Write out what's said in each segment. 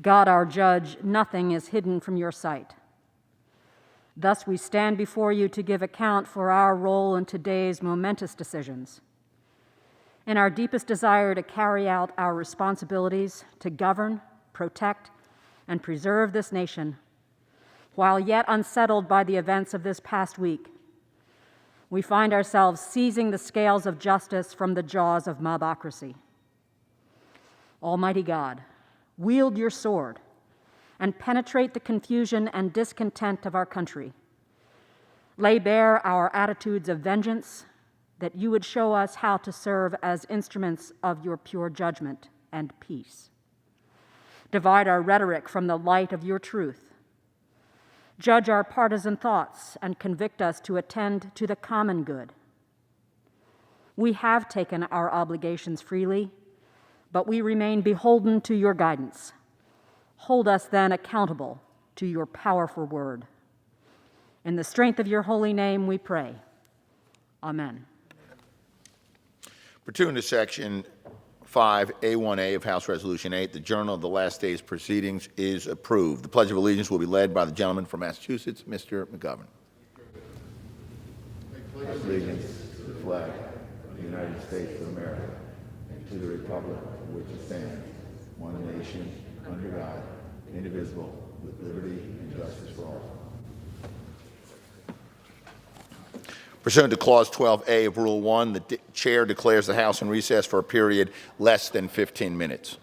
God, our judge, nothing is hidden from your sight. Thus we stand before you to give account for our role in today's momentous decisions. In our deepest desire to carry out our responsibilities to govern, protect, and preserve this nation, while yet unsettled by the events of this past week, we find ourselves seizing the scales of justice from the jaws of mobocracy. Almighty God, wield your sword and penetrate the confusion and discontent of our country. Lay bare our attitudes of vengeance, that you would show us how to serve as instruments of your pure judgment and peace. Divide our rhetoric from the light of your truth. Judge our partisan thoughts and convict us to attend to the common good. We have taken our obligations freely, but we remain beholden to your guidance. Hold us then accountable to your powerful word. In the strength of your holy name we pray. Amen. Pursuant to Section 5A1A of House Resolution 8, the Journal of the last day's proceedings is approved. The Pledge of Allegiance will be led by the gentleman from Massachusetts, Mr. McGovern. I pledge allegiance to the flag of the United States of America and to the republic for which it stands, one nation, under God, indivisible, with liberty and justice for all. Pursuant to Clause 12A of Rule 1, the Chair declares the House in recess for a period less than 15 minutes.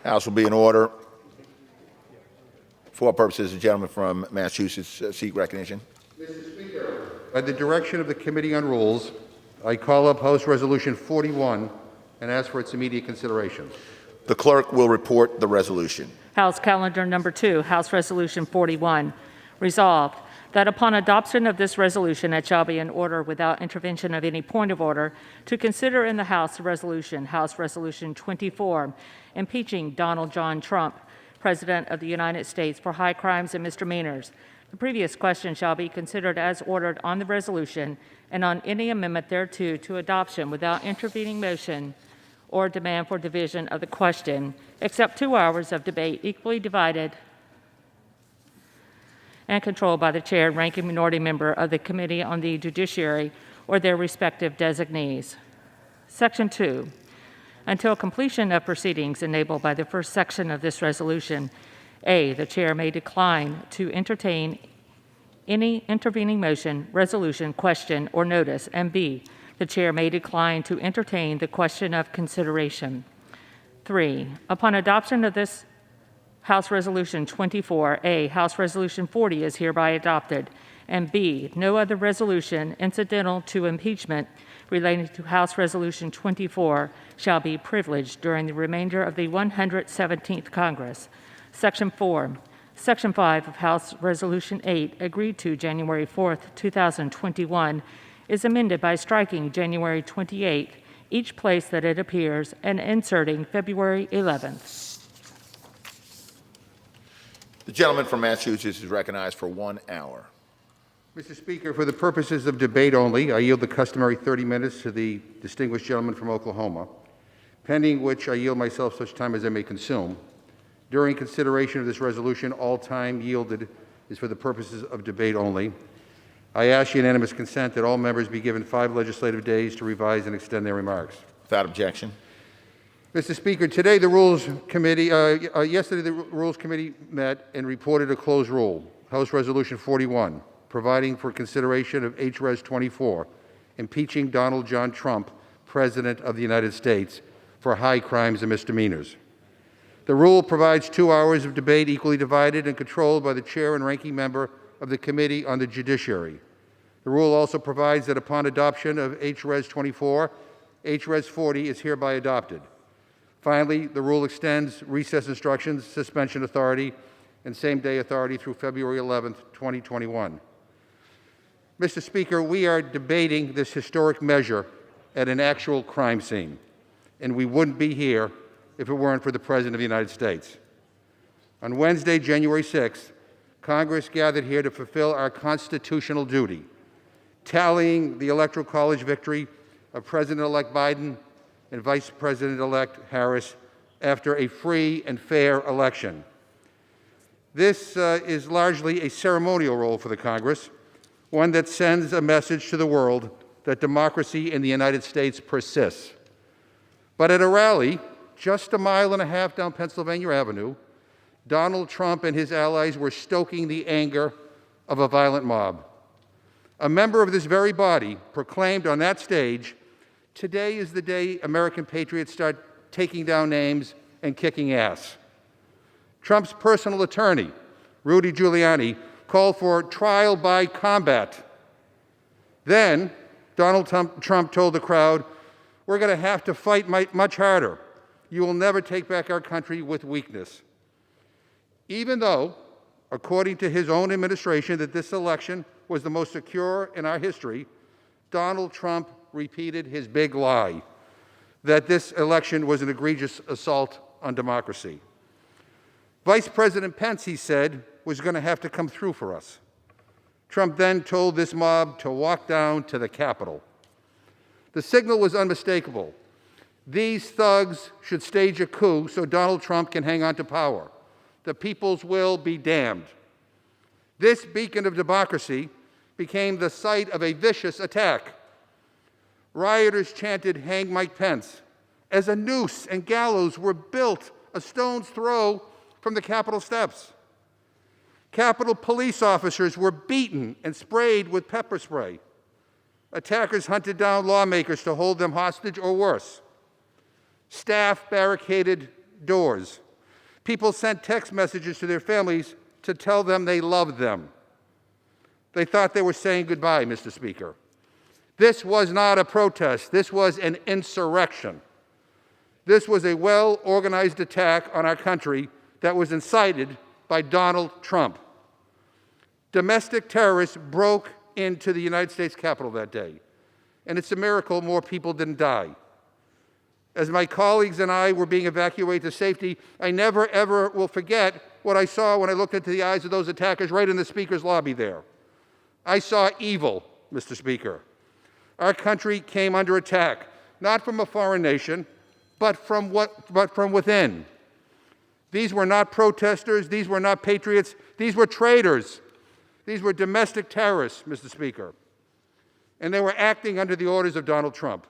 House will be in order. For purposes, the gentleman from Massachusetts seek recognition. Mr. Speaker, by the direction of the Committee on Rules, I call up House Resolution 41 and ask for its immediate consideration. The clerk will report the resolution. House Calendar Number 2, House Resolution 41. Resolved that upon adoption of this resolution, it shall be in order without intervention of any point of order to consider in the House House Resolution 24, impeaching Donald John Trump, President of the United States, for high crimes and misdemeanors. The previous question shall be considered as ordered on the resolution and on any amendment thereto to adoption without intervening motion or demand for division of the question, except 2 hours of debate equally divided and controlled by the chair and ranking minority member of the Committee on the Judiciary or their respective designees. Section 2. Until completion of proceedings enabled by the first section of this resolution, A, the chair may decline to entertain any intervening motion, resolution, question, or notice, and B, the chair may decline to entertain the question of consideration. 3, upon adoption of this House Resolution 24, A, House Resolution 40 is hereby adopted, and B, no other resolution incidental to impeachment relating to House Resolution 24 shall be privileged during the remainder of the 117th Congress. Section 4. Section 5 of House Resolution 8, agreed to January 4, 2021, is amended by striking January 28, each place that it appears, and inserting February 11th. The gentleman from Massachusetts is recognized for 1 hour. Mr. Speaker, for the purposes of debate only, I yield the customary 30 minutes to the distinguished gentleman from Oklahoma, pending which I yield myself such time as I may consume. During consideration of this resolution, all time yielded is for the purposes of debate only. I ask unanimous consent that all members be given 5 legislative days to revise and extend their remarks. Without objection. Mr. Speaker, today the Rules Committee, yesterday the Rules Committee met and reported a closed rule, House Resolution 41, providing for consideration of H.Res. 24, impeaching Donald John Trump, President of the United States, for high crimes and misdemeanors. The rule provides 2 hours of debate equally divided and controlled by the chair and ranking member of the Committee on the Judiciary. The rule also provides that upon adoption of H.Res. 24, H.Res. 40 is hereby adopted. Finally, the rule extends recess instructions, suspension authority, and same-day authority through February 11, 2021. Mr. Speaker, we are debating this historic measure at an actual crime scene, and we wouldn't be here if it weren't for the President of the United States. On Wednesday, January 6th, Congress gathered here to fulfill our constitutional duty, tallying the Electoral College victory of President-elect Biden and Vice President-elect Harris after a free and fair election. This is largely a ceremonial role for the Congress, one that sends a message to the world that democracy in the United States persists. But at a rally just 1.5 miles down Pennsylvania Avenue, Donald Trump and his allies were stoking the anger of a violent mob. A member of this very body proclaimed on that stage, "Today is the day American patriots start taking down names and kicking ass." Trump's personal attorney, Rudy Giuliani, called for trial by combat. Then Donald Trump told the crowd, "We're going to have to fight much harder. You will never take back our country with weakness." Even though, according to his own administration, that this election was the most secure in our history, Donald Trump repeated his big lie, that this election was an egregious assault on democracy. Vice President Pence, he said, was going to have to come through for us. Trump then told this mob to walk down to the Capitol. The signal was unmistakable. These thugs should stage a coup so Donald Trump can hang on to power. The people's will be damned. This beacon of democracy became the site of a vicious attack. Rioters chanted, "Hang Mike Pence," as a noose and gallows were built a stone's throw from the Capitol steps. Capitol police officers were beaten and sprayed with pepper spray. Attackers hunted down lawmakers to hold them hostage or worse. Staff barricaded doors. People sent text messages to their families to tell them they loved them. They thought they were saying goodbye, Mr. Speaker. This was not a protest. This was an insurrection. This was a well-organized attack on our country that was incited by Donald Trump. Domestic terrorists broke into the United States Capitol that day, and it's a miracle more people didn't die. As my colleagues and I were being evacuated to safety, I never, ever will forget what I saw when I looked into the eyes of those attackers right in the Speaker's lobby there. I saw evil, Mr. Speaker. Our country came under attack, not from a foreign nation, but from within. These were not protesters. These were not patriots. These were traitors. These were domestic terrorists, Mr. Speaker. And they were acting under the orders of Donald Trump.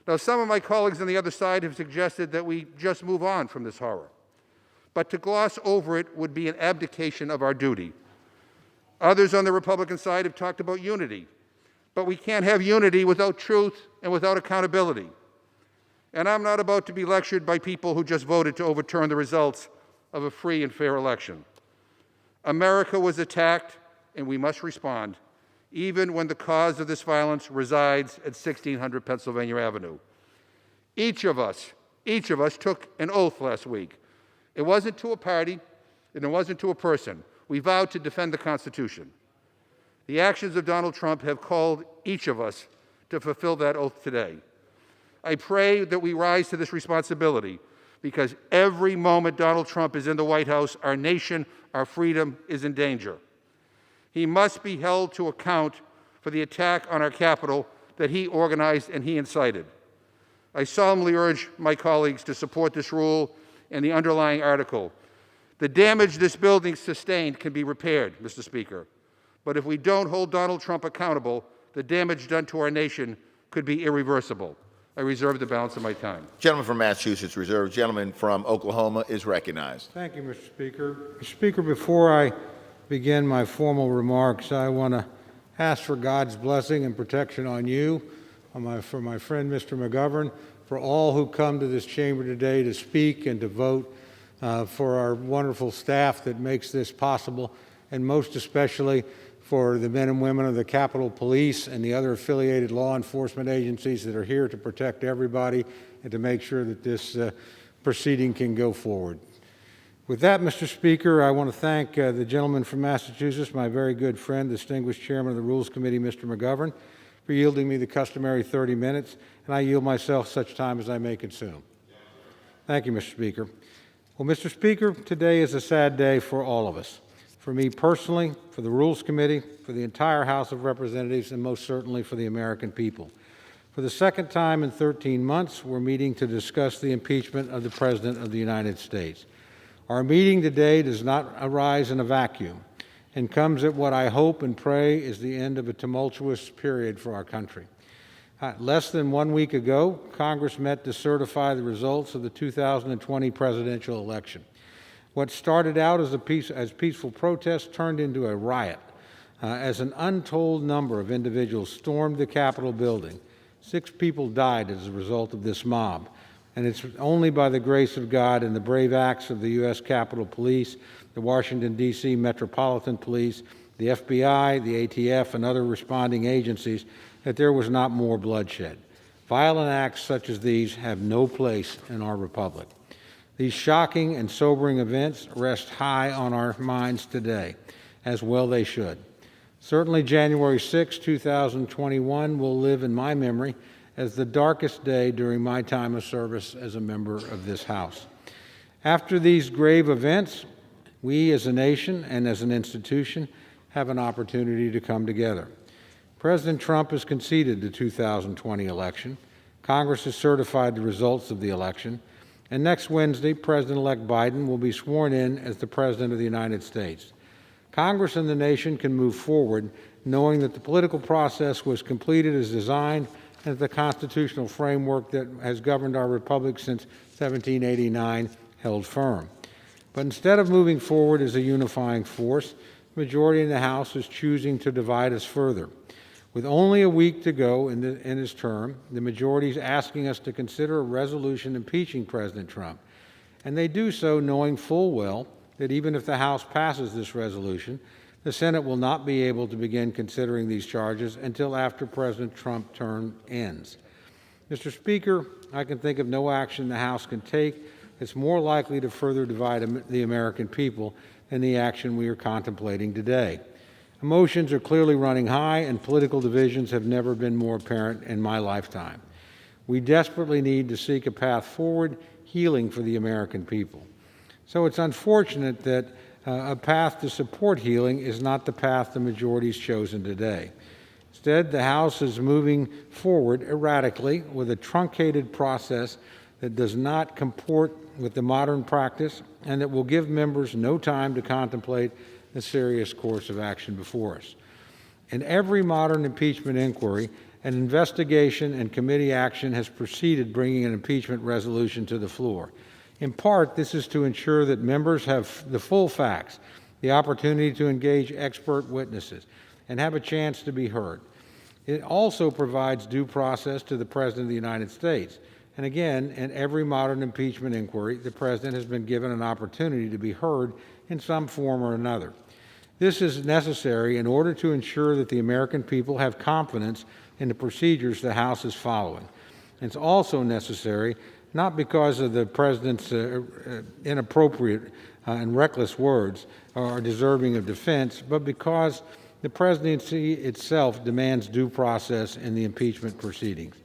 Now, some of my colleagues on the other side have suggested that we just move on from this horror. But to gloss over it would be an abdication of our duty. Others on the Republican side have talked about unity. But we can't have unity without truth and without accountability. And I'm not about to be lectured by people who just voted to overturn the results of a free and fair election. America was attacked, and we must respond, even when the cause of this violence resides at 1600 Pennsylvania Avenue. Each of us took an oath last week. It wasn't to a party, and it wasn't to a person. We vowed to defend the Constitution. The actions of Donald Trump have called each of us to fulfill that oath today. I pray that we rise to this responsibility, because every moment Donald Trump is in the White House, our nation, our freedom is in danger. He must be held to account for the attack on our Capitol that he organized and he incited. I solemnly urge my colleagues to support this rule and the underlying article. The damage this building sustained can be repaired, Mr. Speaker. But if we don't hold Donald Trump accountable, the damage done to our nation could be irreversible. I reserve the balance of my time. Gentleman from Massachusetts reserved. Gentleman from Oklahoma is recognized. Thank you, Mr. Speaker. Mr. Speaker, before I begin my formal remarks, I want to ask for God's blessing and protection on you, for my friend Mr. McGovern, for all who come to this chamber today to speak and to vote, for our wonderful staff that makes this possible, and most especially for the men and women of the Capitol Police and the other affiliated law enforcement agencies that are here to protect everybody and to make sure that this proceeding can go forward. With that, Mr. Speaker, I want to thank the gentleman from Massachusetts, my very good friend, distinguished chairman of the Rules Committee, Mr. McGovern, for yielding me the customary 30 minutes, and I yield myself such time as I may consume. Thank you, Mr. Speaker. Well, Mr. Speaker, today is a sad day for all of us. For me personally, for the Rules Committee, for the entire House of Representatives, and most certainly for the American people. For the second time in 13 months, we're meeting to discuss the impeachment of the President of the United States. Our meeting today does not arise in a vacuum and comes at what I hope and pray is the end of a tumultuous period for our country. Less than 1 week ago, Congress met to certify the results of the 2020 presidential election. What started out as peaceful protest turned into a riot as an untold number of individuals stormed the Capitol building. 6 people died as a result of this mob, and it's only by the grace of God and the brave acts of the U.S. Capitol Police, the Washington, D.C. Metropolitan Police, the FBI, the ATF, and other responding agencies that there was not more bloodshed. Violent acts such as these have no place in our republic. These shocking and sobering events rest high on our minds today, as well they should. Certainly January 6, 2021 will live in my memory as the darkest day during my time of service as a member of this House. After these grave events, we as a nation and as an institution have an opportunity to come together. President Trump has conceded the 2020 election. Congress has certified the results of the election. And next Wednesday, President-elect Biden will be sworn in as the President of the United States. Congress and the nation can move forward knowing that the political process was completed as designed and that the constitutional framework that has governed our republic since 1789 held firm. But instead of moving forward as a unifying force, the majority in the House is choosing to divide us further. With only a week to go in his term, the majority is asking us to consider a resolution impeaching President Trump. and they do so knowing full well that even if the House passes this resolution, the Senate will not be able to begin considering these charges until after President Trump's term ends. Mr. Speaker, I can think of no action the House can take that's more likely to further divide the American people than the action we are contemplating today. Emotions are clearly running high, and political divisions have never been more apparent in my lifetime. We desperately need to seek a path forward, healing for the American people. So it's unfortunate that a path to support healing is not the path the majority's chosen today. Instead, the House is moving forward erratically with a truncated process that does not comport with the modern practice and that will give members no time to contemplate the serious course of action before us. In every modern impeachment inquiry, an investigation and committee action has preceded bringing an impeachment resolution to the floor. In part, this is to ensure that members have the full facts, the opportunity to engage expert witnesses, and have a chance to be heard. It also provides due process to the President of the United States. And again, in every modern impeachment inquiry, the President has been given an opportunity to be heard in some form or another. This is necessary in order to ensure that the American people have confidence in the procedures the House is following. It's also necessary not because of the President's inappropriate and reckless words are deserving of defense, but because the presidency itself demands due process in the impeachment proceedings.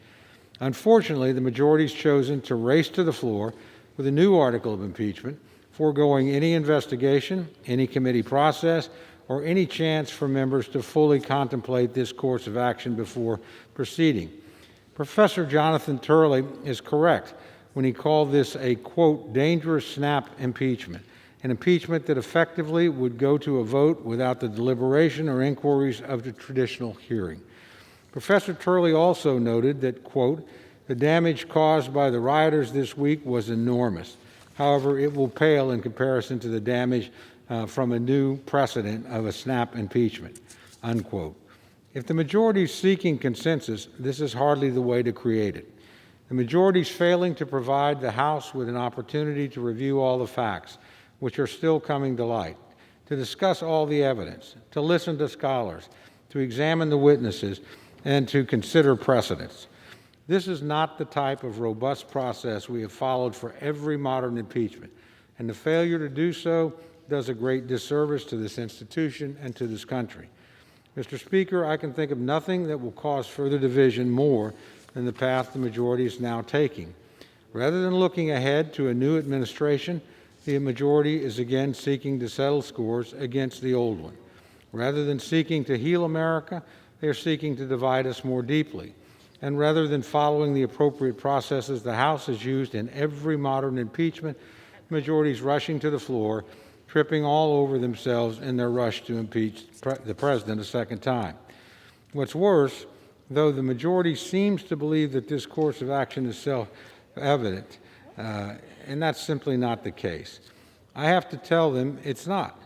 Unfortunately, the majority's chosen to race to the floor with a new article of impeachment, foregoing any investigation, any committee process, or any chance for members to fully contemplate this course of action before proceeding. Professor Jonathan Turley is correct when he called this a, quote, dangerous snap impeachment, an impeachment that effectively would go to a vote without the deliberation or inquiries of the traditional hearing. Professor Turley also noted that, quote, the damage caused by the rioters this week was enormous. However, it will pale in comparison to the damage from a new precedent of a snap impeachment, unquote. If the majority is seeking consensus, this is hardly the way to create it. The majority is failing to provide the House with an opportunity to review all the facts, which are still coming to light, to discuss all the evidence, to listen to scholars, to examine the witnesses, and to consider precedents. This is not the type of robust process we have followed for every modern impeachment, and the failure to do so does a great disservice to this institution and to this country. Mr. Speaker, I can think of nothing that will cause further division more than the path the majority is now taking. Rather than looking ahead to a new administration, the majority is again seeking to settle scores against the old one. Rather than seeking to heal America, they are seeking to divide us more deeply. And rather than following the appropriate processes the House has used in every modern impeachment, the majority is rushing to the floor, tripping all over themselves in their rush to impeach the President a second time. What's worse, though the majority seems to believe that this course of action is self-evident, and that's simply not the case. I have to tell them it's not.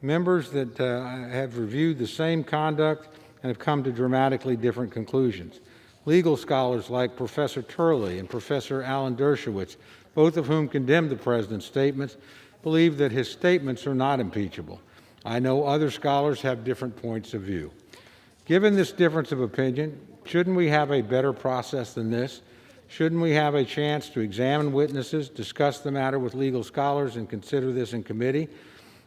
Members that have reviewed the same conduct and have come to dramatically different conclusions. Legal scholars like Professor Turley and Professor Alan Dershowitz, both of whom condemned the President's statements, believe that his statements are not impeachable. I know other scholars have different points of view. Given this difference of opinion, shouldn't we have a better process than this? Shouldn't we have a chance to examine witnesses, discuss the matter with legal scholars, and consider this in committee?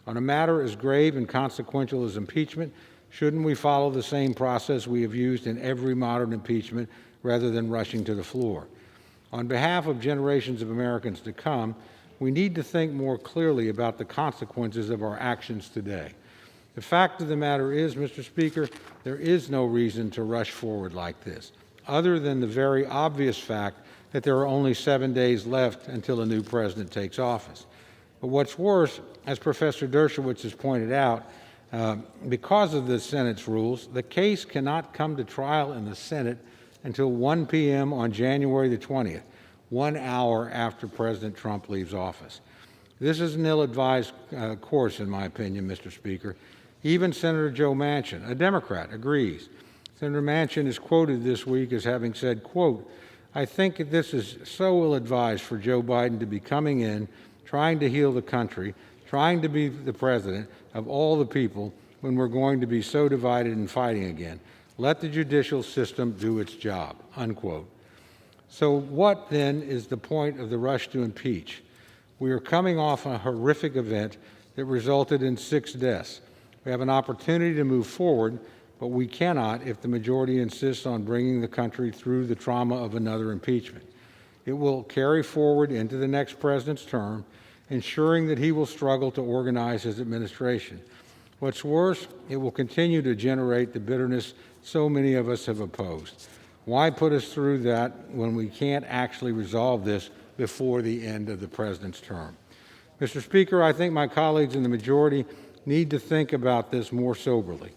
On a matter as grave and consequential as impeachment, shouldn't we follow the same process we have used in every modern impeachment rather than rushing to the floor? On behalf of generations of Americans to come, we need to think more clearly about the consequences of our actions today. The fact of the matter is, Mr. Speaker, there is no reason to rush forward like this, other than the very obvious fact that there are only 7 days left until a new president takes office. But what's worse, as Professor Dershowitz has pointed out, because of the Senate's rules, the case cannot come to trial in the Senate until 1 p.m. on January the 20th, 1 hour after President Trump leaves office. This is an ill-advised course, in my opinion, Mr. Speaker. Even Senator Joe Manchin, a Democrat, agrees. Senator Manchin is quoted this week as having said, quote, I think this is so ill-advised for Joe Biden to be coming in trying to heal the country, trying to be the president of all the people when we're going to be so divided and fighting again. Let the judicial system do its job," unquote. So what then is the point of the rush to impeach? We are coming off a horrific event that resulted in 6 deaths. We have an opportunity to move forward, but we cannot if the majority insists on bringing the country through the trauma of another impeachment. It will carry forward into the next president's term, ensuring that he will struggle to organize his administration. What's worse, it will continue to generate the bitterness so many of us have opposed. Why put us through that when we can't actually resolve this before the end of the president's term? Mr. Speaker, I think my colleagues in the majority need to think about this more soberly.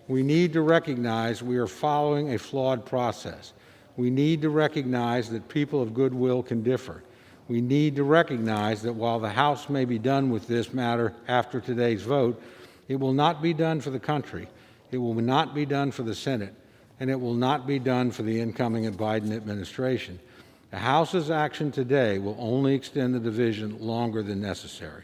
We need to recognize we are following a flawed process. We need to recognize that people of goodwill can differ. We need to recognize that while the House may be done with this matter after today's vote, it will not be done for the country, it will not be done for the Senate, and it will not be done for the incoming Biden administration. The House's action today will only extend the division longer than necessary.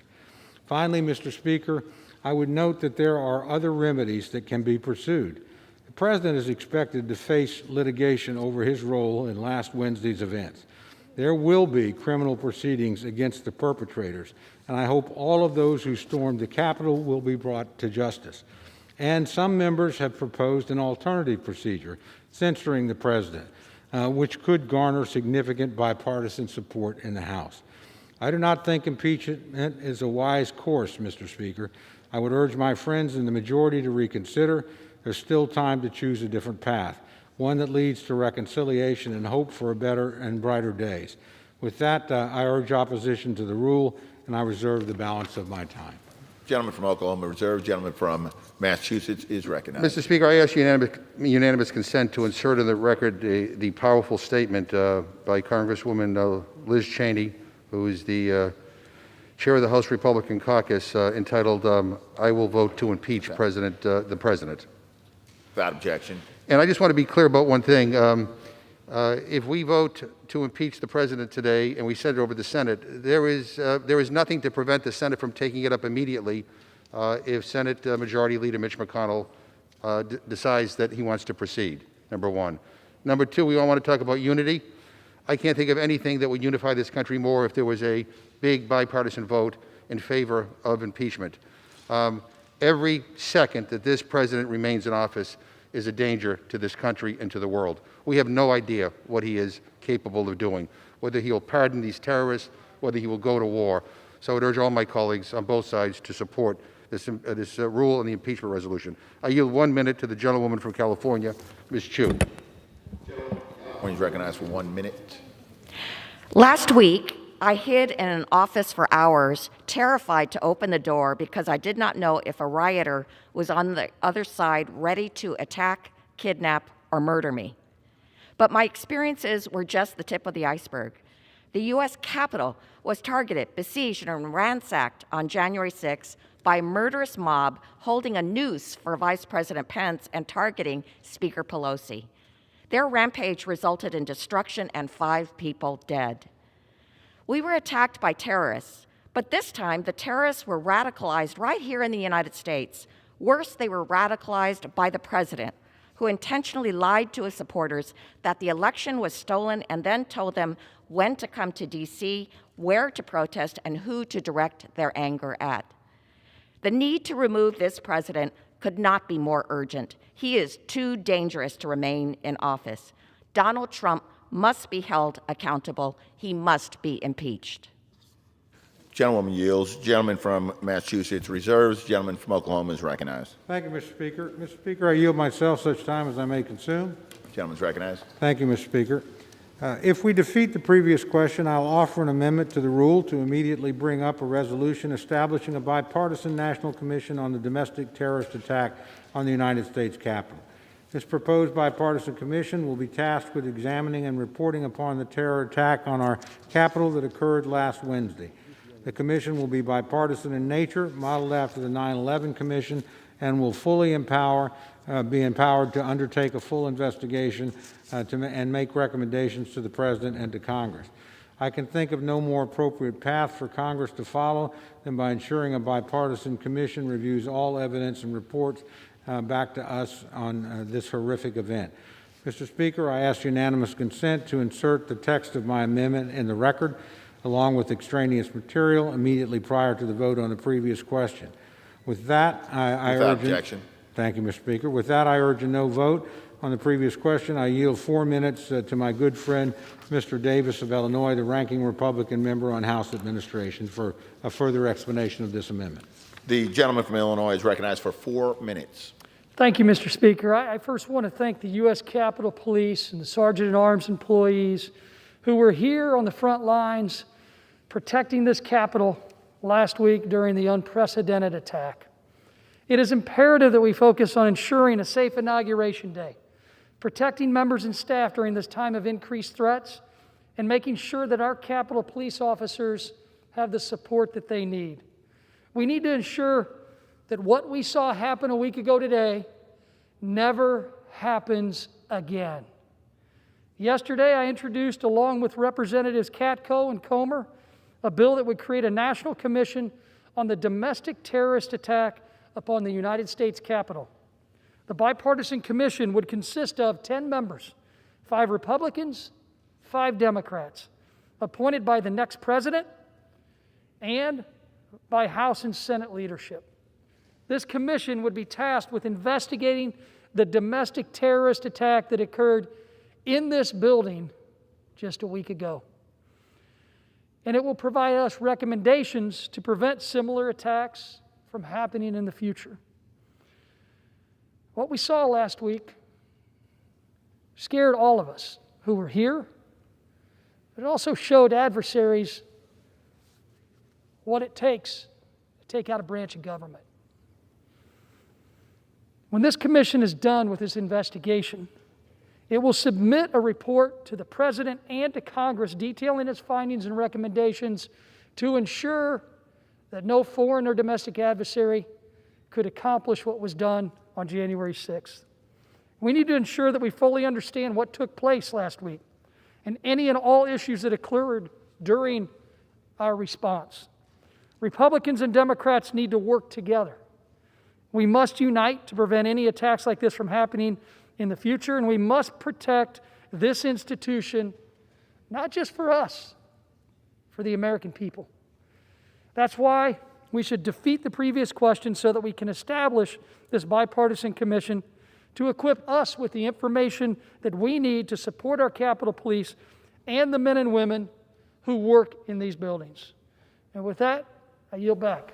Finally, Mr. Speaker, I would note that there are other remedies that can be pursued. The President is expected to face litigation over his role in last Wednesday's events. There will be criminal proceedings against the perpetrators, and I hope all of those who stormed the Capitol will be brought to justice. And some members have proposed an alternative procedure, censuring the President, which could garner significant bipartisan support in the House. I do not think impeachment is a wise course, Mr. Speaker. I would urge my friends in the majority to reconsider. There's still time to choose a different path, one that leads to reconciliation and hope for a better and brighter days. With that, I urge opposition to the rule, and I reserve the balance of my time. Gentleman from Oklahoma reserved. Gentleman from Massachusetts is recognized. Mr. Speaker, I ask unanimous consent to insert in the record the powerful statement by Congresswoman Liz Cheney, who is the chair of the House Republican Caucus, entitled, "I will vote to impeach the President." Without objection. And I just want to be clear about one thing. If we vote to impeach the President today and we send it over to the Senate, there is nothing to prevent the Senate from taking it up immediately if Senate Majority Leader Mitch McConnell decides that he wants to proceed, number one. Number two, we all want to talk about unity. I can't think of anything that would unify this country more if there was a big bipartisan vote in favor of impeachment. Every second that this president remains in office is a danger to this country and to the world. We have no idea what he is capable of doing, whether he will pardon these terrorists, whether he will go to war. So I would urge all my colleagues on both sides to support this rule and the impeachment resolution. I yield 1 minute to the gentlewoman from California, Ms. Chu. He's recognized for 1 minute. Last week, I hid in an office for hours, terrified to open the door because I did not know if a rioter was on the other side ready to attack, kidnap, or murder me. But my experiences were just the tip of the iceberg. The U.S. Capitol was targeted, besieged, and ransacked on January 6 by a murderous mob holding a noose for Vice President Pence and targeting Speaker Pelosi. Their rampage resulted in destruction and 5 people dead. We were attacked by terrorists, but this time the terrorists were radicalized right here in the United States. Worse, they were radicalized by the president, who intentionally lied to his supporters that the election was stolen and then told them when to come to D.C., where to protest, and who to direct their anger at. The need to remove this president could not be more urgent. He is too dangerous to remain in office. Donald Trump must be held accountable. He must be impeached. Gentlewoman yields. Gentleman from Massachusetts reserves. Gentleman from Oklahoma is recognized. Thank you, Mr. Speaker. Mr. Speaker, I yield myself such time as I may consume. Gentleman is recognized. Thank you, Mr. Speaker. If we defeat the previous question, I'll offer an amendment to the rule to immediately bring up a resolution establishing a bipartisan national commission on the domestic terrorist attack on the United States Capitol. This proposed bipartisan commission will be tasked with examining and reporting upon the terror attack on our Capitol that occurred last Wednesday. The commission will be bipartisan in nature, modeled after the 9/11 Commission, and will fully be empowered to undertake a full investigation and make recommendations to the President and to Congress. I can think of no more appropriate path for Congress to follow than by ensuring a bipartisan commission reviews all evidence and reports back to us on this horrific event. Mr. Speaker, I ask unanimous consent to insert the text of my amendment in the record, along with extraneous material, immediately prior to the vote on the previous question. With that, I Without urge... objection. Thank you, Mr. Speaker. With that, I urge a no vote on the previous question. I yield 4 minutes to my good friend, Mr. Davis of Illinois, the ranking Republican member on House Administration, for a further explanation of this amendment. The gentleman from Illinois is recognized for 4 minutes. Thank you, Mr. Speaker. I first want to thank the U.S. Capitol Police and the Sergeant-at-Arms employees who were here on the front lines protecting this Capitol last week during the unprecedented attack. It is imperative that we focus on ensuring a safe Inauguration Day, protecting members and staff during this time of increased threats, and making sure that our Capitol Police officers have the support that they need. We need to ensure that what we saw happen a week ago today never happens again. Yesterday, I introduced, along with Representatives Katko and Comer, a bill that would create a national commission on the domestic terrorist attack upon the United States Capitol. The bipartisan commission would consist of 10 members, 5 Republicans, 5 Democrats, appointed by the next president and by House and Senate leadership. This commission would be tasked with investigating the domestic terrorist attack that occurred in this building just a week ago. And it will provide us recommendations to prevent similar attacks from happening in the future. What we saw last week scared all of us who were here, but it also showed adversaries what it takes to take out a branch of government. When this commission is done with this investigation, it will submit a report to the President and to Congress detailing its findings and recommendations to ensure that no foreign or domestic adversary could accomplish what was done on January 6th. We need to ensure that we fully understand what took place last week and any and all issues that occurred during our response. Republicans and Democrats need to work together. We must unite to prevent any attacks like this from happening in the future, and we must protect this institution, not just for us, for the American people. That's why we should defeat the previous question so that we can establish this bipartisan commission to equip us with the information that we need to support our Capitol Police and the men and women who work in these buildings. And with that, I yield back.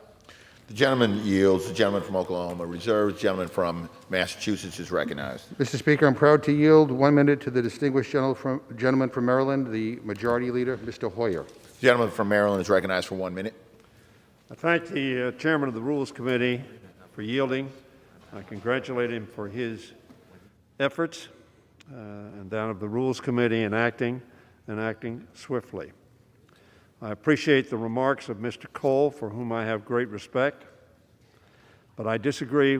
The gentleman yields. The gentleman from Oklahoma reserves. The gentleman from Massachusetts is recognized. Mr. Speaker, I'm proud to yield 1 minute to the distinguished gentleman from Maryland, the Majority Leader, Mr. Hoyer. The gentleman from Maryland is recognized for 1 minute. I thank the chairman of the Rules Committee for yielding. I congratulate him for his efforts and that of the Rules Committee in acting swiftly. I appreciate the remarks of Mr. Cole, for whom I have great respect, but I disagree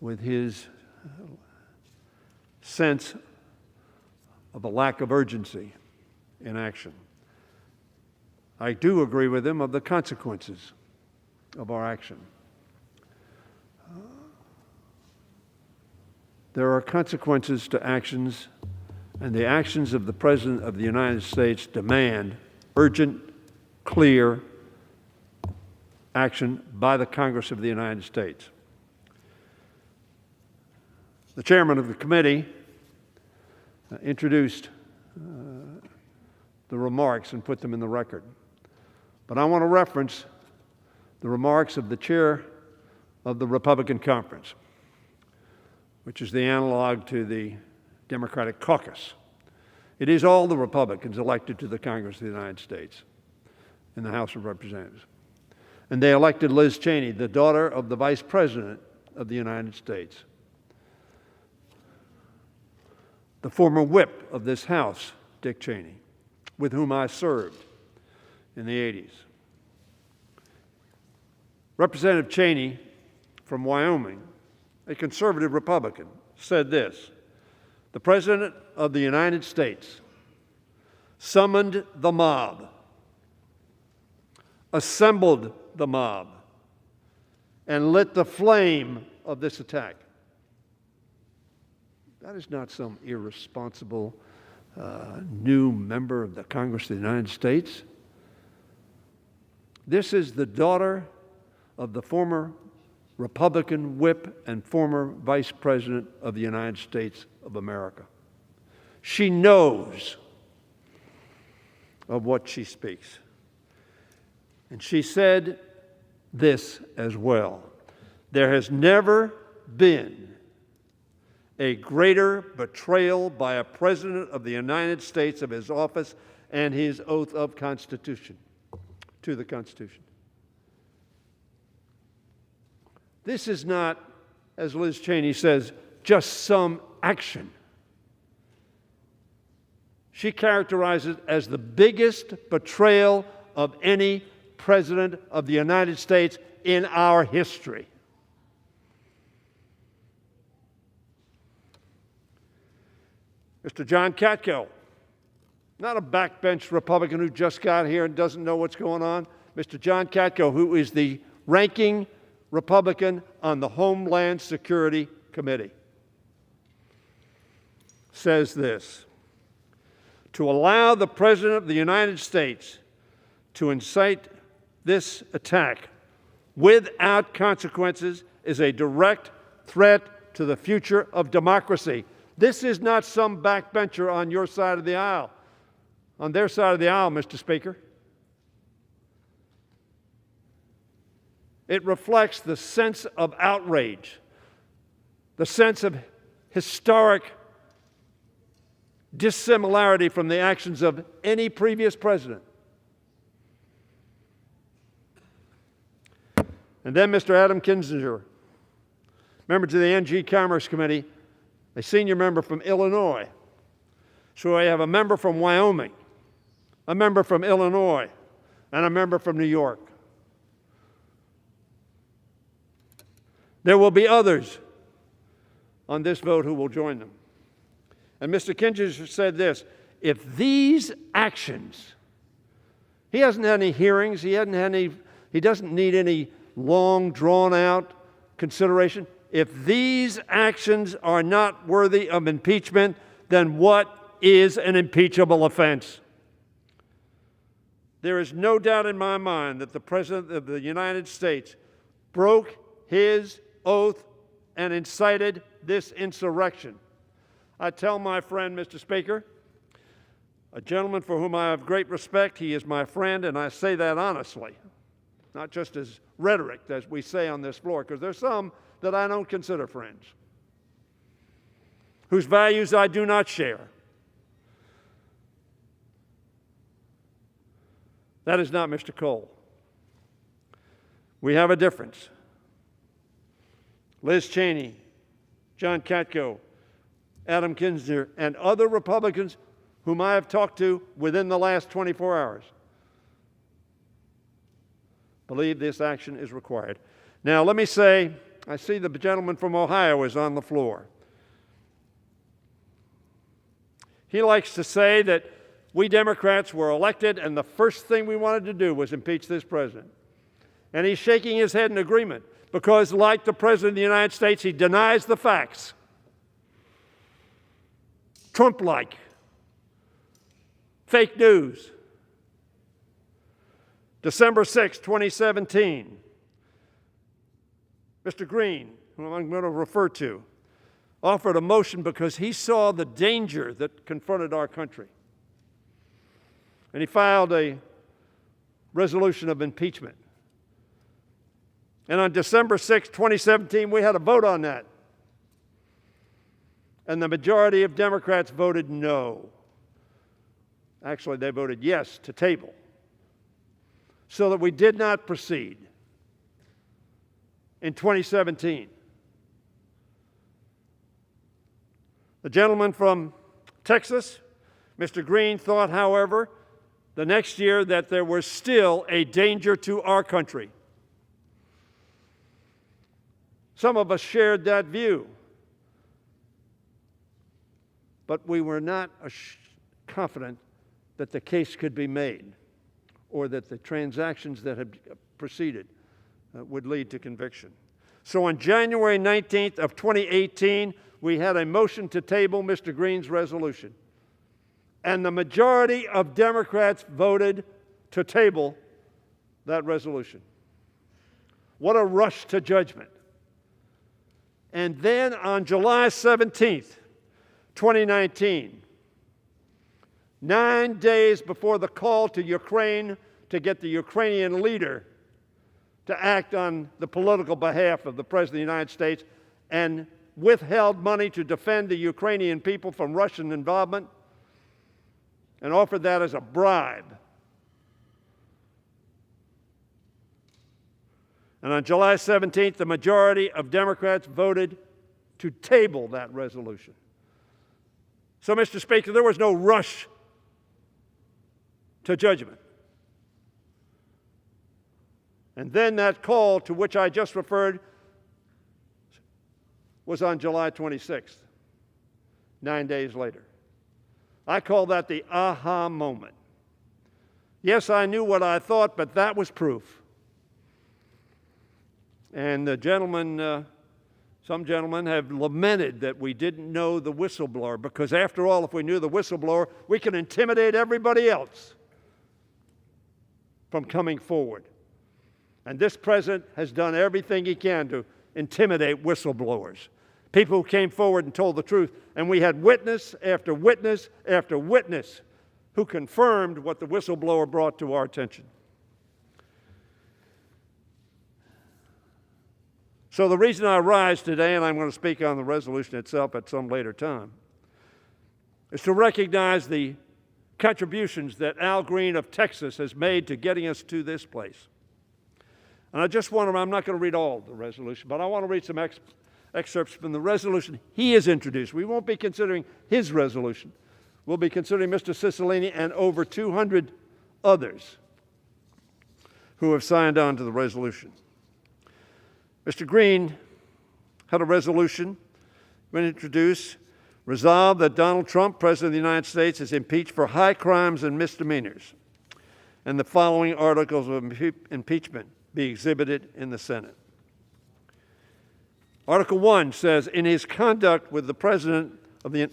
with his sense of a lack of urgency in action. I do agree with him of the consequences of our action. There are consequences to actions, and the actions of the President of the United States demand urgent, clear action by the Congress of the United States. The chairman of the committee introduced the remarks and put them in the record. But I want to reference the remarks of the chair of the Republican Conference, which is the analog to the Democratic caucus. It is all the Republicans elected to the Congress of the United States in the House of Representatives. And they elected Liz Cheney, the daughter of the Vice President of the United States. The former whip of this House, Dick Cheney, with whom I served in the 80s. Representative Cheney from Wyoming, a conservative Republican, said this: "The President of the United States summoned the mob, assembled the mob, and lit the flame of this attack. That is not some irresponsible new member of the Congress of the United States. This is the daughter of the former Republican whip and former Vice President of the United States of America. She knows of what she speaks. And she said this as well: there has never been a greater betrayal by a President of the United States of his office and his oath of Constitution, to the Constitution. This is not, as Liz Cheney says, just some action. She characterizes it as the biggest betrayal of any President of the United States in our history. Mr. John Katko, not a backbench Republican who just got here and doesn't know what's going on. Mr. John Katko, who is the ranking Republican on the Homeland Security Committee, says this: to allow the President of the United States to incite this attack without consequences is a direct threat to the future of democracy. This is not some backbencher on your side of the aisle, on their side of the aisle, Mr. Speaker. It reflects the sense of outrage, the sense of historic dissimilarity from the actions of any previous president. And then Mr. Adam Kinzinger, member to the NG Commerce Committee, a senior member from Illinois. So I have a member from Wyoming, a member from Illinois, and a member from New York. There will be others on this vote who will join them. And Mr. Kinzinger said this: if these actions, he hasn't had any hearings, he doesn't need any long, drawn-out consideration. If these actions are not worthy of impeachment, then what is an impeachable offense? There is no doubt in my mind that the President of the United States broke his oath and incited this insurrection. I tell my friend, Mr. Speaker, a gentleman for whom I have great respect, he is my friend, and I say that honestly, not just as rhetoric, as we say on this floor, because there's some that I don't consider friends, whose values I do not share. That is not Mr. Cole. We have a difference. Liz Cheney, John Katko, Adam Kinzinger, and other Republicans whom I have talked to within the last 24 hours believe this action is required. Now, let me say, I see the gentleman from Ohio is on the floor. He likes to say that we Democrats were elected and the first thing we wanted to do was impeach this president. And he's shaking his head in agreement because, like the President of the United States, he denies the facts. Trump-like. Fake news. December 6, 2017, Mr. Green, whom I'm going to refer to, offered a motion because he saw the danger that confronted our country. And he filed a resolution of impeachment. And on December 6, 2017, we had a vote on that. And the majority of Democrats voted no. Actually, they voted yes to table, so that we did not proceed in 2017. The gentleman from Texas, Mr. Green, thought, however, the next year that there was still a danger to our country. Some of us shared that view, but we were not confident that the case could be made or that the transactions that had proceeded would lead to conviction. So on January 19th of 2018, we had a motion to table Mr. Green's resolution. And the majority of Democrats voted to table that resolution. What a rush to judgment. And then on July 17th, 2019, 9 days before the call to Ukraine to get the Ukrainian leader to act on the political behalf of the President of the United States and withheld money to defend the Ukrainian people from Russian involvement and offered that as a bribe. And on July 17th, the majority of Democrats voted to table that resolution. So, Mr. Speaker, there was no rush to judgment. And then that call to which I just referred was on July 26th, 9 days later. I call that the aha moment. Yes, I knew what I thought, but that was proof. And the gentleman, some gentlemen have lamented that we didn't know the whistleblower, because after all, if we knew the whistleblower, we could intimidate everybody else from coming forward. And this president has done everything he can to intimidate whistleblowers, people who came forward and told the truth. And we had witness after witness after witness who confirmed what the whistleblower brought to our attention. So the reason I rise today, and I'm going to speak on the resolution itself at some later time, is to recognize the contributions that Al Green of Texas has made to getting us to this place. And I just want to, I'm not going to read all the resolution, but I want to read some excerpts from the resolution he has introduced. We won't be considering his resolution. We'll be considering Mr. Cicilline and over 200 others who have signed on to the resolution. Mr. Green had a resolution when introduced, resolved that Donald Trump, President of the United States, is impeached for high crimes and misdemeanors, and the following articles of impeachment be exhibited in the Senate. Article 1 says, in his conduct with the President of the,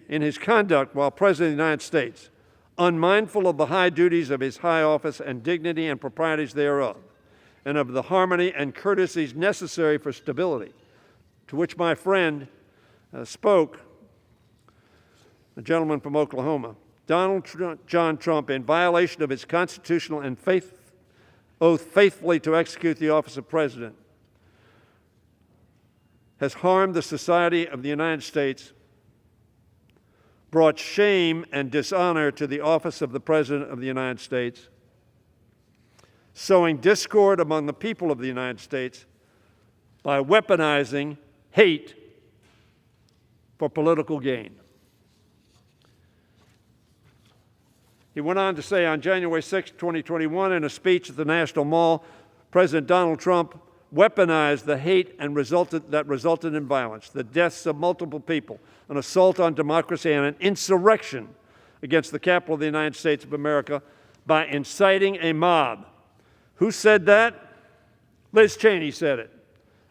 in his conduct while President of the United States, unmindful of the high duties of his high office and dignity and proprieties thereof, and of the harmony and courtesies necessary for stability, to which my friend spoke, a gentleman from Oklahoma, Donald John Trump, in violation of his constitutional and oath faithfully to execute the office of President, has harmed the society of the United States, brought shame and dishonor to the office of the President of the United States, sowing discord among the people of the United States by weaponizing hate for political gain. He went on to say on January 6, 2021, in a speech at the National Mall, President Donald Trump weaponized the hate and that resulted in violence, the deaths of multiple people, an assault on democracy, and an insurrection against the Capitol of the United States of America by inciting a mob. Who said that? Liz Cheney said it,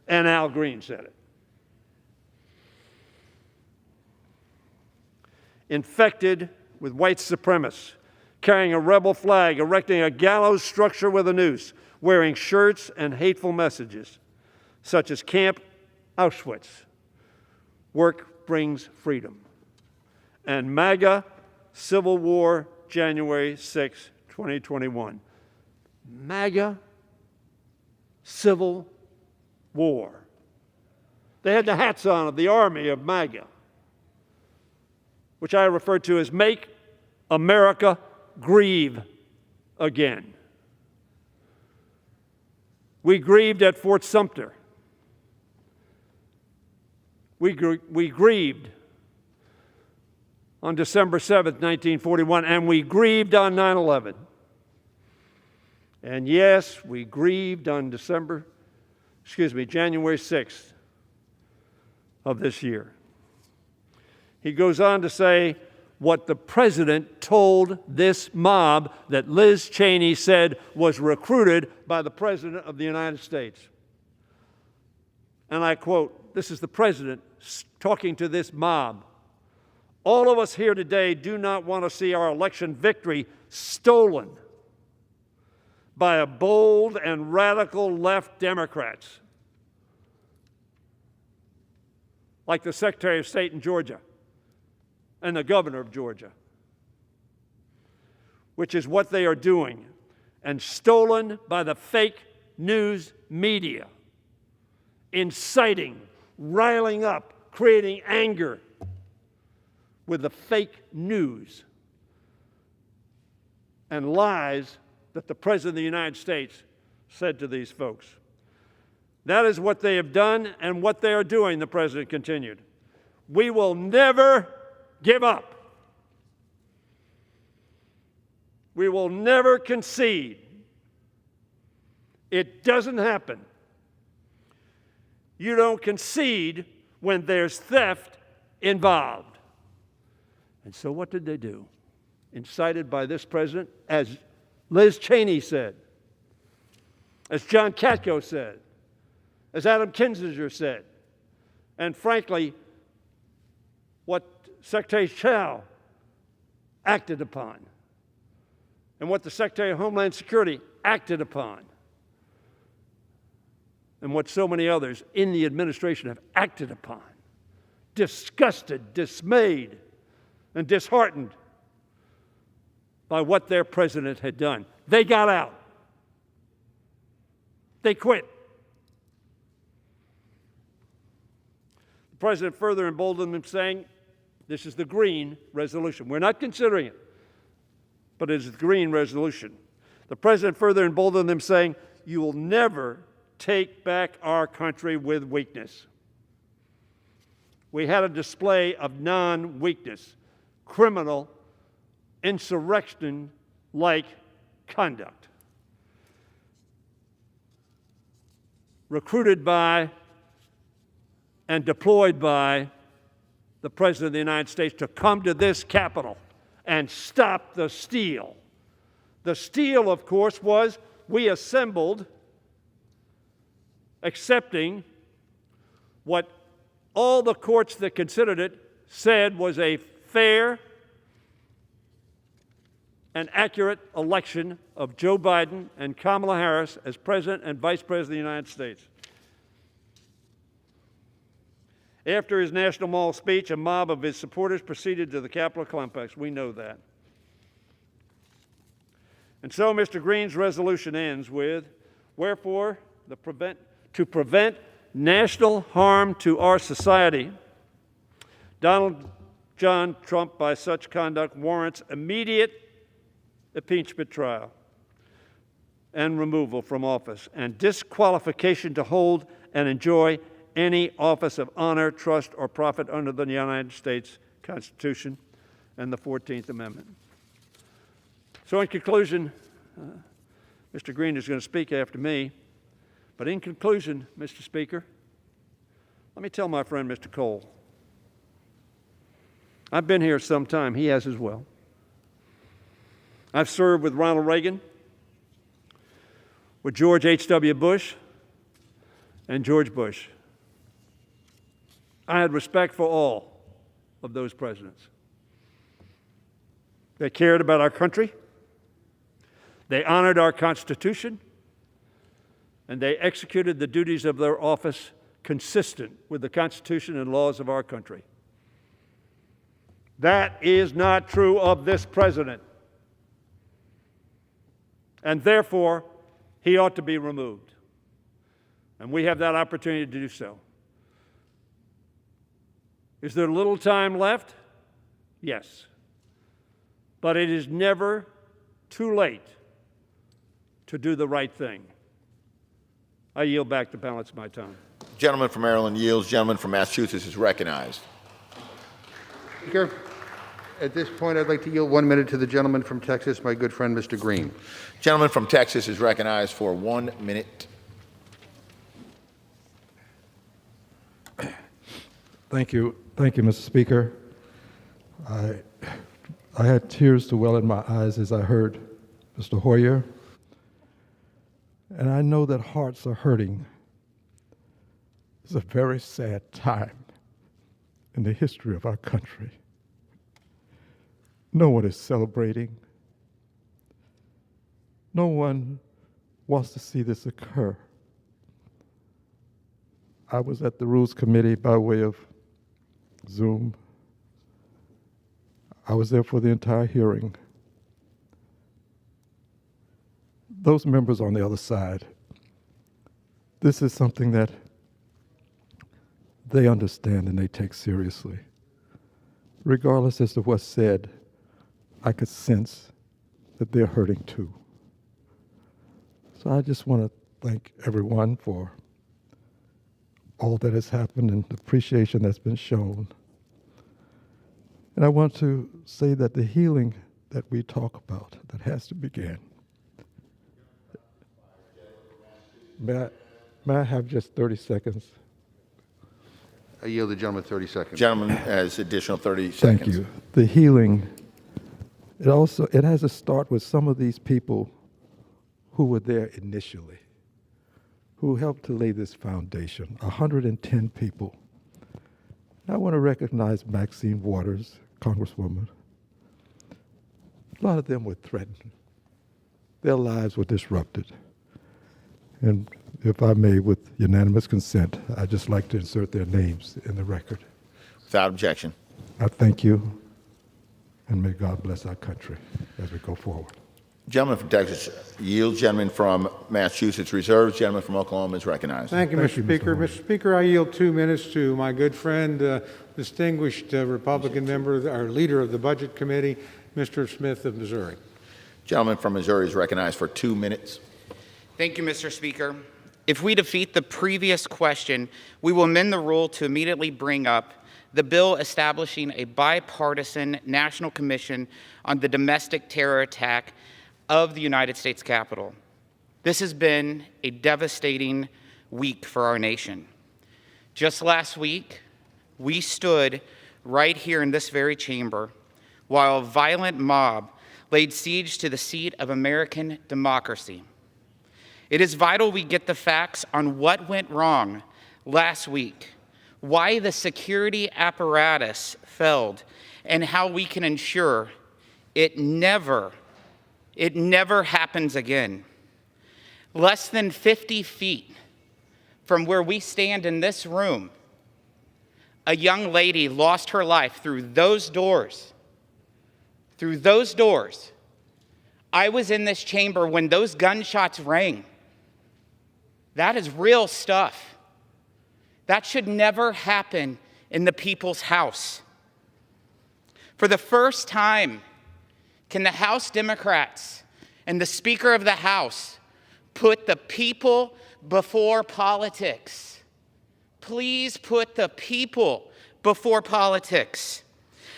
and Al Green said it. Infected with white supremacists, carrying a rebel flag, erecting a gallows structure with a noose, wearing shirts and hateful messages, such as Camp Auschwitz, work brings freedom, and MAGA Civil War, January 6, 2021. MAGA Civil War. They had the hats on of the army of MAGA, which I refer to as Make America Grieve Again. We grieved at Fort Sumter. We grieved on December 7th, 1941, and we grieved on 9/11. And yes, we grieved on January 6th of this year. He goes on to say, what the president told this mob that Liz Cheney said was recruited by the President of the United States. And I quote, this is the president talking to this mob. All of us here today do not want to see our election victory stolen by a bold and radical left Democrats, like the Secretary of State in Georgia and the governor of Georgia, which is what they are doing, and stolen by the fake news media, inciting, riling up, creating anger with the fake news and lies that the President of the United States said to these folks. That is what they have done and what they are doing, the President continued. We will never give up. We will never concede. It doesn't happen. You don't concede when there's theft involved. And so what did they do? Incited by this president, as Liz Cheney said, as John Katko said, as Adam Kinzinger said, and frankly, what Secretary Chao acted upon, and what the Secretary of Homeland Security acted upon, and what so many others in the administration have acted upon. Disgusted, dismayed, and disheartened by what their president had done. They got out. They quit. The president further emboldened them, saying, this is the green resolution. We're not considering it, but it is the green resolution. The president further emboldened them, saying, you will never take back our country with weakness. We had a display of non-weakness, criminal, insurrection-like conduct, recruited by and deployed by the President of the United States to come to this Capitol and stop the steal. The steal, of course, was we assembled accepting what all the courts that considered it said was a fair and accurate election of Joe Biden and Kamala Harris as President and Vice President of the United States. After his National Mall speech, a mob of his supporters proceeded to the Capitol complex. We know that. And so Mr. Green's resolution ends with, wherefore, to prevent national harm to our society, Donald John Trump, by such conduct, warrants immediate impeachment trial and removal from office and disqualification to hold and enjoy any office of honor, trust, or profit under the United States Constitution and the 14th Amendment. So in conclusion, Mr. Green is going to speak after me, but in conclusion, Mr. Speaker, let me tell my friend Mr. Cole, I've been here some time, he has as well. I've served with Ronald Reagan, with George H.W. Bush, and George Bush. I had respect for all of those presidents. They cared about our country, they honored our Constitution, and they executed the duties of their office consistent with the Constitution and laws of our country. That is not true of this president. And therefore, he ought to be removed. And we have that opportunity to do so. Is there little time left? Yes. But it is never too late to do the right thing. I yield back the balance of my time. Gentleman from Maryland yields. Gentleman from Massachusetts is recognized. Speaker, at this point, I'd like to yield 1 minute to the gentleman from Texas, my good friend, Mr. Green. Gentleman from Texas is recognized for 1 minute. Thank you, Mr. Speaker. I had tears to well in my eyes as I heard Mr. Hoyer, and I know that hearts are hurting. It's a very sad time in the history of our country. No one is celebrating. No one wants to see this occur. I was at the Rules Committee by way of Zoom. I was there for the entire hearing. Those members on the other side, this is something that they understand and they take seriously. Regardless as to what's said, I could sense that they're hurting too. So I just want to thank everyone for all that has happened and the appreciation that's been shown. And I want to say that the healing that we talk about, that has to begin. May I have just 30 seconds? I yield the gentleman 30 seconds. Gentleman has additional 30 seconds. Thank you. The healing, it has to start with some of these people who were there initially, who helped to lay this foundation, 110 people. I want to recognize Maxine Waters, Congresswoman. A lot of them were threatened. Their lives were disrupted. And if I may, with unanimous consent, I'd just like to insert their names in the record. Without objection. I thank you, and may God bless our country as we go forward. Gentleman from Texas yields. Gentleman from Massachusetts reserves. Gentleman from Oklahoma is recognized. Thank you, Mr. Speaker. Mr. Speaker, I yield 2 minutes to my good friend, distinguished Republican member, our leader of the Budget Committee, Mr. Smith of Missouri. Gentleman from Missouri is recognized for 2 minutes. Thank you, Mr. Speaker. If we defeat the previous question, we will amend the rule to immediately bring up the bill establishing a bipartisan national commission on the domestic terror attack of the United States Capitol. This has been a devastating week for our nation. Just last week, we stood right here in this very chamber while a violent mob laid siege to the seat of American democracy. It is vital we get the facts on what went wrong last week, why the security apparatus failed, and how we can ensure it never happens again. Less than 50 feet from where we stand in this room, a young lady lost her life through those doors. Through those doors. I was in this chamber when those gunshots rang. That is real stuff. That should never happen in the people's house. For the first time, can the House Democrats and the Speaker of the House put the people before politics? Please put the people before politics.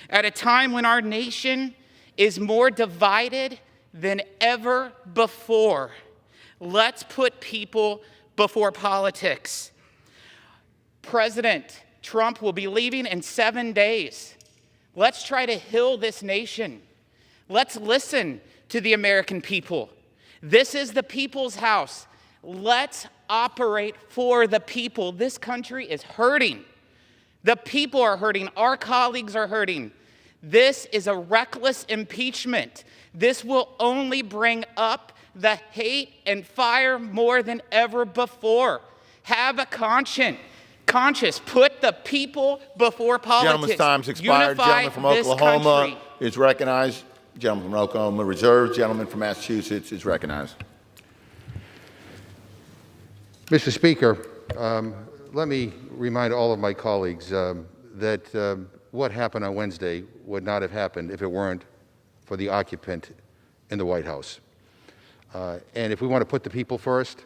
At a time when our nation is more divided than ever before, let's put people before politics. President Trump will be leaving in 7 days. Let's try to heal this nation. Let's listen to the American people. This is the people's house. Let's operate for the people. This country is hurting. The people are hurting. Our colleagues are hurting. This is a reckless impeachment. This will only bring up the hate and fire more than ever before. Have a conscience. Put the people before politics. Gentleman's time's expired. Unify Gentleman from this Oklahoma country. is recognized. Gentleman from Oklahoma reserves. Gentleman from Massachusetts is recognized. Mr. Speaker, let me remind all of my colleagues that what happened on Wednesday would not have happened if it weren't for the occupant in the White House. And if we want to put the people first,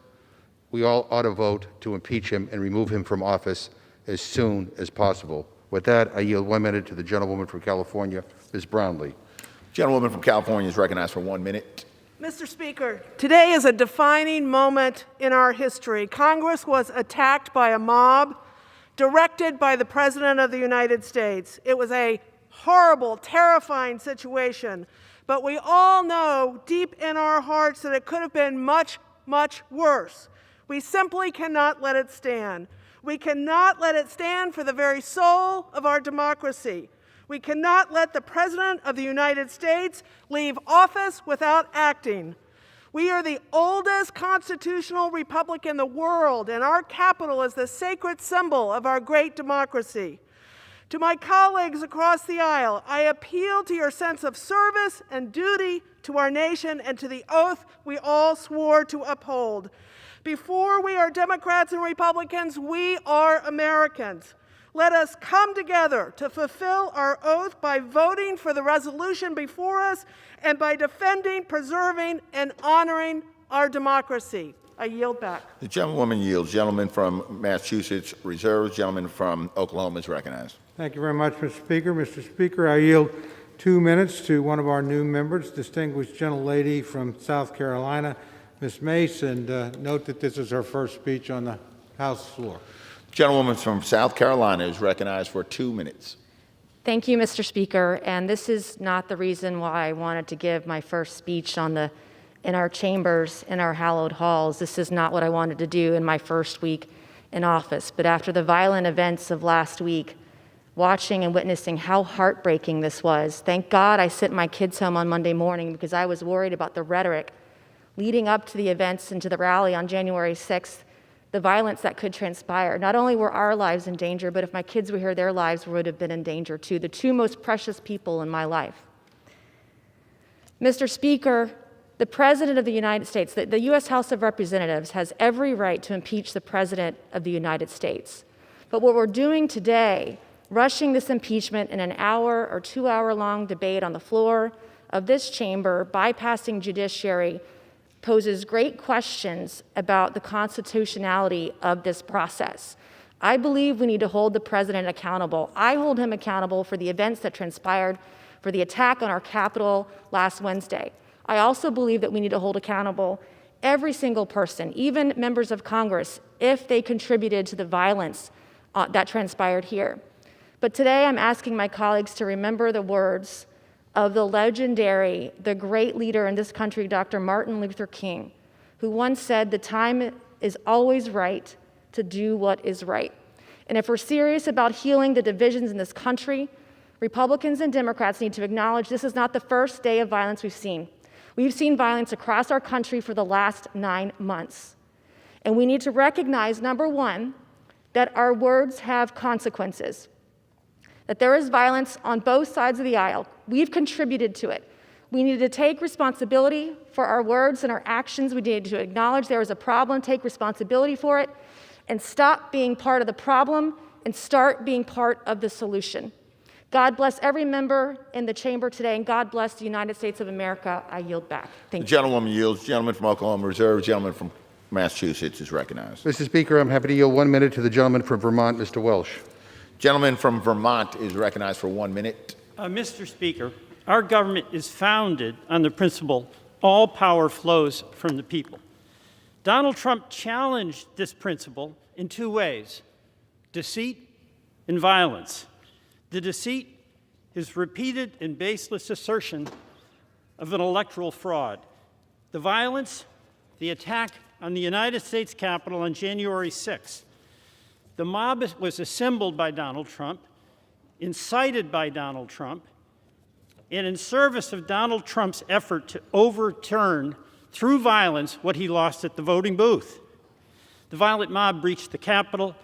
we all ought to vote to impeach him and remove him from office as soon as possible. With that, I yield 1 minute to the gentlewoman from California, Ms. Brownlee. Gentlewoman from California is recognized for 1 minute. Mr. Speaker, today is a defining moment in our history. Congress was attacked by a mob directed by the President of the United States. It was a horrible, terrifying situation. But we all know deep in our hearts that it could have been much, much worse. We simply cannot let it stand. We cannot let it stand for the very soul of our democracy. We cannot let the President of the United States leave office without acting. We are the oldest constitutional republic in the world, and our Capitol is the sacred symbol of our great democracy. To my colleagues across the aisle, I appeal to your sense of service and duty to our nation and to the oath we all swore to uphold. Before we are Democrats and Republicans, we are Americans. Let us come together to fulfill our oath by voting for the resolution before us and by defending, preserving, and honoring our democracy. I yield back. The gentlewoman yields. Gentleman from Massachusetts reserves. Gentleman from Oklahoma is recognized. Thank you very much, Mr. Speaker. Mr. Speaker, I yield 2 minutes to one of our new members, distinguished gentlelady from South Carolina, Ms. Mace, and note that this is her first speech on the House floor. Gentlewoman from South Carolina is recognized for 2 minutes. Thank you, Mr. Speaker. And this is not the reason why I wanted to give my first speech in our chambers, in our hallowed halls. This is not what I wanted to do in my first week in office. But after the violent events of last week, watching and witnessing how heartbreaking this was, thank God I sent my kids home on Monday morning because I was worried about the rhetoric leading up to the events and to the rally on January 6th, the violence that could transpire. Not only were our lives in danger, but if my kids were here, their lives would have been in danger too, the two most precious people in my life. Mr. Speaker, the President of the United States, the U.S. House of Representatives has every right to impeach the President of the United States. But what we're doing today, rushing this impeachment in an hour or 2 hour long debate on the floor of this chamber, bypassing judiciary, poses great questions about the constitutionality of this process. I believe we need to hold the President accountable. I hold him accountable for the events that transpired, for the attack on our Capitol last Wednesday. I also believe that we need to hold accountable every single person, even members of Congress, if they contributed to the violence that transpired here. But today I'm asking my colleagues to remember the words of the legendary, the great leader in this country, Dr. Martin Luther King, who once said, "The time is always right to do what is right." And if we're serious about healing the divisions in this country, Republicans and Democrats need to acknowledge this is not the first day of violence we've seen. We've seen violence across our country for the last 9 months. And we need to recognize, number one, that our words have consequences, that there is violence on both sides of the aisle. We've contributed to it. We need to take responsibility for our words and our actions. We need to acknowledge there is a problem, take responsibility for it, and stop being part of the problem and start being part of the solution. God bless every member in the chamber today, and God bless the United States of America. I yield back. Thank you. The gentlewoman yields. Gentleman from Oklahoma reserves. Gentleman from Massachusetts is recognized. Mr. Speaker, I'm happy to yield 1 minute to the gentleman from Vermont, Mr. Welsh. Gentleman from Vermont is recognized for 1 minute. Mr. Speaker, our government is founded on the principle all power flows from the people. Donald Trump challenged this principle in 2 ways: deceit and violence. The deceit is repeated and baseless assertion of an electoral fraud. The violence, the attack on the United States Capitol on January 6th. The mob was assembled by Donald Trump, incited by Donald Trump, and in service of Donald Trump's effort to overturn, through violence, what he lost at the voting booth. The violent mob breached the Capitol,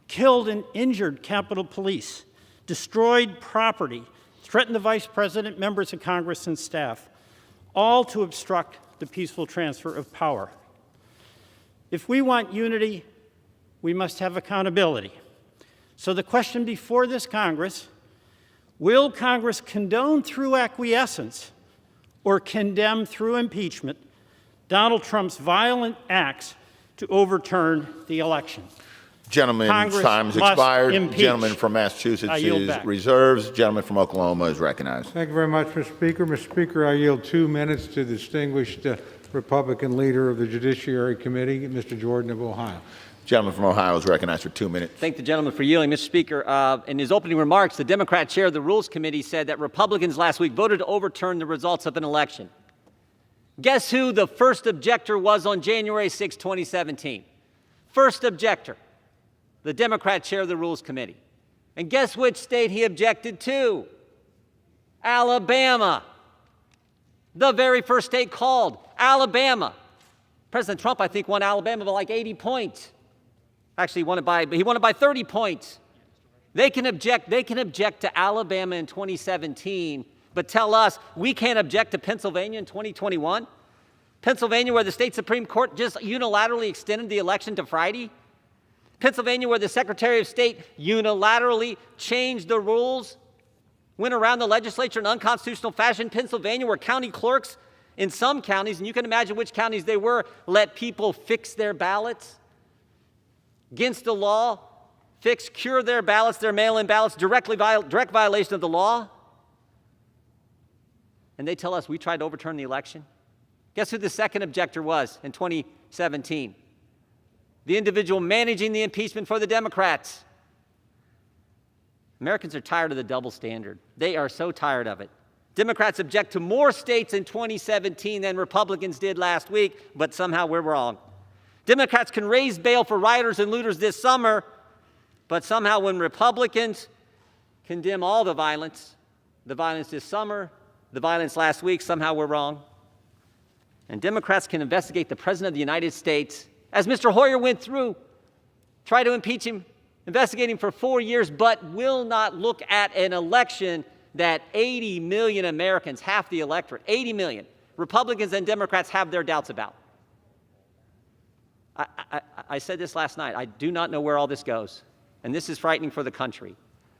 killed and injured Capitol Police, destroyed property, threatened the Vice President, members of Congress, and staff, all to obstruct the peaceful transfer of power. If we want unity, we must have accountability. So the question before this Congress, will Congress condone through acquiescence or condemn through impeachment Donald Trump's violent acts to overturn the election? Gentleman's Congress time has must expired. impeach. Gentleman from Massachusetts is back. reserves. Gentleman from Oklahoma is recognized. Thank you very much, Mr. Speaker. Mr. Speaker, I yield 2 minutes to the distinguished Republican leader of the Judiciary Committee, Mr. Jordan of Ohio. Gentleman from Ohio is recognized for 2 minutes. Thank the gentleman for yielding. Mr. Speaker, in his opening remarks, the Democrat chair of the Rules Committee said that Republicans last week voted to overturn the results of an election. Guess who the first objector was on January 6, 2017? First objector, the Democrat chair of the Rules Committee. And guess which state he objected to? Alabama. The very first state called, Alabama. President Trump, I think, won Alabama by like 80 points. Actually, he won it by 30 points. They can object to Alabama in 2017, but tell us we can't object to Pennsylvania in 2021? Pennsylvania, where the state Supreme Court just unilaterally extended the election to Friday? Pennsylvania, where the Secretary of State unilaterally changed the rules, went around the legislature in unconstitutional fashion? Pennsylvania, where county clerks in some counties, and you can imagine which counties they were, let people fix their ballots against the law, cure their ballots, their mail-in ballots, direct violation of the law. And they tell us we tried to overturn the election. Guess who the second objector was in 2017? The individual managing the impeachment for the Democrats. Americans are tired of the double standard. They are so tired of it. Democrats object to more states in 2017 than Republicans did last week, but somehow we're wrong. Democrats can raise bail for rioters and looters this summer, but somehow when Republicans condemn all the violence this summer, the violence last week, somehow we're wrong. And Democrats can investigate the President of the United States, as Mr. Hoyer went through, try to impeach him, investigate him for 4 years, but will not look at an election that 80 million Americans, half the electorate, 80 million, Republicans and Democrats have their doubts about. I said this last night. I do not know where all this goes, and this is frightening for the country.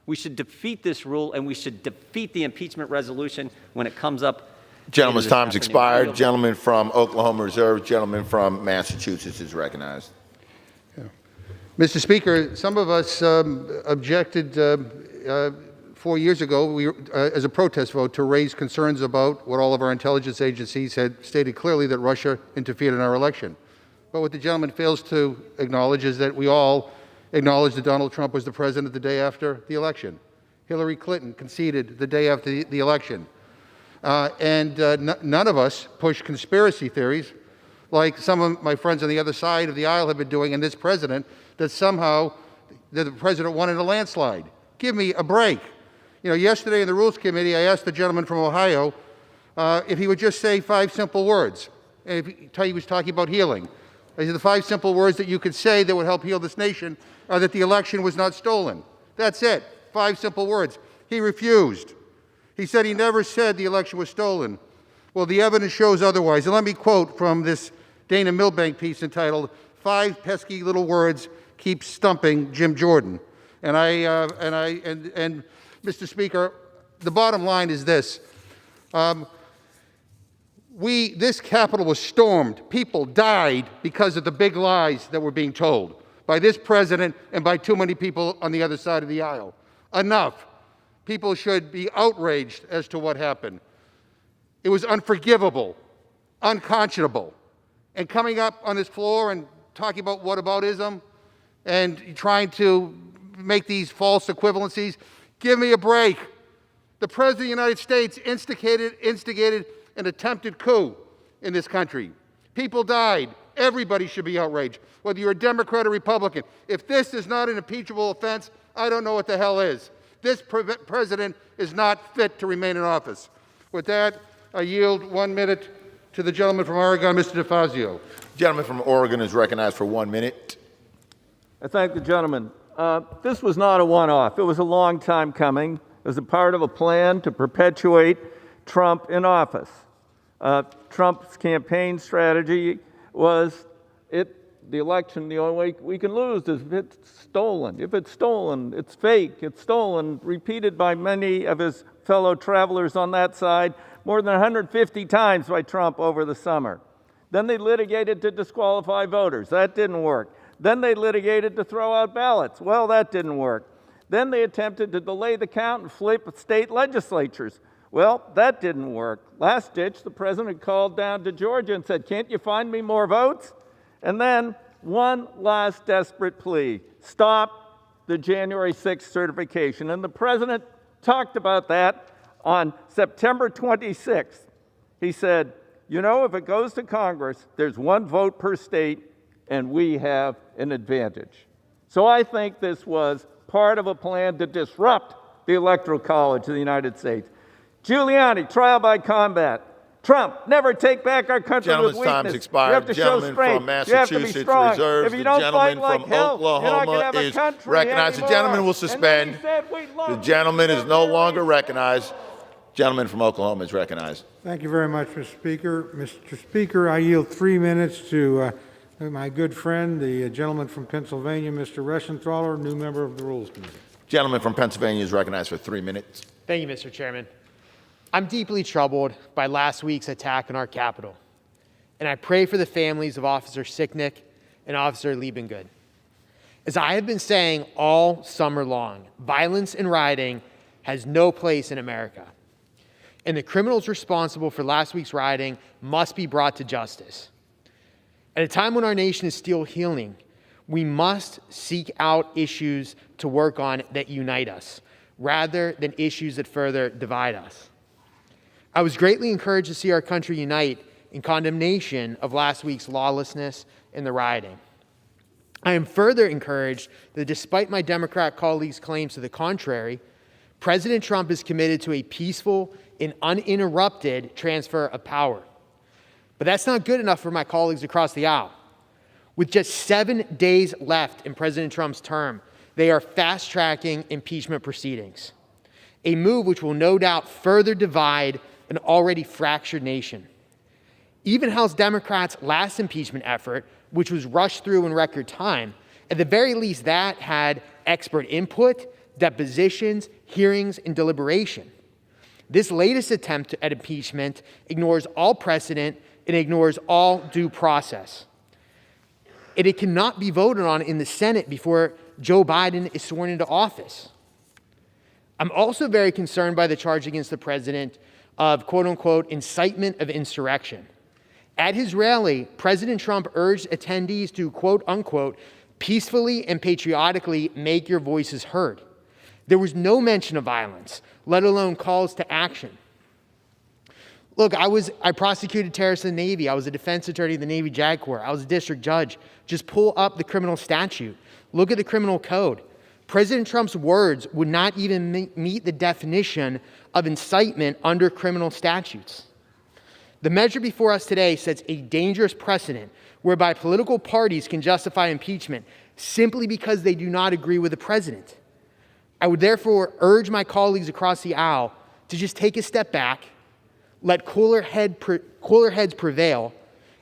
We should defeat this rule, and we should defeat the impeachment resolution when it comes up. Gentleman's time's expired. Gentleman from Oklahoma Reserve, gentleman from Massachusetts is recognized. Mr. Speaker, some of us objected 4 years ago as a protest vote to raise concerns about what all of our intelligence agencies had stated clearly, that Russia interfered in our election. But what the gentleman fails to acknowledge is that we all acknowledged that Donald Trump was the president the day after the election. Hillary Clinton conceded the day after the election. None of us pushed conspiracy theories like some of my friends on the other side of the aisle have been doing, and this president, that somehow the president won in a landslide. Give me a break. You know, yesterday in the Rules Committee, I asked the gentleman from Ohio if he would just say 5 simple words. And if he was talking about healing. I said the 5 simple words that you could say that would help heal this nation are that the election was not stolen. That's it. 5 simple words. He refused. He said he never said the election was stolen. Well, the evidence shows otherwise. And let me quote from this Dana Milbank piece entitled, "5 Pesky Little Words Keep Stumping Jim Jordan." And Mr. Speaker, the bottom line is this. This Capitol was stormed. People died because of the big lies that were being told by this president and by too many people on the other side of the aisle. Enough. People should be outraged as to what happened. It was unforgivable, unconscionable. And coming up on this floor and talking about whataboutism and trying to make these false equivalencies, give me a break. The President of the United States instigated an attempted coup in this country. People died. Everybody should be outraged, whether you're a Democrat or Republican. If this is not an impeachable offense, I don't know what the hell is. This president is not fit to remain in office. With that, I yield 1 minute to the gentleman from Oregon, Mr. DeFazio. Gentleman from Oregon is recognized for 1 minute. I thank the gentleman. This was not a one-off. It was a long time coming. It was a part of a plan to perpetuate Trump in office. Trump's campaign strategy was the election, the only way we can lose is if it's stolen. If it's stolen, it's fake, it's stolen, repeated by many of his fellow travelers on that side more than 150 times by Trump over the summer. Then they litigated to disqualify voters. That didn't work. Then they litigated to throw out ballots. Well, that didn't work. Then they attempted to delay the count and flip state legislatures. Well, that didn't work. Last ditch, the president called down to Georgia and said, "Can't you find me more votes?" And then one last desperate plea: stop the January 6th certification. And the president talked about that on September 26th. He said, you know, if it goes to Congress, there's one vote per state, and we have an advantage. So I think this was part of a plan to disrupt the Electoral College of the United States. Giuliani, trial by combat. Trump, never take back our country with weakness. Gentleman's time's expired. You have to show Gentleman strength. from You have to be Massachusetts strong. reserves. If you The don't gentleman fight like from hell, you're not gonna Oklahoma have a is country recognized. The anymore. gentleman will And then suspend. he said, "We love The you." gentleman is no longer recognized. Gentleman from Oklahoma is recognized. Thank you very much, Mr. Speaker. Mr. Speaker, I yield 3 minutes to my good friend, the gentleman from Pennsylvania, Mr. Reschenthaler, new member of the Rules Committee. Gentleman from Pennsylvania is recognized for 3 minutes. Thank you, Mr. Chairman. I'm deeply troubled by last week's attack on our Capitol, and I pray for the families of Officer Sicknick and Officer Liebengood. As I have been saying all summer long, violence and rioting has no place in America, and the criminals responsible for last week's rioting must be brought to justice. At a time when our nation is still healing, we must seek out issues to work on that unite us, rather than issues that further divide us. I was greatly encouraged to see our country unite in condemnation of last week's lawlessness and the rioting. I am further encouraged that despite my Democrat colleagues' claims to the contrary, President Trump is committed to a peaceful and uninterrupted transfer of power. But that's not good enough for my colleagues across the aisle. With just 7 days left in President Trump's term, they are fast-tracking impeachment proceedings, a move which will no doubt further divide an already fractured nation. Even House Democrats' last impeachment effort, which was rushed through in record time, at the very least that had expert input, depositions, hearings, and deliberation. This latest attempt at impeachment ignores all precedent and ignores all due process. And it cannot be voted on in the Senate before Joe Biden is sworn into office. I'm also very concerned by the charge against the president of quote-unquote incitement of insurrection. At his rally, President Trump urged attendees to quote-unquote peacefully and patriotically make your voices heard. There was no mention of violence, let alone calls to action. Look, I prosecuted terrorists in the Navy. I was a defense attorney in the Navy JAG Corps. I was a district judge. Just pull up the criminal statute. Look at the criminal code. President Trump's words would not even meet the definition of incitement under criminal statutes. The measure before us today sets a dangerous precedent whereby political parties can justify impeachment simply because they do not agree with the president. I would therefore urge my colleagues across the aisle to just take a step back, let cooler heads prevail,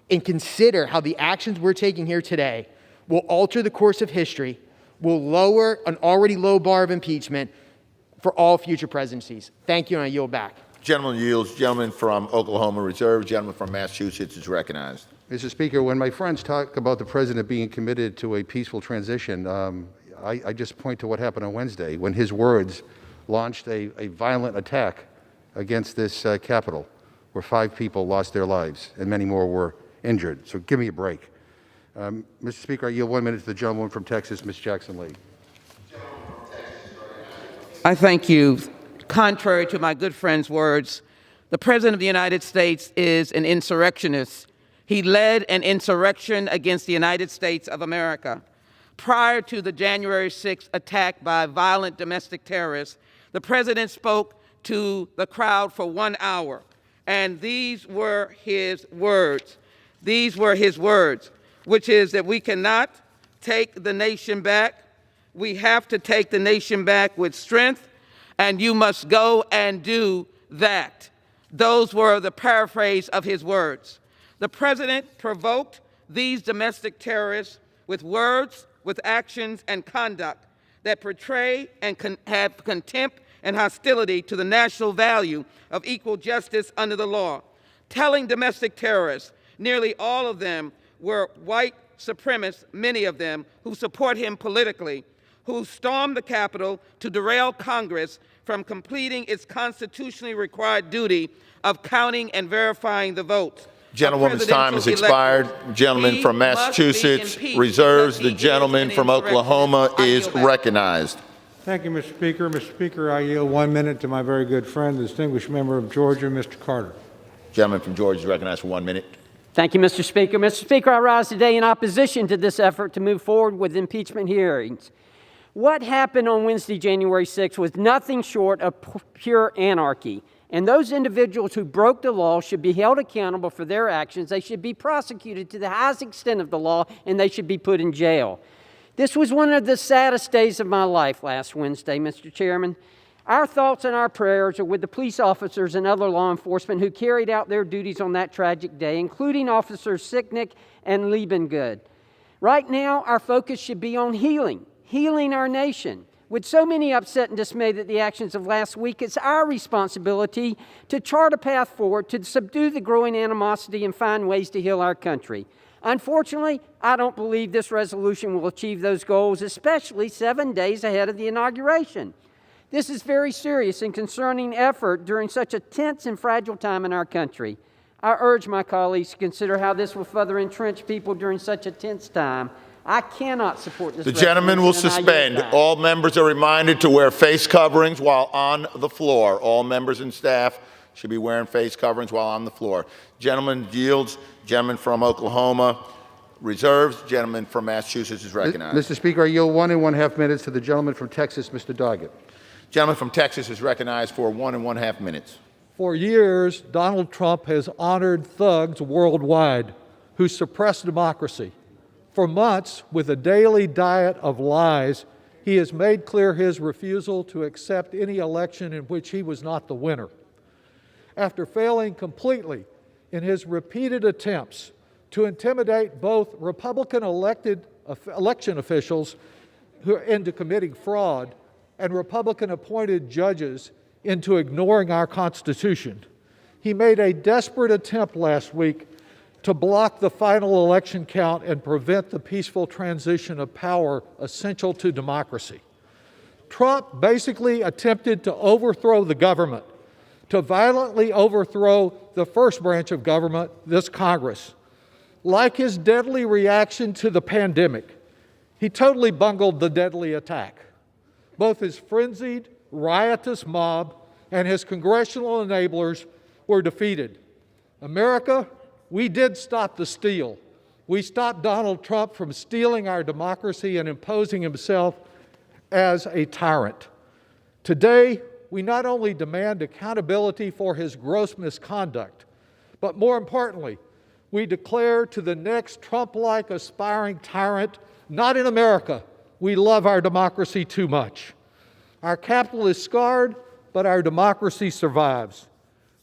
and consider how the actions we're taking here today will alter the course of history, will lower an already low bar of impeachment for all future presidencies. Thank you, and I yield back. Gentleman yields. Gentleman from Oklahoma reserves. Gentleman from Massachusetts is recognized. Mr. Speaker, when my friends talk about the president being committed to a peaceful transition, I just point to what happened on Wednesday when his words launched a violent attack against this Capitol, where 5 people lost their lives and many more were injured. So give me a break. Mr. Speaker, I yield 1 minute to the gentleman from Texas, Ms. Jackson-Lee. I thank you. Contrary to my good friend's words, the President of the United States is an insurrectionist. He led an insurrection against the United States of America. Prior to the January 6th attack by violent domestic terrorists, the President spoke to the crowd for 1 hour, and these were his words. These were his words, which is that we cannot take the nation back. We have to take the nation back with strength, and you must go and do that. Those were the paraphrase of his words. The President provoked these domestic terrorists with words, with actions, and conduct that portray and have contempt and hostility to the national value of equal justice under the law. Telling domestic terrorists, nearly all of them were white supremacists, many of them, who support him politically, who stormed the Capitol to derail Congress from completing its constitutionally required duty of counting and verifying the votes. Gentlewoman's time has expired. Gentleman from Massachusetts reserves. The gentleman from Oklahoma is recognized. Thank you, Mr. Speaker. Mr. Speaker, I yield 1 minute to my very good friend, the distinguished member of Georgia, Mr. Carter. Gentleman from Georgia is recognized for 1 minute. Thank you, Mr. Speaker. Mr. Speaker, I rise today in opposition to this effort to move forward with impeachment hearings. What happened on Wednesday, January 6th, was nothing short of pure anarchy. And those individuals who broke the law should be held accountable for their actions. They should be prosecuted to the highest extent of the law, and they should be put in jail. This was one of the saddest days of my life last Wednesday, Mr. Chairman. Our thoughts and our prayers are with the police officers and other law enforcement who carried out their duties on that tragic day, including Officers Sicknick and Liebengood. Right now, our focus should be on healing our nation. With so many upset and dismayed at the actions of last week, it's our responsibility to chart a path forward to subdue the growing animosity and find ways to heal our country. Unfortunately, I don't believe this resolution will achieve those goals, especially 7 days ahead of the inauguration. This is very serious and concerning effort during such a tense and fragile time in our country. I urge my colleagues to consider how this will further entrench people during such a tense time. I cannot support this. The gentleman will suspend. All members are reminded to wear face coverings while on the floor. All members and staff should be wearing face coverings while on the floor. Gentleman yields. Gentleman from Oklahoma reserves. Gentleman from Massachusetts is recognized. Mr. Speaker, I yield 1.5 minutes to the gentleman from Texas, Mr. Doggett. Gentleman from Texas is recognized for 1.5 minutes. For years, Donald Trump has honored thugs worldwide who suppress democracy. For months, with a daily diet of lies, he has made clear his refusal to accept any election in which he was not the winner. After failing completely in his repeated attempts to intimidate both Republican election officials into committing fraud and Republican-appointed judges into ignoring our Constitution, he made a desperate attempt last week to block the final election count and prevent the peaceful transition of power essential to democracy. Trump basically attempted to overthrow the government, to violently overthrow the first branch of government, this Congress. Like his deadly reaction to the pandemic, he totally bungled the deadly attack. Both his frenzied, riotous mob and his congressional enablers were defeated. America, we did stop the steal. We stopped Donald Trump from stealing our democracy and imposing himself as a tyrant. Today, we not only demand accountability for his gross misconduct, but more importantly, we declare to the next Trump-like aspiring tyrant, not in America, we love our democracy too much. Our capital is scarred, but our democracy survives.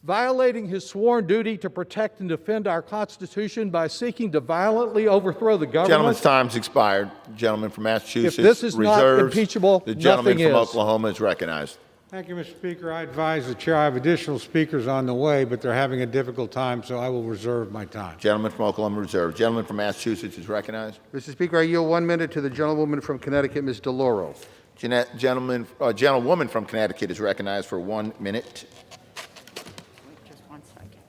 Violating his sworn duty to protect and defend our Constitution by seeking to violently overthrow the government. Gentleman's time's expired. Gentleman from Massachusetts if this is reserves. Not impeachable, the gentleman nothing from is. Oklahoma is recognized. Thank you, Mr. Speaker. I advise the chair I have additional speakers on the way, but they're having a difficult time, so I will reserve my time. Gentleman from Oklahoma reserved. Gentleman from Massachusetts is recognized. Mr. Speaker, I yield 1 minute to the gentlewoman from Connecticut, Ms. DeLauro. Gentlewoman from Connecticut is recognized for 1 minute. Just 1 second.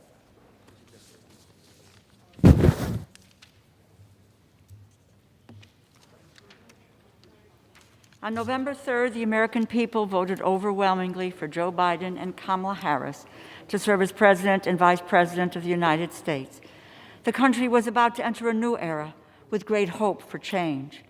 On November 3rd, the American people voted overwhelmingly for Joe Biden and Kamala Harris to serve as President and Vice President of the United States. The country was about to enter a new era with great hope for change.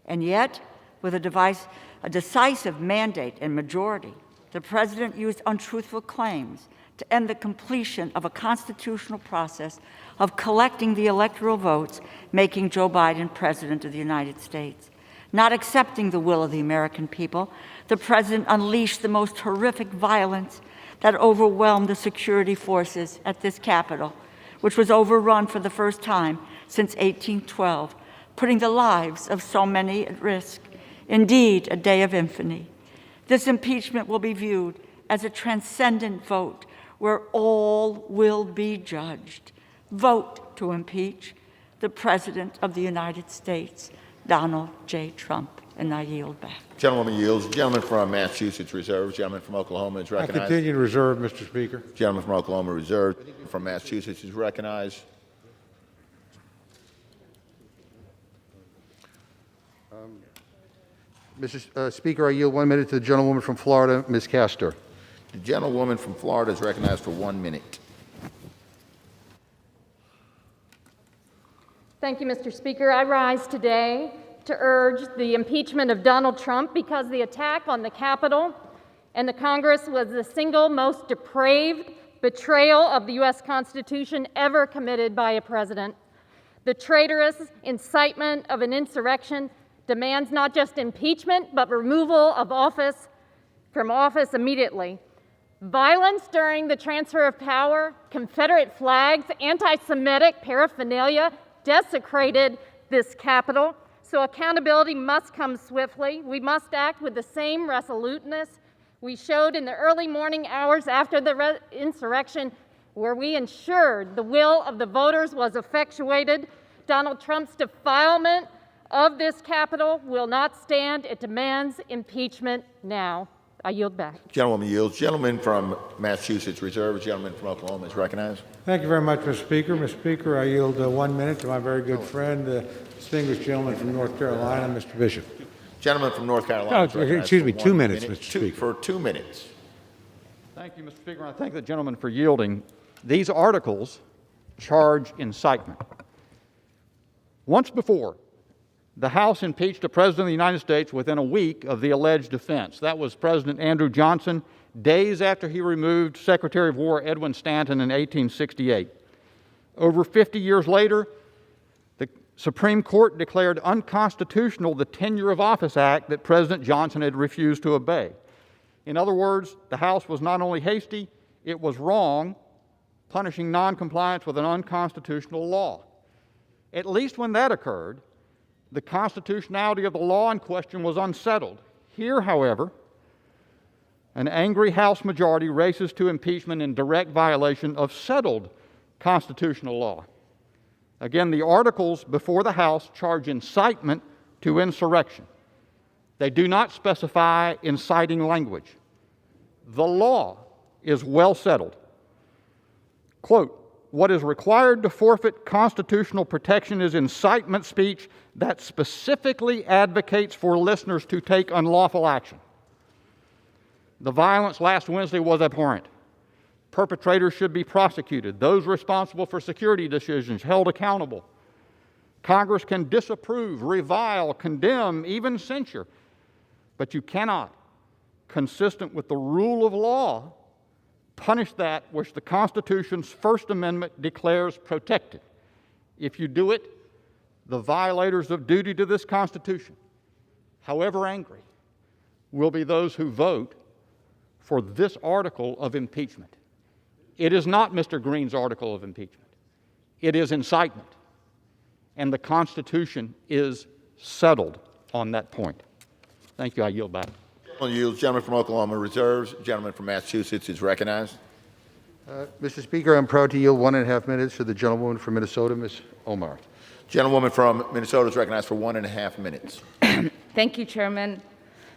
And yet, with a decisive mandate and majority, the President used untruthful claims to end the completion of a constitutional process of collecting the electoral votes, making Joe Biden President of the United States. Not accepting the will of the American people, the President unleashed the most horrific violence that overwhelmed the security forces at this Capitol, which was overrun for the first time since 1812, putting the lives of so many at risk. Indeed, a day of infamy. This impeachment will be viewed as a transcendent vote where all will be judged. Vote to impeach the President of the United States, Donald J. Trump, and I yield back. Gentlewoman yields. Gentleman from Massachusetts reserves. Gentleman from Oklahoma is recognized. I continue to reserve, Mr. Speaker. Gentleman from Oklahoma reserved. From Massachusetts is recognized. Mr. Speaker, I yield 1 minute to the gentlewoman from Florida, Ms. Castor. The gentlewoman from Florida is recognized for 1 minute. Thank you, Mr. Speaker. I rise today to urge the impeachment of Donald Trump because the attack on the Capitol and the Congress was the single most depraved betrayal of the U.S. Constitution ever committed by a president. The traitorous incitement of an insurrection demands not just impeachment, but removal of office from office immediately. Violence during the transfer of power, Confederate flags, anti-Semitic paraphernalia desecrated this Capitol. So accountability must come swiftly. We must act with the same resoluteness we showed in the early morning hours after the insurrection, where we ensured the will of the voters was effectuated. Donald Trump's defilement of this Capitol will not stand. It demands impeachment now. I yield back. Gentlewoman yields. Gentleman from Massachusetts reserves. Gentleman from Oklahoma is recognized. Thank you very much, Mr. Speaker. Mr. Speaker, I yield 1 minute to my very good friend, the distinguished gentleman from North Carolina, Mr. Bishop. Gentleman from North Carolina. Excuse me, 2 minutes, Mr. Speaker. For 2 minutes. Thank you, Mr. Speaker. I thank the gentleman for yielding. These articles charge incitement. Once before, the House impeached a president of the United States within a week of the alleged offense. That was President Andrew Johnson, days after he removed Secretary of War Edwin Stanton in 1868. Over 50 years later, the Supreme Court declared unconstitutional the Tenure of Office Act that President Johnson had refused to obey. In other words, the House was not only hasty, it was wrong, punishing noncompliance with an unconstitutional law. At least when that occurred, the constitutionality of the law in question was unsettled. Here, however, an angry House majority races to impeachment in direct violation of settled constitutional law. Again, the articles before the House charge incitement to insurrection. They do not specify inciting language. The law is well settled. Quote, "What is required to forfeit constitutional protection is incitement speech that specifically advocates for listeners to take unlawful action." The violence last Wednesday was abhorrent. Perpetrators should be prosecuted. Those responsible for security decisions held accountable. Congress can disapprove, revile, condemn, even censure, but you cannot, consistent with the rule of law, punish that which the Constitution's First Amendment declares protected. If you do it, the violators of duty to this Constitution, however angry, will be those who vote for this article of impeachment. It is not Mr. Green's article of impeachment. It is incitement. And the Constitution is settled on that point. Thank you. I yield back. Gentleman from Oklahoma reserves. Gentleman from Massachusetts is recognized. Mr. Speaker, I'm proud to yield 1.5 minutes to the gentlewoman from Minnesota, Ms. Omar. Gentlewoman from Minnesota is recognized for 1.5 minutes. Thank you, Chairman.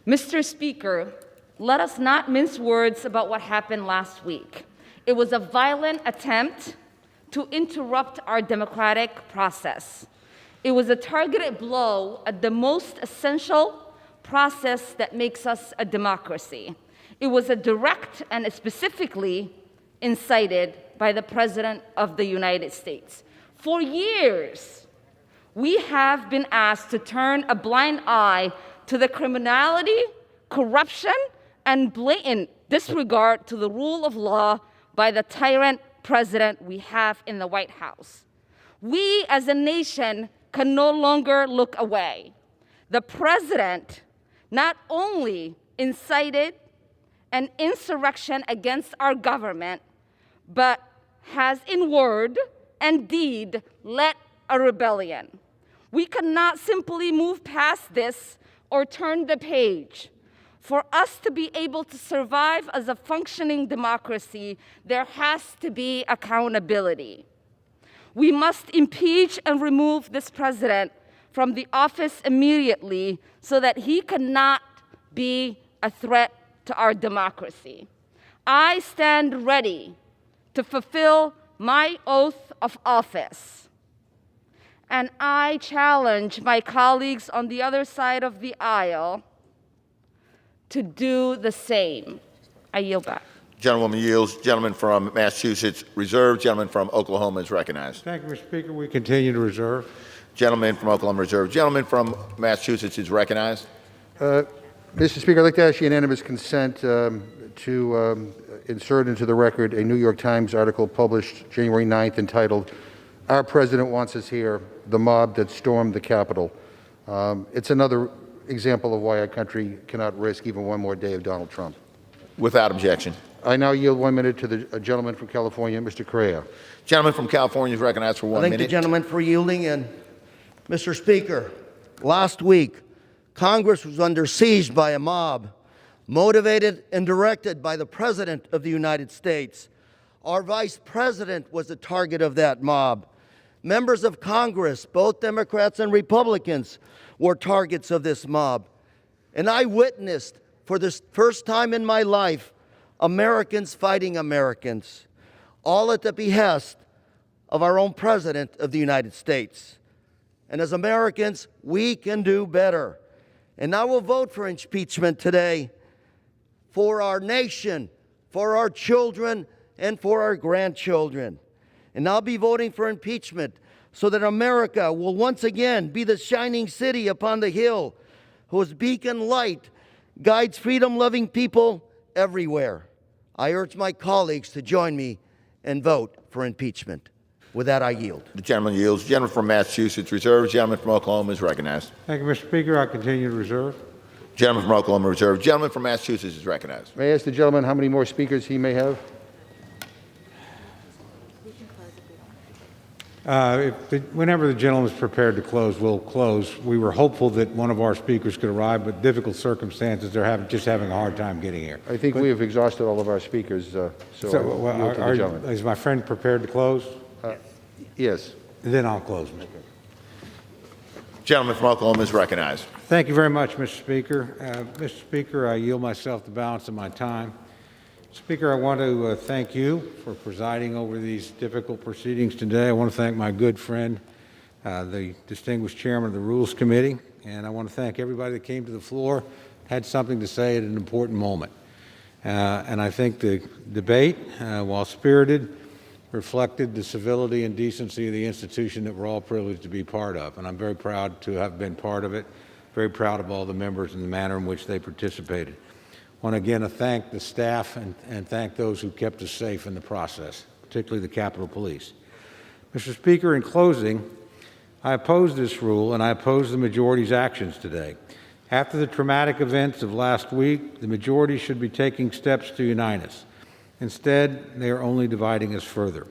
Mr. Speaker, let us not mince words about what happened last week. It was a violent attempt to interrupt our democratic process. It was a targeted blow at the most essential process that makes us a democracy. It was a direct and specifically incited by the President of the United States. For years, we have been asked to turn a blind eye to the criminality, corruption, and blatant disregard to the rule of law by the tyrant president we have in the White House. We as a nation can no longer look away. The president not only incited an insurrection against our government, but has in word and deed led a rebellion. We cannot simply move past this or turn the page. For us to be able to survive as a functioning democracy, there has to be accountability. We must impeach and remove this president from the office immediately so that he cannot be a threat to our democracy. I stand ready to fulfill my oath of office And I challenge my colleagues on the other side of the aisle to do the same. I yield back. Gentlewoman yields. Gentleman from Massachusetts reserved. Gentleman from Oklahoma is recognized. Thank you, Mr. Speaker. We continue to reserve. Gentleman from Oklahoma reserved. Gentleman from Massachusetts is recognized. Mr. Speaker, I'd like to ask unanimous consent to insert into the record a New York Times article published January 9th entitled, "Our President Wants Us Here, the Mob That Stormed the Capitol." It's another example of why our country cannot risk even one more day of Donald Trump. Without objection. I now yield 1 minute to the gentleman from California, Mr. Correa. Gentleman from California is recognized for 1 minute. I thank the gentleman for yielding. And, Mr. Speaker, last week, Congress was under siege by a mob motivated and directed by the President of the United States. Our Vice President was the target of that mob. Members of Congress, both Democrats and Republicans, were targets of this mob. And I witnessed, for the first time in my life, Americans fighting Americans, all at the behest of our own President of the United States. And as Americans, we can do better. And I will vote for impeachment today for our nation, for our children, and for our grandchildren. And I'll be voting for impeachment so that America will once again be the shining city upon the hill whose beacon light guides freedom-loving people everywhere. I urge my colleagues to join me and vote for impeachment. With that, I yield. The gentleman yields. Gentleman from Massachusetts reserved. Gentleman from Oklahoma is recognized. Thank you, Mr. Speaker. I continue to reserve. Gentleman from Oklahoma reserved. Gentleman from Massachusetts is recognized. May I ask the gentleman how many more speakers he may have? Whenever the gentleman is prepared to close, we'll close. We were hopeful that one of our speakers could arrive, but difficult circumstances, they're just having a hard time getting here. I think we have exhausted all of our speakers, so I'll yield to the gentleman. Is my friend prepared to close? Yes. Then I'll close, Mr. Gentleman from Oklahoma is recognized. Thank you very much, Mr. Speaker. Mr. Speaker, I yield myself the balance of my time. Speaker, I want to thank you for presiding over these difficult proceedings today. I want to thank my good friend, the distinguished chairman of the Rules Committee, and I want to thank everybody that came to the floor, had something to say at an important moment. And I think the debate, while spirited, reflected the civility and decency of the institution that we're all privileged to be part of. And I'm very proud to have been part of it, very proud of all the members and the manner in which they participated. I want again to thank the staff and thank those who kept us safe in the process, particularly the Capitol Police. Mr. Speaker, in closing, I oppose this rule and I oppose the majority's actions today. After the traumatic events of last week, the majority should be taking steps to unite us. Instead, they are only dividing us further.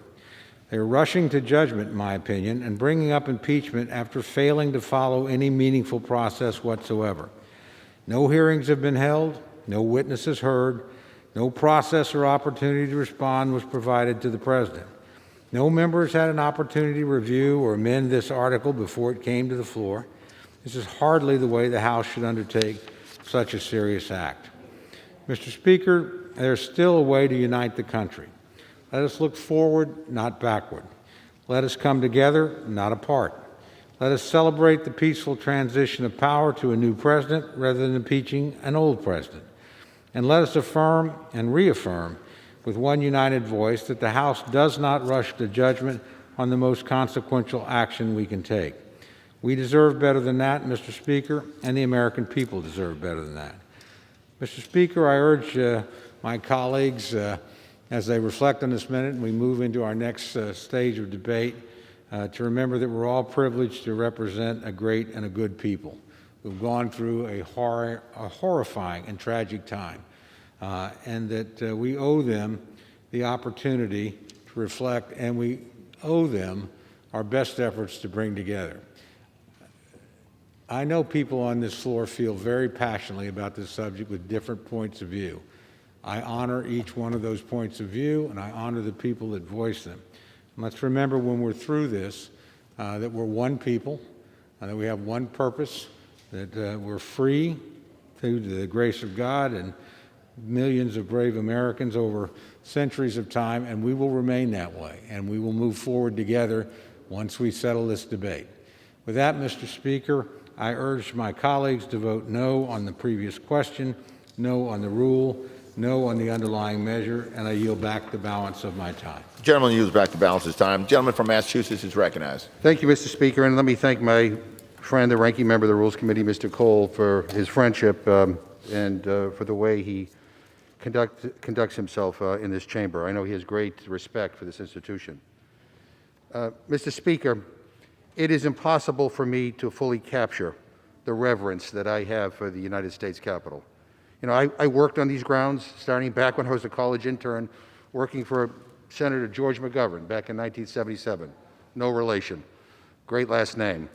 They are rushing to judgment, in my opinion, and bringing up impeachment after failing to follow any meaningful process whatsoever. No hearings have been held. No witnesses heard, no process or opportunity to respond was provided to the President. No members had an opportunity to review or amend this article before it came to the floor. This is hardly the way the House should undertake such a serious act. Mr. Speaker, there's still a way to unite the country. Let us look forward, not backward. Let us come together, not apart. Let us celebrate the peaceful transition of power to a new president rather than impeaching an old president. And let us affirm and reaffirm with one united voice that the House does not rush to judgment on the most consequential action we can take. We deserve better than that, Mr. Speaker, and the American people deserve better than that. Mr. Speaker, I urge my colleagues, as they reflect on this minute and we move into our next stage of debate, to remember that we're all privileged to represent a great and a good people who've gone through a horrifying and tragic time, and that we owe them the opportunity to reflect, and we owe them our best efforts to bring together. I know people on this floor feel very passionately about this subject with different points of view. I honor each one of those points of view, and I honor the people that voice them. And let's remember when we're through this that we're one people, and that we have one purpose, that we're free through the grace of God and millions of brave Americans over centuries of time, and we will remain that way, and we will move forward together once we settle this debate. With that, Mr. Speaker, I urge my colleagues to vote no on the previous question, no on the rule, no on the underlying measure, and I yield back the balance of my time. Gentleman yields back the balance of his time. Gentleman from Massachusetts is recognized. Thank you, Mr. Speaker, and let me thank my friend, the ranking member of the Rules Committee, Mr. Cole, for his friendship and for the way he conducts himself in this chamber. I know he has great respect for this institution. Mr. Speaker, it is impossible for me to fully capture the reverence that I have for the United States Capitol. You know, I worked on these grounds starting back when I was a college intern working for Senator George McGovern back in 1977. No relation. Great last name.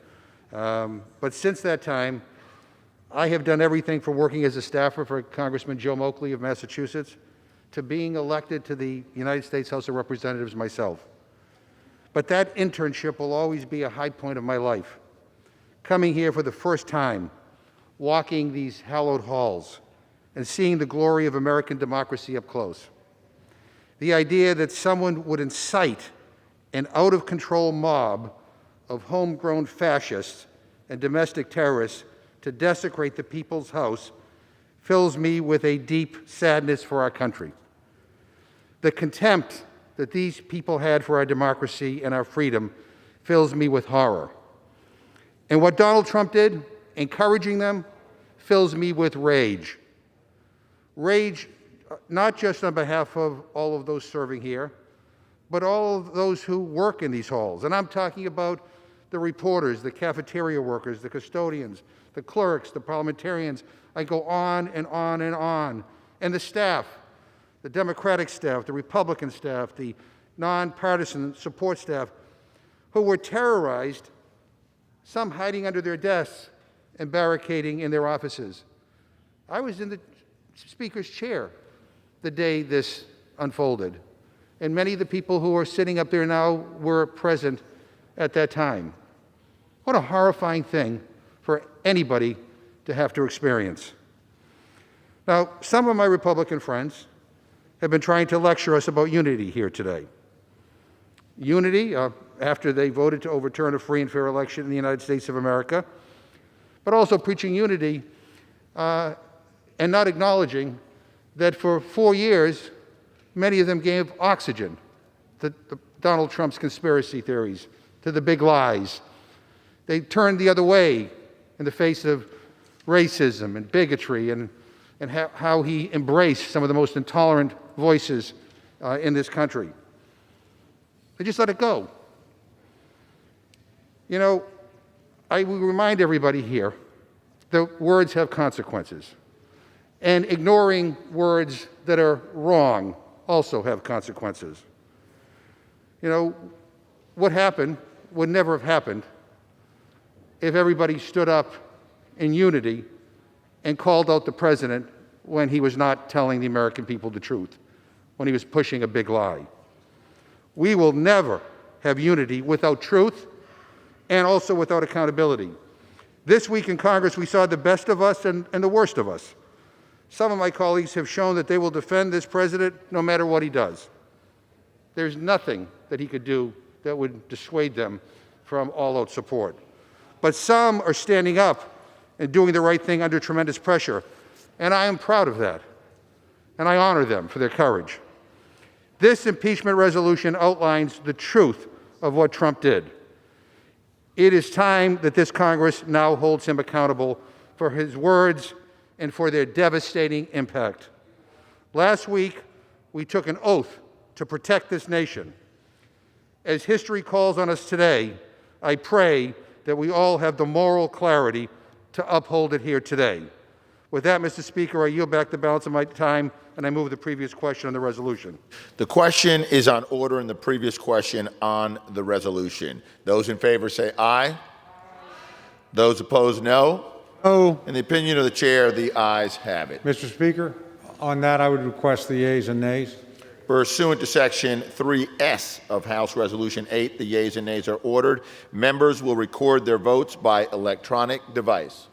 But since that time, I have done everything from working as a staffer for Congressman Joe Moakley of Massachusetts to being elected to the United States House of Representatives myself. But that internship will always be a high point of my life. Coming here for the first time, walking these hallowed halls, and seeing the glory of American democracy up close. The idea that someone would incite an out-of-control mob of homegrown fascists and domestic terrorists to desecrate the people's house fills me with a deep sadness for our country. The contempt that these people had for our democracy and our freedom fills me with horror. And what Donald Trump did, encouraging them, fills me with rage. Rage, not just on behalf of all of those serving here, but all of those who work in these halls. And I'm talking about the reporters, the cafeteria workers, the custodians, the clerks, the parliamentarians. I go on and on and on. And the staff, the Democratic staff, the Republican staff, the nonpartisan support staff, who were terrorized, some hiding under their desks and barricading in their offices. I was in the Speaker's chair the day this unfolded, and many of the people who are sitting up there now were present at that time. What a horrifying thing for anybody to have to experience. Now, some of my Republican friends have been trying to lecture us about unity here today. Unity, after they voted to overturn a free and fair election in the United States of America, but also preaching unity and not acknowledging that for 4 years, many of them gave oxygen to Donald Trump's conspiracy theories, to the big lies. They turned the other way in the face of racism and bigotry and how he embraced some of the most intolerant voices in this country. They just let it go. You know, I will remind everybody here that words have consequences. And ignoring words that are wrong also have consequences. You know, what happened would never have happened if everybody stood up in unity and called out the president when he was not telling the American people the truth, when he was pushing a big lie. We will never have unity without truth and also without accountability. This week in Congress, we saw the best of us and the worst of us. Some of my colleagues have shown that they will defend this president no matter what he does. There's nothing that he could do that would dissuade them from all-out support. But some are standing up and doing the right thing under tremendous pressure, and I am proud of that, and I honor them for their courage. This impeachment resolution outlines the truth of what Trump did. It is time that this Congress now holds him accountable for his words and for their devastating impact. Last week, we took an oath to protect this nation. As history calls on us today, I pray that we all have the moral clarity to uphold it here today. With that, Mr. Speaker, I yield back the balance of my time, and I move the previous question on the resolution. The question is on order and the previous question on the resolution. Those in favor say aye. Those opposed, no. No. In the opinion of the chair, the ayes have it. Mr. Speaker, on that, I would request the yeas and nays. Pursuant to Section 3S of House Resolution 8, the yeas and nays are ordered. Members will record their votes by electronic device.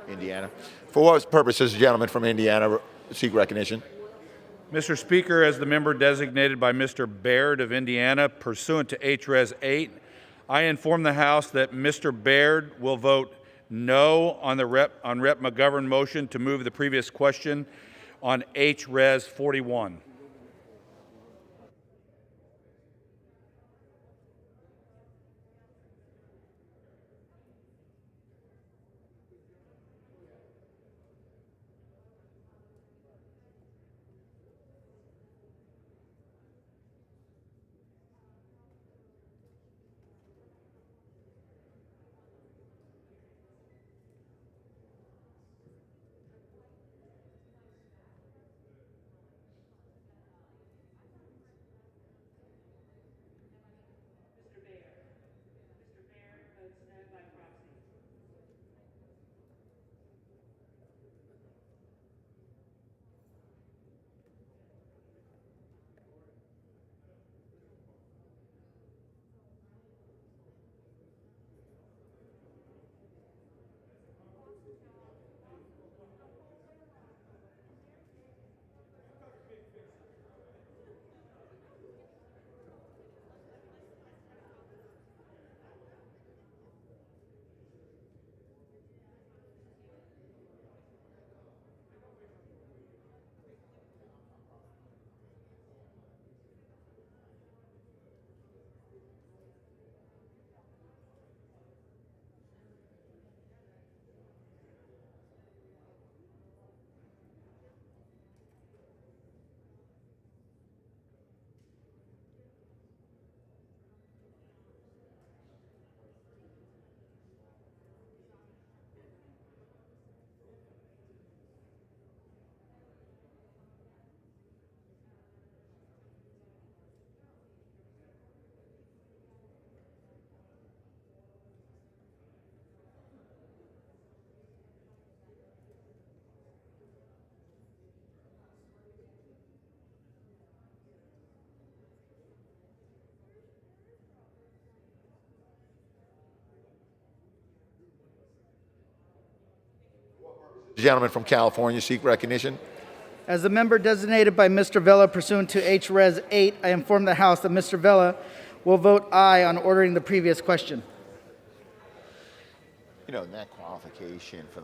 Indiana. For what purpose does the gentleman from Indiana seek recognition? Mr. Speaker, as the member designated by Mr. Baird of Indiana pursuant to H-Res 8, I inform the House that Mr. Baird will vote no on Rep. McGovern motion to move the previous question on H-Res 41. The gentleman from California seek recognition. As the member designated by Mr. Vella pursuant to H-Res 8, I inform the House that Mr. Vella will vote aye on ordering the previous question. You know, that qualification for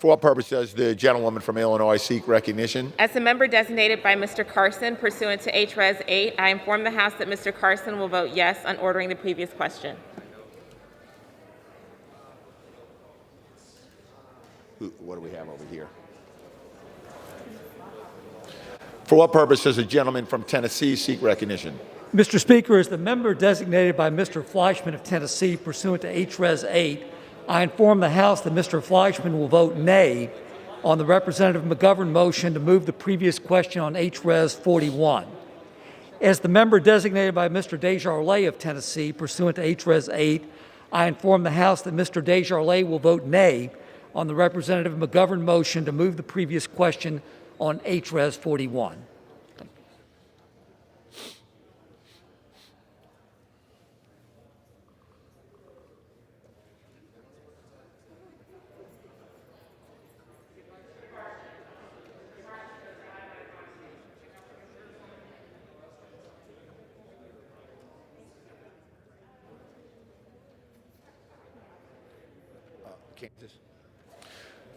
what purpose does the gentlewoman from Illinois seek recognition? As a member designated by Mr. Carson pursuant to H-Res 8, I inform the House that Mr. Carson will vote yes on ordering the previous question. What do we have over here? For what purpose does the gentleman from Tennessee seek recognition? Mr. Speaker, as the member designated by Mr. Fleischman of Tennessee pursuant to H-Res 8, I inform the House that Mr. Fleischman will vote nay on the Representative McGovern motion to move the previous question on H-Res 41. As the member designated by Mr. Desjardins of Tennessee pursuant to H-Res 8, I inform the House that Mr. Desjardins will vote nay on the Representative McGovern motion to move the previous question on HRES 41. Kansas.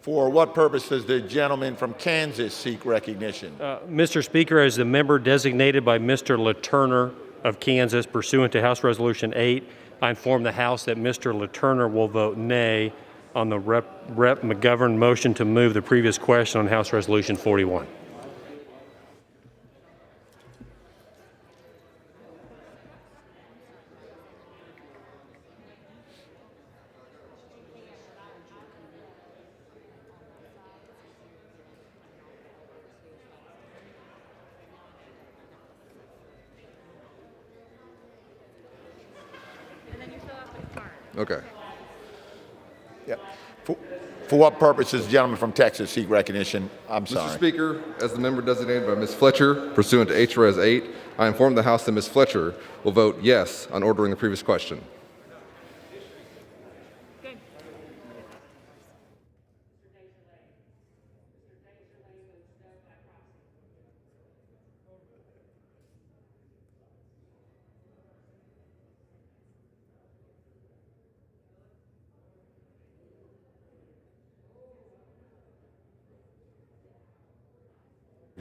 For what purpose does the gentleman from Kansas seek recognition? Mr. Speaker, as the member designated by Mr. LaTurner of Kansas pursuant to House Resolution 8, I inform the House that Mr. LaTurner will vote nay on the Rep. McGovern motion to move the previous question on House Resolution 41. Okay. Yep. For what purpose does the gentleman from Texas seek recognition? I'm sorry. Mr. Speaker, as the member designated by Ms. Fletcher, pursuant to HRES 8, I inform the House that Ms. Fletcher will vote yes on ordering the previous question.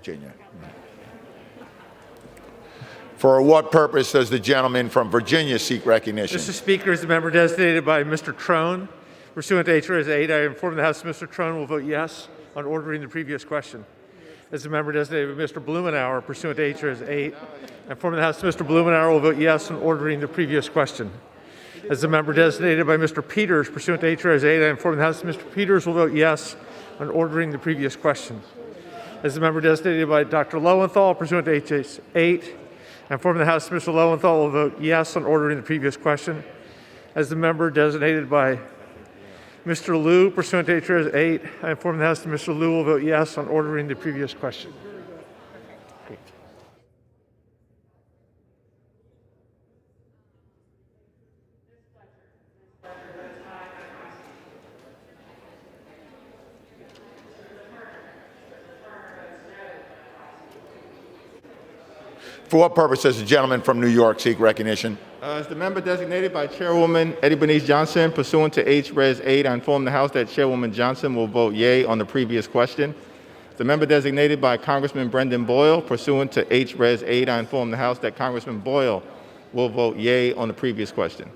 Virginia. For what purpose does the gentleman from Virginia seek recognition? Mr. Speaker, as the member designated by Mr. Trone, pursuant to HRES 8, I inform the House that Mr. Trone will vote yes on ordering the previous question. As the member designated by Mr. Blumenauer, pursuant to HRES 8, I inform the House that Mr. Blumenauer will vote yes on ordering the previous question. As the member designated by Mr. Peters, pursuant to HRES 8, I inform the House that Mr. Peters will vote yes on ordering the previous question. As the member designated by Dr. Lowenthal, pursuant to HRES 8, I inform the House that Mr. Lowenthal will vote yes on ordering the previous question. As the member designated by Mr. Liu, pursuant to HRES 8, I inform the House that Mr. Liu will vote yes on ordering the previous question. For what purpose does the gentleman from New York seek recognition? As the member designated by Chairwoman Eddie Bernice Johnson, pursuant to HRES 8, I inform the House that Chairwoman Johnson will vote yea on the previous question. The member designated by Congressman Brendan Boyle, pursuant to HRES 8, I inform the House that Congressman Boyle will vote yea on the previous question.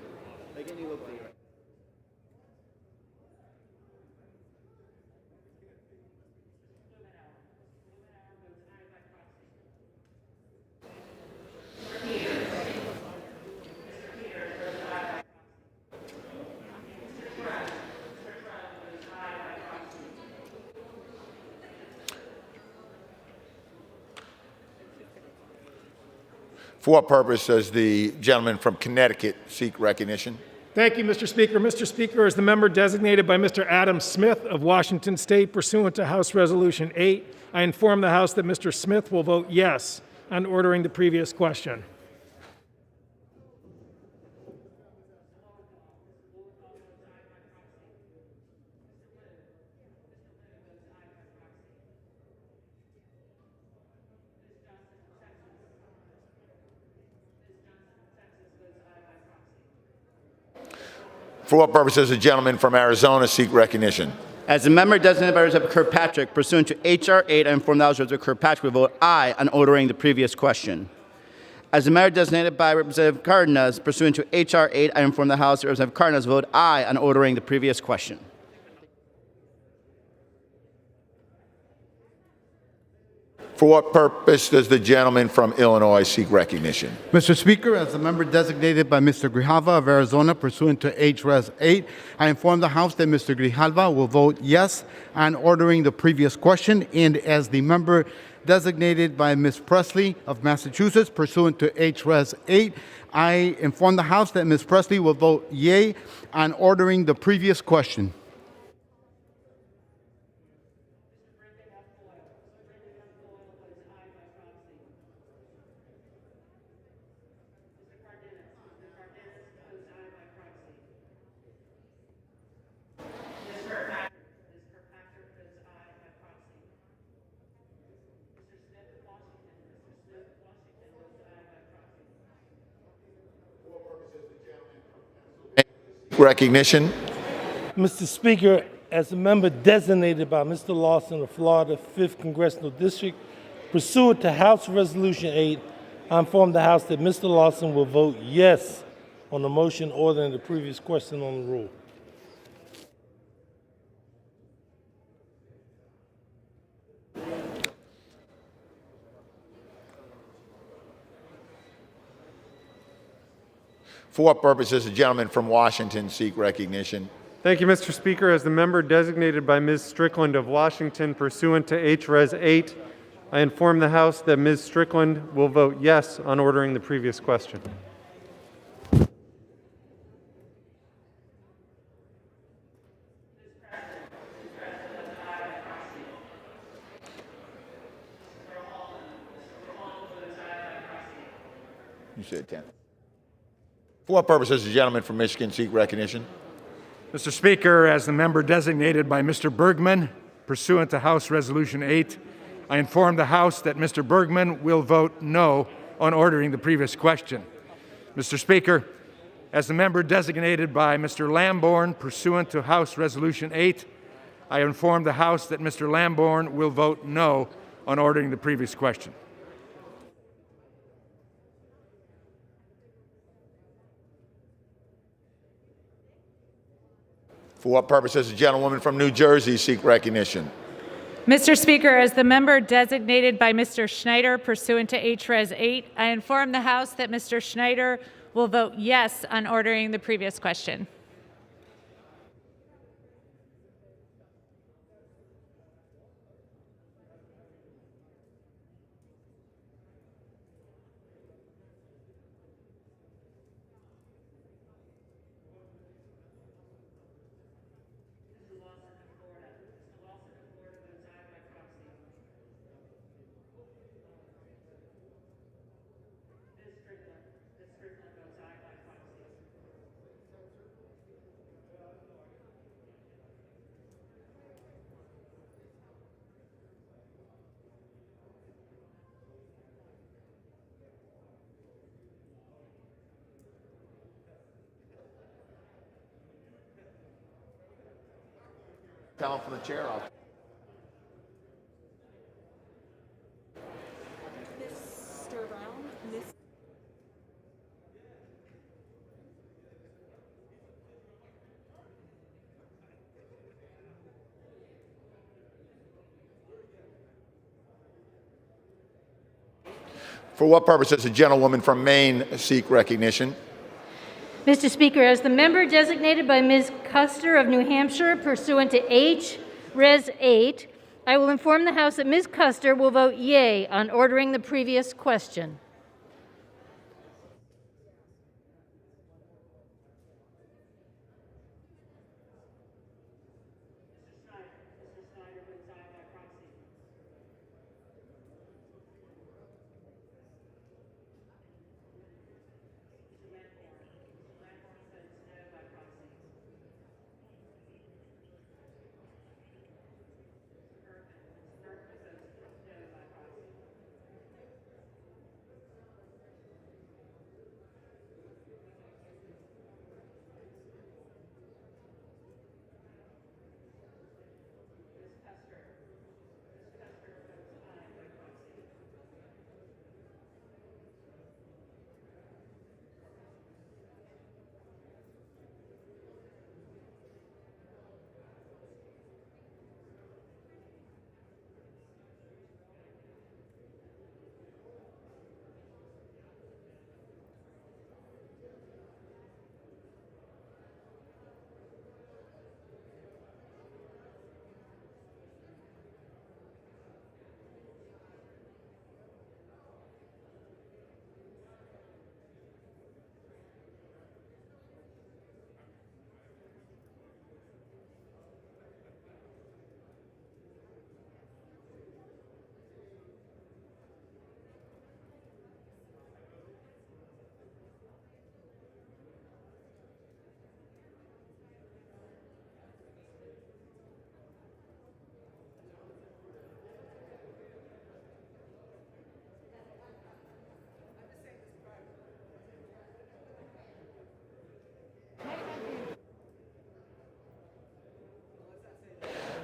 For what purpose does the gentleman from Connecticut seek recognition? Thank you, Mr. Speaker. Mr. Speaker, as the member designated by Mr. Adam Smith of Washington State pursuant to House Resolution 8, I inform the House that Mr. Smith will vote yes on ordering the previous question. For what purpose does the gentleman from Arizona seek recognition? As a member designated by Representative Kirkpatrick, pursuant to H.R. 8, I inform the House Representative Kirkpatrick will vote aye on ordering the previous question. As a member designated by Representative Cardenas, pursuant to H.R. 8, I inform the House that Representative Cardenas will vote aye on ordering the previous question. For what purpose does the gentleman from Illinois seek recognition? Mr. Speaker, as the member designated by Mr. Grijalva of Arizona pursuant to HRES 8, I inform the House that Mr. Grijalva will vote yes on ordering the previous question, and as the member designated by Ms. Presley of Massachusetts pursuant to HRES 8, I inform the House that Ms. Presley will vote yea on ordering the previous question. recognition. Mr. Speaker, as a member designated by Mr. Lawson of Florida 5th Congressional District, pursuant to House Resolution 8, I inform the House that Mr. Lawson will vote yes on the motion ordering the previous question on the rule. For what purposes the gentleman from Washington seek recognition? Thank you, Mr. Speaker. As the member designated by Ms. Strickland of Washington pursuant to H-Res 8, I inform the House that Ms. Strickland will vote yes on ordering the previous question. You said 10. For what purposes the gentleman from Michigan seek recognition? Mr. Speaker, as the member designated by Mr. Bergman, pursuant to House Resolution 8, I inform the House that Mr. Bergman will vote no on ordering the previous question. Mr. Speaker, as the member designated by Mr. Lamborn, pursuant to House Resolution 8, I inform the House that Mr. Lamborn will vote no on ordering the previous question. For what purposes the gentlewoman from New Jersey seek recognition? Mr. Speaker, as the member designated by Mr. Schneider pursuant to H-Res 8, I inform the House that Mr. Schneider will vote yes on ordering the previous question. Tell him from the chair. Mr. Brown, For what purposes the gentlewoman from Maine seek recognition? Mr. Speaker, as the member designated by Ms. Custer of New Hampshire pursuant to H-Res 8, I will inform the House that Ms. Custer will vote yea on ordering the previous question.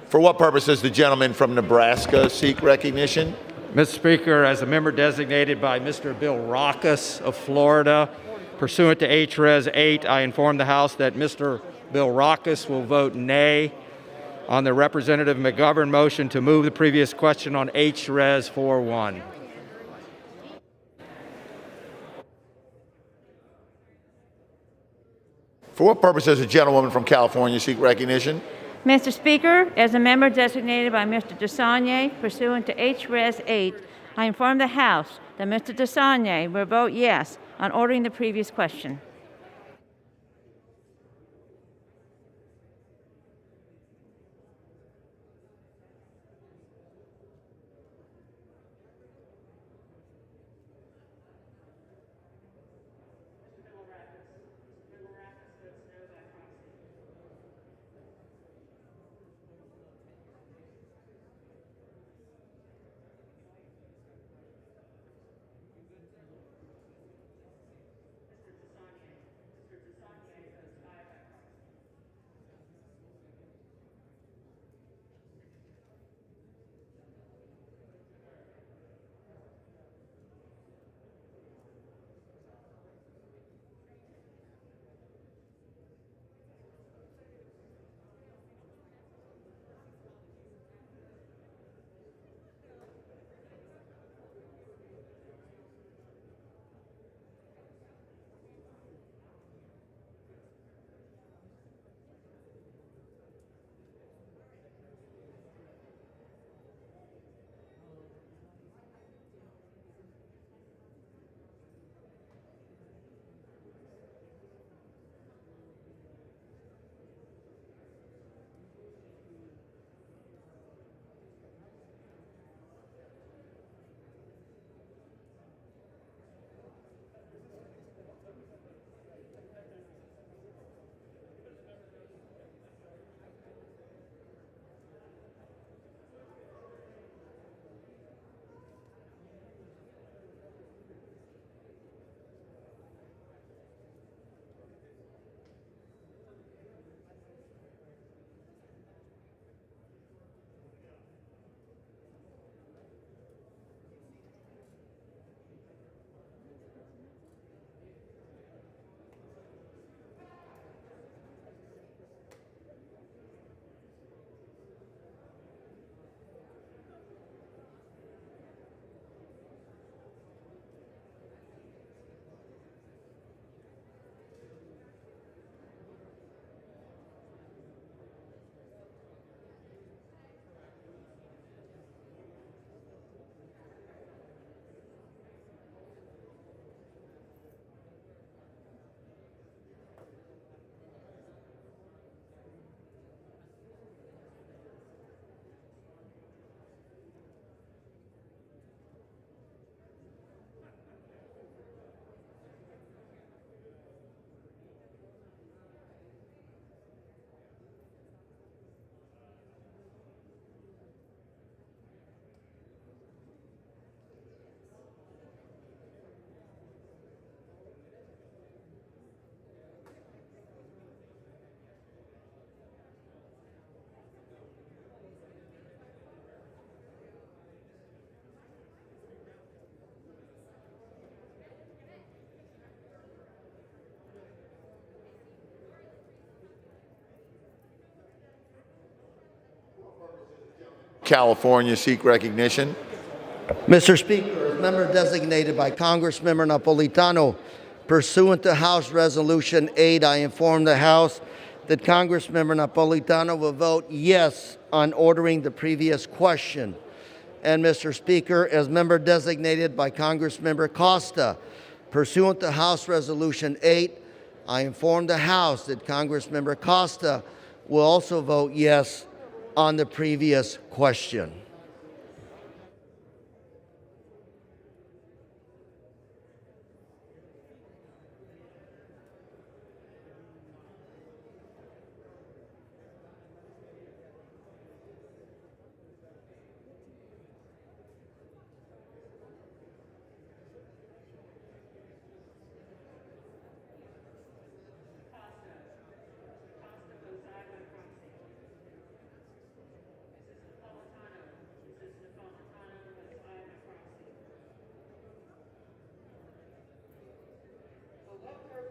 For what purpose does the gentleman from Nebraska seek recognition? Mr. Speaker, as a member designated by Mr. Bill Rackus of Florida, pursuant to H-Res 8, I inform the House that Mr. Bill Rackus will vote nay on the Representative McGovern motion to move the previous question on H-Res 4-1. For what purpose does the gentlewoman from California seek recognition? Mr. Speaker, as a member designated by Mr. DeSaulnier pursuant to H-Res 8, I inform the House that Mr. DeSaulnier will vote yes on ordering the previous question. California seek recognition? Mr. Speaker, as member designated by Congressmember Napolitano, pursuant to House Resolution 8, I inform the House that Congressmember Napolitano will vote yes on ordering the previous question. And Mr. Speaker, as member designated by Congressmember Costa, pursuant to House Resolution 8, I inform the House that Congressmember Costa will also vote yes on the previous question.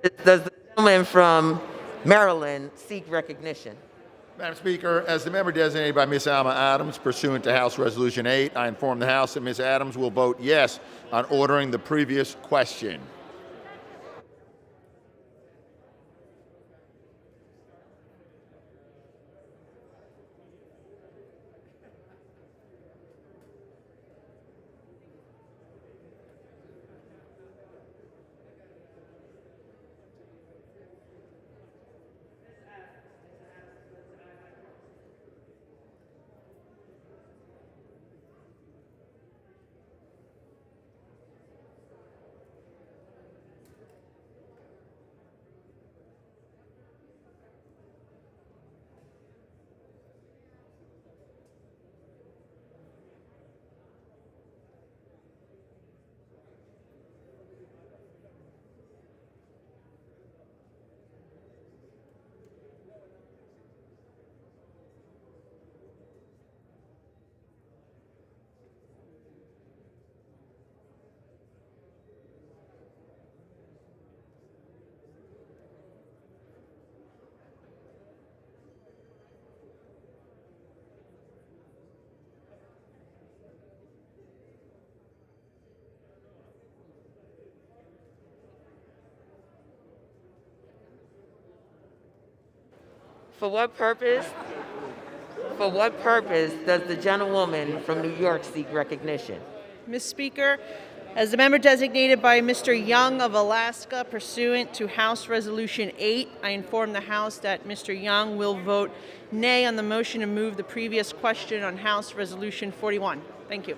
Does the gentleman from Maryland seek recognition? Madam Speaker, as the member designated by Ms. Alma Adams pursuant to House Resolution 8, I inform the House that Ms. Adams will vote yes on ordering the previous question. For what purpose? For what purpose does the gentlewoman from New York seek recognition? Ms. Speaker, as the member designated by Mr. Young of Alaska pursuant to House Resolution 8, I inform the House that Mr. Young will vote nay on the motion to move the previous question on House Resolution 41. Thank you.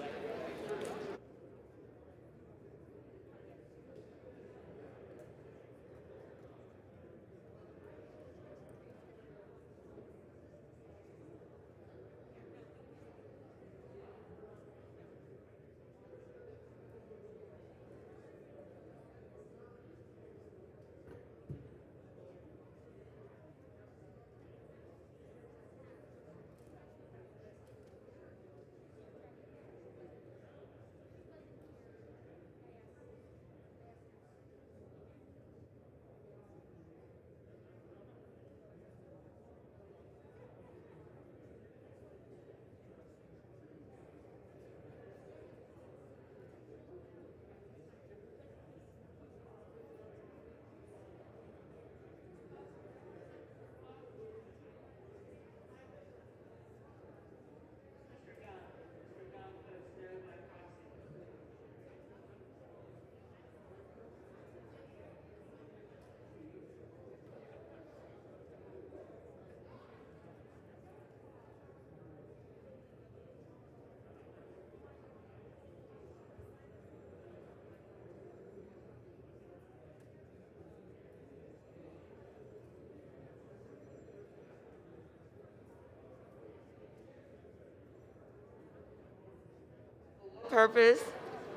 Purpose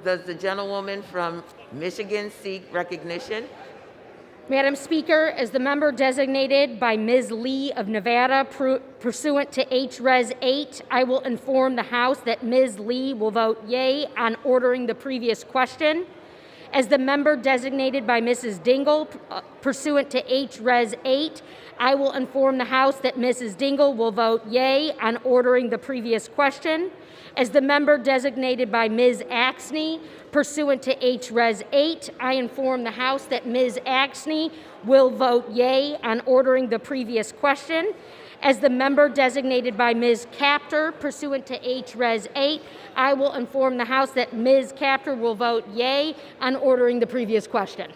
does the gentlewoman from Michigan seek recognition? Madam Speaker, as the member designated by Ms. Lee of Nevada pursuant to H-Res 8, I will inform the House that Ms. Lee will vote yea on ordering the previous question. As the member designated by Mrs. Dingle pursuant to H-Res 8, I will inform the House that Mrs. Dingle will vote yea on ordering the previous question. As the member designated by Ms. Axney pursuant to H-Res 8, I inform the House that Ms. Axney will vote yea on ordering the previous question. As the member designated by Ms. Capter pursuant to H-Res 8, I will inform the House that Ms. Capter will vote yea on ordering the previous question.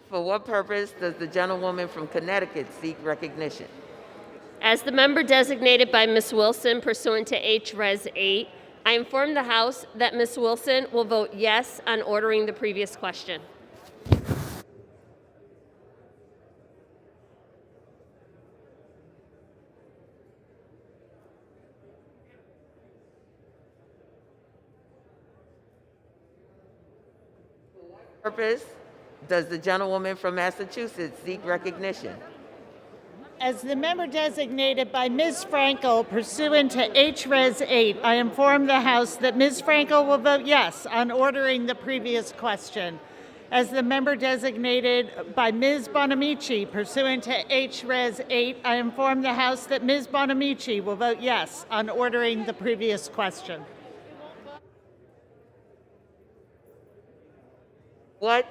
For what purpose does the gentlewoman from Connecticut seek recognition? As the member designated by Ms. Wilson pursuant to H-Res 8, I inform the House that Ms. Wilson will vote yes on ordering the previous question. Purpose does the gentlewoman from Massachusetts seek recognition? As the member designated by Ms. Frankel pursuant to HRES 8, I inform the House that Ms. Frankel will vote yes on ordering the previous question. As the member designated by Ms. Bonamici pursuant to HRES 8, I inform the House that Ms. Bonamici will vote yes on ordering the previous question. What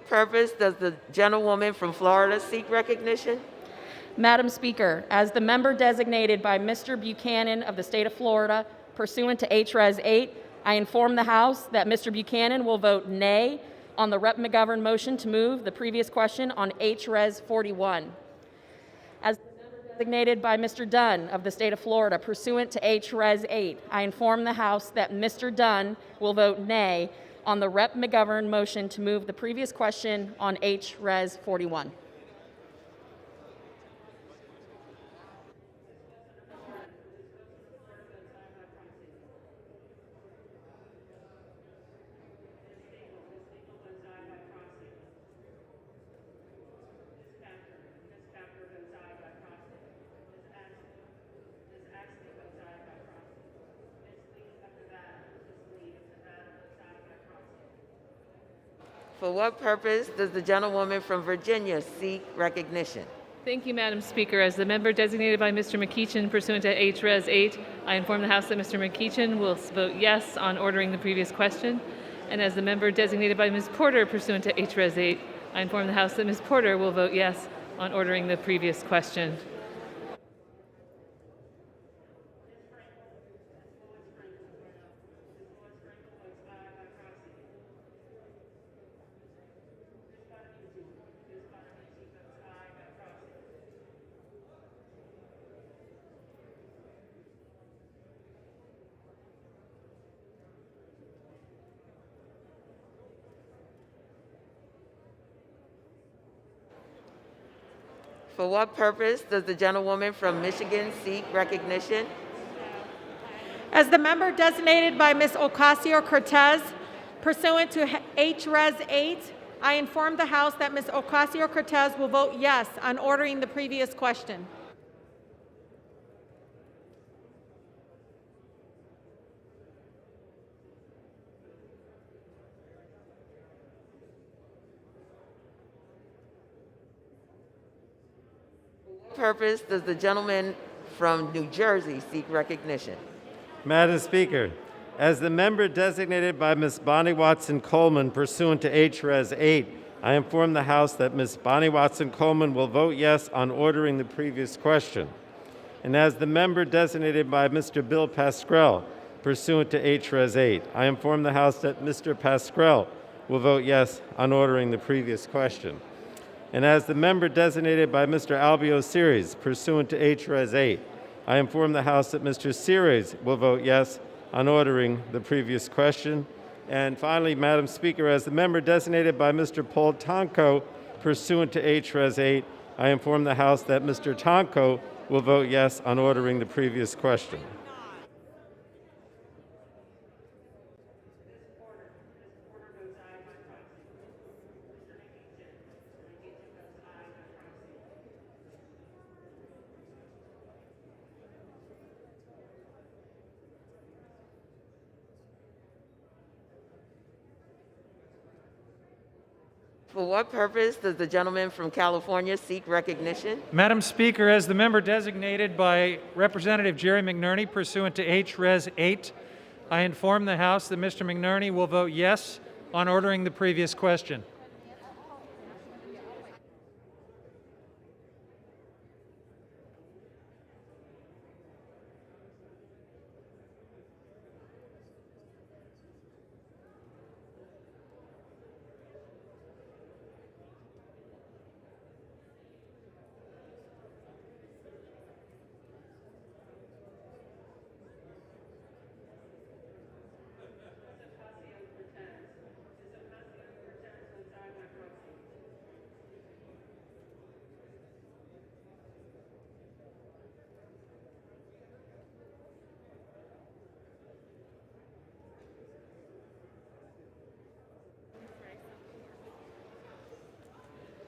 purpose does the gentlewoman from Florida seek recognition? Madam Speaker, as the member designated by Mr. Buchanan of the state of Florida pursuant to HRES 8, I inform the House that Mr. Buchanan will vote nay on the Rep. McGovern motion to move the previous question on HRES 41. As the member designated by Mr. Dunn of the state of Florida pursuant to HRES 8, I inform the House that Mr. Dunn will vote nay on the Rep. McGovern motion to move the previous question on HRES 41. For what purpose does the gentlewoman from Virginia seek recognition? Thank you, Madam Speaker. As the member designated by Mr. McEachin pursuant to HRES 8, I inform the House that Mr. McEachin will vote yes on ordering the previous question. And as the member designated by Ms. Porter pursuant to HRES 8, I inform the House that Ms. Porter will vote yes on ordering the previous question. For what purpose does the gentlewoman from Michigan seek recognition? As the member designated by Ms. Ocasio-Cortez pursuant to HRES 8, I inform the House that Ms. Ocasio-Cortez will vote yes on ordering the previous question. For what purpose does the gentleman from New Jersey seek recognition? Madam Speaker, as the member designated by Ms. Bonnie Watson Coleman pursuant to HRES 8, I inform the House that Ms. Bonnie Watson Coleman will vote yes on ordering the previous question. And as the member designated by Mr. Bill Pascrell pursuant to HRES 8, I inform the House that Mr. Pascrell will vote yes on ordering the previous question. And as the member designated by Mr. Albio Series pursuant to HRES 8, I inform the House that Mr. Series will vote yes on ordering the previous question. And finally, Madam Speaker, as the member designated by Mr. Paul Tonko pursuant to HRES 8, I inform the House that Mr. Tonko will vote yes on ordering the previous question. For what purpose does the gentleman from California seek recognition? Madam Speaker, as the member designated by Representative Jerry McNerney pursuant to HRES 8, I inform the House that Mr. McNerney will vote yes on ordering the previous question.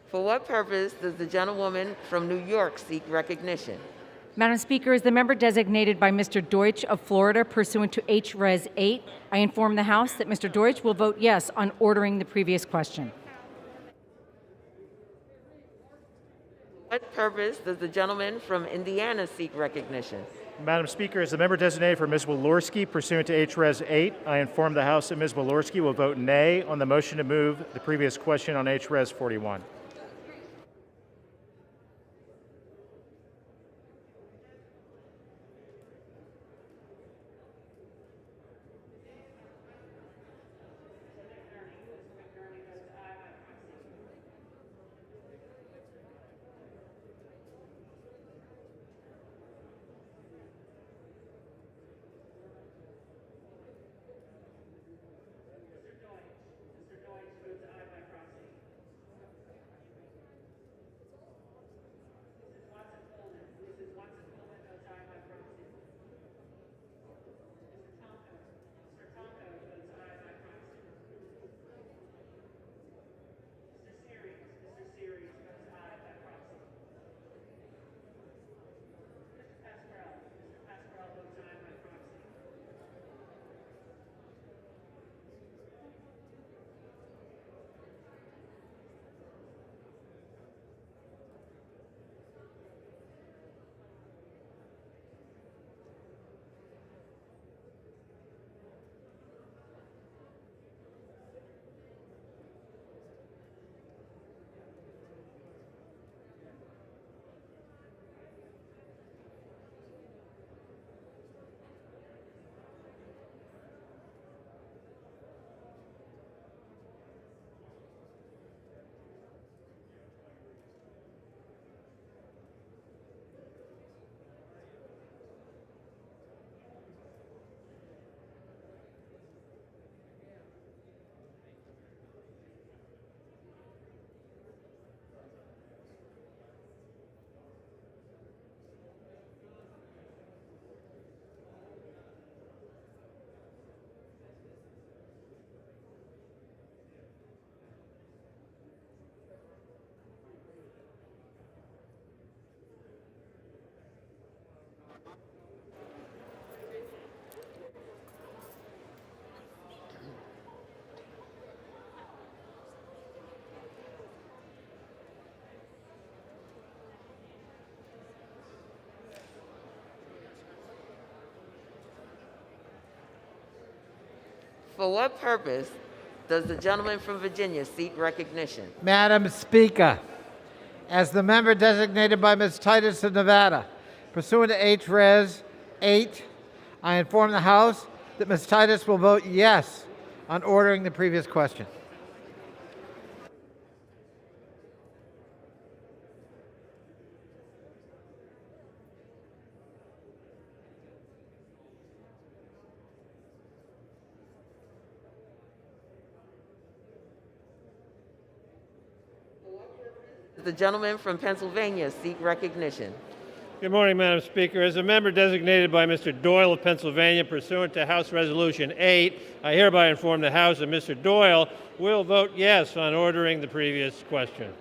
For what purpose does the gentlewoman from New York seek recognition? Madam Speaker, as the member designated by Mr. Deutsch of Florida pursuant to H-Res 8, I inform the House that Mr. Deutsch will vote yes on ordering the previous question. For what purpose does the gentleman from Indiana seek recognition? Madam Speaker, as the member designated for Ms. Walorski pursuant to H-Res 8, I inform the House that Ms. Walorski will vote nay on the motion to move the previous question on H-Res 41. For what purpose does the gentleman from Virginia seek recognition? Madam Speaker, as the member designated by Ms. Titus of Nevada, pursuant to H-Res 8, I inform the House that Ms. Titus will vote yes on ordering the previous question. The gentleman from Pennsylvania seek recognition. Good morning, Madam Speaker. As a member designated by Mr. Doyle of Pennsylvania pursuant to House Resolution 8, I hereby inform the House that Mr. Doyle will vote yes on ordering the previous question.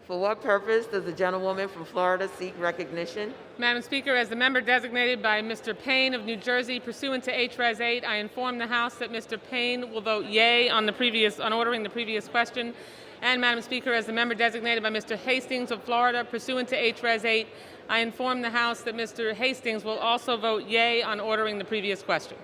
For what purpose does the gentlewoman from Florida seek recognition? Madam Speaker, as the member designated by Mr. Payne of New Jersey pursuant to H-Res 8, I inform the House that Mr. Payne will vote yea on ordering the previous question. And Madam Speaker, as the member designated by Mr. Hastings of Florida pursuant to H-Res 8, I inform the House that Mr. Hastings will also vote yea on ordering the previous question.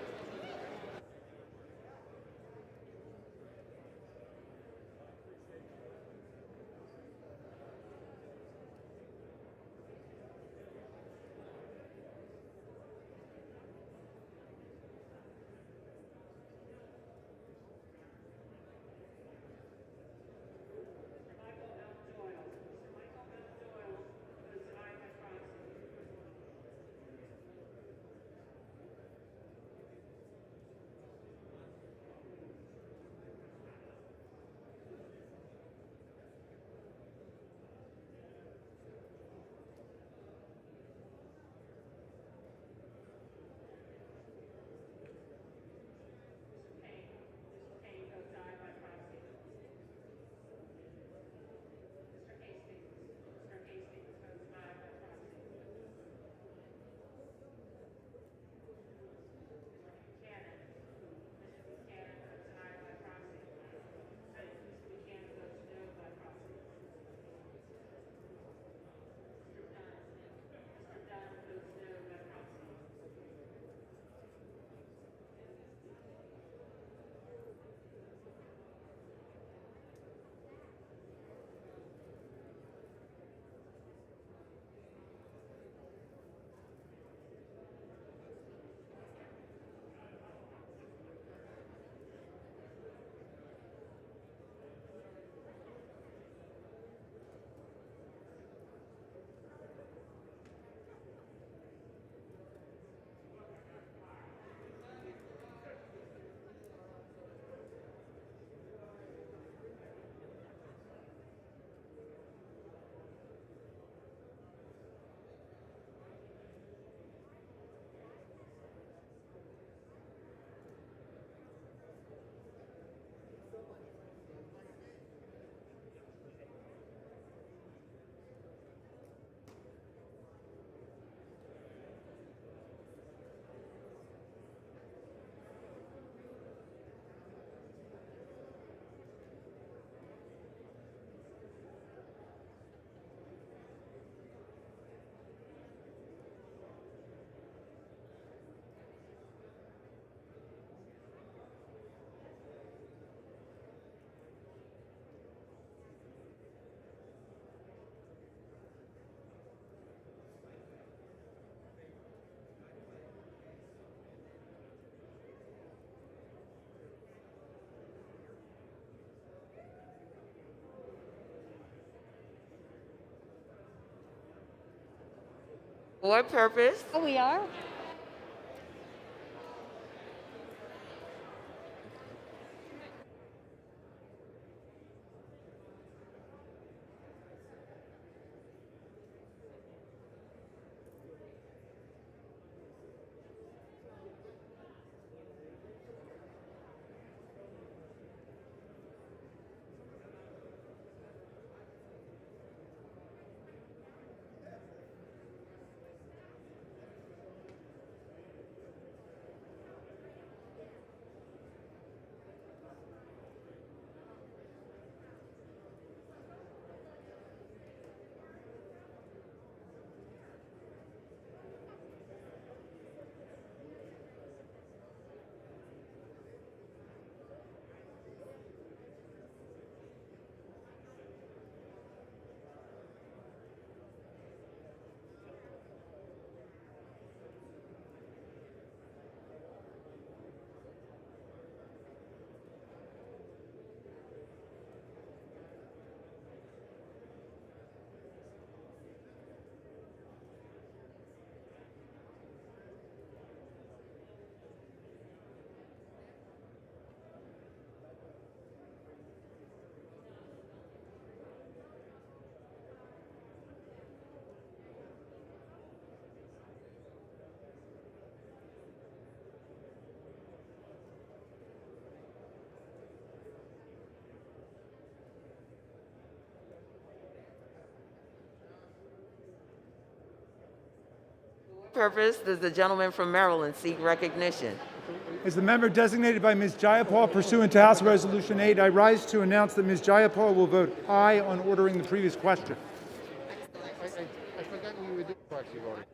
For what purpose? Oh, we are? Purpose does the gentleman from Maryland seek recognition? As the member designated by Ms. Jayapal pursuant to House Resolution 8, I rise to announce that Ms. Jayapal will vote aye on ordering the previous question. I forgot we were doing proxy voting.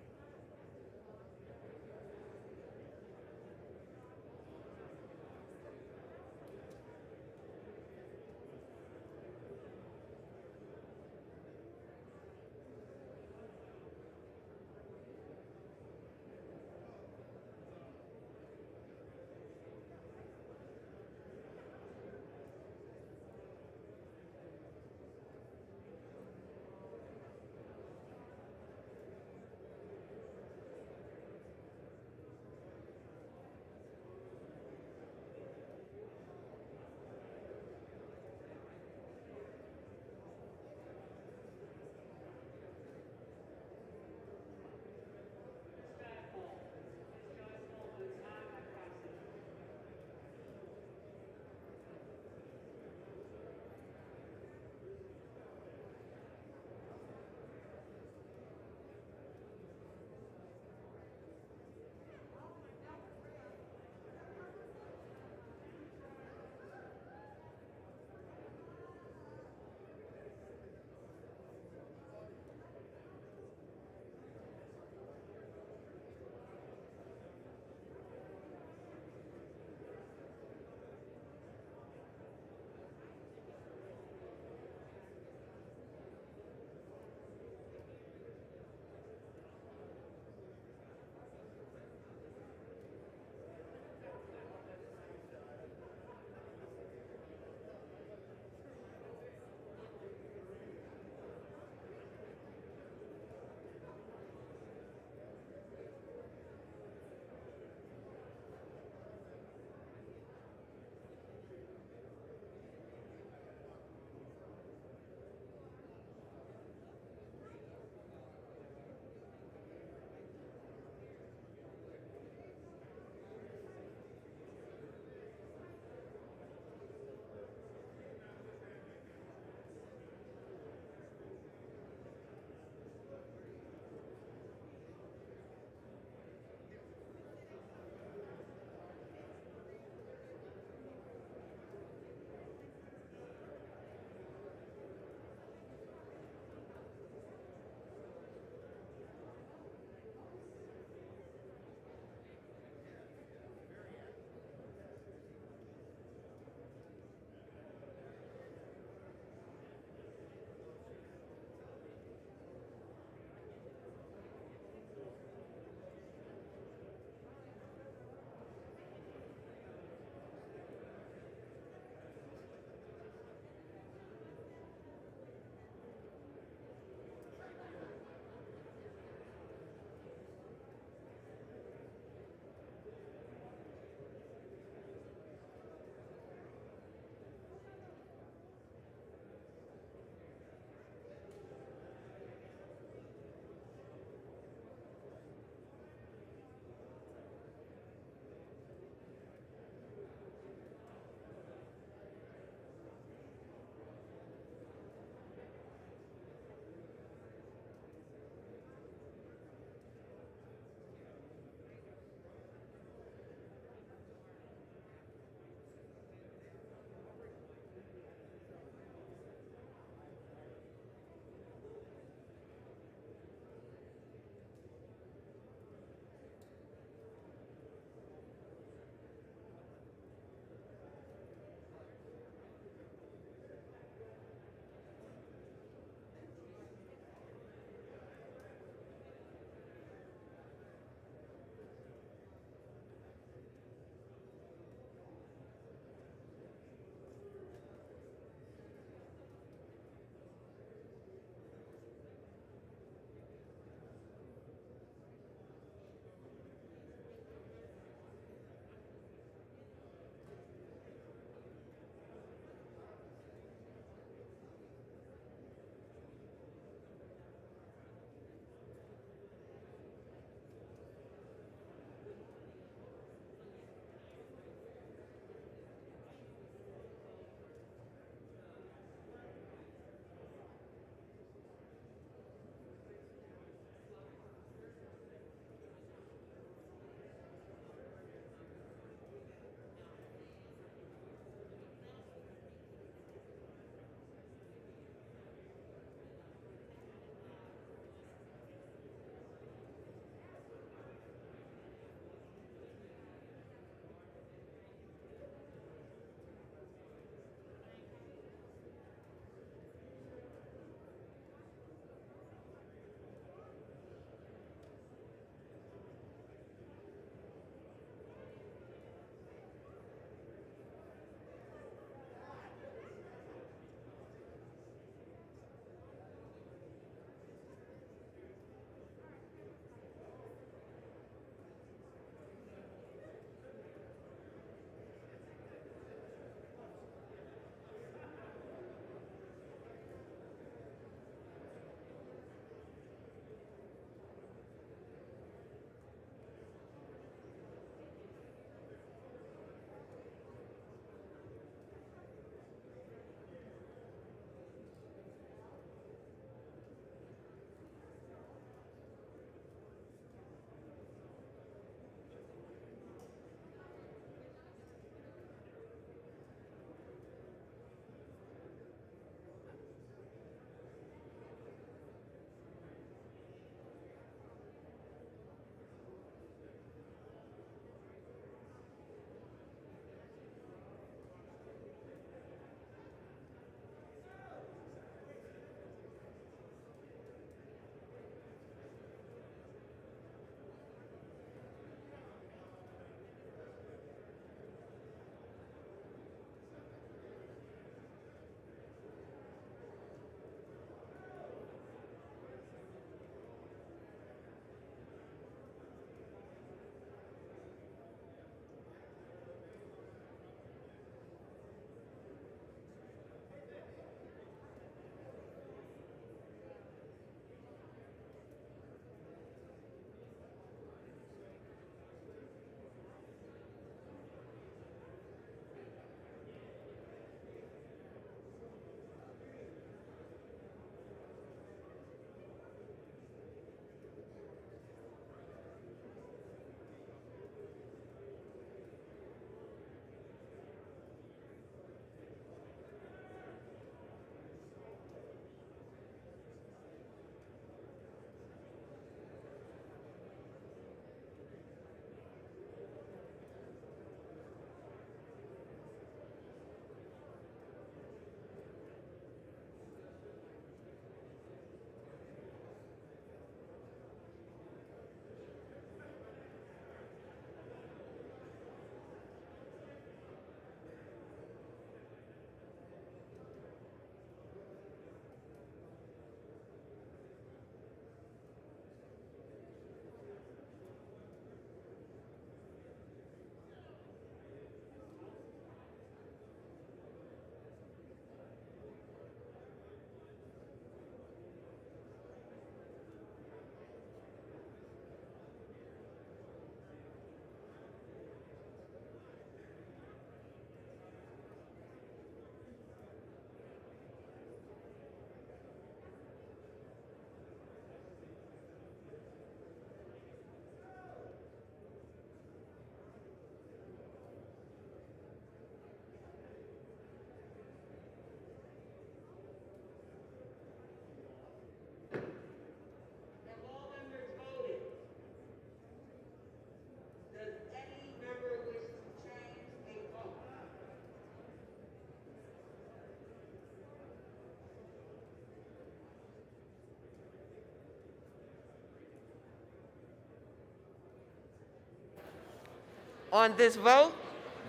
On this vote,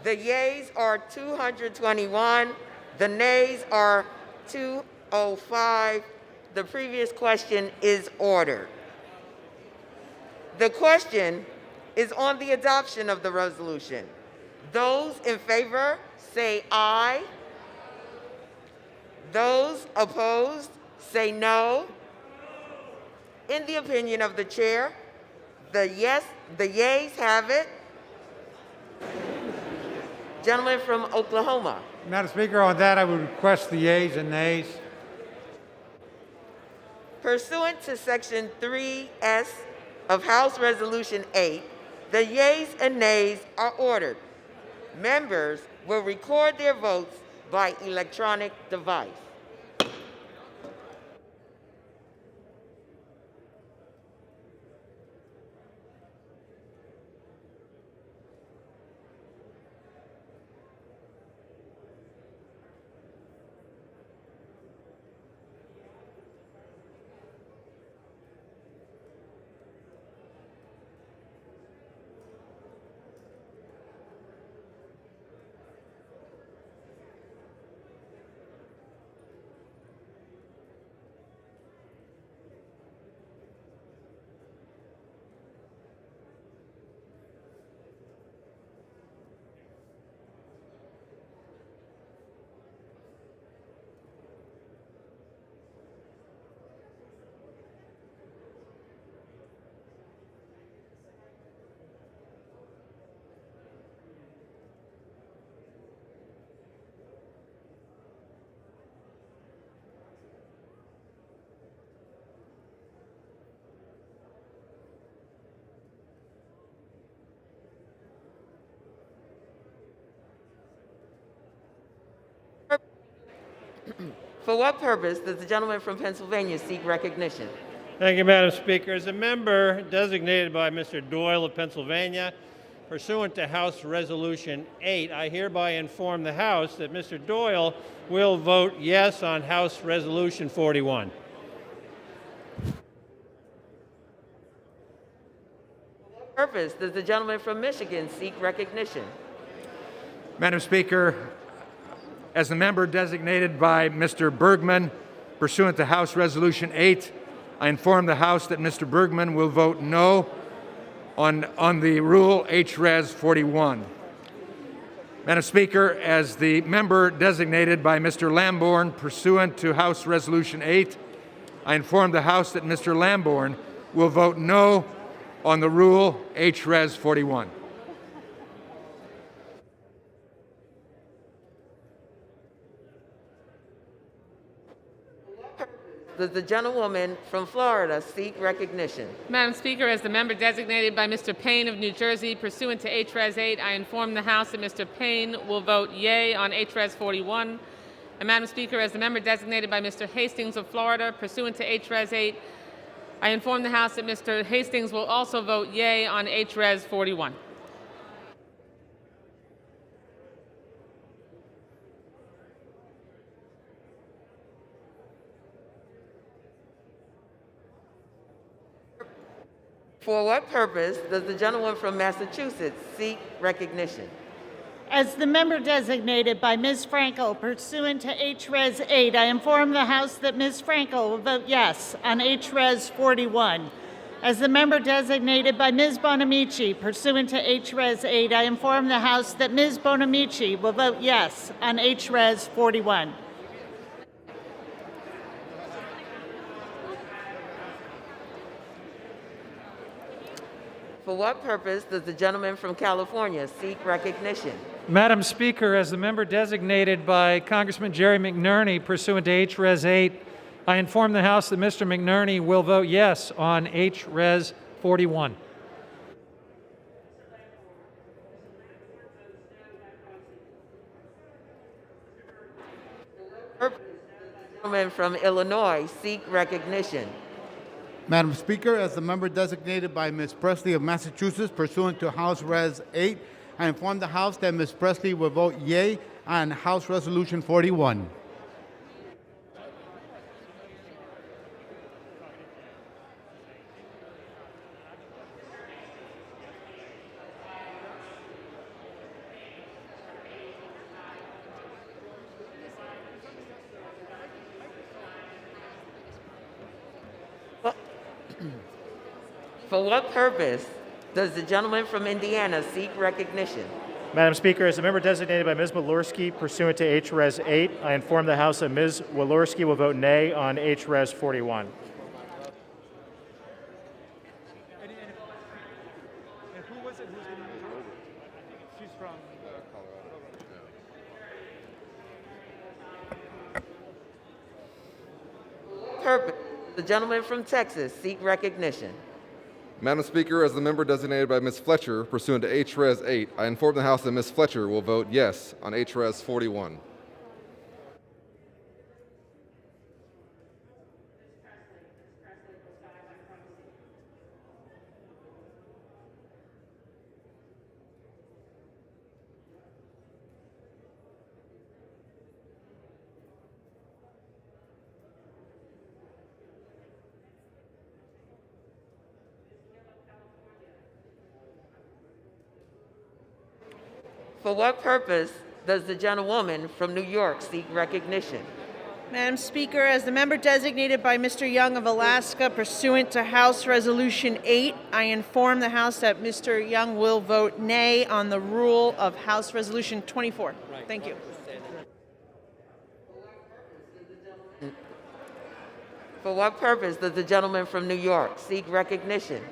the yeas are 221, the nays are 205. The previous question is ordered. The question is on the adoption of the resolution. Those in favor say aye. Those opposed say no. In the opinion of the chair, the yeas have it. Gentleman from Oklahoma. Madam Speaker, on that I would request the yeas and nays. Pursuant to Section 3S of House Resolution 8, the yeas and nays are ordered. Members will record their votes by electronic device. For what purpose does the gentleman from Pennsylvania seek recognition? Thank you, Madam Speaker. As a member designated by Mr. Doyle of Pennsylvania, pursuant to House Resolution 8, I hereby inform the House that Mr. Doyle will vote yes on House Resolution 41. For what purpose does the gentleman from Michigan seek recognition? Madam Speaker, as the member designated by Mr. Bergman, pursuant to House Resolution 8, I inform the House that Mr. Bergman will vote no on the rule H-Res 41. Madam Speaker, as the member designated by Mr. Lamborn, pursuant to House Resolution 8, I inform the House that Mr. Lamborn will vote no on the rule H-Res 41. Does the gentlewoman from Florida seek recognition? Madam Speaker, as the member designated by Mr. Payne of New Jersey, pursuant to H-Res 8, I inform the House that Mr. Payne will vote yea on H-Res 41. And Madam Speaker, as the member designated by Mr. Hastings of Florida, pursuant to H-Res 8, I inform the House that Mr. Hastings will also vote yea on H-Res 41. For what purpose does the gentleman from Massachusetts seek recognition? As the member designated by Ms. Frankel pursuant to H-Res 8, I inform the House that Ms. Frankel will vote yes on H-Res 41. As the member designated by Ms. Bonamici pursuant to H-Res 8, I inform the House that Ms. Bonamici will vote yes on H-Res 41. For what purpose does the gentleman from California seek recognition? Madam Speaker, as the member designated by Congressman Jerry McNerney pursuant to H-Res 8, I inform the House that Mr. McNerney will vote yes on H-Res 41. The gentleman from Illinois seek recognition. Madam Speaker, as the member designated by Ms. Presley of Massachusetts pursuant to House Res 8, I inform the House that Ms. Presley will vote yea on House Resolution 41. For what purpose does the gentleman from Indiana seek recognition? Madam Speaker, as a member designated by Ms. Walorski pursuant to H-Res 8, I inform the House that Ms. Walorski will vote nay on H-Res 41. Purpose, the gentleman from Texas seek recognition. Madam Speaker, as the member designated by Ms. Fletcher pursuant to H-Res 8, I inform the House that Ms. Fletcher will vote yes on H-Res 41. For what purpose does the gentlewoman from New York seek recognition? Madam Speaker, as the member designated by Mr. Young of Alaska pursuant to House Resolution 8, I inform the House that Mr. Young will vote nay on the rule of House Resolution 24. Thank you. For what purpose does the gentleman from New York seek recognition?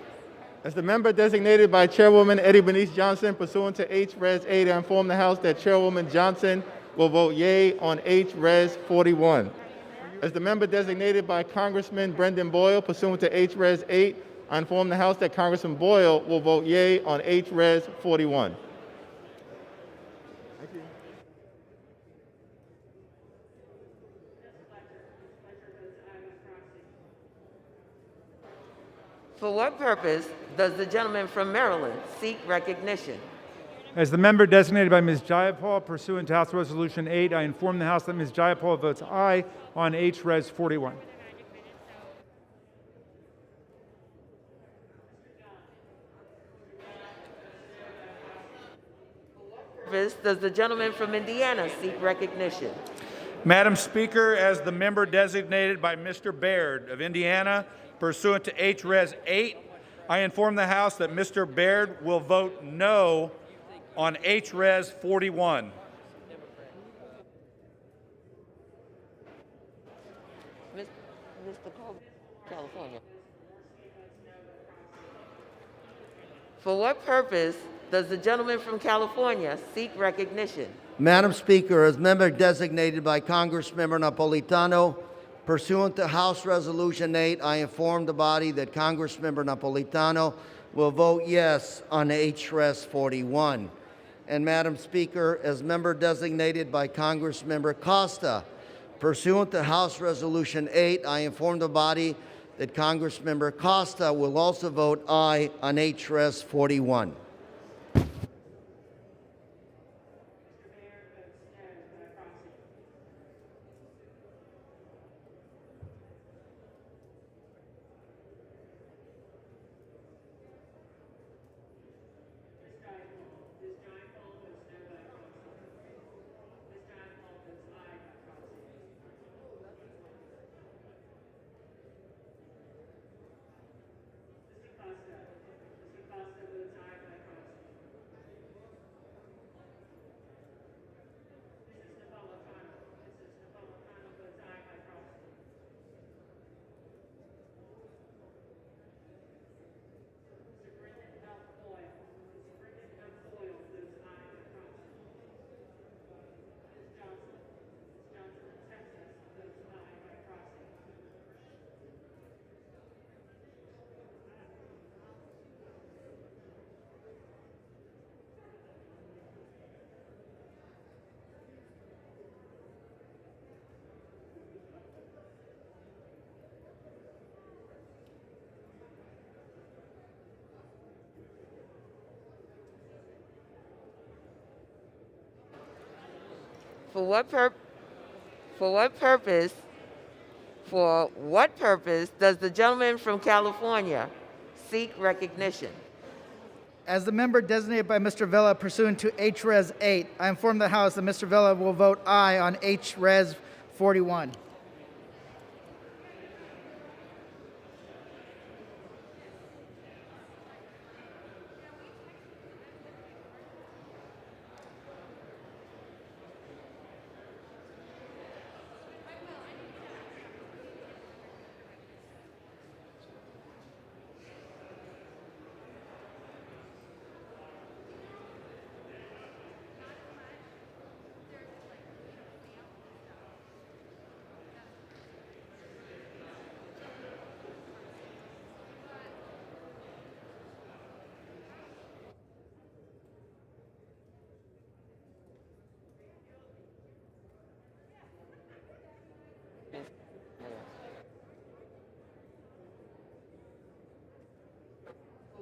As the member designated by Chairwoman Eddie Bernice Johnson pursuant to H-Res 8, I inform the House that Chairwoman Johnson will vote yea on H-Res 41. As the member designated by Congressman Brendan Boyle pursuant to H-Res 8, I inform the House that Congressman Boyle will vote yea on H-Res 41. For what purpose does the gentleman from Maryland seek recognition? As the member designated by Ms. Jayapal pursuant to House Resolution 8, I inform the House that Ms. Jayapal votes aye on H-Res 41. Purpose does the gentleman from Indiana seek recognition? Madam Speaker, as the member designated by Mr. Baird of Indiana pursuant to H-Res 8, I inform the House that Mr. Baird will vote no on H-Res 41. Mr. California. For what purpose does the gentleman from California seek recognition? Madam Speaker, as member designated by Congressmember Napolitano, pursuant to House Resolution 8, I inform the body that Congressmember Napolitano will vote yes on H-Res 41. And Madam Speaker, as member designated by Congressmember Costa, pursuant to House Resolution 8, I inform the body that Congressmember Costa will also vote aye on H-Res 41. For what purpose does the gentleman from California seek recognition? As the member designated by Mr. Villa pursuant to H-Res 8, I inform the House that Mr. Villa will vote aye on H-Res 41.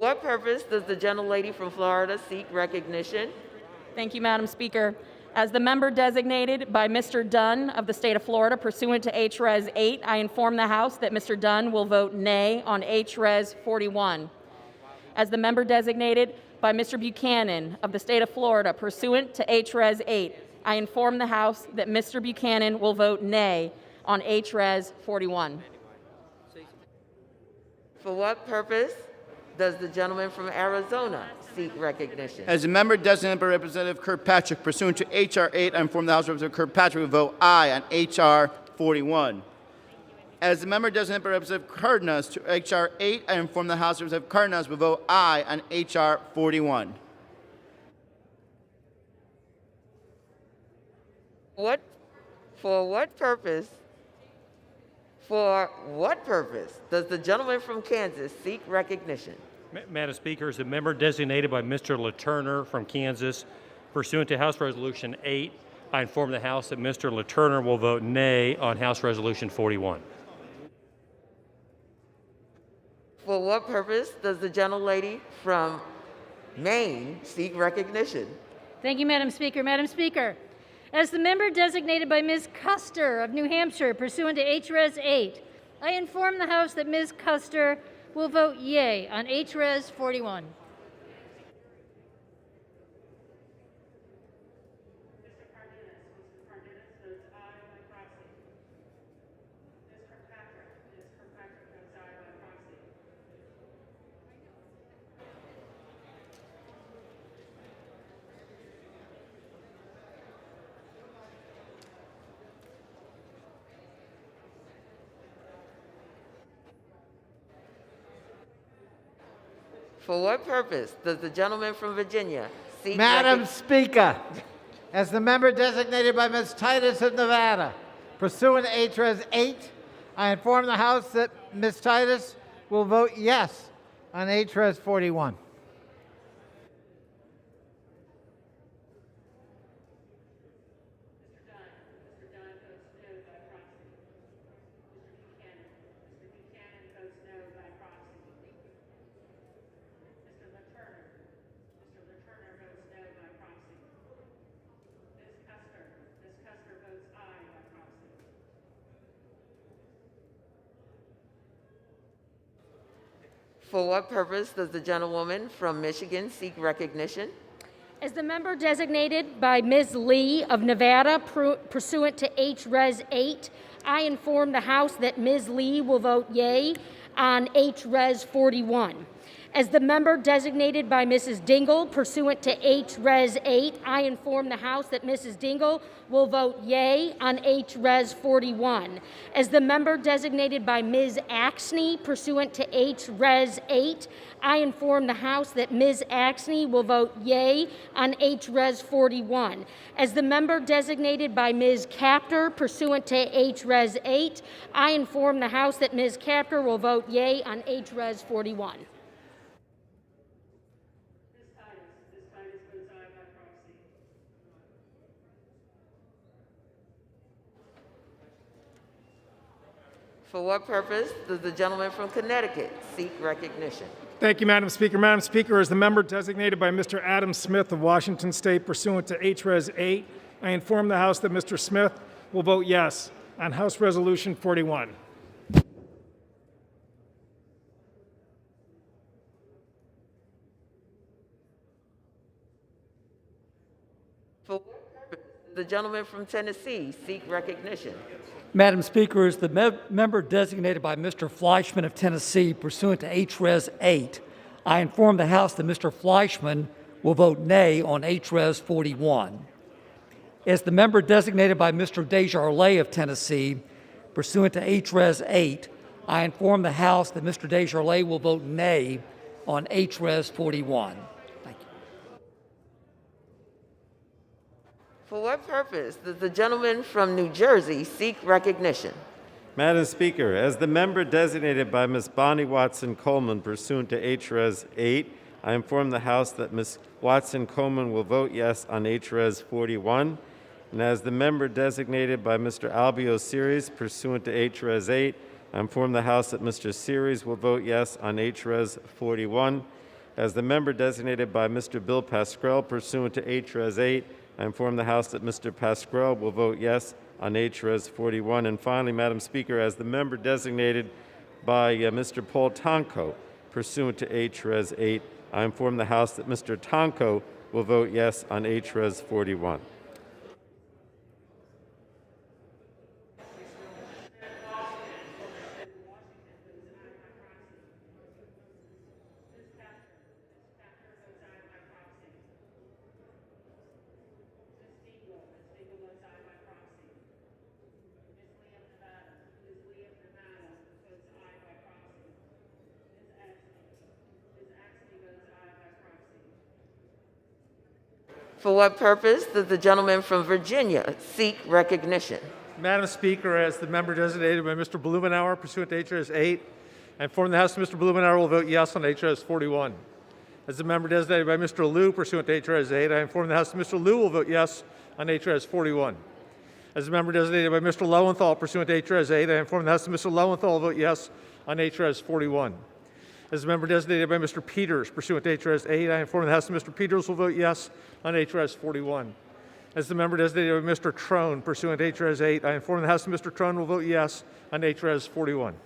What purpose does the gentlelady from Florida seek recognition? Thank you, Madam Speaker. As the member designated by Mr. Dunn of the state of Florida pursuant to H-Res 8, I inform the House that Mr. Dunn will vote nay on H-Res 41. As the member designated by Mr. Buchanan of the state of Florida pursuant to H-Res 8, I inform the House that Mr. Buchanan will vote nay on H-Res 41. For what purpose does the gentleman from Arizona seek recognition? As a member designated by Representative Kirkpatrick pursuant to H.R. 8, I inform the House Representative Kirkpatrick will vote aye on H.R. 41. As the member designated by Representative Cardenas to H.R. 8, I inform the House Representative Cardenas will vote aye on H.R. 41. For what purpose does the gentleman from Kansas seek recognition? Madam Speaker, as a member designated by Mr. LaTurner from Kansas, pursuant to House Resolution 8, I inform the House that Mr. LaTurner will vote nay on House Resolution 41. For what purpose does the gentlelady from Maine seek recognition? Thank you, Madam Speaker. Madam Speaker, as the member designated by Ms. Custer of New Hampshire pursuant to H-Res 8, I inform the House that Ms. Custer will vote yea on H-Res 41. For what purpose does the gentleman from Virginia seek Madam Speaker, as the member designated by Ms. Titus of Nevada, pursuant to H-Res 8, I inform the House that Ms. Titus will vote yes on H-Res 41. For what purpose does the gentlewoman from Michigan seek recognition? As the member designated by Ms. Lee of Nevada pursuant to H-Res 8, I inform the House that Ms. Lee will vote yea on H-Res 41. As the member designated by Mrs. Dingle pursuant to H-Res 8, I inform the House that Mrs. Dingle will vote yea on H-Res 41. As the member designated by Ms. Axney pursuant to H-Res 8, I inform the House that Ms. Axney will vote yea on H-Res 41. As the member designated by Ms. Capter pursuant to H-Res 8, I inform the House that Ms. Capter will vote yea on H-Res 41. For what purpose does the gentleman from Connecticut seek recognition? Thank you, Madam Speaker. Madam Speaker, as the member designated by Mr. Adam Smith of Washington State pursuant to H-Res 8, I inform the House that Mr. Smith will vote yes on House Resolution 41. For what purpose does the gentleman from Tennessee seek recognition? Madam Speaker, as the member designated by Mr. Fleischman of Tennessee pursuant to H-Res 8, I inform the House that Mr. Fleischman will vote nay on H-Res 41. As the member designated by Mr. Desjardins of Tennessee pursuant to H-Res 8, I inform the House that Mr. Desjardins will vote nay on H-Res 41. For what purpose does the gentleman from New Jersey seek recognition? Madam Speaker, as the member designated by Ms. Bonnie Watson Coleman pursuant to H-Res 8, I inform the House that Ms. Watson Coleman will vote yes on H-Res 41. And as the member designated by Mr. Albio Series pursuant to H-Res 8, I inform the House that Mr. Series will vote yes on H-Res 41. As the member designated by Mr. Bill Pascrell pursuant to H-Res 8, I inform the House that Mr. Pascrell will vote yes on H-Res 41. And finally, Madam Speaker, as the member designated by Mr. Paul Tonko pursuant to H-Res 8, I inform the House that Mr. Tonko will vote yes on H-Res 41. For what purpose does the gentleman from Virginia seek recognition? Madam Speaker, as the member designated by Mr. Blumenauer pursuant to H.R.S. 8, I inform the House that Mr. Blumenauer will vote yes on H.R.S. 41. As the member designated by Mr. Liu pursuant to H.R.S. 8, I inform the House that Mr. Liu will vote yes on H.R.S. 41. As the member designated by Mr. Lowenthal pursuant to H.R.S. 8, I inform the House that Mr. Lowenthal will vote yes on H.R.S. 41. As the member designated by Mr. Peters pursuant to H.R.S. 8, I inform the House that Mr. Peters will vote yes on H.R.S. 41. As the member designated by Mr. Trone pursuant to H.R.S. 8, I inform the House that Mr. Trone will vote yes on H.R.S. 41.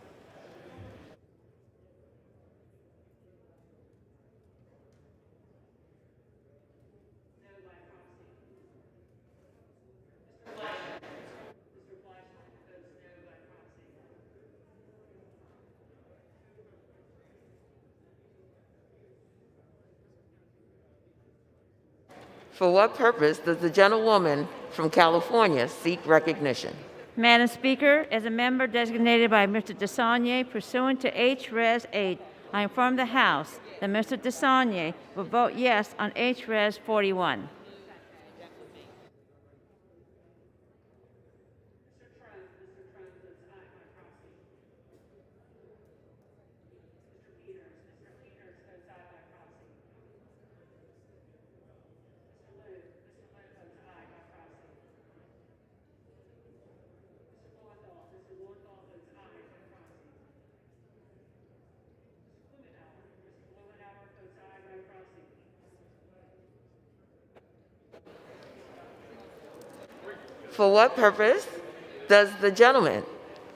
For what purpose does the gentlewoman from California seek recognition? Madam Speaker, as a member designated by Mr. DeSaulnier pursuant to H-Res 8, I inform the House that Mr. DeSaulnier will vote yes on H-Res 41. For what purpose does the gentleman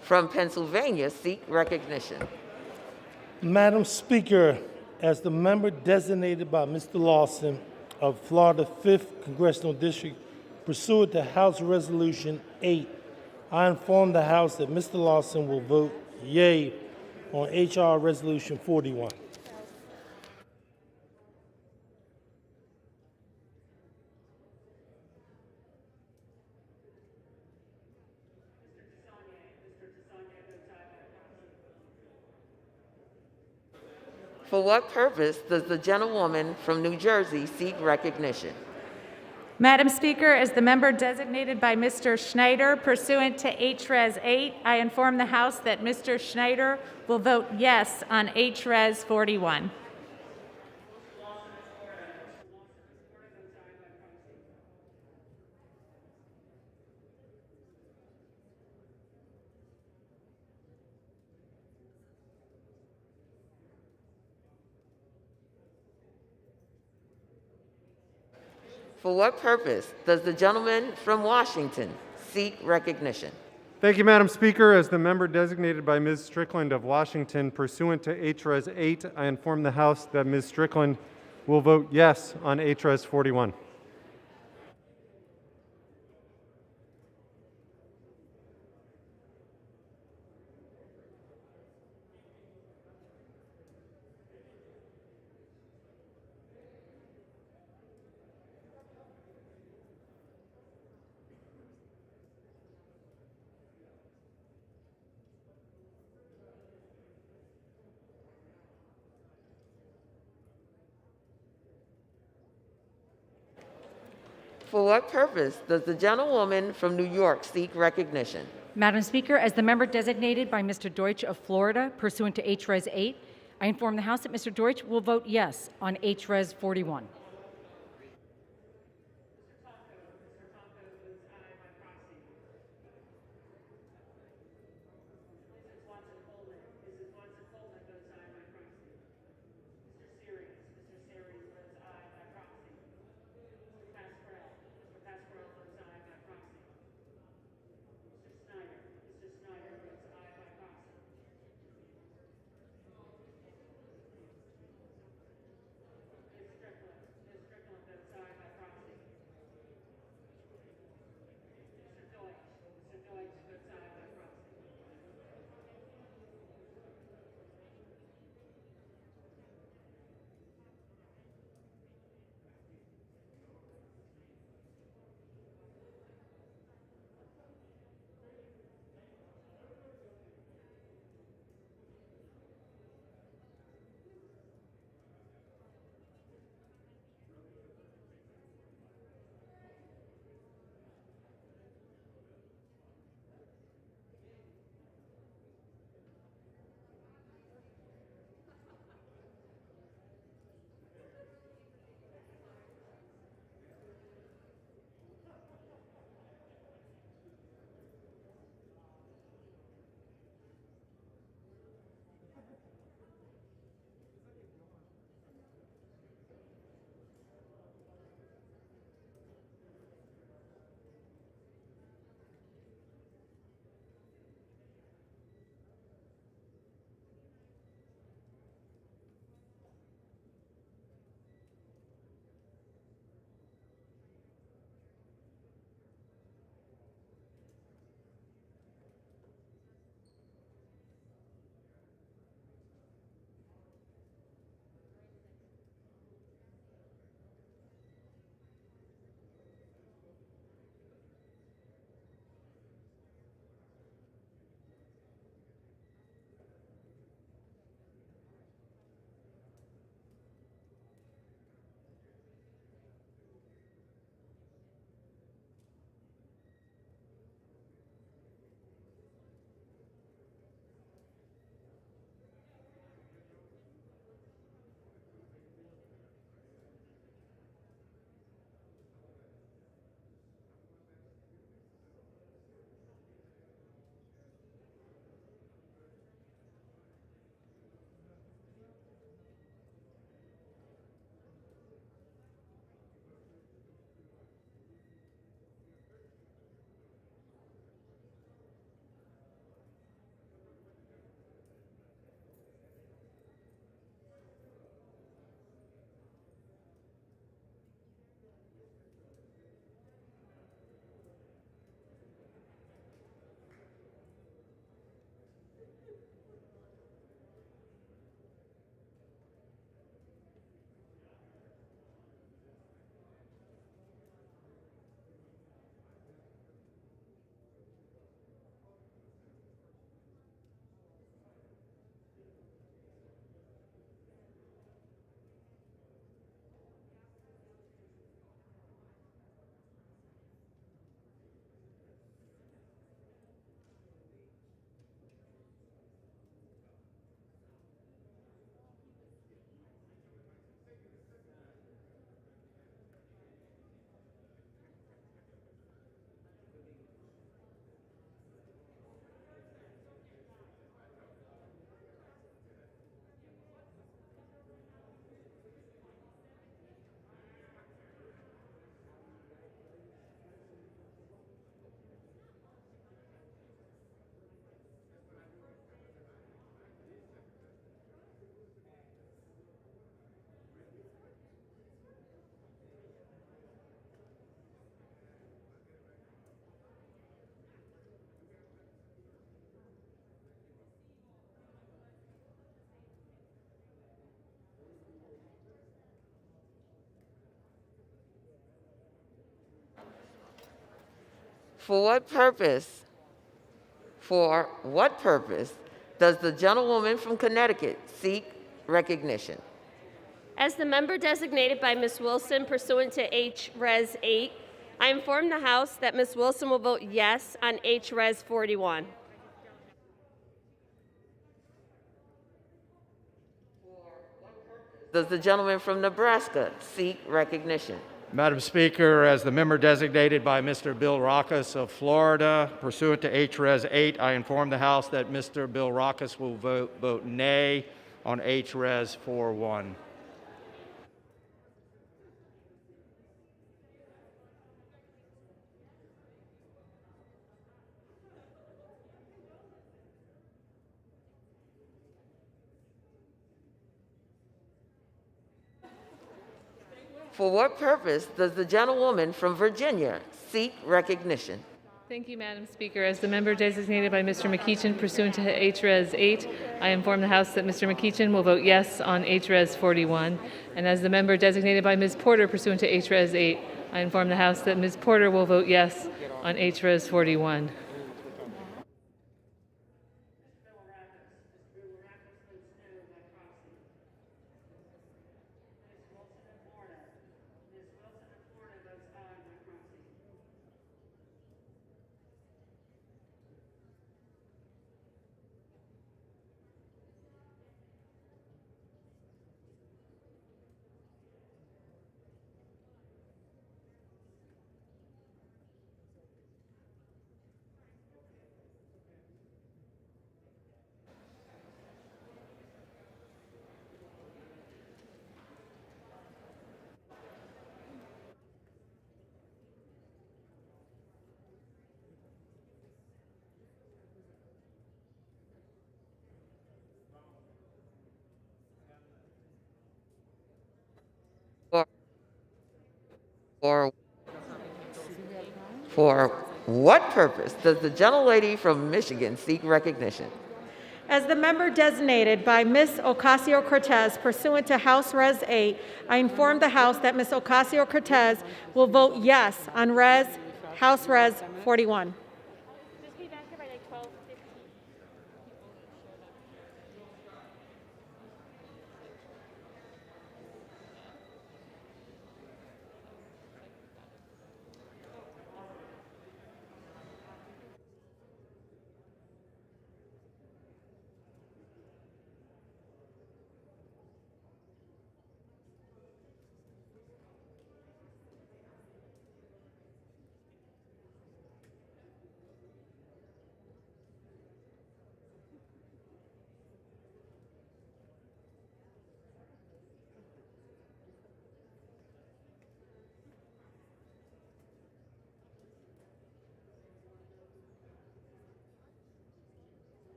from Pennsylvania seek recognition? Madam Speaker, as the member designated by Mr. Lawson of Florida 5th Congressional District pursuant to House Resolution 8, I inform the House that Mr. Lawson will vote yea on H.R. Resolution 41. For what purpose does the gentlewoman from New Jersey seek recognition? Madam Speaker, as the member designated by Mr. Schneider pursuant to H-Res 8, I inform the House that Mr. Schneider will vote yes on H-Res 41. For what purpose does the gentleman from Washington seek recognition? Thank you, Madam Speaker. As the member designated by Ms. Strickland of Washington pursuant to H-Res 8, I inform the House that Ms. Strickland will vote yes on H-Res 41. For what purpose does the gentlewoman from New York seek recognition? Madam Speaker, as the member designated by Mr. Deutsch of Florida pursuant to H-Res 8, I inform the House that Mr. Deutsch will vote yes on H-Res 41. For what purpose does the gentlewoman from Connecticut seek recognition? As the member designated by Ms. Wilson pursuant to H-Res 8, I inform the House that Ms. Wilson will vote yes on H-Res 41. Does the gentleman from Nebraska seek recognition? Madam Speaker, as the member designated by Mr. Bill Rackus of Florida, pursuant to H-Res 8, I inform the House that Mr. Bill Rackus will vote nay on H-Res 41. For what purpose does the gentlewoman from Virginia seek recognition? Thank you, Madam Speaker. As the member designated by Mr. McEachin pursuant to H-Res 8, I inform the House that Mr. McEachin will vote yes on H-Res 41. And as the member designated by Ms. Porter pursuant to H-Res 8, I inform the House that Ms. Porter will vote yes on H-Res 41. For what purpose does the gentlelady from Michigan seek recognition? As the member designated by Ms. Ocasio-Cortez pursuant to House Res 8, I inform the House that Ms. Ocasio-Cortez will vote yes on House Res 41.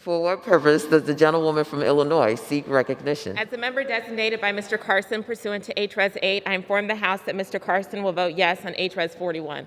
For what purpose does the gentlewoman from Illinois seek recognition? As the member designated by Mr. Carson pursuant to HRes 8, I inform the House that Mr. Carson will vote yes on HRes 41.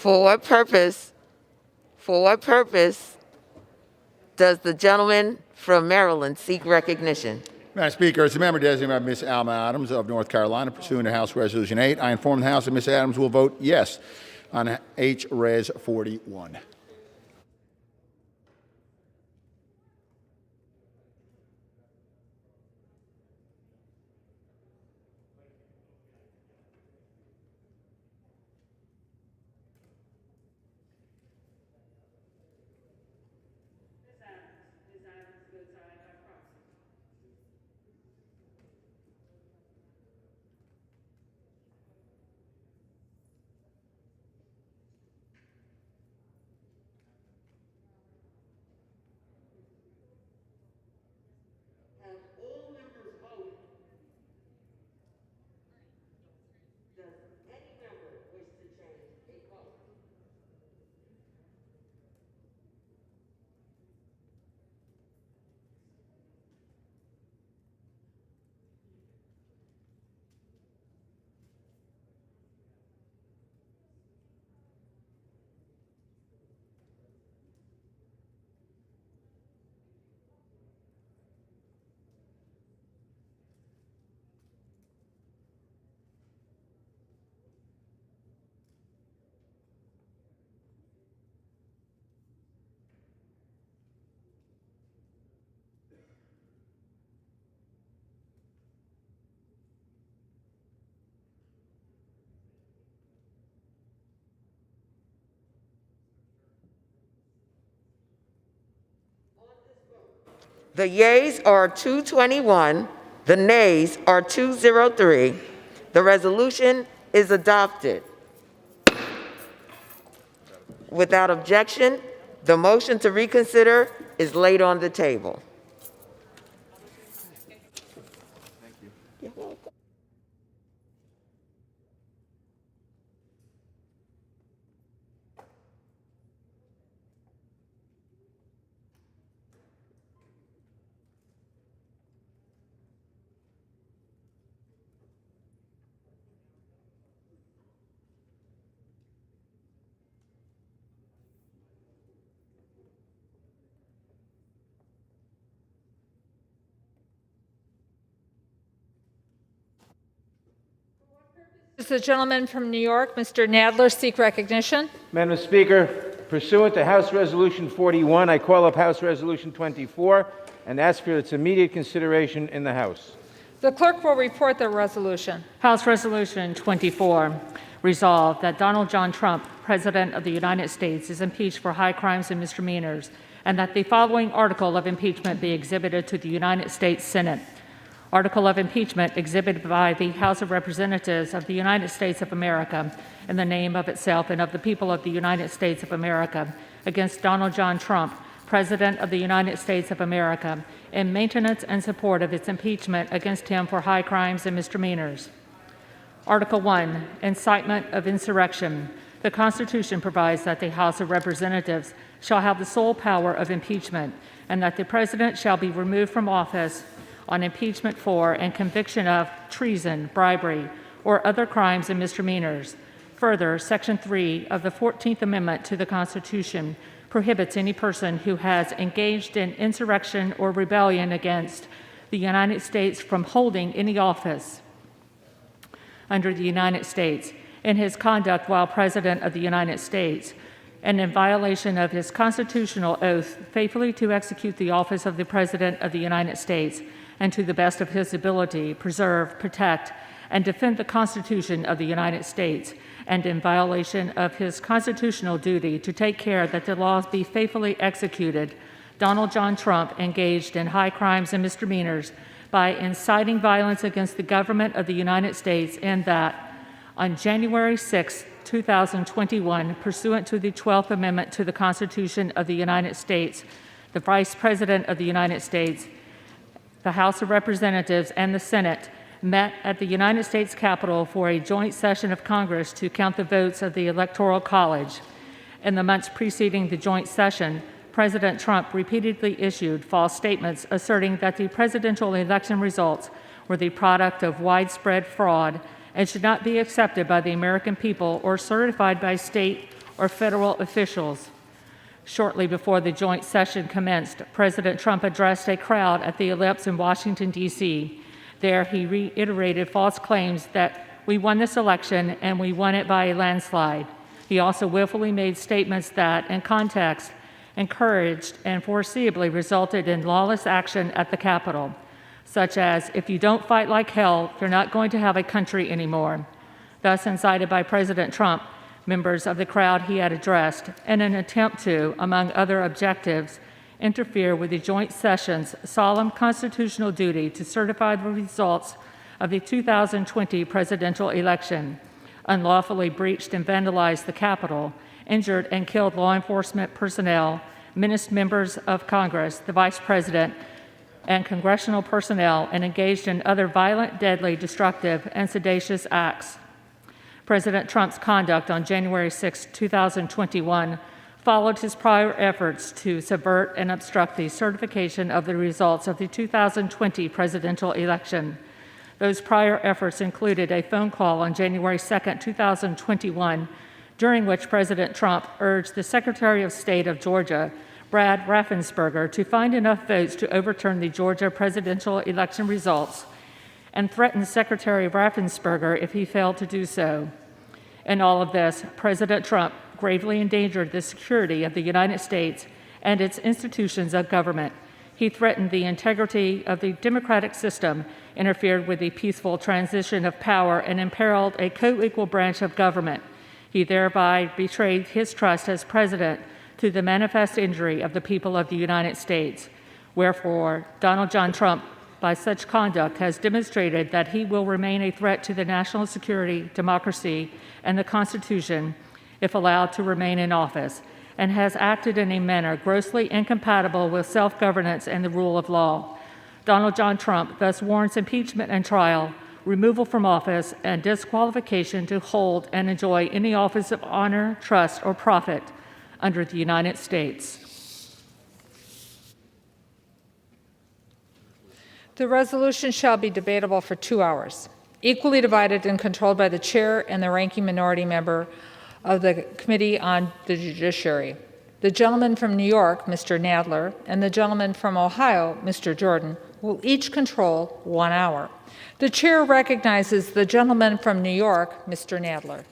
For what purpose does the gentleman from Maryland seek recognition? Madam Speaker, as a member designated by Ms. Alma Adams of North Carolina, pursuant to House Resolution 8, I inform the House that Ms. Adams will vote yes on H.Res. 41. The yeas are 221, the nays are 203. The resolution is adopted. Without objection, the motion to reconsider is laid on the table. Does the gentleman from New York, Mr. Nadler, seek recognition? Madam Speaker, pursuant to House Resolution 41, I call up House Resolution 24 and ask for its immediate consideration in the House. The clerk will report the resolution. House Resolution 24, resolved that Donald John Trump, President of the United States, is impeached for high crimes and misdemeanors, and that the following article of impeachment be exhibited to the United States Senate. Article of impeachment exhibited by the House of Representatives of the United States of America in the name of itself and of the people of the United States of America against Donald John Trump, President of the United States of America, in maintenance and support of its impeachment against him for high crimes and misdemeanors. Article 1, incitement of insurrection. The Constitution provides that the House of Representatives shall have the sole power of impeachment, and that the President shall be removed from office on impeachment for and conviction of treason, bribery, or other crimes and misdemeanors. Further, Section 3 of the 14th Amendment to the Constitution prohibits any person who has engaged in insurrection or rebellion against the United States from holding any office under the United States in his conduct while President of the United States, and in violation of his constitutional oath faithfully to execute the office of the President of the United States and to the best of his ability preserve, protect, and defend the Constitution of the United States, and in violation of his constitutional duty to take care that the laws be faithfully executed, Donald John Trump engaged in high crimes and misdemeanors by inciting violence against the government of the United States, and that on January 6, 2021, pursuant to the 12th Amendment to the Constitution of the United States, the Vice President of the United States, the House of Representatives, and the Senate met at the United States Capitol for a joint session of Congress to count the votes of the Electoral College. In the months preceding the joint session, President Trump repeatedly issued false statements asserting that the presidential election results were the product of widespread fraud and should not be accepted by the American people or certified by state or federal officials. Shortly before the joint session commenced, President Trump addressed a crowd at the Ellipse in Washington, D.C. There, he reiterated false claims that we won this election and we won it by a landslide. He also willfully made statements that, in context, encouraged and foreseeably resulted in lawless action at the Capitol, such as, if you don't fight like hell, you're not going to have a country anymore. Thus incited by President Trump, members of the crowd he had addressed, in an attempt to, among other objectives, interfere with the joint session's solemn constitutional duty to certify the results of the 2020 presidential election, unlawfully breached and vandalized the Capitol, injured and killed law enforcement personnel, menaced members of Congress, the Vice President, and congressional personnel, and engaged in other violent, deadly, destructive, and seditious acts. President Trump's conduct on January 6, 2021 followed his prior efforts to subvert and obstruct the certification of the results of the 2020 presidential election. Those prior efforts included a phone call on January 2, 2021, during which President Trump urged the Secretary of State of Georgia, Brad Raffensperger, to find enough votes to overturn the Georgia presidential election results, and threatened Secretary Raffensperger if he failed to do so. In all of this, President Trump gravely endangered the security of the United States and its institutions of government. He threatened the integrity of the democratic system, interfered with the peaceful transition of power, and imperiled a co-equal branch of government. He thereby betrayed his trust as president to the manifest injury of the people of the United States. Wherefore, Donald John Trump, by such conduct, has demonstrated that he will remain a threat to the national security, democracy, and the Constitution if allowed to remain in office, and has acted in a manner grossly incompatible with self-governance and the rule of law. Donald John Trump thus warrants impeachment and trial, removal from office, and disqualification to hold and enjoy any office of honor, trust, or profit under the United States. The resolution shall be debatable for 2 hours, equally divided and controlled by the chair and the ranking minority member of the Committee on the Judiciary. The gentleman from New York, Mr. Nadler, and the gentleman from Ohio, Mr. Jordan, will each control 1 hour. The chair recognizes the gentleman from New York, Mr. Nadler.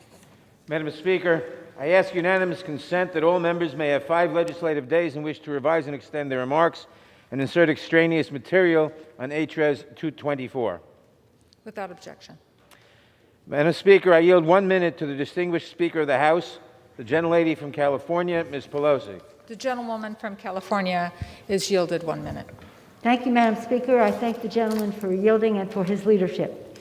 Madam Speaker, I ask unanimous consent that all members may have 5 legislative days in which to revise and extend their remarks and insert extraneous material on HRES 224. Without objection. Madam Speaker, I yield 1 minute to the distinguished Speaker of the House, the gentlelady from California, Ms. Pelosi. The gentlewoman from California is yielded 1 minute. Thank you, Madam Speaker. I thank the gentleman for yielding and for his leadership.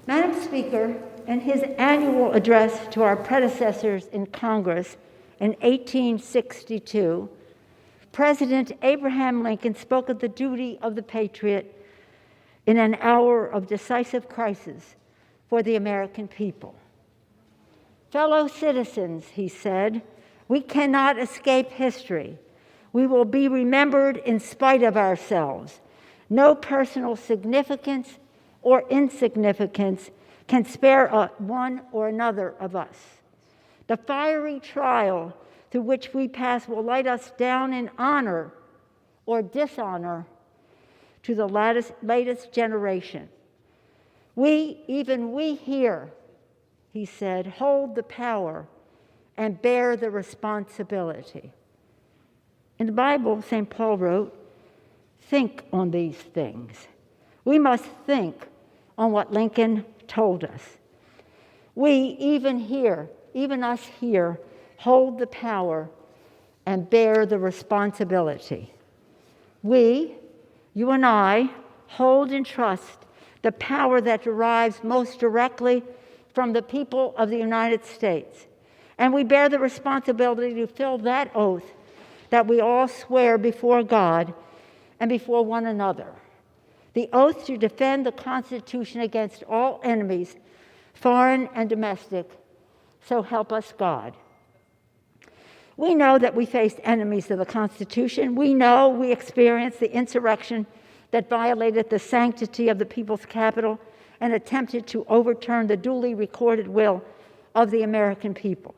Madam Speaker, in his annual address to our predecessors in Congress in 1862, President Abraham Lincoln spoke of the duty of the patriot in an hour of decisive crisis for the American people. Fellow citizens, he said, we cannot escape history. We will be remembered in spite of ourselves. No personal significance or insignificance can spare one or another of us. The fiery trial through which we pass will light us down in honor or dishonor to the latest generation. Even we here, he said, hold the power and bear the responsibility. In the Bible, St. Paul wrote, think on these things. We must think on what Lincoln told us. We, even us here, hold the power and bear the responsibility. We, you and I, hold and trust the power that derives most directly from the people of the United States. And we bear the responsibility to fill that oath that we all swear before God and before one another. The oath to defend the Constitution against all enemies, foreign and domestic, so help us God. We know that we faced enemies of the Constitution. We know we experienced the insurrection that violated the sanctity of the people's capital and attempted to overturn the duly recorded will of the American people.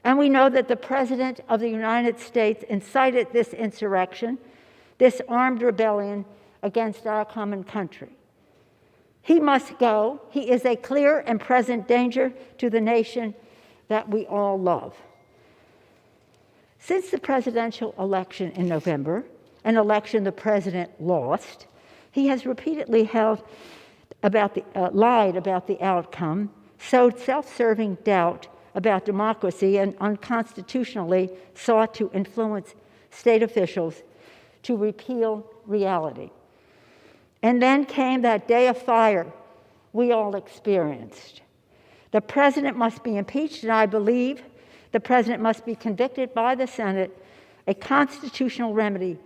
And we know that the President of the United States incited this insurrection, this armed rebellion against our common country. He must go. He is a clear and present danger to the nation that we all love. Since the presidential election in November, an election the president lost, he has repeatedly lied about the outcome, sowed self-serving doubt about democracy, and unconstitutionally sought to influence state officials to repeal reality. And then came that day of fire we all experienced. The president must be impeached, and I believe the president must be convicted by the Senate, a constitutional remedy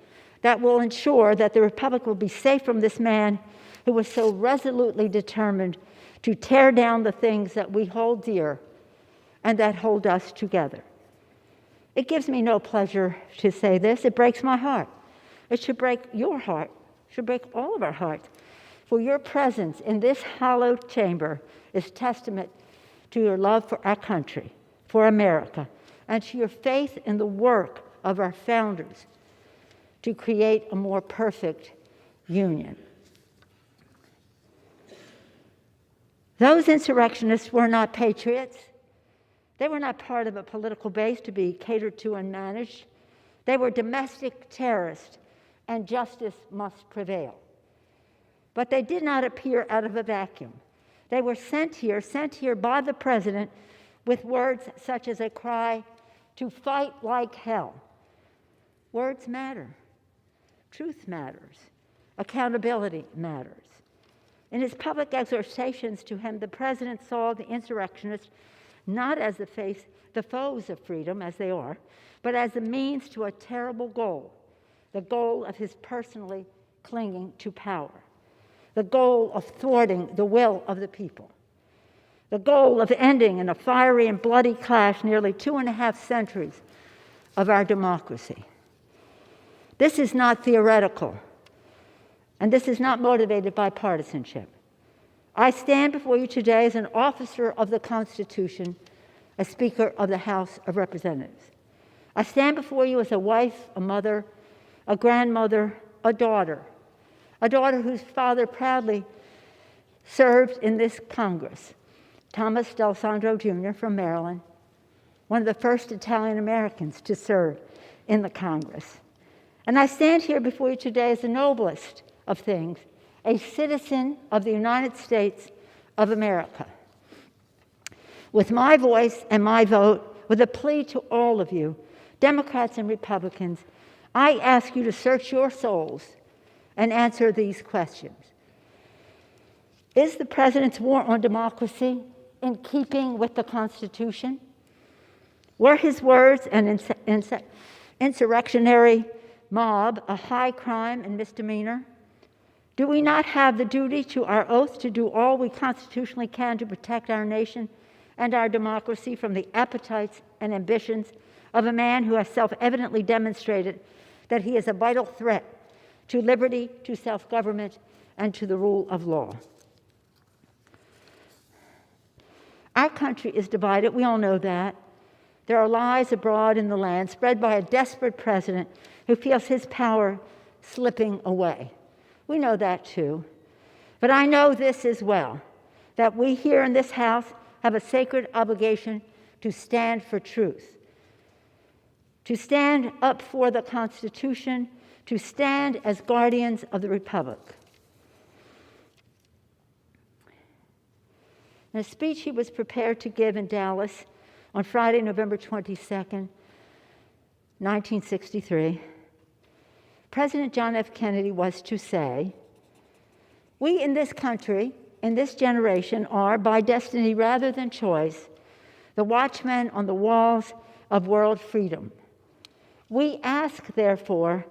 that will ensure that the Republic will be safe from this man who was so resolutely determined to tear down the things that we hold dear and that hold us together. It gives me no pleasure to say this. It breaks my heart. It should break your heart. It should break all of our hearts. For your presence in this hallowed chamber is testament to your love for our country, for America, and to your faith in the work of our founders to create a more perfect union. Those insurrectionists were not patriots. They were not part of a political base to be catered to and managed. They were domestic terrorists, and justice must prevail. But they did not appear out of a vacuum. They were sent here by the president with words such as a cry to fight like hell. Words matter. Truth matters. Accountability matters. In his public exhortations to him, the president saw the insurrectionists not as the foes of freedom, as they are, but as a means to a terrible goal, the goal of his personally clinging to power, the goal of thwarting the will of the people, the goal of ending in a fiery and bloody clash nearly 2.5 centuries of our democracy. This is not theoretical, and this is not motivated by partisanship. I stand before you today as an officer of the Constitution, a Speaker of the House of Representatives. I stand before you as a wife, a mother, a grandmother, a daughter whose father proudly served in this Congress, Thomas D'Alessandro Jr. from Maryland, one of the first Italian Americans to serve in the Congress. And I stand here before you today as the noblest of things, a citizen of the United States of America. With my voice and my vote, with a plea to all of you, Democrats and Republicans, I ask you to search your souls and answer these questions. Is the president's war on democracy in keeping with the Constitution? Were his words an insurrectionary mob a high crime and misdemeanor? Do we not have the duty to our oath to do all we constitutionally can to protect our nation and our democracy from the appetites and ambitions of a man who has self-evidently demonstrated that he is a vital threat to liberty, to self-government, and to the rule of law? Our country is divided. We all know that. There are lies abroad in the land spread by a desperate president who feels his power slipping away. We know that too. But I know this as well, that we here in this House have a sacred obligation to stand for truth, to stand up for the Constitution, to stand as guardians of the Republic. In a speech he was prepared to give in Dallas on Friday, November 22nd, 1963, President John F. Kennedy was to say, "We in this country, in this generation, are, by destiny rather than choice, the watchmen on the walls of world freedom. We ask, therefore,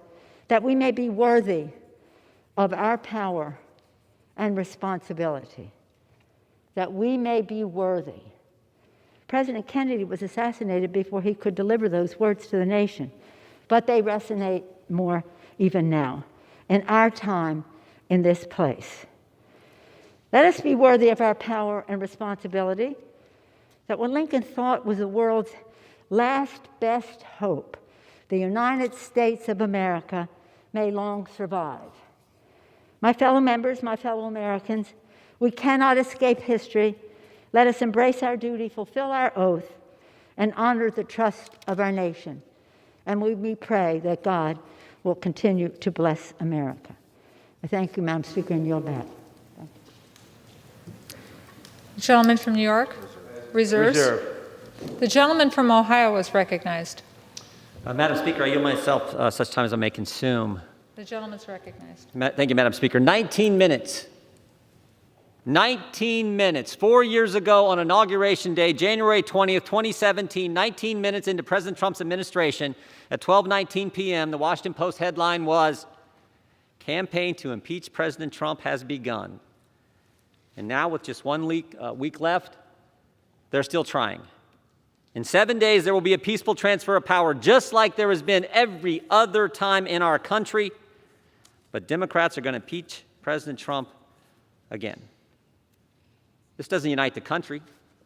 that we may be worthy of our power and responsibility." That we may be worthy. President Kennedy was assassinated before he could deliver those words to the nation, but they resonate more even now, in our time, in this place. Let us be worthy of our power and responsibility, that what Lincoln thought was the world's last best hope, the United States of America, may long survive. My fellow members, my fellow Americans, we cannot escape history. Let us embrace our duty, fulfill our oath, and honor the trust of our nation. And we pray that God will continue to bless America. I thank you, Madam Speaker, and yield back. The gentleman from New York reserves. The gentleman from Ohio is recognized. Madam Speaker, I yield myself such time as I may consume. The gentleman's recognized. Thank you, Madam Speaker. 19 minutes. 19 minutes. 4 years ago on Inauguration Day, January 20th, 2017, 19 minutes into President Trump's administration, at 12:19 p.m., the Washington Post headline was, "Campaign to impeach President Trump has begun." And now with just 1 week left, they're still trying. In 7 days, there will be a peaceful transfer of power, just like there has been every other time in our country. But Democrats are going to impeach President Trump again. This doesn't unite the country.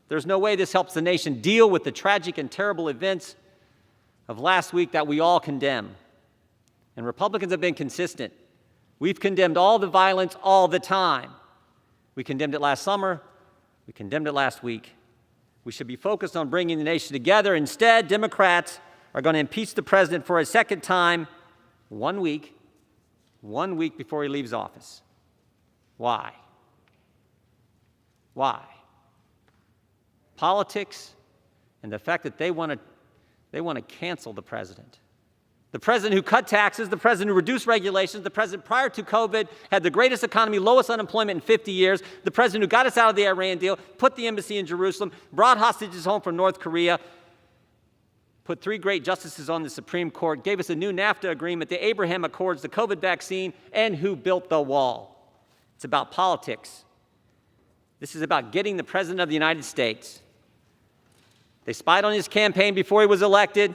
There's no way this helps the nation deal with the tragic and terrible events of last week that we all condemn. And Republicans have been consistent. We've condemned all the violence all the time. We condemned it last summer. We condemned it last week. We should be focused on bringing the nation together. Instead, Democrats are going to impeach the president for a second time 1 week before he leaves office. Why? Why? Politics and the fact that they want to cancel the president. The president who cut taxes, the president who reduced regulations, the president prior to COVID had the greatest economy, lowest unemployment in 50 years, the president who got us out of the Iran deal, put the embassy in Jerusalem, brought hostages home from North Korea, put 3 great justices on the Supreme Court, gave us a new NAFTA agreement, the Abraham Accords, the COVID vaccine, and who built the wall. It's about politics. This is about getting the president of the United States. They spied on his campaign before he was elected.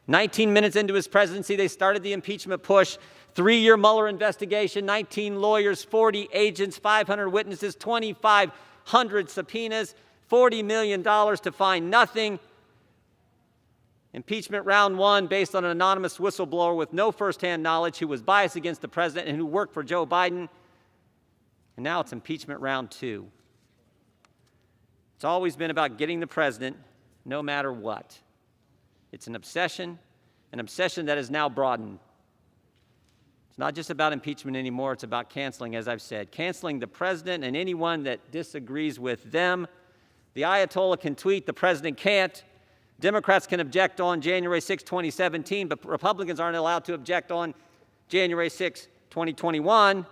19 minutes into his presidency, they started the impeachment push. 3-year Mueller investigation, 19 lawyers, 40 agents, 500 witnesses, 2,500 subpoenas, $40 million to find nothing. Impeachment round 1 based on an anonymous whistleblower with no firsthand knowledge who was biased against the president and who worked for Joe Biden. And now it's impeachment round 2. It's always been about getting the president no matter what. It's an obsession that is now broadened. It's not just about impeachment anymore, it's about canceling, as I've said. Canceling the president and anyone that disagrees with them. The Ayatollah can tweet, the president can't. Democrats can object on January 6, 2017, but Republicans aren't allowed to object on January 6, 2021.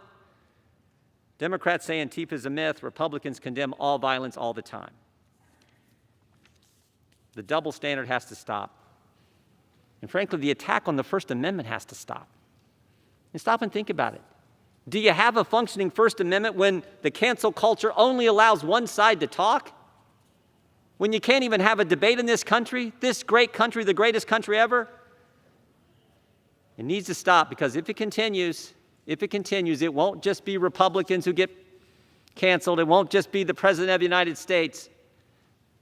Democrats say Antifa is a myth. Republicans condemn all violence all the time. The double standard has to stop. And frankly, the attack on the First Amendment has to stop. And stop and think about it. Do you have a functioning First Amendment when the cancel culture only allows one side to talk? When you can't even have a debate in this country, this great country, the greatest country ever? It needs to stop, because if it continues, it won't just be Republicans who get canceled. It won't just be the President of the United States.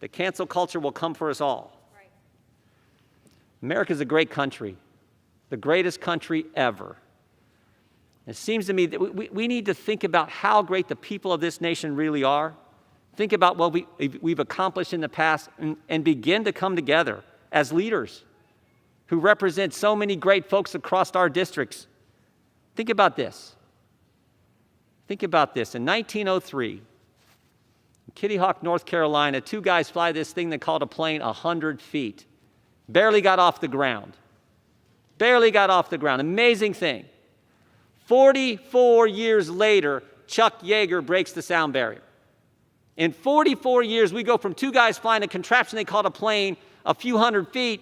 The cancel culture will come for us all. Right. America's a great country, the greatest country ever. It seems to me that we need to think about how great the people of this nation really are. Think about what we've accomplished in the past and begin to come together as leaders who represent so many great folks across our districts. Think about this. Think about this. In 1903, in Kitty Hawk, North Carolina, 2 guys fly this thing they called a plane 100 feet. Barely got off the ground. Barely got off the ground. Amazing thing. 44 years later, Chuck Yeager breaks the sound barrier. In 44 years, we go from 2 guys flying a contraption they called a plane a few hundred feet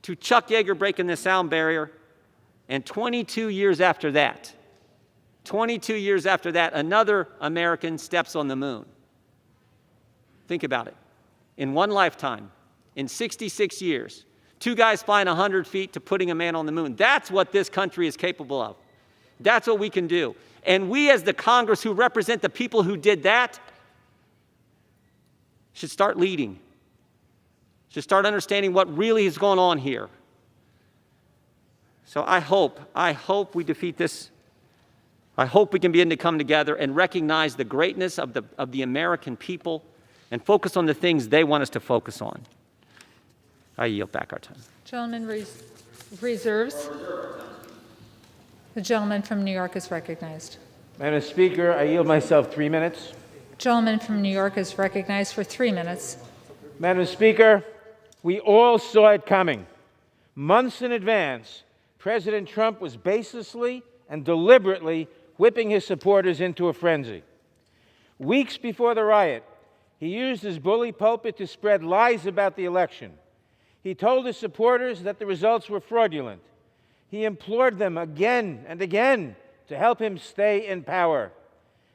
to Chuck Yeager breaking the sound barrier. And 22 years after that, another American steps on the moon. Think about it. In one lifetime, in 66 years, 2 guys flying 100 feet to putting a man on the moon. That's what this country is capable of. That's what we can do. And we, as the Congress who represent the people who did that, should start leading. should start understanding what really is going on here. So I hope we defeat this. I hope we can begin to come together and recognize the greatness of the American people and focus on the things they want us to focus on. I yield back our time. Gentleman reserves. The gentleman from New York is recognized. Madam Speaker, I yield myself 3 minutes. Gentleman from New York is recognized for 3 minutes. Madam Speaker, we all saw it coming. Months in advance, President Trump was baselessly and deliberately whipping his supporters into a frenzy. Weeks before the riot, he used his bully pulpit to spread lies about the election. He told his supporters that the results were fraudulent. He implored them again and again to help him stay in power.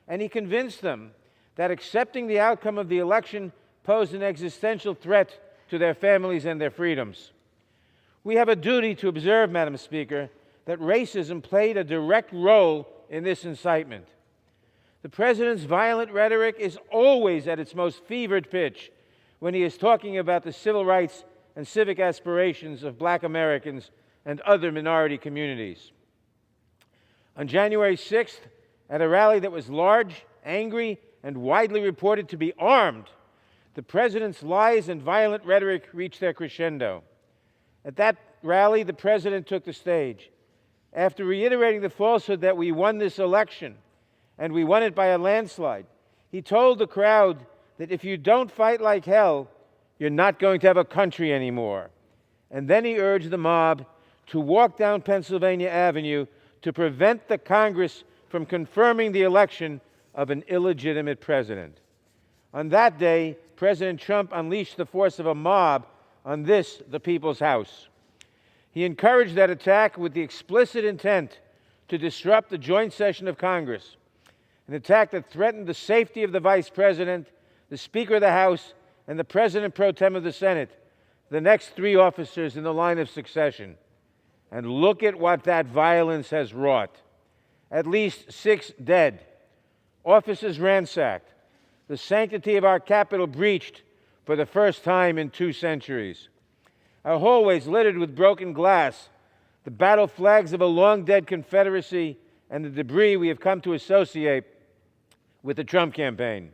And he convinced them that accepting the outcome of the election posed an existential threat to their families and their freedoms. We have a duty to observe, Madam Speaker, that racism played a direct role in this incitement. The President's violent rhetoric is always at its most fevered pitch when he is talking about the civil rights and civic aspirations of Black Americans and other minority communities. On January 6th, at a rally that was large, angry, and widely reported to be armed, the President's lies and violent rhetoric reached their crescendo. At that rally, the President took the stage. After reiterating the falsehood that we won this election, and we won it by a landslide, he told the crowd that if you don't fight like hell, you're not going to have a country anymore. And then he urged the mob to walk down Pennsylvania Avenue to prevent the Congress from confirming the election of an illegitimate president. On that day, President Trump unleashed the force of a mob on this, the People's House. He encouraged that attack with the explicit intent to disrupt the joint session of Congress, an attack that threatened the safety of the Vice President, the Speaker of the House, and the President pro tem of the Senate, the next three officers in the line of succession. And look at what that violence has wrought. At least 6 dead, offices ransacked, the sanctity of our Capitol breached for the first time in 2 centuries. Our hallways littered with broken glass, the battle flags of a long-dead Confederacy, and the debris we have come to associate with the Trump campaign.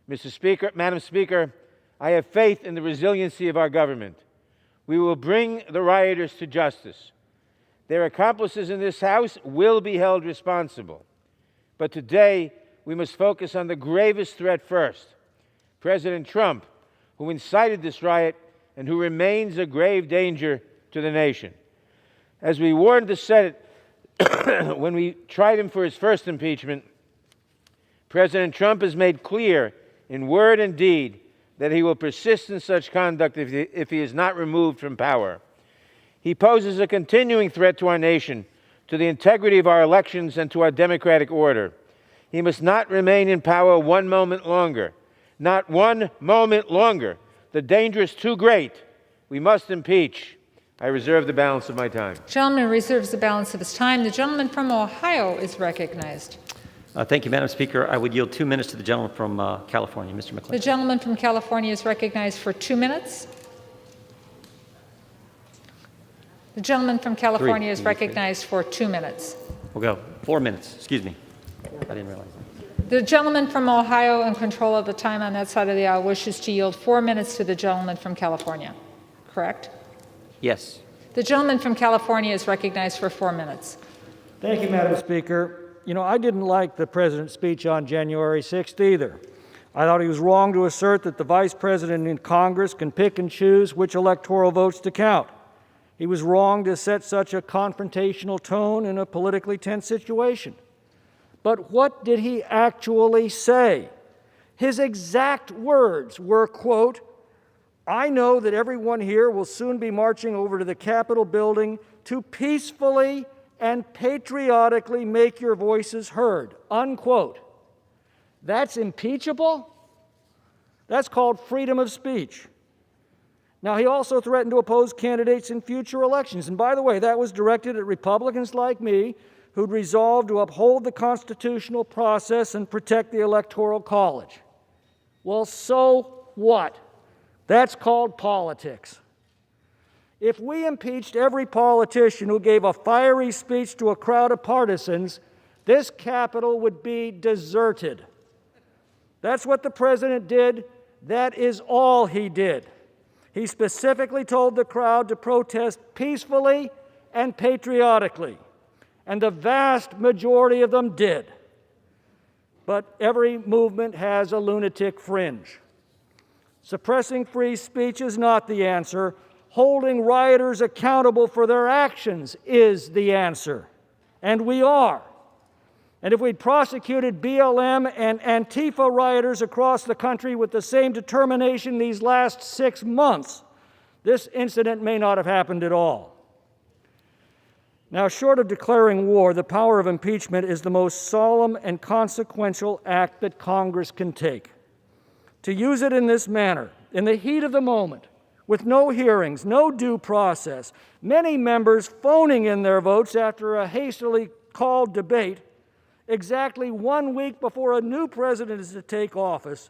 Madam Speaker, I have faith in the resiliency of our government. We will bring the rioters to justice. Their accomplices in this House will be held responsible. But today, we must focus on the gravest threat first. President Trump, who incited this riot and who remains a grave danger to the nation. As we warned the Senate when we tried him for his first impeachment, President Trump has made clear in word and deed that he will persist in such conduct if he is not removed from power. He poses a continuing threat to our nation, to the integrity of our elections, and to our democratic order. He must not remain in power one moment longer. Not one moment longer. The danger is too great. We must impeach. I reserve the balance of my time. Gentleman reserves the balance of his time. The gentleman from Ohio is recognized. Thank you, Madam Speaker. I would yield 2 minutes to the gentleman from California, Mr. McClellan. The gentleman from California is recognized for 2 minutes. The gentleman from California is recognized for 2 minutes. We'll go 4 minutes. Excuse me. I didn't realize that. The gentleman from Ohio, in control of the time on that side of the aisle, wishes to yield 4 minutes to the gentleman from California. Correct? Yes. The gentleman from California is recognized for 4 minutes. Thank you, Madam Speaker. You know, I didn't like the President's speech on January 6th either. I thought he was wrong to assert that the Vice President in Congress can pick and choose which electoral votes to count. He was wrong to set such a confrontational tone in a politically tense situation. But what did he actually say? His exact words were, quote, "I know that everyone here will soon be marching over to the Capitol building to peacefully and patriotically make your voices heard," unquote. That's impeachable? That's called freedom of speech. Now, he also threatened to oppose candidates in future elections. And by the way, that was directed at Republicans like me who'd resolved to uphold the constitutional process and protect the Electoral College. Well, so what? That's called politics. If we impeached every politician who gave a fiery speech to a crowd of partisans, this Capitol would be deserted. That's what the president did. That is all he did. He specifically told the crowd to protest peacefully and patriotically, and the vast majority of them did. But every movement has a lunatic fringe. Suppressing free speech is not the answer. Holding rioters accountable for their actions is the answer. And we are. And if we'd prosecuted BLM and Antifa rioters across the country with the same determination these last 6 months, this incident may not have happened at all. Now, short of declaring war, the power of impeachment is the most solemn and consequential act that Congress can take. To use it in this manner, in the heat of the moment, with no hearings, no due process, many members phoning in their votes after a hastily called debate, exactly 1 week before a new president is to take office,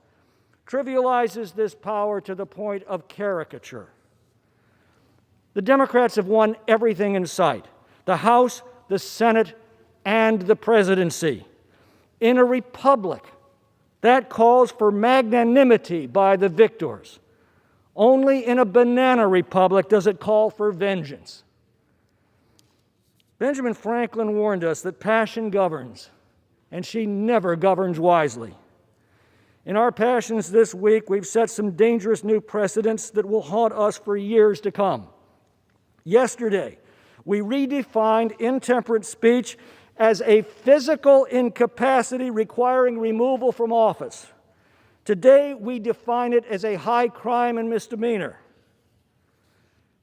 trivializes this power to the point of caricature. The Democrats have won everything in sight: the House, the Senate, and the presidency. In a republic, that calls for magnanimity by the victors. Only in a banana republic does it call for vengeance. Benjamin Franklin warned us that passion governs, and she never governs wisely. In our passions this week, we've set some dangerous new precedents that will haunt us for years to come. Yesterday, we redefined intemperate speech as a physical incapacity requiring removal from office. Today, we define it as a high crime and misdemeanor.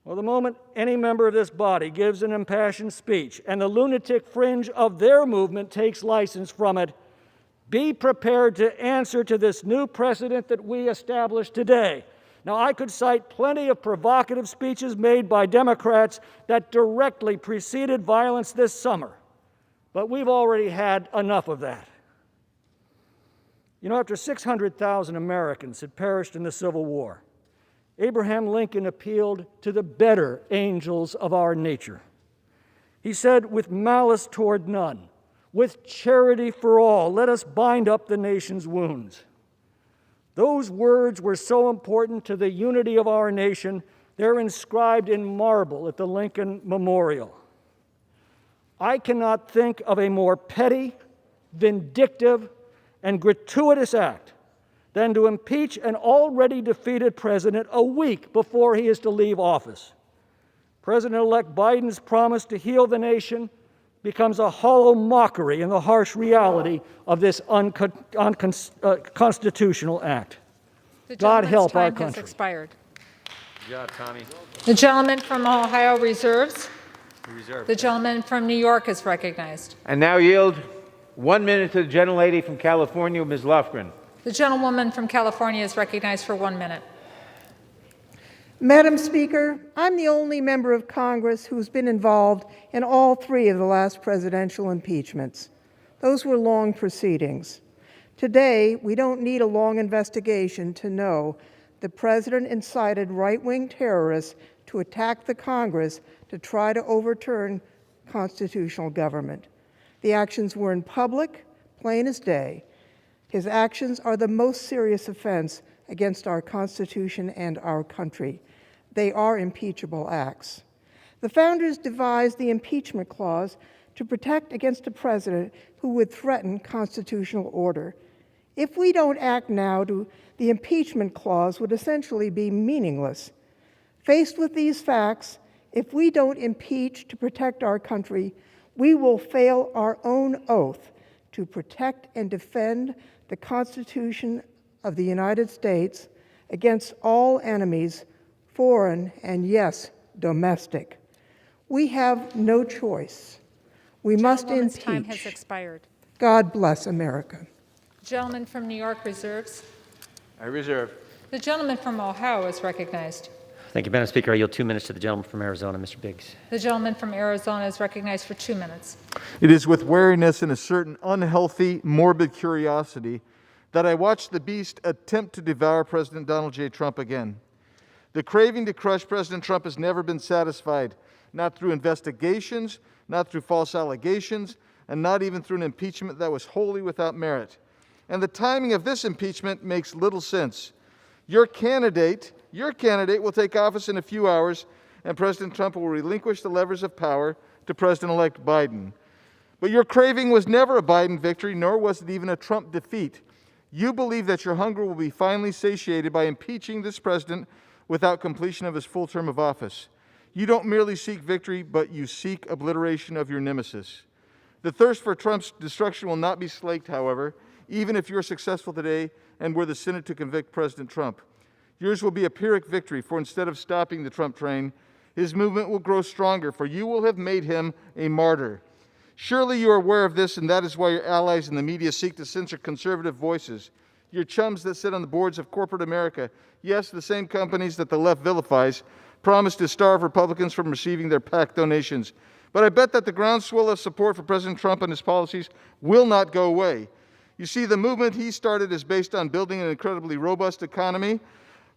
Well, the moment any member of this body gives an impassioned speech and the lunatic fringe of their movement takes license from it, be prepared to answer to this new precedent that we established today. Now, I could cite plenty of provocative speeches made by Democrats that directly preceded violence this summer, but we've already had enough of that. You know, after 600,000 Americans had perished in the Civil War, Abraham Lincoln appealed to the better angels of our nature. He said, "With malice toward none, with charity for all, let us bind up the nation's wounds." Those words were so important to the unity of our nation, they're inscribed in marble at the Lincoln Memorial. I cannot think of a more petty, vindictive, and gratuitous act than to impeach an already defeated president a week before he is to leave office. President-elect Biden's promise to heal the nation becomes a hollow mockery in the harsh reality of this unconstitutional act. God help our country. Has expired. Good job, Tommy. The gentleman from Ohio reserves. Reserve. The gentleman from New York is recognized. And now yield 1 minute to the gentlelady from California, Ms. Lofgren. The gentlewoman from California is recognized for 1 minute. Madam Speaker, I'm the only member of Congress who's been involved in all 3 of the last presidential impeachments. Those were long proceedings. Today, we don't need a long investigation to know the president incited right-wing terrorists to attack the Congress to try to overturn constitutional government. The actions were in public, plain as day. His actions are the most serious offense against our Constitution and our country. They are impeachable acts. The founders devised the impeachment clause to protect against a president who would threaten constitutional order. If we don't act now, the impeachment clause would essentially be meaningless. Faced with these facts, if we don't impeach to protect our country, we will fail our own oath to protect and defend the Constitution of the United States against all enemies, foreign and, yes, domestic. We have no choice. We must impeach. Time has expired. God bless America. The gentleman from New York reserves. I reserve. The gentleman from Ohio is recognized. Thank you, Madam Speaker. I yield 2 minutes to the gentleman from Arizona, Mr. Biggs. The gentleman from Arizona is recognized for 2 minutes. It is with wariness and a certain unhealthy, morbid curiosity that I watch the beast attempt to devour President Donald J. Trump again. The craving to crush President Trump has never been satisfied, not through investigations, not through false allegations, and not even through an impeachment that was wholly without merit. And the timing of this impeachment makes little sense. Your candidate will take office in a few hours, and President Trump will relinquish the levers of power to President-elect Biden. But your craving was never a Biden victory, nor was it even a Trump defeat. You believe that your hunger will be finally satiated by impeaching this president without completion of his full term of office. You don't merely seek victory, but you seek obliteration of your nemesis. The thirst for Trump's destruction will not be slaked, however, even if you're successful today and were the Senate to convict President Trump. Yours will be a Pyrrhic victory, for instead of stopping the Trump train, his movement will grow stronger, for you will have made him a martyr. Surely you are aware of this, and that is why your allies in the media seek to censor conservative voices. Your chums that sit on the boards of corporate America, yes, the same companies that the left vilifies, promise to starve Republicans from receiving their PAC donations. But I bet that the groundswell of support for President Trump and his policies will not go away. You see, the movement he started is based on building an incredibly robust economy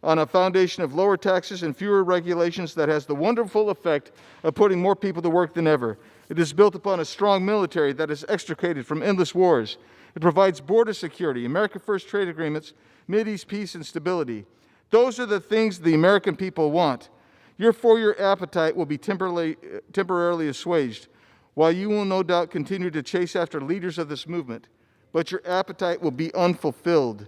on a foundation of lower taxes and fewer regulations that has the wonderful effect of putting more people to work than ever. It is built upon a strong military that is extricated from endless wars. It provides border security, America First trade agreements, Mideast peace and stability. Those are the things the American people want. Your four-year appetite will be temporarily assuaged, while you will no doubt continue to chase after leaders of this movement. But your appetite will be unfulfilled.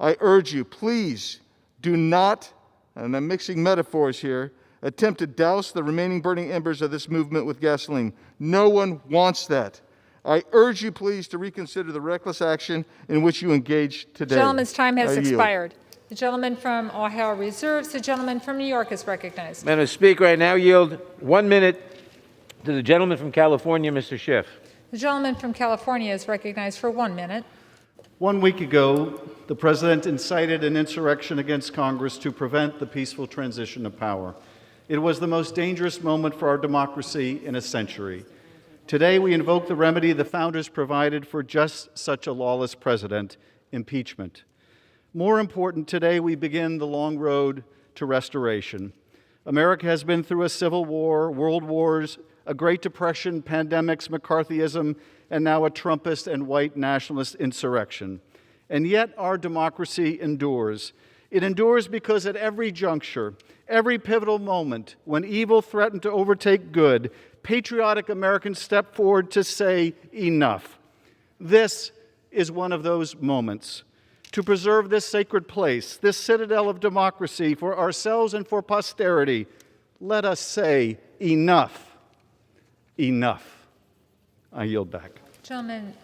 I urge you, please do not, and I'm mixing metaphors here, attempt to douse the remaining burning embers of this movement with gasoline. No one wants that. I urge you, please, to reconsider the reckless action in which you engaged today. The gentleman's time has I yield. expired. The gentleman from Ohio reserves. The gentleman from New York is recognized. Madam Speaker, I now yield 1 minute to the gentleman from California, Mr. Schiff. The gentleman from California is recognized for 1 minute. 1 week ago, the President incited an insurrection against Congress to prevent the peaceful transition of power. It was the most dangerous moment for our democracy in a century. Today, we invoke the remedy the founders provided for just such a lawless president, impeachment. More important, today we begin the long road to restoration. America has been through a civil war, world wars, a Great Depression, pandemics, McCarthyism, and now a Trumpist and white nationalist insurrection. And yet our democracy endures. It endures because at every juncture, every pivotal moment, when evil threatened to overtake good, patriotic Americans step forward to say enough. This is one of those moments. To preserve this sacred place, this citadel of democracy for ourselves and for posterity, let us say enough. Enough. I yield back. Gentleman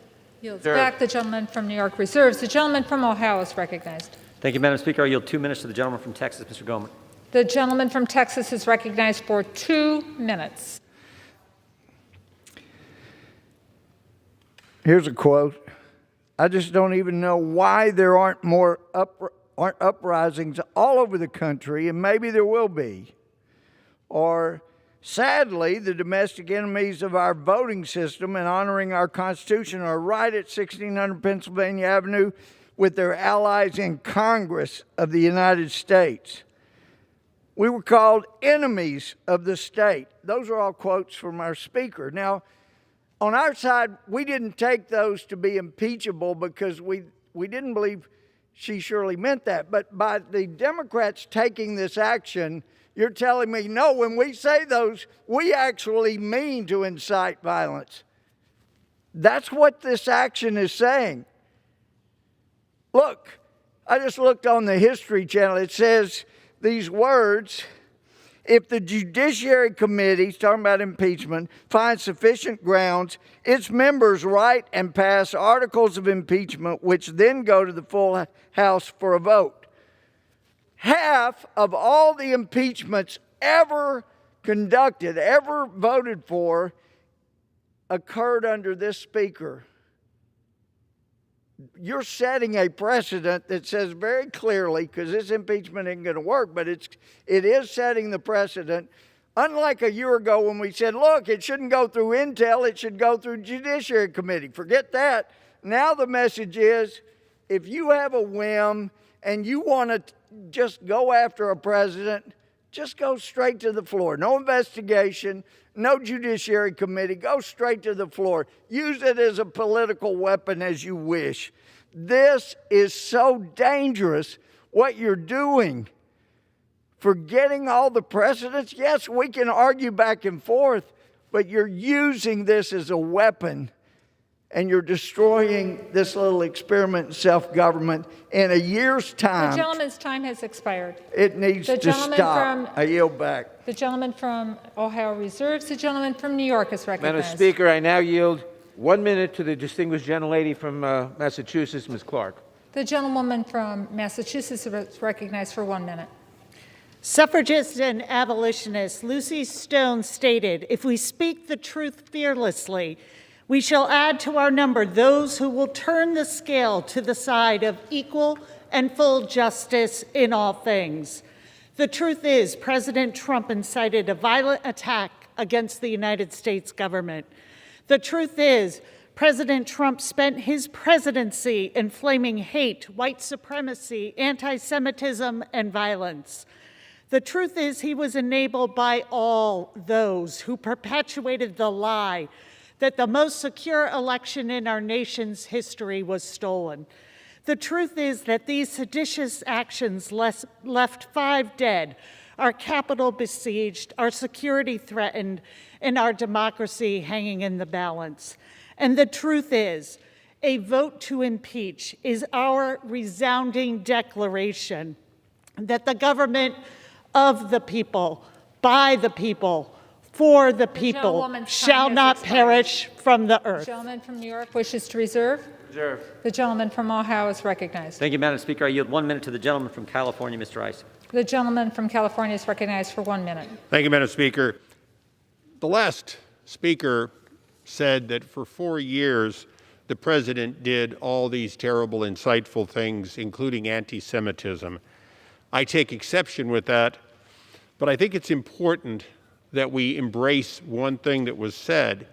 yields back. The gentleman from New York reserves. The gentleman from Ohio is recognized. Thank you, Madam Speaker. I yield 2 minutes to the gentleman from Texas, Mr. Gohmert. The gentleman from Texas is recognized for 2 minutes. Here's a quote. I just don't even know why there aren't more uprisings all over the country, and maybe there will be. Or, sadly, the domestic enemies of our voting system and honoring our Constitution are right at 1600 Pennsylvania Avenue with their allies in Congress of the United States. We were called enemies of the state. Those are all quotes from our speaker. Now, on our side, we didn't take those to be impeachable because we didn't believe she surely meant that. But by the Democrats taking this action, you're telling me, no, when we say those, we actually mean to incite violence. That's what this action is saying. Look, I just looked on the History Channel. It says these words: if the Judiciary Committee, talking about impeachment, finds sufficient grounds, its members write and pass articles of impeachment, which then go to the full House for a vote. Half of all the impeachments ever conducted, ever voted for, occurred under this speaker. You're setting a precedent that says very clearly, because this impeachment isn't going to work, but it is setting the precedent. Unlike a year ago when we said, look, it shouldn't go through Intel, it should go through Judiciary Committee. Forget that. Now the message is, if you have a whim and you want to just go after a president, just go straight to the floor. No investigation, no judiciary committee. Go straight to the floor. Use it as a political weapon as you wish. This is so dangerous, what you're doing. Forgetting all the precedents. Yes, we can argue back and forth, but you're using this as a weapon, and you're destroying this little experiment in self-government. In a year's time, The gentleman's time has expired. it needs The to gentleman stop. I yield back. The gentleman from Ohio reserves. The gentleman from New York is recognized. Madam Speaker, I now yield 1 minute to the distinguished gentlelady from Massachusetts, Ms. Clark. The gentlewoman from Massachusetts is recognized for 1 minute. Suffragist and abolitionist Lucy Stone stated, "If we speak the truth fearlessly, we shall add to our number those who will turn the scale to the side of equal and full justice in all things." The truth is, President Trump incited a violent attack against the United States government. The truth is, President Trump spent his presidency inflaming hate, white supremacy, anti-Semitism, and violence. The truth is, he was enabled by all those who perpetuated the lie that the most secure election in our nation's history was stolen. The truth is that these seditious actions left 5 dead, our Capitol besieged, our security threatened, and our democracy hanging in the balance. And the truth is, a vote to impeach is our resounding declaration that the government of the people, by the people, for the people, gentlewoman's shall time not has expired. perish from the The earth. gentleman from New York wishes to reserve. Reserve. The gentleman from Ohio is recognized. Thank you, Madam Speaker. I yield 1 minute to the gentleman from California, Mr. Rice. The gentleman from California is recognized for 1 minute. Thank you, Madam Speaker. The last speaker said that for 4 years, the president did all these terrible, insightful things, including anti-Semitism. I take exception with that, but I think it's important that we embrace one thing that was said.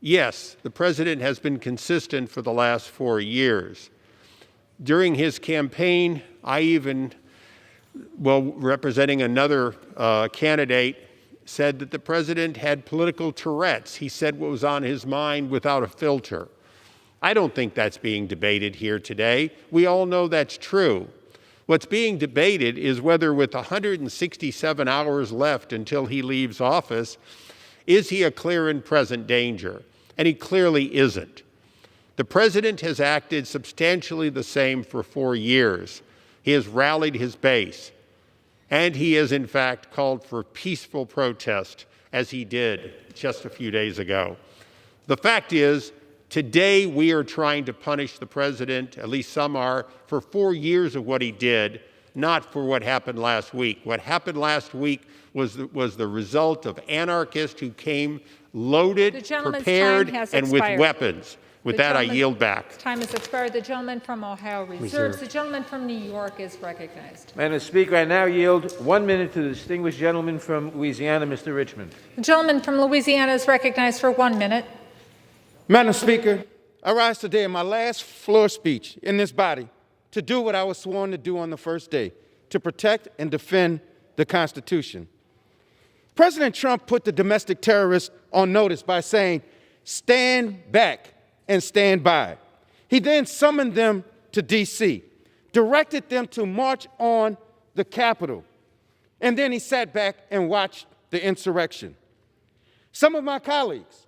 Yes, the president has been consistent for the last 4 years. During his campaign, I even, representing another candidate, said that the president had political Tourette's. He said what was on his mind without a filter. I don't think that's being debated here today. We all know that's true. What's being debated is whether, with 167 hours left until he leaves office, is he a clear and present danger? And he clearly isn't. The president has acted substantially the same for 4 years. He has rallied his base, and he has, in fact, called for peaceful protest, as he did just a few days ago. The fact is, today we are trying to punish the president, at least some are, for 4 years of what he did, not for what happened last week. What happened last week was the result of anarchists who came loaded, prepared, and with weapons. With that, I yield back. Time has expired. The gentleman from Ohio reserves. The gentleman from New York is recognized. Madam Speaker, I now yield 1 minute to the distinguished gentleman from Louisiana, Mr. Richmond. The gentleman from Louisiana is recognized for 1 minute. Madam Speaker, I rise today in my last floor speech in this body to do what I was sworn to do on the first day, to protect and defend the Constitution. President Trump put the domestic terrorists on notice by saying, "Stand back and stand by." He then summoned them to D.C., directed them to march on the Capitol, and then he sat back and watched the insurrection. Some of my colleagues,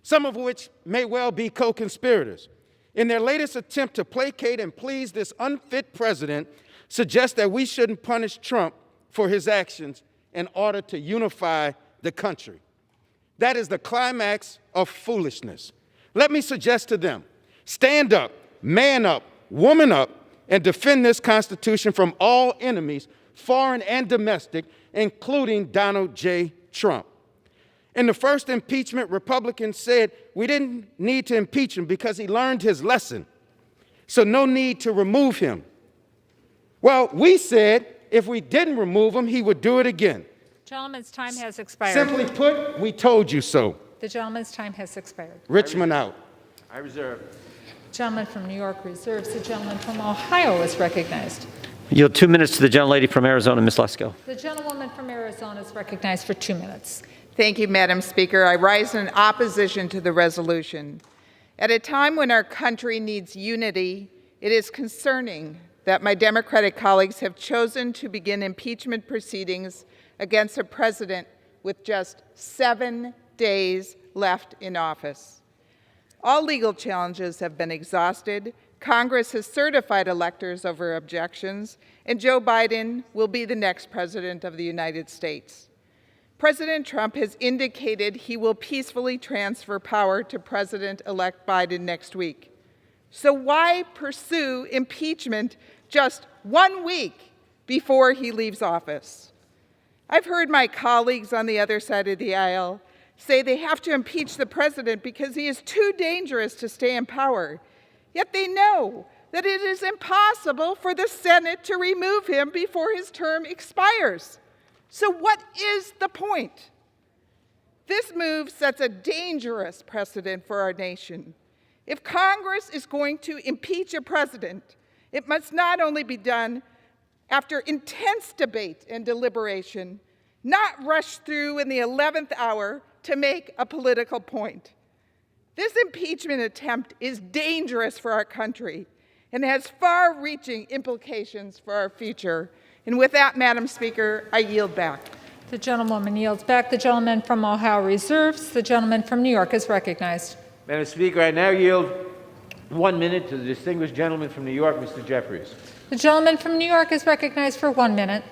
some of which may well be co-conspirators, in their latest attempt to placate and please this unfit president, suggest that we shouldn't punish Trump for his actions in order to unify the country. That is the climax of foolishness. Let me suggest to them, stand up, man up, woman up, and defend this Constitution from all enemies, foreign and domestic, including Donald J. Trump. In the first impeachment, Republicans said we didn't need to impeach him because he learned his lesson, so no need to remove him. Well, we said if we didn't remove him, he would do it again. Gentleman's time has expired. Simply put, we told you so. The gentleman's time has expired. Richmond out. I reserve. The gentleman from New York reserves. The gentleman from Ohio is recognized. Yield 2 minutes to the gentlelady from Arizona, Ms. Lesko. The gentlewoman from Arizona is recognized for 2 minutes. Thank you, Madam Speaker. I rise in opposition to the resolution. At a time when our country needs unity, it is concerning that my Democratic colleagues have chosen to begin impeachment proceedings against a president with just 7 days left in office. All legal challenges have been exhausted. Congress has certified electors over objections, and Joe Biden will be the next president of the United States. President Trump has indicated he will peacefully transfer power to President-elect Biden next week. So why pursue impeachment just 1 week before he leaves office? I've heard my colleagues on the other side of the aisle say they have to impeach the president because he is too dangerous to stay in power. Yet they know that it is impossible for the Senate to remove him before his term expires. So what is the point? This move sets a dangerous precedent for our nation. If Congress is going to impeach a president, it must not only be done after intense debate and deliberation, not rushed through in the 11th hour to make a political point. This impeachment attempt is dangerous for our country and has far-reaching implications for our future. And with that, Madam Speaker, I yield back. The gentlewoman yields back. The gentleman from Ohio reserves. The gentleman from New York is recognized. Madam Speaker, I now yield 1 minute to the distinguished gentleman from New York, Mr. Jeffries. The gentleman from New York is recognized for 1 minute.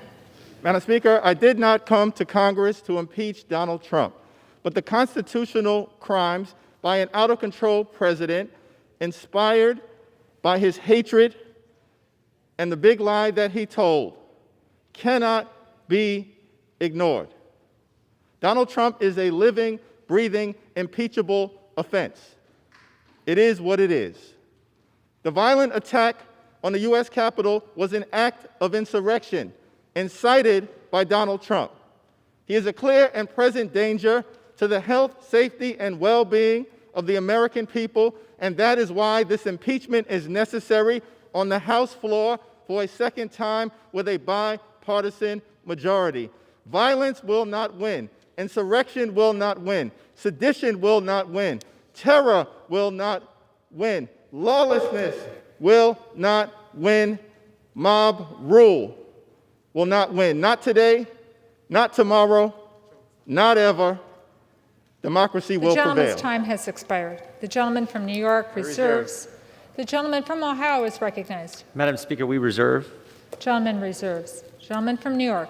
Madam Speaker, I did not come to Congress to impeach Donald Trump, but the constitutional crimes by an out-of-control president inspired by his hatred and the big lie that he told cannot be ignored. Donald Trump is a living, breathing, impeachable offense. It is what it is. The violent attack on the U.S. Capitol was an act of insurrection incited by Donald Trump. He is a clear and present danger to the health, safety, and well-being of the American people, and that is why this impeachment is necessary on the House floor for a second time with a bipartisan majority. Violence will not win. Insurrection will not win. Sedition will not win. Terror will not win. Lawlessness will not win. Mob rule will not win. Not today, not tomorrow, not ever. Democracy will prevail. The gentleman's time has expired. The gentleman from New York reserves. The gentleman from Ohio is recognized. Madam Speaker, we reserve. Gentleman reserves. Gentleman from New York.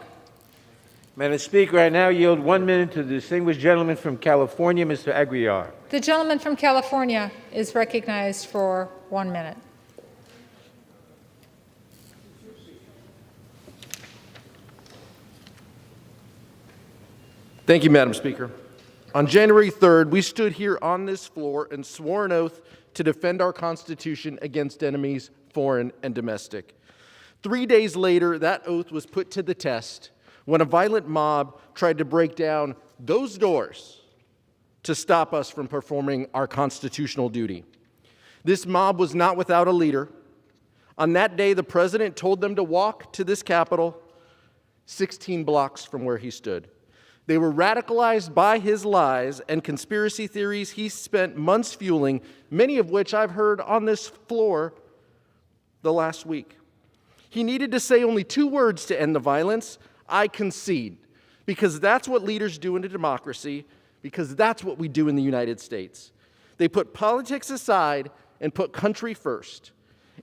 Madam Speaker, I now yield 1 minute to the distinguished gentleman from California, Mr. Aguilar. The gentleman from California is recognized for 1 minute. Thank you, Madam Speaker. On January 3rd, we stood here on this floor and swore an oath to defend our Constitution against enemies, foreign and domestic. 3 days later, that oath was put to the test when a violent mob tried to break down those doors to stop us from performing our constitutional duty. This mob was not without a leader. On that day, the president told them to walk to this Capitol 16 blocks from where he stood. They were radicalized by his lies and conspiracy theories he spent months fueling, many of which I've heard on this floor the last week. He needed to say only 2 words to end the violence: I concede, because that's what leaders do in a democracy, because that's what we do in the United States. They put politics aside and put country first.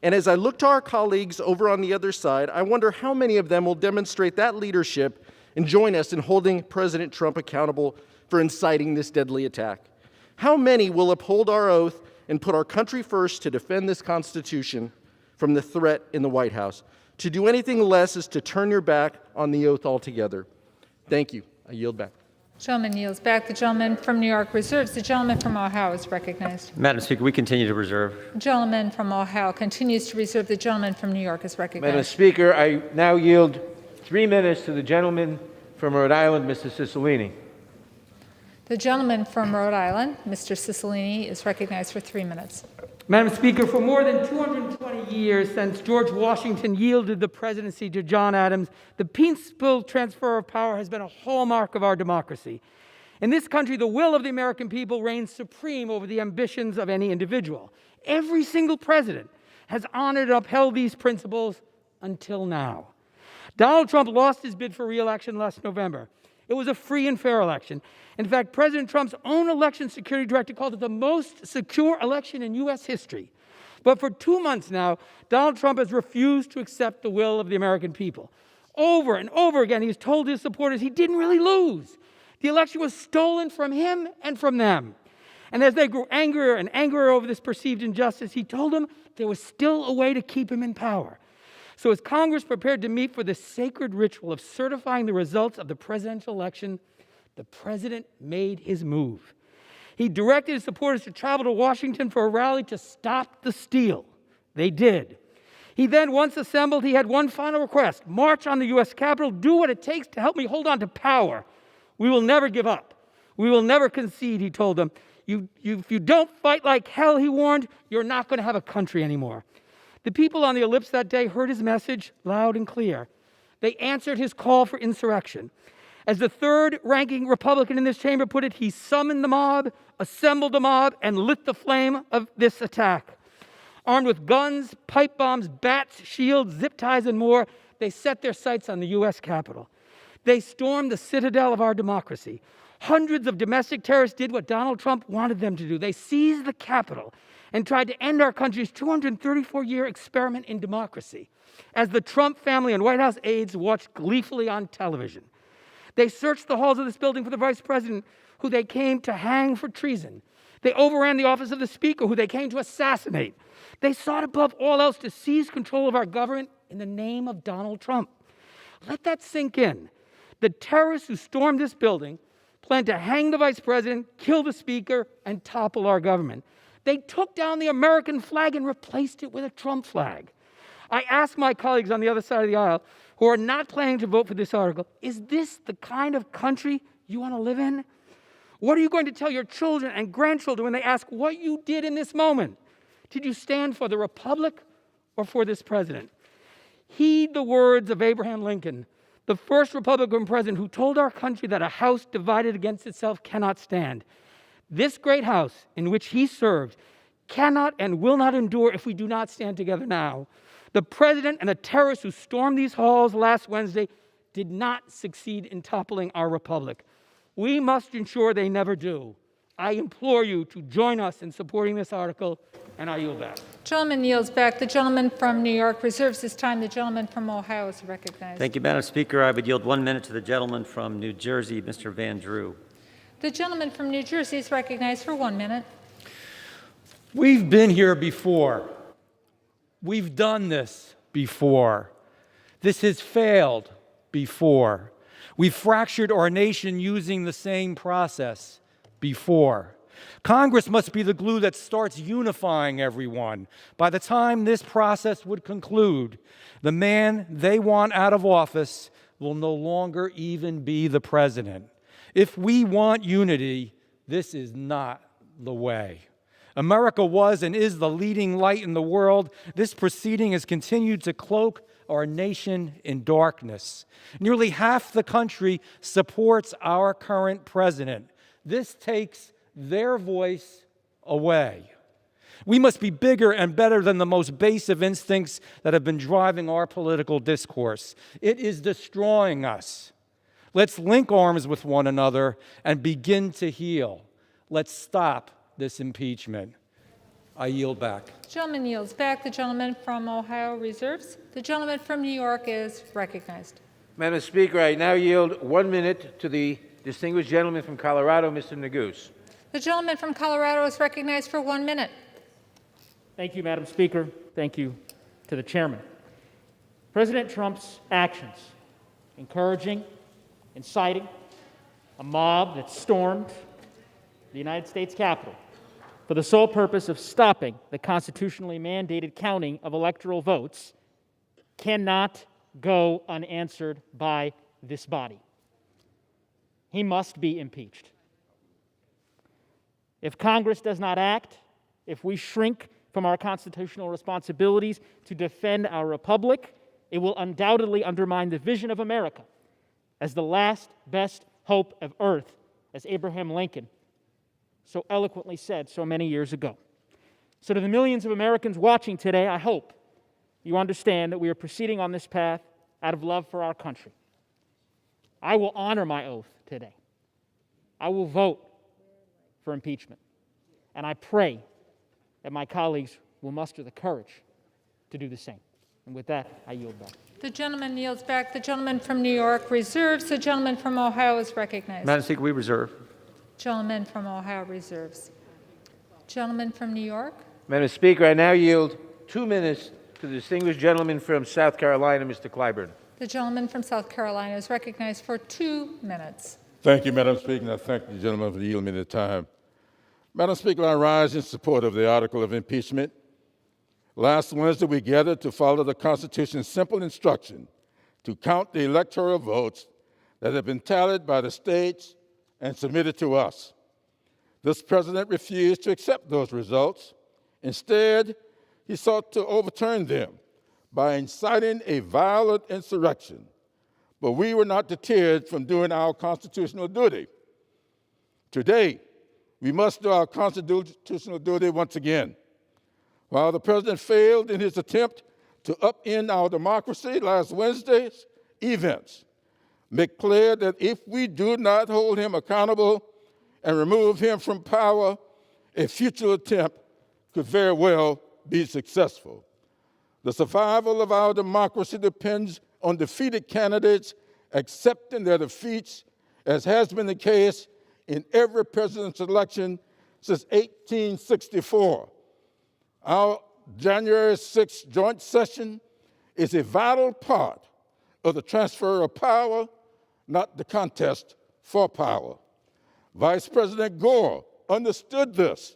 And as I look to our colleagues over on the other side, I wonder how many of them will demonstrate that leadership and join us in holding President Trump accountable for inciting this deadly attack. How many will uphold our oath and put our country first to defend this Constitution from the threat in the White House? To do anything less is to turn your back on the oath altogether. Thank you. I yield back. Gentleman yields back. The gentleman from New York reserves. The gentleman from Ohio is recognized. Madam Speaker, we continue to reserve. The gentleman from Ohio continues to reserve. The gentleman from New York is recognized. Madam Speaker, I now yield 3 minutes to the gentleman from Rhode Island, Mr. Cicilline. The gentleman from Rhode Island, Mr. Cicilline, is recognized for 3 minutes. Madam Speaker, for more than 220 years since George Washington yielded the presidency to John Adams, the peaceful transfer of power has been a hallmark of our democracy. In this country, the will of the American people reigns supreme over the ambitions of any individual. Every single president has honored and upheld these principles until now. Donald Trump lost his bid for re-election last November. It was a free and fair election. In fact, President Trump's own election security director called it the most secure election in U.S. history. But for 2 months now, Donald Trump has refused to accept the will of the American people. Over and over again, he's told his supporters he didn't really lose. The election was stolen from him and from them. And as they grew angrier and angrier over this perceived injustice, he told them there was still a way to keep him in power. So as Congress prepared to meet for the sacred ritual of certifying the results of the presidential election, the president made his move. He directed his supporters to travel to Washington for a rally to stop the steal. They did. He then, once assembled, he had one final request: march on the U.S. Capitol, do what it takes to help me hold on to power. We will never give up. We will never concede, he told them. If you don't fight like hell, he warned, you're not going to have a country anymore. The people on the ellipse that day heard his message loud and clear. They answered his call for insurrection. As the third-ranking Republican in this chamber put it, he summoned the mob, assembled the mob, and lit the flame of this attack. Armed with guns, pipe bombs, bats, shields, zip ties, and more, they set their sights on the U.S. Capitol. They stormed the citadel of our democracy. Hundreds of domestic terrorists did what Donald Trump wanted them to do. They seized the Capitol and tried to end our country's 234-year experiment in democracy, as the Trump family and White House aides watched gleefully on television. They searched the halls of this building for the vice president, who they came to hang for treason. They overran the office of the speaker, who they came to assassinate. They sought above all else to seize control of our government in the name of Donald Trump. Let that sink in. The terrorists who stormed this building planned to hang the vice president, kill the speaker, and topple our government. They took down the American flag and replaced it with a Trump flag. I ask my colleagues on the other side of the aisle who are not planning to vote for this article, is this the kind of country you want to live in? What are you going to tell your children and grandchildren when they ask what you did in this moment? Did you stand for the republic or for this president? Heed the words of Abraham Lincoln, the first Republican president who told our country that a house divided against itself cannot stand. This great house in which he served cannot and will not endure if we do not stand together now. The president and the terrorists who stormed these halls last Wednesday did not succeed in toppling our republic. We must ensure they never do. I implore you to join us in supporting this article, and I yield back. Gentleman yields back. The gentleman from New York reserves his time. The gentleman from Ohio is recognized. Thank you, Madam Speaker. I would yield 1 minute to the gentleman from New Jersey, Mr. Van Drew. The gentleman from New Jersey is recognized for 1 minute. We've been here before. We've done this before. This has failed before. We've fractured our nation using the same process before. Congress must be the glue that starts unifying everyone. By the time this process would conclude, the man they want out of office will no longer even be the president. If we want unity, this is not the way. America was and is the leading light in the world. This proceeding has continued to cloak our nation in darkness. Nearly half the country supports our current president. This takes their voice away. We must be bigger and better than the most base of instincts that have been driving our political discourse. It is destroying us. Let's link arms with one another and begin to heal. Let's stop this impeachment. I yield back. The gentleman yields back. The gentleman from Ohio reserves. The gentleman from New York is recognized. Madam Speaker, I now yield 1 minute to the distinguished gentleman from Colorado, Mr. Neguse. The gentleman from Colorado is recognized for 1 minute. Thank you, Madam Speaker. Thank you to the chairman. President Trump's actions, encouraging, inciting a mob that stormed the United States Capitol for the sole purpose of stopping the constitutionally mandated counting of electoral votes, cannot go unanswered by this body. He must be impeached. If Congress does not act, if we shrink from our constitutional responsibilities to defend our republic, it will undoubtedly undermine the vision of America as the last best hope of earth, as Abraham Lincoln so eloquently said so many years ago. So to the millions of Americans watching today, I hope you understand that we are proceeding on this path out of love for our country. I will honor my oath today. I will vote for impeachment. And I pray that my colleagues will muster the courage to do the same. And with that, I yield back. The gentleman yields back. The gentleman from New York reserves. The gentleman from Ohio is recognized. Madam Speaker, we reserve. Gentleman from Ohio reserves. Gentleman from New York. Madam Speaker, I now yield 2 minutes to the distinguished gentleman from South Carolina, Mr. Clyburn. The gentleman from South Carolina is recognized for 2 minutes. Thank you, Madam Speaker, and I thank the gentleman for yielding me the time. Madam Speaker, I rise in support of the article of impeachment. Last Wednesday, we gathered to follow the Constitution's simple instruction to count the electoral votes that have been tallied by the states and submitted to us. This president refused to accept those results. Instead, he sought to overturn them by inciting a violent insurrection. But we were not deterred from doing our constitutional duty. Today, we must do our constitutional duty once again. While the president failed in his attempt to upend our democracy last Wednesday's events make clear that if we do not hold him accountable and remove him from power, a future attempt could very well be successful. The survival of our democracy depends on defeated candidates accepting their defeats, as has been the case in every presidential election since 1864. Our January 6th joint session is a vital part of the transfer of power, not the contest for power. Vice President Gore understood this,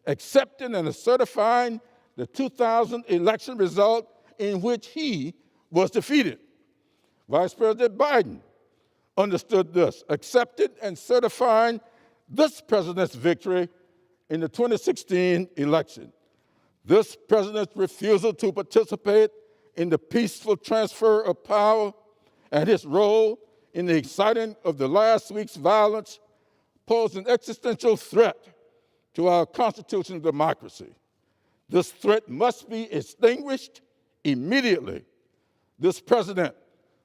accepting and certifying the 2000 election result in which he was defeated. Vice President Biden understood this, accepted and certifying this president's victory in the 2016 election. This president's refusal to participate in the peaceful transfer of power and his role in the inciting of the last week's violence pose an existential threat to our constitutional democracy. This threat must be extinguished immediately. This president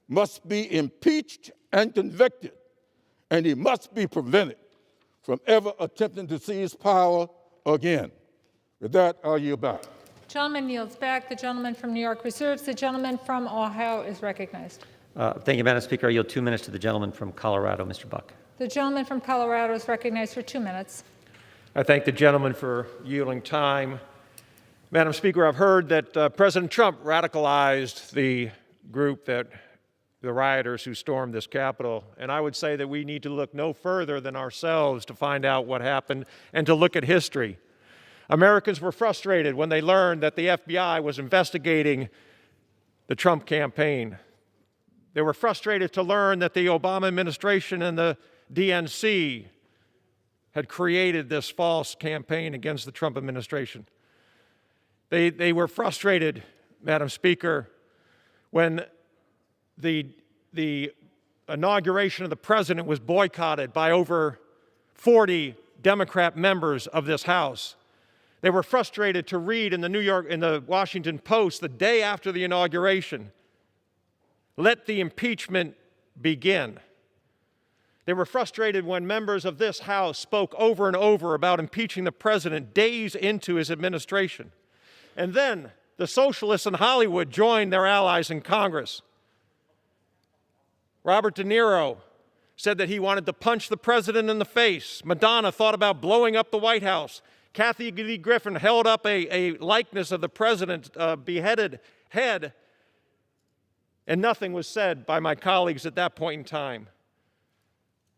must be impeached and convicted, and he must be prevented from ever attempting to seize power again. With that, I'll yield back. Gentleman yields back. The gentleman from New York reserves. The gentleman from Ohio is recognized. Thank you, Madam Speaker. I yield 2 minutes to the gentleman from Colorado, Mr. Buck. The gentleman from Colorado is recognized for 2 minutes. I thank the gentleman for yielding time. Madam Speaker, I've heard that President Trump radicalized the group the rioters who stormed this Capitol, and I would say that we need to look no further than ourselves to find out what happened and to look at history. Americans were frustrated when they learned that the FBI was investigating the Trump campaign. They were frustrated to learn that the Obama administration and the DNC had created this false campaign against the Trump administration. They were frustrated, Madam Speaker, when the inauguration of the president was boycotted by over 40 Democrat members of this House. They were frustrated to read in the Washington Post the day after the inauguration, "Let the impeachment begin." They were frustrated when members of this House spoke over and over about impeaching the president days into his administration. And then the socialists in Hollywood joined their allies in Congress. Robert De Niro said that he wanted to punch the president in the face. Madonna thought about blowing up the White House. Kathy Lee Griffin held up a likeness of the president's beheaded head, and nothing was said by my colleagues at that point in time.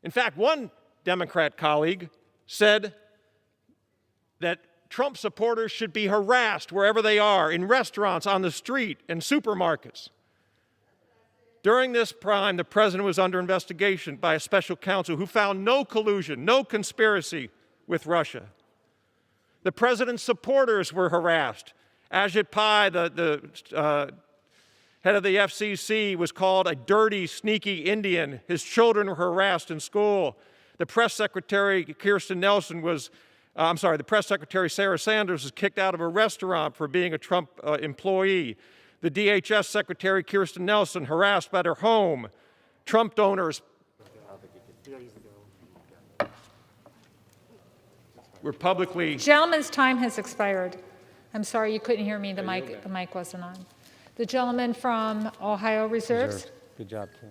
In fact, one Democrat colleague said that Trump supporters should be harassed wherever they are, in restaurants, on the street, in supermarkets. During this time, the president was under investigation by a special counsel who found no collusion, no conspiracy with Russia. The president's supporters were harassed. Ajit Pai, the head of the FCC, was called a dirty, sneaky Indian. His children were harassed in school. The press secretary, the press secretary, Sarah Sanders, was kicked out of a restaurant for being a Trump employee. The DHS secretary, Kirstjen Nielsen, harassed at her home. Trump donors were publicly... Gentleman's time has expired. I'm sorry you couldn't hear me. The mic wasn't on. The gentleman from Ohio reserves. Good job, Ken.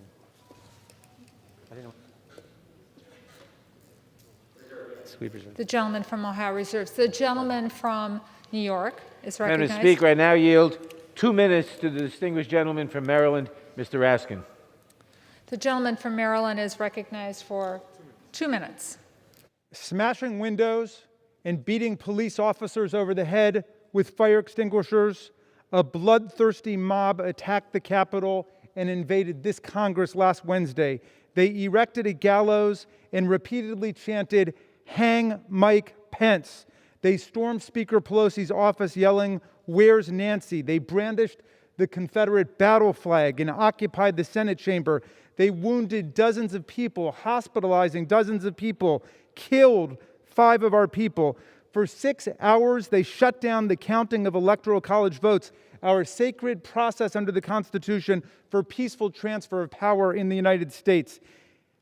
The gentleman from Ohio reserves. The gentleman from New York is recognized. Madam Speaker, I now yield 2 minutes to the distinguished gentleman from Maryland, Mr. Raskin. The gentleman from Maryland is recognized for 2 minutes. Smashing windows and beating police officers over the head with fire extinguishers, a bloodthirsty mob attacked the Capitol and invaded this Congress last Wednesday. They erected a gallows and repeatedly chanted, "Hang Mike Pence." They stormed Speaker Pelosi's office yelling, "Where's Nancy?" They brandished the Confederate battle flag and occupied the Senate chamber. They wounded dozens of people, hospitalizing dozens of people, killed 5 of our people. For 6 hours, they shut down the counting of Electoral College votes, our sacred process under the Constitution for peaceful transfer of power in the United States.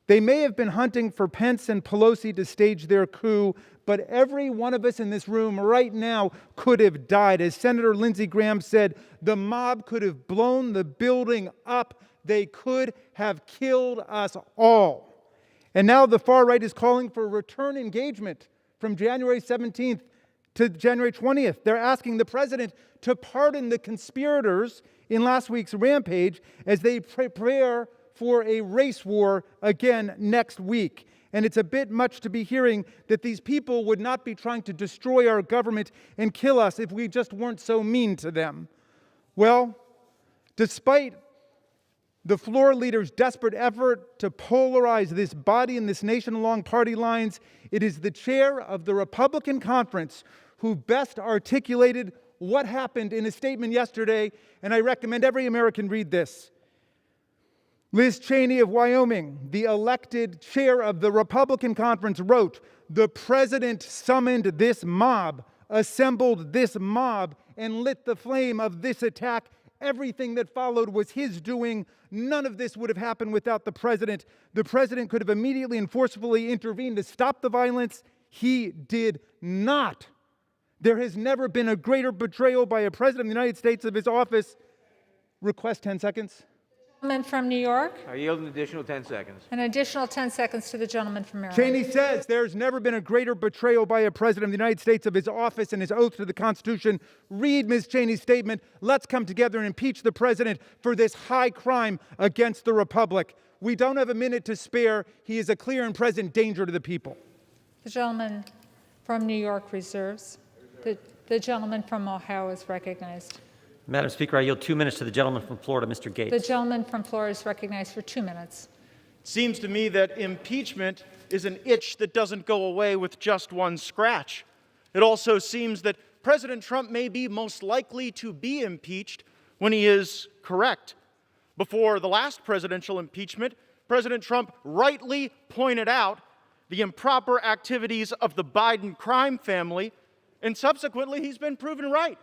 They may have been hunting for Pence and Pelosi to stage their coup, but every one of us in this room right now could have died. As Senator Lindsey Graham said, the mob could have blown the building up. They could have killed us all. And now the far right is calling for return engagement from January 17th to January 20th. They're asking the president to pardon the conspirators in last week's rampage as they prepare for a race war again next week. And it's a bit much to be hearing that these people would not be trying to destroy our government and kill us if we just weren't so mean to them. Well, despite the floor leader's desperate effort to polarize this body and this nation along party lines, it is the chair of the Republican conference who best articulated what happened in a statement yesterday, and I recommend every American read this. Liz Cheney of Wyoming, the elected chair of the Republican conference, wrote, "The president summoned this mob, assembled this mob, and lit the flame of this attack. Everything that followed was his doing. None of this would have happened without the president. The president could have immediately and forcefully intervened to stop the violence. He did not. There has never been a greater betrayal by a president of the United States of his office." Request 10 seconds. Gentleman from New York. I yield an additional 10 seconds. An additional 10 seconds to the gentleman from Maryland. Cheney says there's never been a greater betrayal by a president of the United States of his office and his oath to the Constitution. Read Ms. Cheney's statement. Let's come together and impeach the president for this high crime against the republic. We don't have a minute to spare. He is a clear and present danger to the people. The gentleman from New York reserves. The gentleman from Ohio is recognized. Madam Speaker, I yield 2 minutes to the gentleman from Florida, Mr. Gates. The gentleman from Florida is recognized for 2 minutes. It seems to me that impeachment is an itch that doesn't go away with just one scratch. It also seems that President Trump may be most likely to be impeached when he is correct. Before the last presidential impeachment, President Trump rightly pointed out the improper activities of the Biden crime family, and subsequently he's been proven right.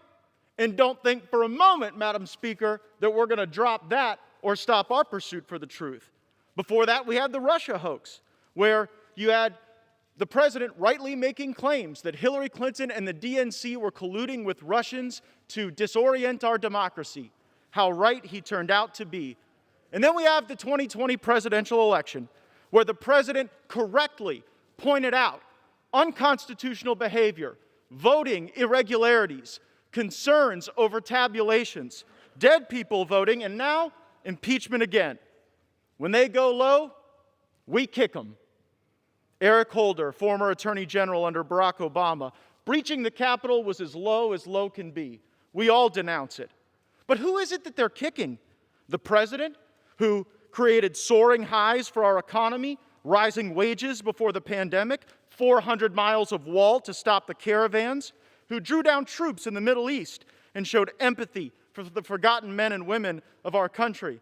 And don't think for a moment, Madam Speaker, that we're going to drop that or stop our pursuit for the truth. Before that, we had the Russia hoax, where you had the president rightly making claims that Hillary Clinton and the DNC were colluding with Russians to disorient our democracy. How right he turned out to be. And then we have the 2020 presidential election, where the president correctly pointed out unconstitutional behavior, voting irregularities, concerns over tabulations, dead people voting, and now impeachment again. When they go low, we kick them. Eric Holder, former Attorney General under Barack Obama, breaching the Capitol was as low can be. We all denounce it. But who is it that they're kicking? The president, who created soaring highs for our economy, rising wages before the pandemic, 400 miles of wall to stop the caravans, who drew down troops in the Middle East and showed empathy for the forgotten men and women of our country.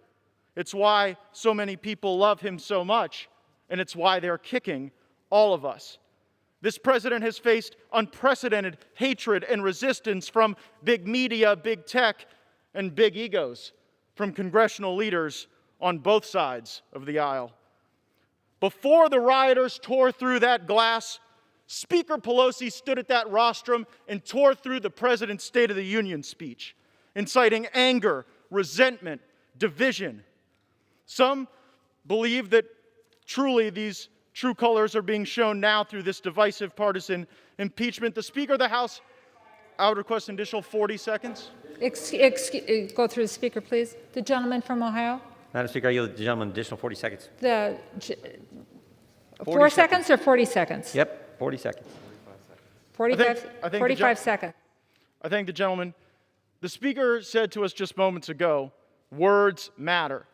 It's why so many people love him so much, and it's why they're kicking all of us. This president has faced unprecedented hatred and resistance from big media, big tech, and big egos, from congressional leaders on both sides of the aisle. Before the rioters tore through that glass, Speaker Pelosi stood at that rostrum and tore through the president's State of the Union speech, inciting anger, resentment, division. Some believe that truly these true colors are being shown now through this divisive partisan impeachment. The Speaker of the House, I would request an additional 40 seconds. Go through the speaker, please. The gentleman from Ohio. Madam Speaker, I yield the gentleman an additional 40 seconds. 4 seconds or 40 seconds? Yep, 40 seconds. 45 seconds. I thank the gentleman. The Speaker said to us just moments ago, words matter.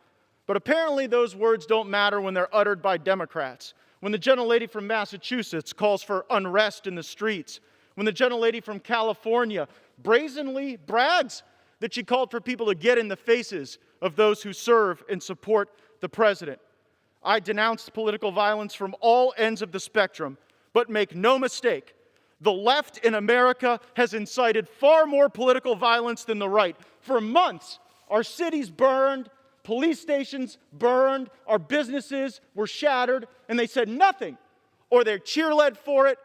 But apparently those words don't matter when they're uttered by Democrats. When the gentlelady from Massachusetts calls for unrest in the streets. When the gentlelady from California brazenly brags that she called for people to get in the faces of those who serve and support the president. I denounced political violence from all ends of the spectrum, but make no mistake, the left in America has incited far more political violence than the right. For months, our cities burned, police stations burned, our businesses were shattered, and they said nothing. Or they cheerled for it,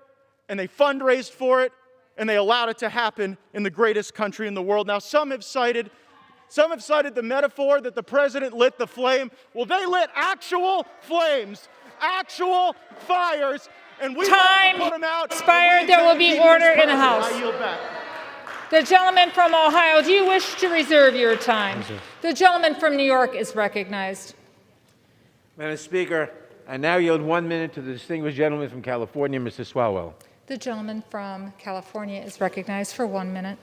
and they fundraised for it, and they allowed it to happen in the greatest country in the world. Now, some have cited the metaphor that the president lit the flame. Well, they lit actual flames, actual fires, and we Time put them out. expired. There will be order in the House. I yield back. The gentleman from Ohio, do you wish to reserve your time? The gentleman from New York is recognized. Madam Speaker, I now yield 1 minute to the distinguished gentleman from California, Mr. Swalwell. The gentleman from California is recognized for 1 minute.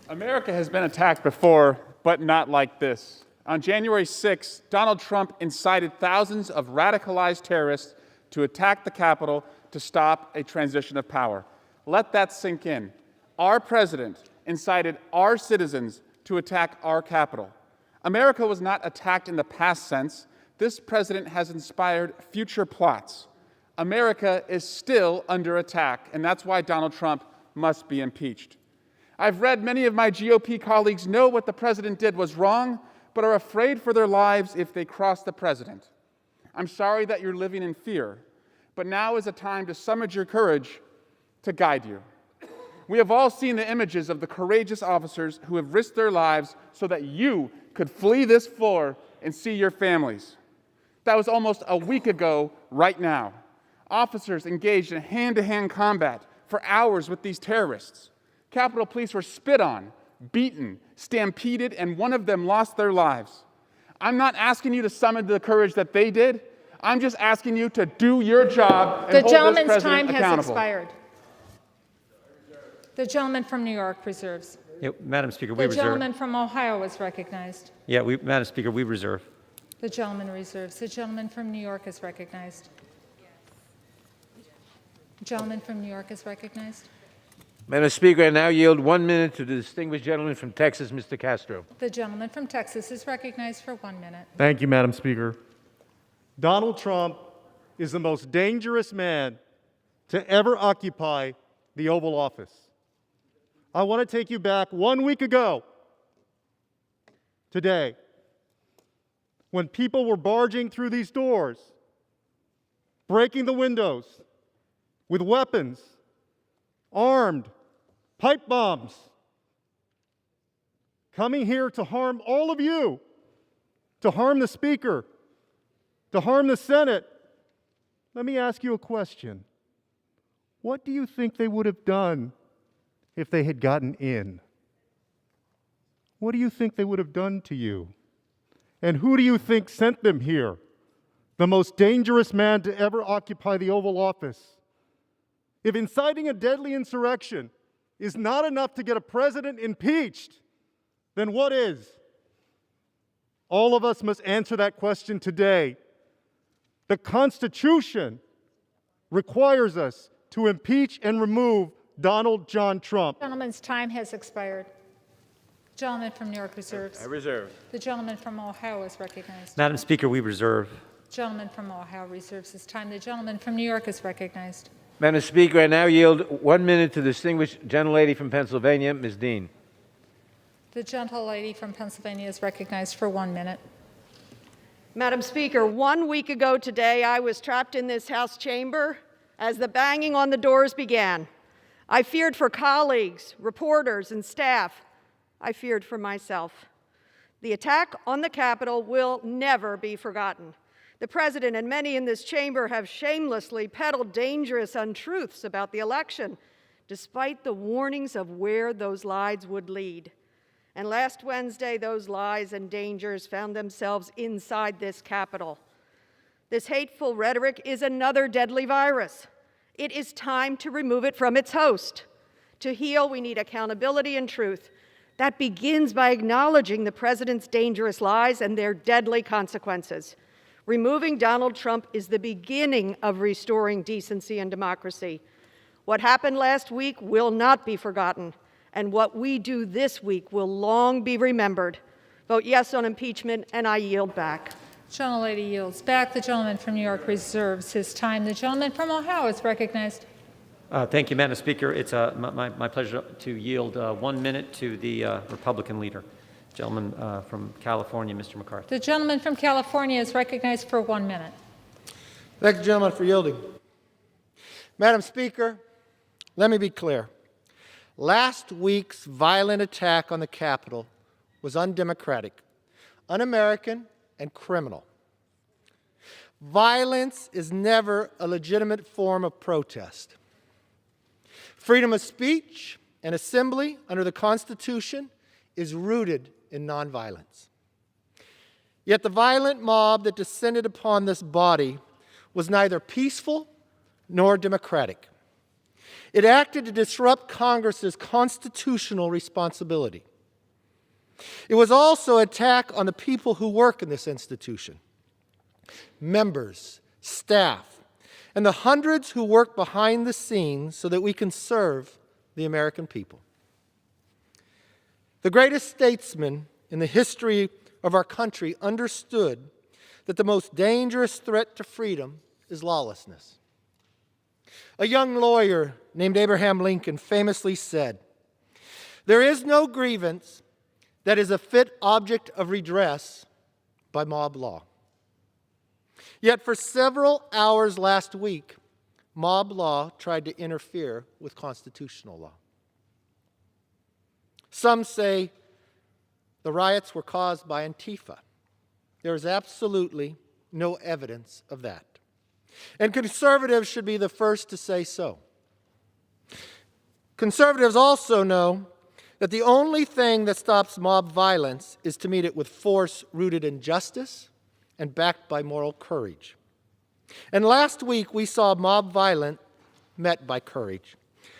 America has been attacked before, but not like this. On January 6th, Donald Trump incited thousands of radicalized terrorists to attack the Capitol to stop a transition of power. Let that sink in. Our president incited our citizens to attack our Capitol. America was not attacked in the past sense. This president has inspired future plots. America is still under attack, and that's why Donald Trump must be impeached. I've read many of my GOP colleagues know what the president did was wrong, but are afraid for their lives if they cross the president. I'm sorry that you're living in fear, but now is a time to summon your courage to guide you. We have all seen the images of the courageous officers who have risked their lives so that you could flee this floor and see your families. That was almost a week ago right now. Officers engaged in hand-to-hand combat for hours with these terrorists. Capitol Police were spit on, beaten, stampeded, and one of them lost their lives. I'm not asking you to summon the courage that they did. I'm just asking you to do your job and hold this president accountable. The gentleman's time has expired. The gentleman from New York reserves. Yeah, Madam Speaker, we reserve. The gentleman from Ohio is recognized. Yeah, Madam Speaker, we reserve. The gentleman reserves. The gentleman from New York is recognized. The gentleman from New York is recognized. Madam Speaker, I now yield 1 minute to the distinguished gentleman from Texas, Mr. Castro. The gentleman from Texas is recognized for 1 minute. Thank you, Madam Speaker. Donald Trump is the most dangerous man to ever occupy the Oval Office. I want to take you back 1 week ago today, when people were barging through these doors, breaking the windows with weapons, armed, pipe bombs, coming here to harm all of you, to harm the Speaker, to harm the Senate. Let me ask you a question. What do you think they would have done if they had gotten in? What do you think they would have done to you? And who do you think sent them here? The most dangerous man to ever occupy the Oval Office. If inciting a deadly insurrection is not enough to get a president impeached, then what is? All of us must answer that question today. The Constitution requires us to impeach and remove Donald John Trump. The gentleman's time has expired. The gentleman from New York reserves. I reserve. The gentleman from Ohio is recognized. Madam Speaker, we reserve. The gentleman from Ohio reserves his time. The gentleman from New York is recognized. Madam Speaker, I now yield 1 minute to the distinguished gentlelady from Pennsylvania, Ms. Dean. The gentlelady from Pennsylvania is recognized for 1 minute. Madam Speaker, 1 week ago today, I was trapped in this House chamber as the banging on the doors began. I feared for colleagues, reporters, and staff. I feared for myself. The attack on the Capitol will never be forgotten. The President and many in this chamber have shamelessly peddled dangerous untruths about the election, despite the warnings of where those lies would lead. And last Wednesday, those lies and dangers found themselves inside this Capitol. This hateful rhetoric is another deadly virus. It is time to remove it from its host. To heal, we need accountability and truth. That begins by acknowledging the President's dangerous lies and their deadly consequences. Removing Donald Trump is the beginning of restoring decency and democracy. What happened last week will not be forgotten, and what we do this week will long be remembered. Vote yes on impeachment, and I yield back. Gentlelady yields back. The gentleman from New York reserves his time. The gentleman from Ohio is recognized. Thank you, Madam Speaker. It's my pleasure to yield 1 minute to the Republican leader. Gentleman from California, Mr. McCarthy. The gentleman from California is recognized for 1 minute. Thank the gentleman for yielding. Madam Speaker, let me be clear. Last week's violent attack on the Capitol was undemocratic, un-American, and criminal. Violence is never a legitimate form of protest. Freedom of speech and assembly under the Constitution is rooted in nonviolence. Yet the violent mob that descended upon this body was neither peaceful nor democratic. It acted to disrupt Congress's constitutional responsibility. It was also an attack on the people who work in this institution, members, staff, and the hundreds who work behind the scenes so that we can serve the American people. The greatest statesman in the history of our country understood that the most dangerous threat to freedom is lawlessness. A young lawyer named Abraham Lincoln famously said, "There is no grievance that is a fit object of redress by mob law." Yet for several hours last week, mob law tried to interfere with constitutional law. Some say the riots were caused by Antifa. There is absolutely no evidence of that. And conservatives should be the first to say so. Conservatives also know that the only thing that stops mob violence is to meet it with force rooted in justice and backed by moral courage. And last week we saw mob violence met by courage,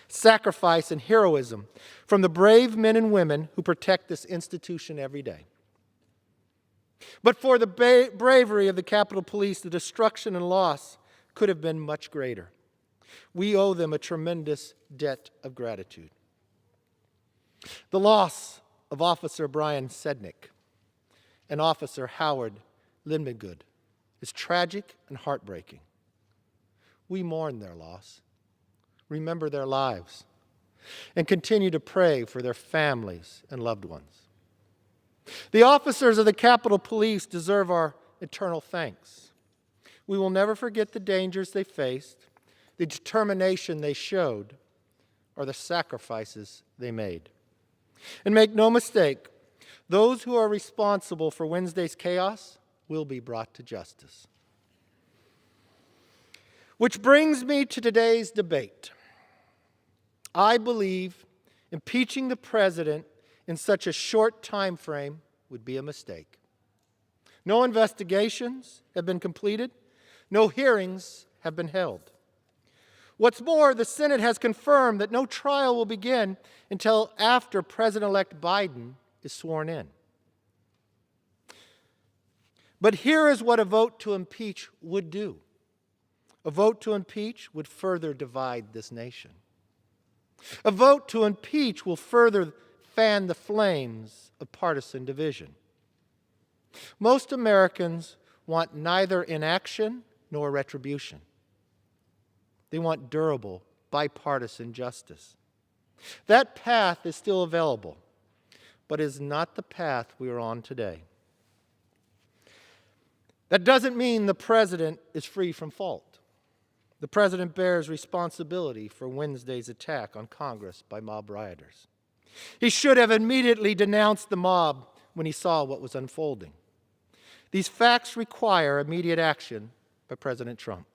sacrifice, and heroism from the brave men and women who protect this institution every day. But for the bravery of the Capitol Police, the destruction and loss could have been much greater. We owe them a tremendous debt of gratitude. The loss of Officer Brian Sednick and Officer Howard Lindmagood is tragic and heartbreaking. We mourn their loss, remember their lives, and continue to pray for their families and loved ones. The officers of the Capitol Police deserve our eternal thanks. We will never forget the dangers they faced, the determination they showed, or the sacrifices they made. And make no mistake, those who are responsible for Wednesday's chaos will be brought to justice. Which brings me to today's debate. I believe impeaching the president in such a short time frame would be a mistake. No investigations have been completed. No hearings have been held. What's more, the Senate has confirmed that no trial will begin until after President-elect Biden is sworn in. But here is what a vote to impeach would do. A vote to impeach would further divide this nation. A vote to impeach will further fan the flames of partisan division. Most Americans want neither inaction nor retribution. They want durable, bipartisan justice. That path is still available, but is not the path we are on today. That doesn't mean the president is free from fault. The president bears responsibility for Wednesday's attack on Congress by mob rioters. He should have immediately denounced the mob when he saw what was unfolding. These facts require immediate action by President Trump.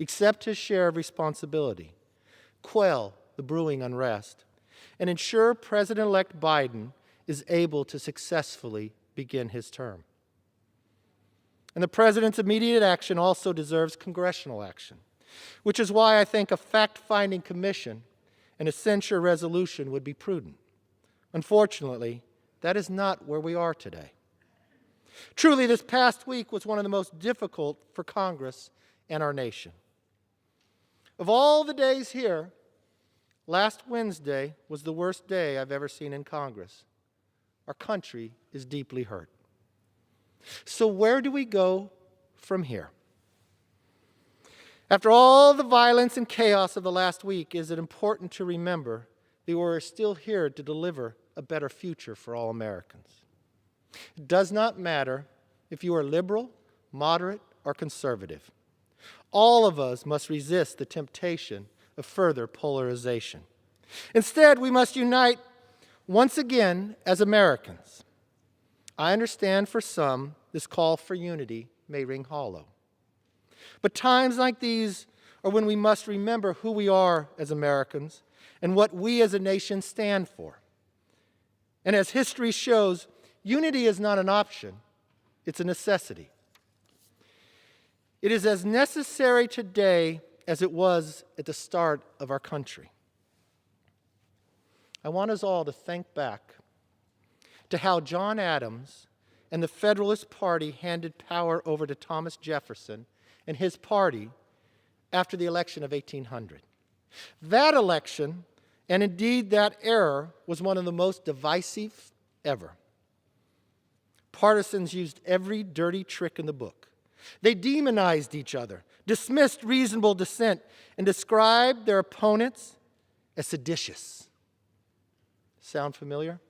Accept his share of responsibility, quell the brewing unrest, and ensure President-elect Biden is able to successfully begin his term. And the president's immediate action also deserves congressional action, which is why I think a fact-finding commission and a censure resolution would be prudent. Unfortunately, that is not where we are today. Truly, this past week was one of the most difficult for Congress and our nation. Of all the days here, last Wednesday was the worst day I've ever seen in Congress. Our country is deeply hurt. So where do we go from here? After all the violence and chaos of the last week, is it important to remember that we are still here to deliver a better future for all Americans. It does not matter if you are liberal, moderate, or conservative. All of us must resist the temptation of further polarization. Instead, we must unite once again as Americans. I understand for some, this call for unity may ring hollow. But times like these are when we must remember who we are as Americans and what we as a nation stand for. And as history shows, unity is not an option, it's a necessity. It is as necessary today as it was at the start of our country. I want us all to think back to how John Adams and the Federalist Party handed power over to Thomas Jefferson and his party after the election of 1800. That election, and indeed that era, was one of the most divisive ever. Partisans used every dirty trick in the book. They demonized each other, dismissed reasonable dissent, and described their opponents as seditious. Sound familiar?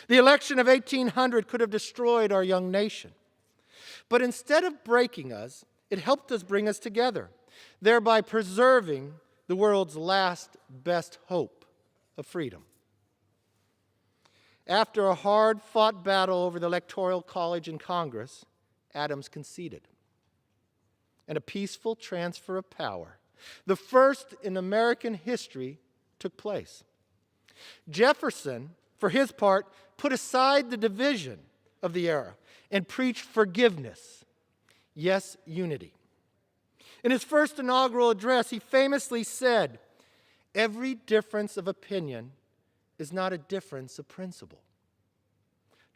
The election of 1800 could have destroyed our young nation. But instead of breaking us, it helped us bring us together, thereby preserving the world's last best hope of freedom. After a hard-fought battle over the Electoral College in Congress, Adams conceded. And a peaceful transfer of power, the first in American history, took place. Jefferson, for his part, put aside the division of the era and preached forgiveness, yes, unity. In his first inaugural address, he famously said, "Every difference of opinion is not a difference of principle."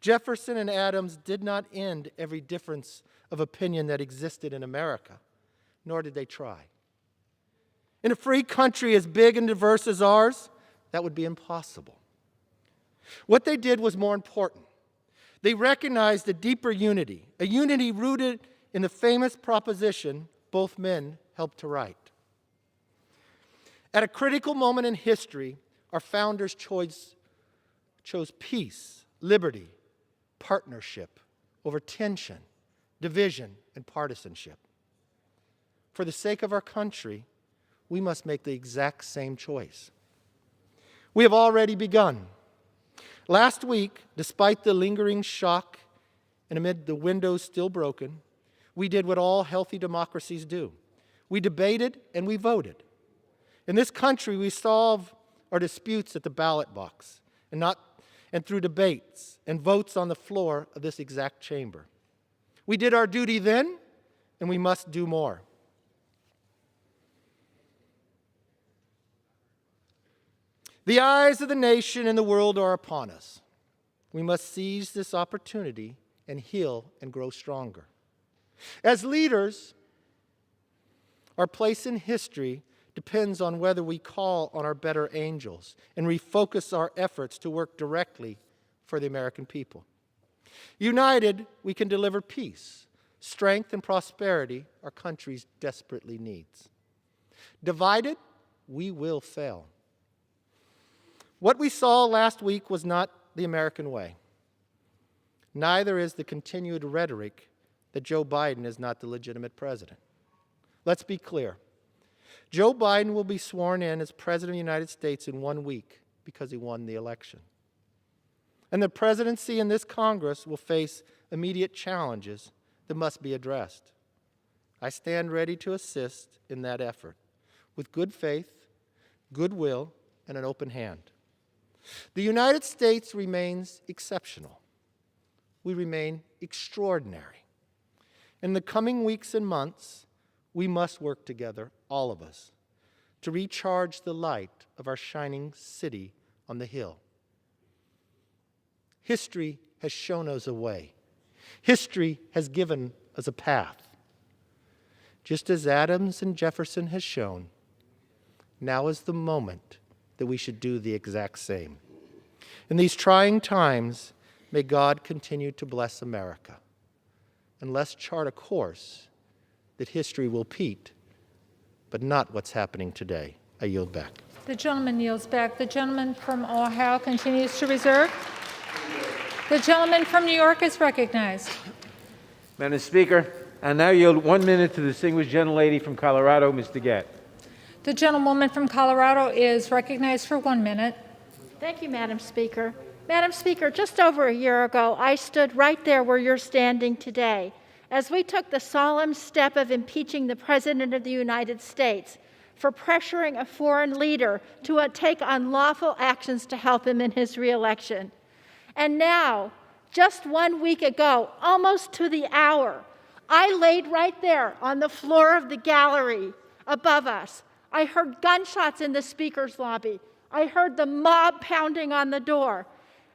Jefferson and Adams did not end every difference of opinion that existed in America, nor did they try. In a free country as big and diverse as ours, that would be impossible. What they did was more important. They recognized a deeper unity, a unity rooted in the famous proposition both men helped to write. At a critical moment in history, our founders chose peace, liberty, partnership over tension, division, and partisanship. For the sake of our country, we must make the exact same choice. We have already begun. Last week, despite the lingering shock and amid the windows still broken, we did what all healthy democracies do. We debated and we voted. In this country, we solve our disputes at the ballot box and through debates and votes on the floor of this exact chamber. We did our duty then, and we must do more. The eyes of the nation and the world are upon us. We must seize this opportunity and heal and grow stronger. As leaders, Our place in history depends on whether we call on our better angels and refocus our efforts to work directly for the American people. United, we can deliver peace, strength, and prosperity our country desperately needs. Divided, we will fail. What we saw last week was not the American way. Neither is the continued rhetoric that Joe Biden is not the legitimate president. Let's be clear. Joe Biden will be sworn in as President of the United States in 1 week because he won the election. And the presidency and this Congress will face immediate challenges that must be addressed. I stand ready to assist in that effort with good faith, goodwill, and an open hand. The United States remains exceptional. We remain extraordinary. In the coming weeks and months, we must work together, all of us, to recharge the light of our shining city on the hill. History has shown us a way. History has given us a path. Just as Adams and Jefferson has shown, now is the moment that we should do the exact same. In these trying times, may God continue to bless America. And let's chart a course that history will repeat, but not what's happening today. I yield back. The gentleman yields back. The gentleman from Ohio continues to reserve. The gentleman from New York is recognized. Madam Speaker, I now yield 1 minute to the distinguished gentlelady from Colorado, Ms. DeGette. The gentlewoman from Colorado is recognized for 1 minute. Thank you, Madam Speaker. Madam Speaker, just over a year ago, I stood right there where you're standing today as we took the solemn step of impeaching the President of the United States for pressuring a foreign leader to take unlawful actions to help him in his reelection. And now, just 1 week ago, almost to the hour, I laid right there on the floor of the gallery above us. I heard gunshots in the Speaker's lobby. I heard the mob pounding on the door.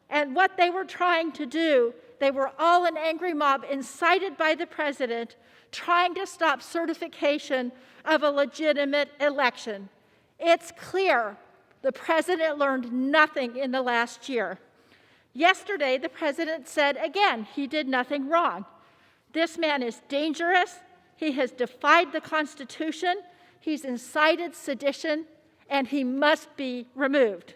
And what they were trying to do, they were all an angry mob incited by the President, trying to stop certification of a legitimate election. It's clear the President learned nothing in the last year. Yesterday, the President said again he did nothing wrong. This man is dangerous. He has defied the Constitution. He's incited sedition, and he must be removed.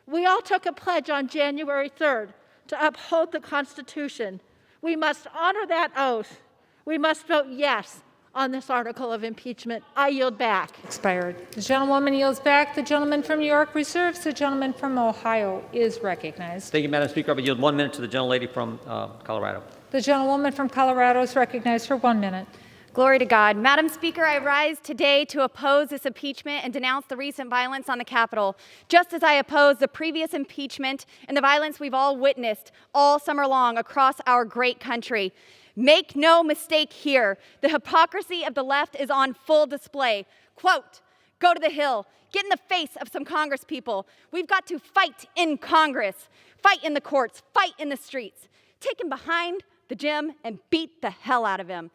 We all took a pledge on January 3rd to uphold the Constitution. We must honor that oath. We must vote yes on this article of impeachment. I yield back. Expired. The gentlewoman yields back. The gentleman from New York reserves. The gentleman from Ohio is recognized. Thank you, Madam Speaker. I will yield 1 minute to the gentlelady from Colorado. The gentlewoman from Colorado is recognized for 1 minute. Glory to God. Madam Speaker, I rise today to oppose this impeachment and denounce the recent violence on the Capitol, just as I oppose the previous impeachment and the violence we've all witnessed all summer long across our great country. Make no mistake here, the hypocrisy of the left is on full display. Quote, go to the Hill, get in the face of some Congress people. We've got to fight in Congress, fight in the courts, fight in the streets. Take him behind the gym and beat the hell out of him.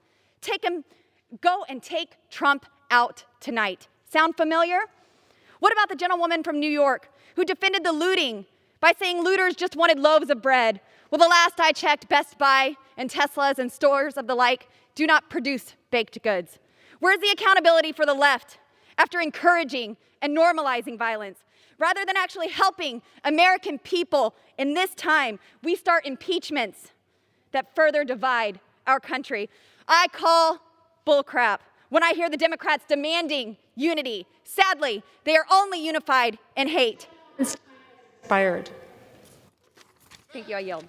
Go and take Trump out tonight. Sound familiar? What about the gentlewoman from New York who defended the looting by saying looters just wanted loaves of bread? Well, the last I checked, Best Buy and Teslas and stores of the like do not produce baked goods. Where's the accountability for the left after encouraging and normalizing violence? Rather than actually helping American people in this time, we start impeachments that further divide our country. I call bullcrap when I hear the Democrats demanding unity. Sadly, they are only unified in hate. Expired. Thank you. I yield.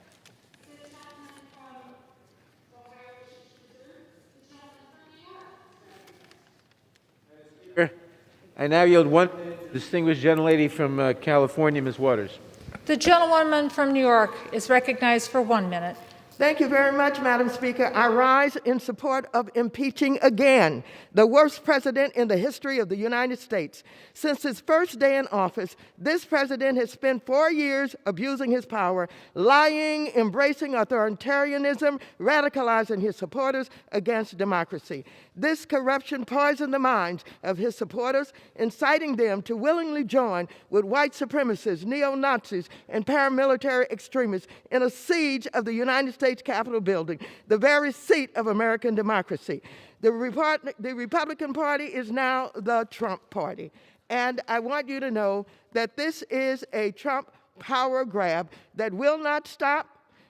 I now yield 1 minute to the distinguished gentlelady from California, Ms. Waters. The gentlewoman from New York is recognized for 1 minute. Thank you very much, Madam Speaker. I rise in support of impeaching again the worst president in the history of the United States. Since his first day in office, this president has spent 4 years abusing his power, lying, embracing authoritarianism, radicalizing his supporters against democracy. This corruption poisoned the minds of his supporters, inciting them to willingly join with white supremacists, neo-Nazis, and paramilitary extremists in a siege of the United States Capitol building, the very seat of American democracy. The Republican Party is now the Trump Party. And I want you to know that this is a Trump power grab that will not stop.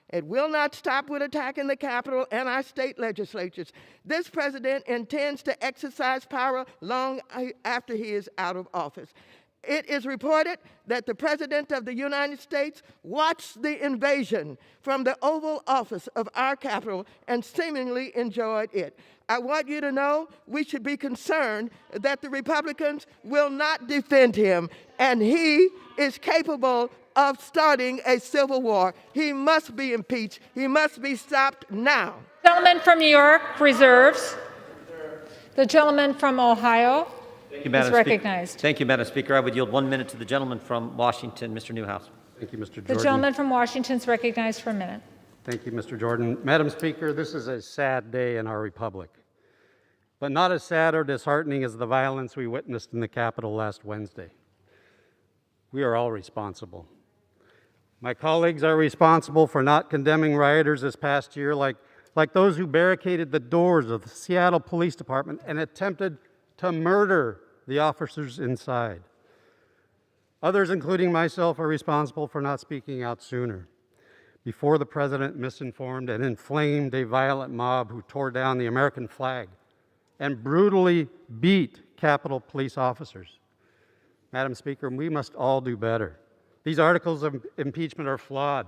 It will not stop with attacking the Capitol and our state legislatures. This president intends to exercise power long after he is out of office. It is reported that the President of the United States watched the invasion from the Oval Office of our Capitol and seemingly enjoyed it. I want you to know we should be concerned that the Republicans will not defend him, and he is capable of starting a civil war. He must be impeached. He must be stopped now. The gentleman from New York reserves. The gentleman from Ohio is recognized. Thank you, Madam Speaker. I would yield 1 minute to the gentleman from Washington, Mr. Newhouse. Thank you, Mr. Jordan. The gentleman from Washington is recognized for a minute. Thank you, Mr. Jordan. Madam Speaker, this is a sad day in our republic, but not as sad or disheartening as the violence we witnessed in the Capitol last Wednesday. We are all responsible. My colleagues are responsible for not condemning rioters this past year, like those who barricaded the doors of the Seattle Police Department and attempted to murder the officers inside. Others, including myself, are responsible for not speaking out sooner, before the president misinformed and inflamed a violent mob who tore down the American flag and brutally beat Capitol Police officers. Madam Speaker, we must all do better. These articles of impeachment are flawed,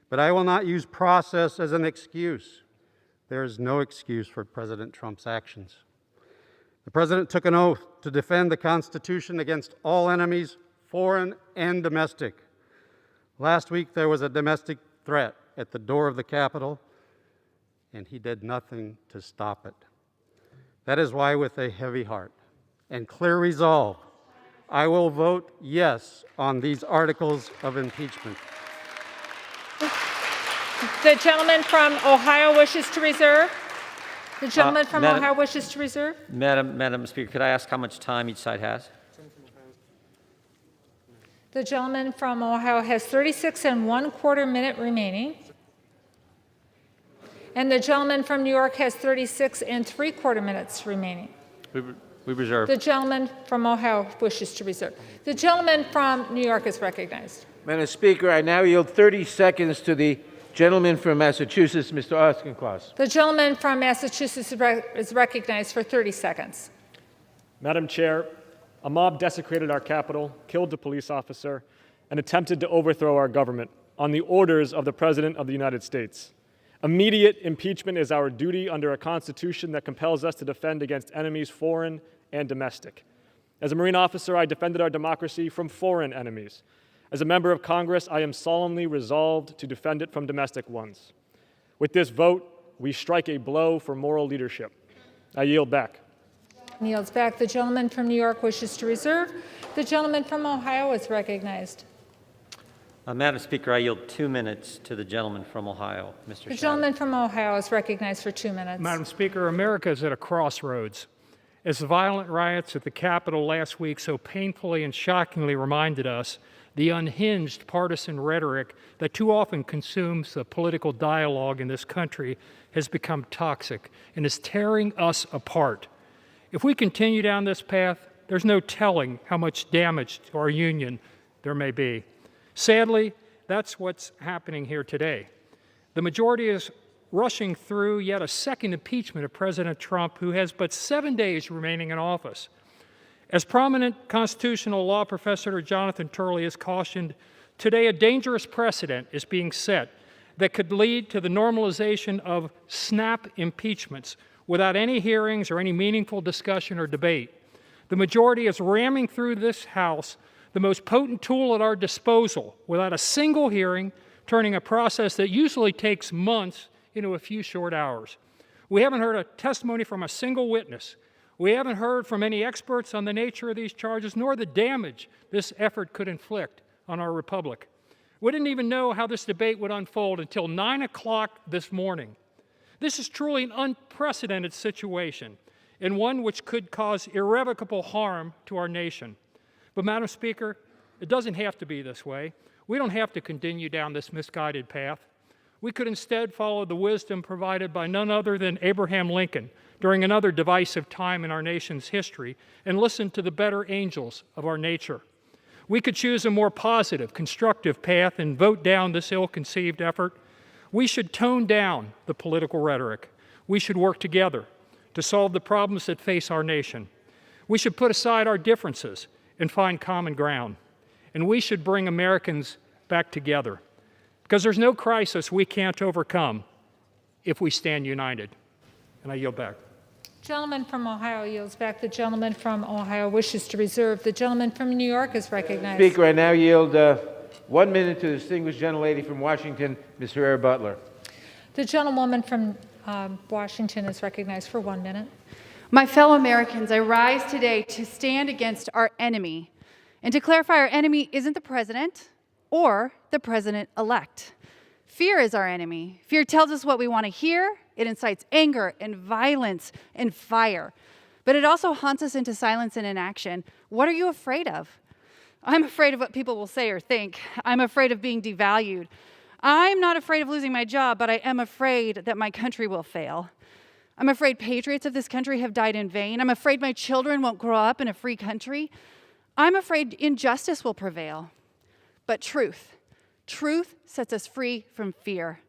but I will not use process as an excuse. There is no excuse for President Trump's actions. The president took an oath to defend the Constitution against all enemies, foreign and domestic. Last week, there was a domestic threat at the door of the Capitol, and he did nothing to stop it. That is why, with a heavy heart and clear resolve, I will vote yes on these articles of impeachment. The gentleman from Ohio wishes to reserve. The gentleman from Ohio wishes to reserve. Madam Speaker, could I ask how much time each side has? The gentleman from Ohio has 36 1/4 minutes remaining. And the gentleman from New York has 36 3/4 minutes remaining. We reserve. The gentleman from Ohio wishes to reserve. The gentleman from New York is recognized. Madam Speaker, I now yield 30 seconds to the gentleman from Massachusetts, Mr. Auchincloss. The gentleman from Massachusetts is recognized for 30 seconds. Madam Chair, a mob desecrated our Capitol, killed a police officer, and attempted to overthrow our government on the orders of the President of the United States. Immediate impeachment is our duty under a Constitution that compels us to defend against enemies, foreign and domestic. As a Marine officer, I defended our democracy from foreign enemies. As a member of Congress, I am solemnly resolved to defend it from domestic ones. With this vote, we strike a blow for moral leadership. I yield back. Yields back. The gentleman from New York wishes to reserve. The gentleman from Ohio is recognized. Madam Speaker, I yield 2 minutes to the gentleman from Ohio, Mr. The gentleman from Ohio is recognized for 2 minutes. Madam Speaker, America is at a crossroads. As the violent riots at the Capitol last week so painfully and shockingly reminded us, the unhinged partisan rhetoric that too often consumes the political dialogue in this country has become toxic and is tearing us apart. If we continue down this path, there's no telling how much damage to our union there may be. Sadly, that's what's happening here today. The majority is rushing through yet a second impeachment of President Trump, who has but 7 days remaining in office. As prominent constitutional law professor Jonathan Turley has cautioned, today a dangerous precedent is being set that could lead to the normalization of snap impeachments without any hearings or any meaningful discussion or debate. The majority is ramming through this House the most potent tool at our disposal without a single hearing, turning a process that usually takes months into a few short hours. We haven't heard a testimony from a single witness. We haven't heard from any experts on the nature of these charges, nor the damage this effort could inflict on our republic. We didn't even know how this debate would unfold until 9 o'clock this morning. This is truly an unprecedented situation, and one which could cause irrevocable harm to our nation. But, Madam Speaker, it doesn't have to be this way. We don't have to continue down this misguided path. We could instead follow the wisdom provided by none other than Abraham Lincoln during another divisive time in our nation's history and listen to the better angels of our nature. We could choose a more positive, constructive path and vote down this ill-conceived effort. We should tone down the political rhetoric. We should work together to solve the problems that face our nation. We should put aside our differences and find common ground. And we should bring Americans back together, because there's no crisis we can't overcome if we stand united. And I yield back. Gentleman from Ohio yields back. The gentleman from Ohio wishes to reserve. The gentleman from New York is recognized. Speaker, I now yield 1 minute to the distinguished gentlelady from Washington, Ms. Herrera Butler. The gentlewoman from Washington is recognized for 1 minute. My fellow Americans, I rise today to stand against our enemy and to clarify our enemy isn't the president or the president-elect. Fear is our enemy. Fear tells us what we want to hear. It incites anger and violence and fire. But it also haunts us into silence and inaction. What are you afraid of? I'm afraid of what people will say or think. I'm afraid of being devalued. I'm not afraid of losing my job, but I am afraid that my country will fail. I'm afraid patriots of this country have died in vain. I'm afraid my children won't grow up in a free country. I'm afraid injustice will prevail. But truth sets us free from fear.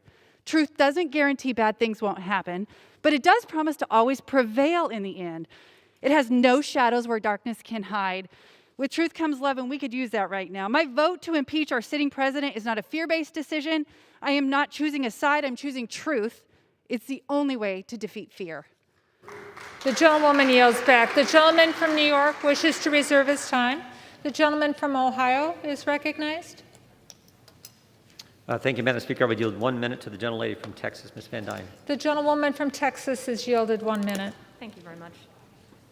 Truth doesn't guarantee bad things won't happen, but it does promise to always prevail in the end. It has no shadows where darkness can hide. With truth comes love, and we could use that right now. My vote to impeach our sitting president is not a fear-based decision. I am not choosing a side, I'm choosing truth. It's the only way to defeat fear. The gentlewoman yields back. The gentleman from New York wishes to reserve his time. The gentleman from Ohio is recognized. Thank you, Madam Speaker. I would yield 1 minute to the gentlelady from Texas, Ms. Van Dyne. The gentlewoman from Texas is yielded 1 minute. Thank you very much.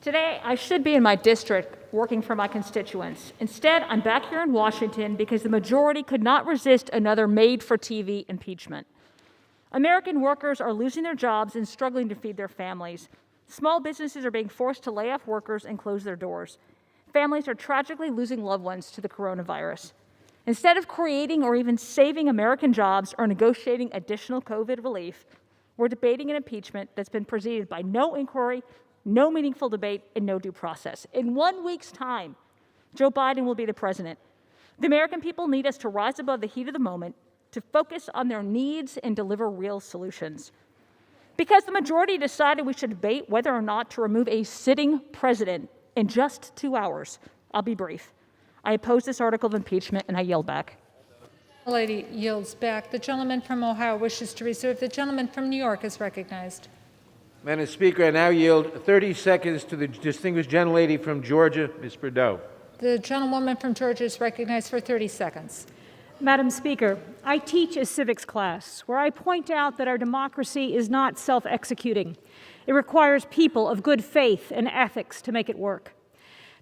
Today, I should be in my district working for my constituents. Instead, I'm back here in Washington because the majority could not resist another made-for-TV impeachment. American workers are losing their jobs and struggling to feed their families. Small businesses are being forced to lay off workers and close their doors. Families are tragically losing loved ones to the coronavirus. Instead of creating or even saving American jobs or negotiating additional COVID relief, we're debating an impeachment that's been preceded by no inquiry, no meaningful debate, and no due process. In 1 week's time, Joe Biden will be the president. The American people need us to rise above the heat of the moment, to focus on their needs and deliver real solutions. Because the majority decided we should debate whether or not to remove a sitting president in just 2 hours, I'll be brief. I oppose this article of impeachment, and I yield back. The lady yields back. The gentleman from Ohio wishes to reserve. The gentleman from New York is recognized. Madam Speaker, I now yield 30 seconds to the distinguished gentlelady from Georgia, Ms. Bordeaux. The gentlewoman from Georgia is recognized for 30 seconds. Madam Speaker, I teach a civics class where I point out that our democracy is not self-executing. It requires people of good faith and ethics to make it work.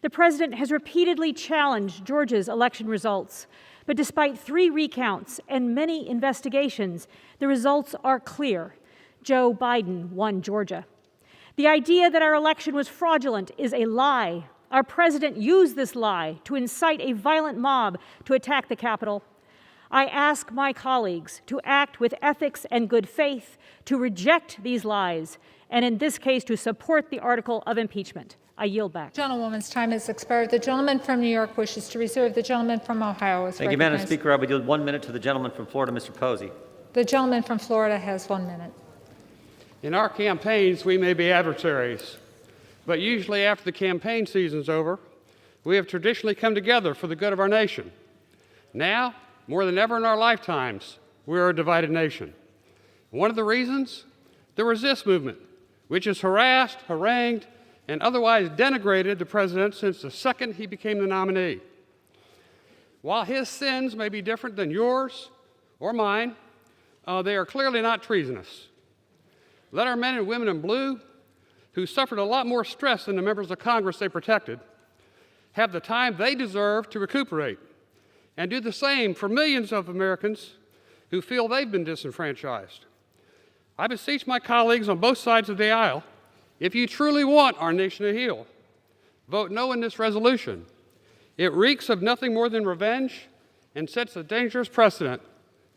The president has repeatedly challenged Georgia's election results, but despite 3 recounts and many investigations, the results are clear. Joe Biden won Georgia. The idea that our election was fraudulent is a lie. Our president used this lie to incite a violent mob to attack the Capitol. I ask my colleagues to act with ethics and good faith, to reject these lies, and in this case, to support the article of impeachment. I yield back. Gentlewoman's time has expired. The gentleman from New York wishes to reserve. The gentleman from Ohio is recognized. Thank you, Madam Speaker. I would yield 1 minute to the gentleman from Florida, Mr. Posey. The gentleman from Florida has 1 minute. In our campaigns, we may be adversaries, but usually after the campaign season's over, we have traditionally come together for the good of our nation. Now, more than ever in our lifetimes, we are a divided nation. One of the reasons? The resist movement, which has harassed, harangued, and otherwise denigrated the president since the second he became the nominee. While his sins may be different than yours, or mine, they are clearly not treasonous. Let our men and women in blue, who suffered a lot more stress than the members of Congress they protected, have the time they deserve to recuperate, and do the same for millions of Americans who feel they've been disenfranchised. I beseech my colleagues on both sides of the aisle, if you truly want our nation to heal, vote no in this resolution. It reeks of nothing more than revenge and sets a dangerous precedent.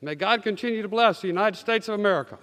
May God continue to bless the United States of America.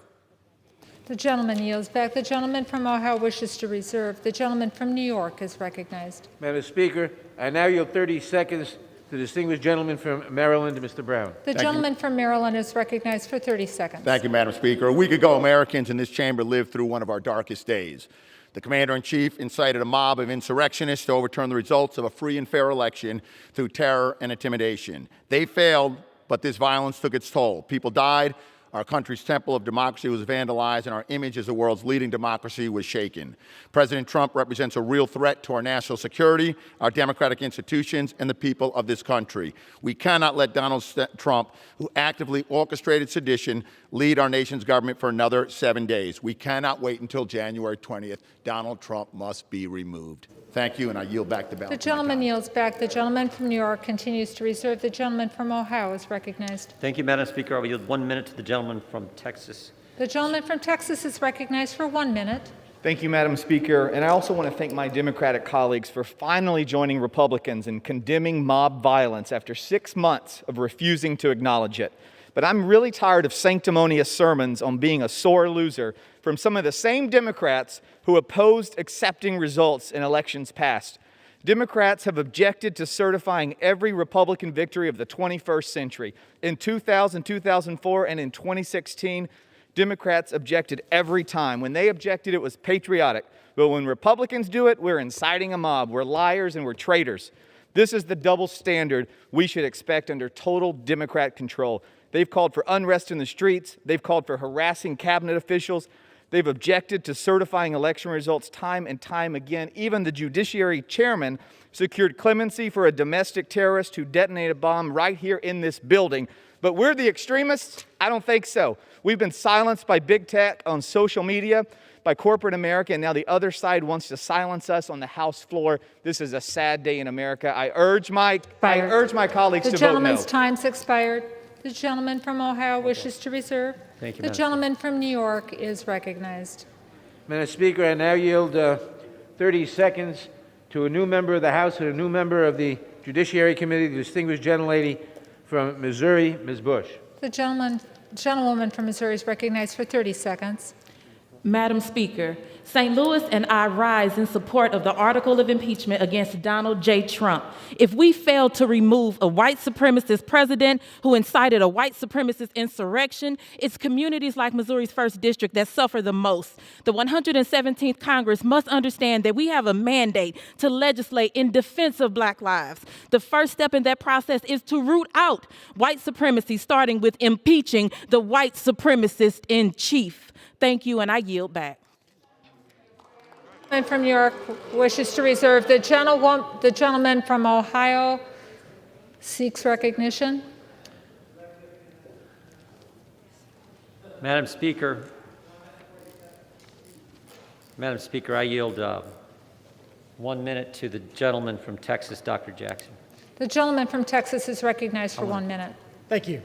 The gentleman yields back. The gentleman from Ohio wishes to reserve. The gentleman from New York is recognized. Madam Speaker, I now yield 30 seconds to the distinguished gentleman from Maryland, Mr. Brown. The gentleman from Maryland is recognized for 30 seconds. Thank you, Madam Speaker. A week ago, Americans in this chamber lived through one of our darkest days. The Commander-in-Chief incited a mob of insurrectionists to overturn the results of a free and fair election through terror and intimidation. They failed, but this violence took its toll. People died, our country's temple of democracy was vandalized, and our image as the world's leading democracy was shaken. President Trump represents a real threat to our national security, our democratic institutions, and the people of this country. We cannot let Donald Trump, who actively orchestrated sedition, lead our nation's government for another 7 days. We cannot wait until January 20th. Donald Trump must be removed. Thank you, and I yield back the balance. The gentleman yields back. The gentleman from New York continues to reserve. The gentleman from Ohio is recognized. Thank you, Madam Speaker. I will yield 1 minute to the gentleman from Texas. The gentleman from Texas is recognized for 1 minute. Thank you, Madam Speaker. And I also want to thank my Democratic colleagues for finally joining Republicans in condemning mob violence after 6 months of refusing to acknowledge it. But I'm really tired of sanctimonious sermons on being a sore loser from some of the same Democrats who opposed accepting results in elections past. Democrats have objected to certifying every Republican victory of the 21st century. In 2000, 2004, and in 2016, Democrats objected every time. When they objected, it was patriotic. But when Republicans do it, we're inciting a mob. We're liars and we're traitors. This is the double standard we should expect under total Democrat control. They've called for unrest in the streets. They've called for harassing cabinet officials. They've objected to certifying election results time and time again. Even the Judiciary Chairman secured clemency for a domestic terrorist who detonated a bomb right here in this building. But we're the extremists? I don't think so. We've been silenced by big tech on social media, by corporate America, and now the other side wants to silence us on the House floor. This is a sad day in America. I urge my colleagues to vote no. The gentleman's time's expired. The gentleman from Ohio wishes to reserve. Thank you, The Madam gentleman from New York is recognized. Madam Speaker, I now yield 30 seconds to a new member of the House and a new member of the Judiciary Committee, the distinguished gentlelady from Missouri, Ms. Bush. The gentlewoman from Missouri is recognized for 30 seconds. Madam Speaker, St. Louis and I rise in support of the article of impeachment against Donald J. Trump. If we fail to remove a white supremacist president who incited a white supremacist insurrection, it's communities like Missouri's 1st District that suffer the most. The 117th Congress must understand that we have a mandate to legislate in defense of Black lives. The first step in that process is to root out white supremacy, starting with impeaching the white supremacist in chief. Thank you, and I yield back. And from New York wishes to reserve. The gentleman from Ohio seeks recognition. Madam Speaker, I yield 1 minute to the gentleman from Texas, Dr. Jackson. The gentleman from Texas is recognized for 1 minute. Thank you.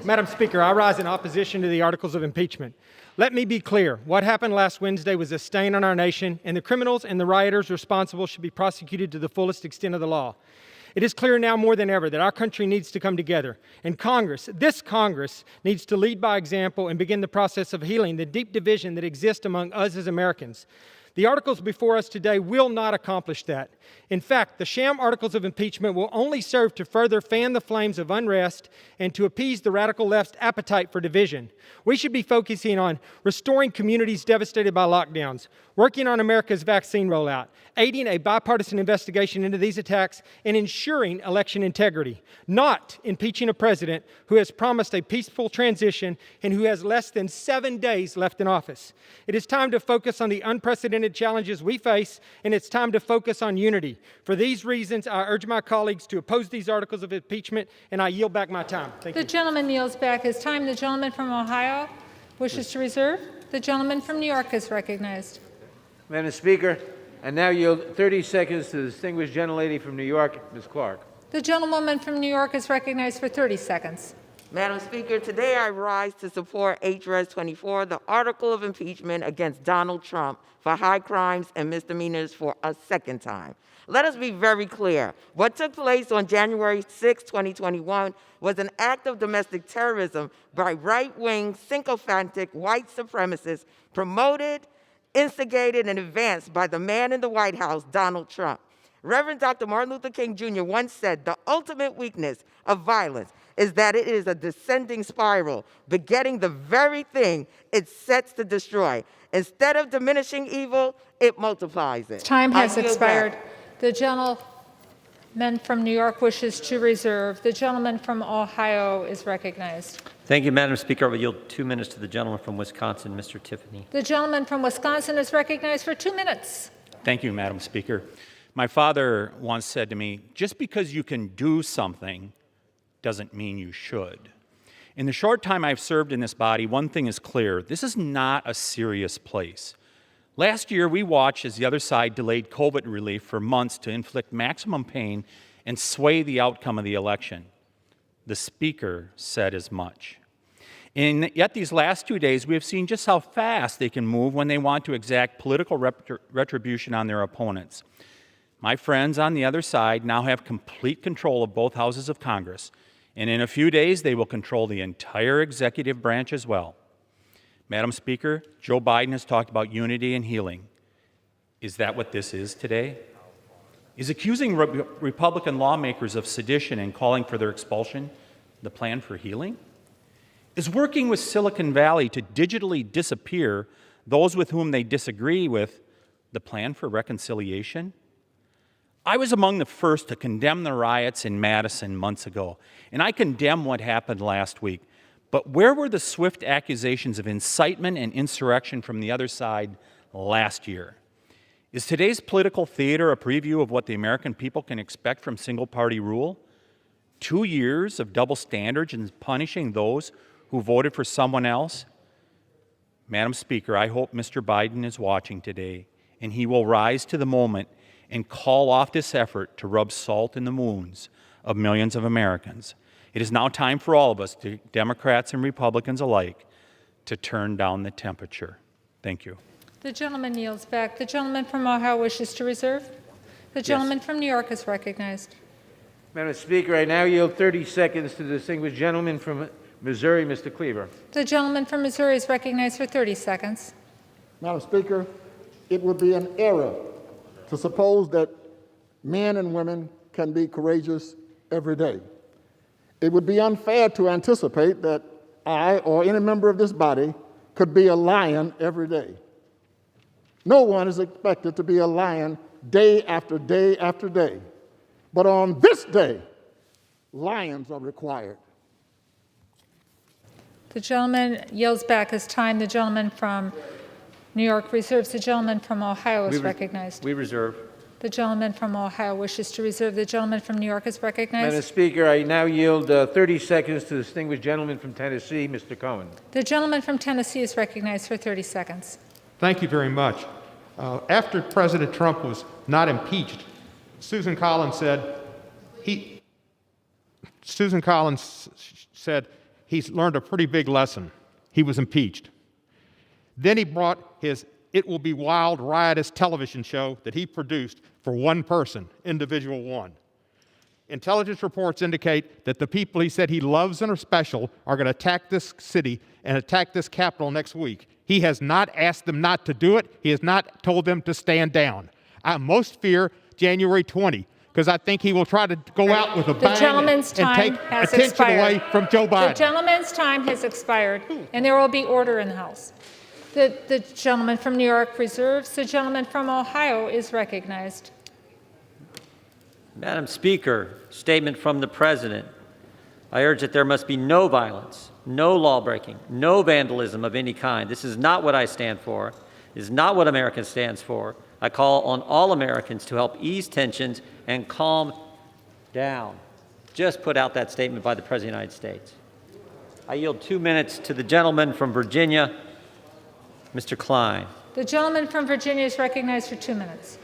Madam Speaker, I rise in opposition to the articles of impeachment. Let me be clear. What happened last Wednesday was a stain on our nation, and the criminals and the rioters responsible should be prosecuted to the fullest extent of the law. It is clear now more than ever that our country needs to come together. And this Congress, needs to lead by example and begin the process of healing the deep division that exists among us as Americans. The articles before us today will not accomplish that. In fact, the sham articles of impeachment will only serve to further fan the flames of unrest and to appease the radical left's appetite for division. We should be focusing on restoring communities devastated by lockdowns, working on America's vaccine rollout, aiding a bipartisan investigation into these attacks, and ensuring election integrity, not impeaching a president who has promised a peaceful transition and who has less than 7 days left in office. It is time to focus on the unprecedented challenges we face, and it's time to focus on unity. For these reasons, I urge my colleagues to oppose these articles of impeachment, and I yield back my time. Thank you. The gentleman yields back his time. The gentleman from Ohio wishes to reserve. The gentleman from New York is recognized. Madam Speaker, I now yield 30 seconds to the distinguished gentlelady from New York, Ms. Clark. The gentlewoman from New York is recognized for 30 seconds. Madam Speaker, today I rise to support HRES 24, the article of impeachment against Donald Trump for high crimes and misdemeanors for a second time. Let us be very clear. What took place on January 6, 2021 was an act of domestic terrorism by right-wing, sycophantic white supremacists promoted, instigated, and advanced by the man in the White House, Donald Trump. Reverend Dr. Martin Luther King Jr. once said, "The ultimate weakness of violence is that it is a descending spiral, begetting the very thing it sets to destroy. Instead of diminishing evil, it multiplies it." Time has expired. The gentleman from New York wishes to reserve. The gentleman from Ohio is recognized. Thank you, Madam Speaker. I will yield 2 minutes to the gentleman from Wisconsin, Mr. Tiffany. The gentleman from Wisconsin is recognized for 2 minutes. Thank you, Madam Speaker. My father once said to me, just because you can do something doesn't mean you should. In the short time I've served in this body, one thing is clear. This is not a serious place. Last year, we watched as the other side delayed COVID relief for months to inflict maximum pain and sway the outcome of the election. The Speaker said as much. And yet these last 2 days, we have seen just how fast they can move when they want to exact political retribution on their opponents. My friends on the other side now have complete control of both houses of Congress, and in a few days, they will control the entire executive branch as well. Madam Speaker, Joe Biden has talked about unity and healing. Is that what this is today? Is accusing Republican lawmakers of sedition and calling for their expulsion the plan for healing? Is working with Silicon Valley to digitally disappear those with whom they disagree with the plan for reconciliation? I was among the first to condemn the riots in Madison months ago, and I condemn what happened last week. But where were the swift accusations of incitement and insurrection from the other side last year? Is today's political theater a preview of what the American people can expect from single-party rule? 2 years of double standards and punishing those who voted for someone else? Madam Speaker, I hope Mr. Biden is watching today, and he will rise to the moment and call off this effort to rub salt in the wounds of millions of Americans. It is now time for all of us, Democrats and Republicans alike, to turn down the temperature. Thank you. The gentleman yields back. The gentleman from Ohio wishes to reserve. The gentleman from New York is recognized. Madam Speaker, I now yield 30 seconds to the distinguished gentleman from Missouri, Mr. Cleaver. The gentleman from Missouri is recognized for 30 seconds. Madam Speaker, it would be an error to suppose that men and women can be courageous every day. It would be unfair to anticipate that I or any member of this body could be a lion every day. No one is expected to be a lion day after day after day. But on this day, lions are required. The gentleman yields back his time. The gentleman from New York reserves. The gentleman from Ohio is recognized. We reserve. The gentleman from Ohio wishes to reserve. The gentleman from New York is recognized. Madam Speaker, I now yield 30 seconds to the distinguished gentleman from Tennessee, Mr. Cohen. The gentleman from Tennessee is recognized for 30 seconds. Thank you very much. After President Trump was not impeached, Susan Collins said he's learned a pretty big lesson. He was impeached. Then he brought his It Will Be Wild, Riotous television show that he produced for one person, individual one. Intelligence reports indicate that the people he said he loves and are special are going to attack this city and attack this Capitol next week. He has not asked them not to do it. He has not told them to stand down. I most fear January 20, because I think he will try to go out with a bang and take attention away from Joe Biden. The gentleman's time has expired, and there will be order in the House. The gentleman from New York reserves. The gentleman from Ohio is recognized. Madam Speaker, statement from the President. I urge that there must be no violence, no lawbreaking, no vandalism of any kind. This is not what I stand for. It is not what America stands for. I call on all Americans to help ease tensions and calm down. Just put out that statement by the President of the United States. I yield 2 minutes to the gentleman from Virginia, Mr. Klein. The gentleman from Virginia is recognized for 2 minutes.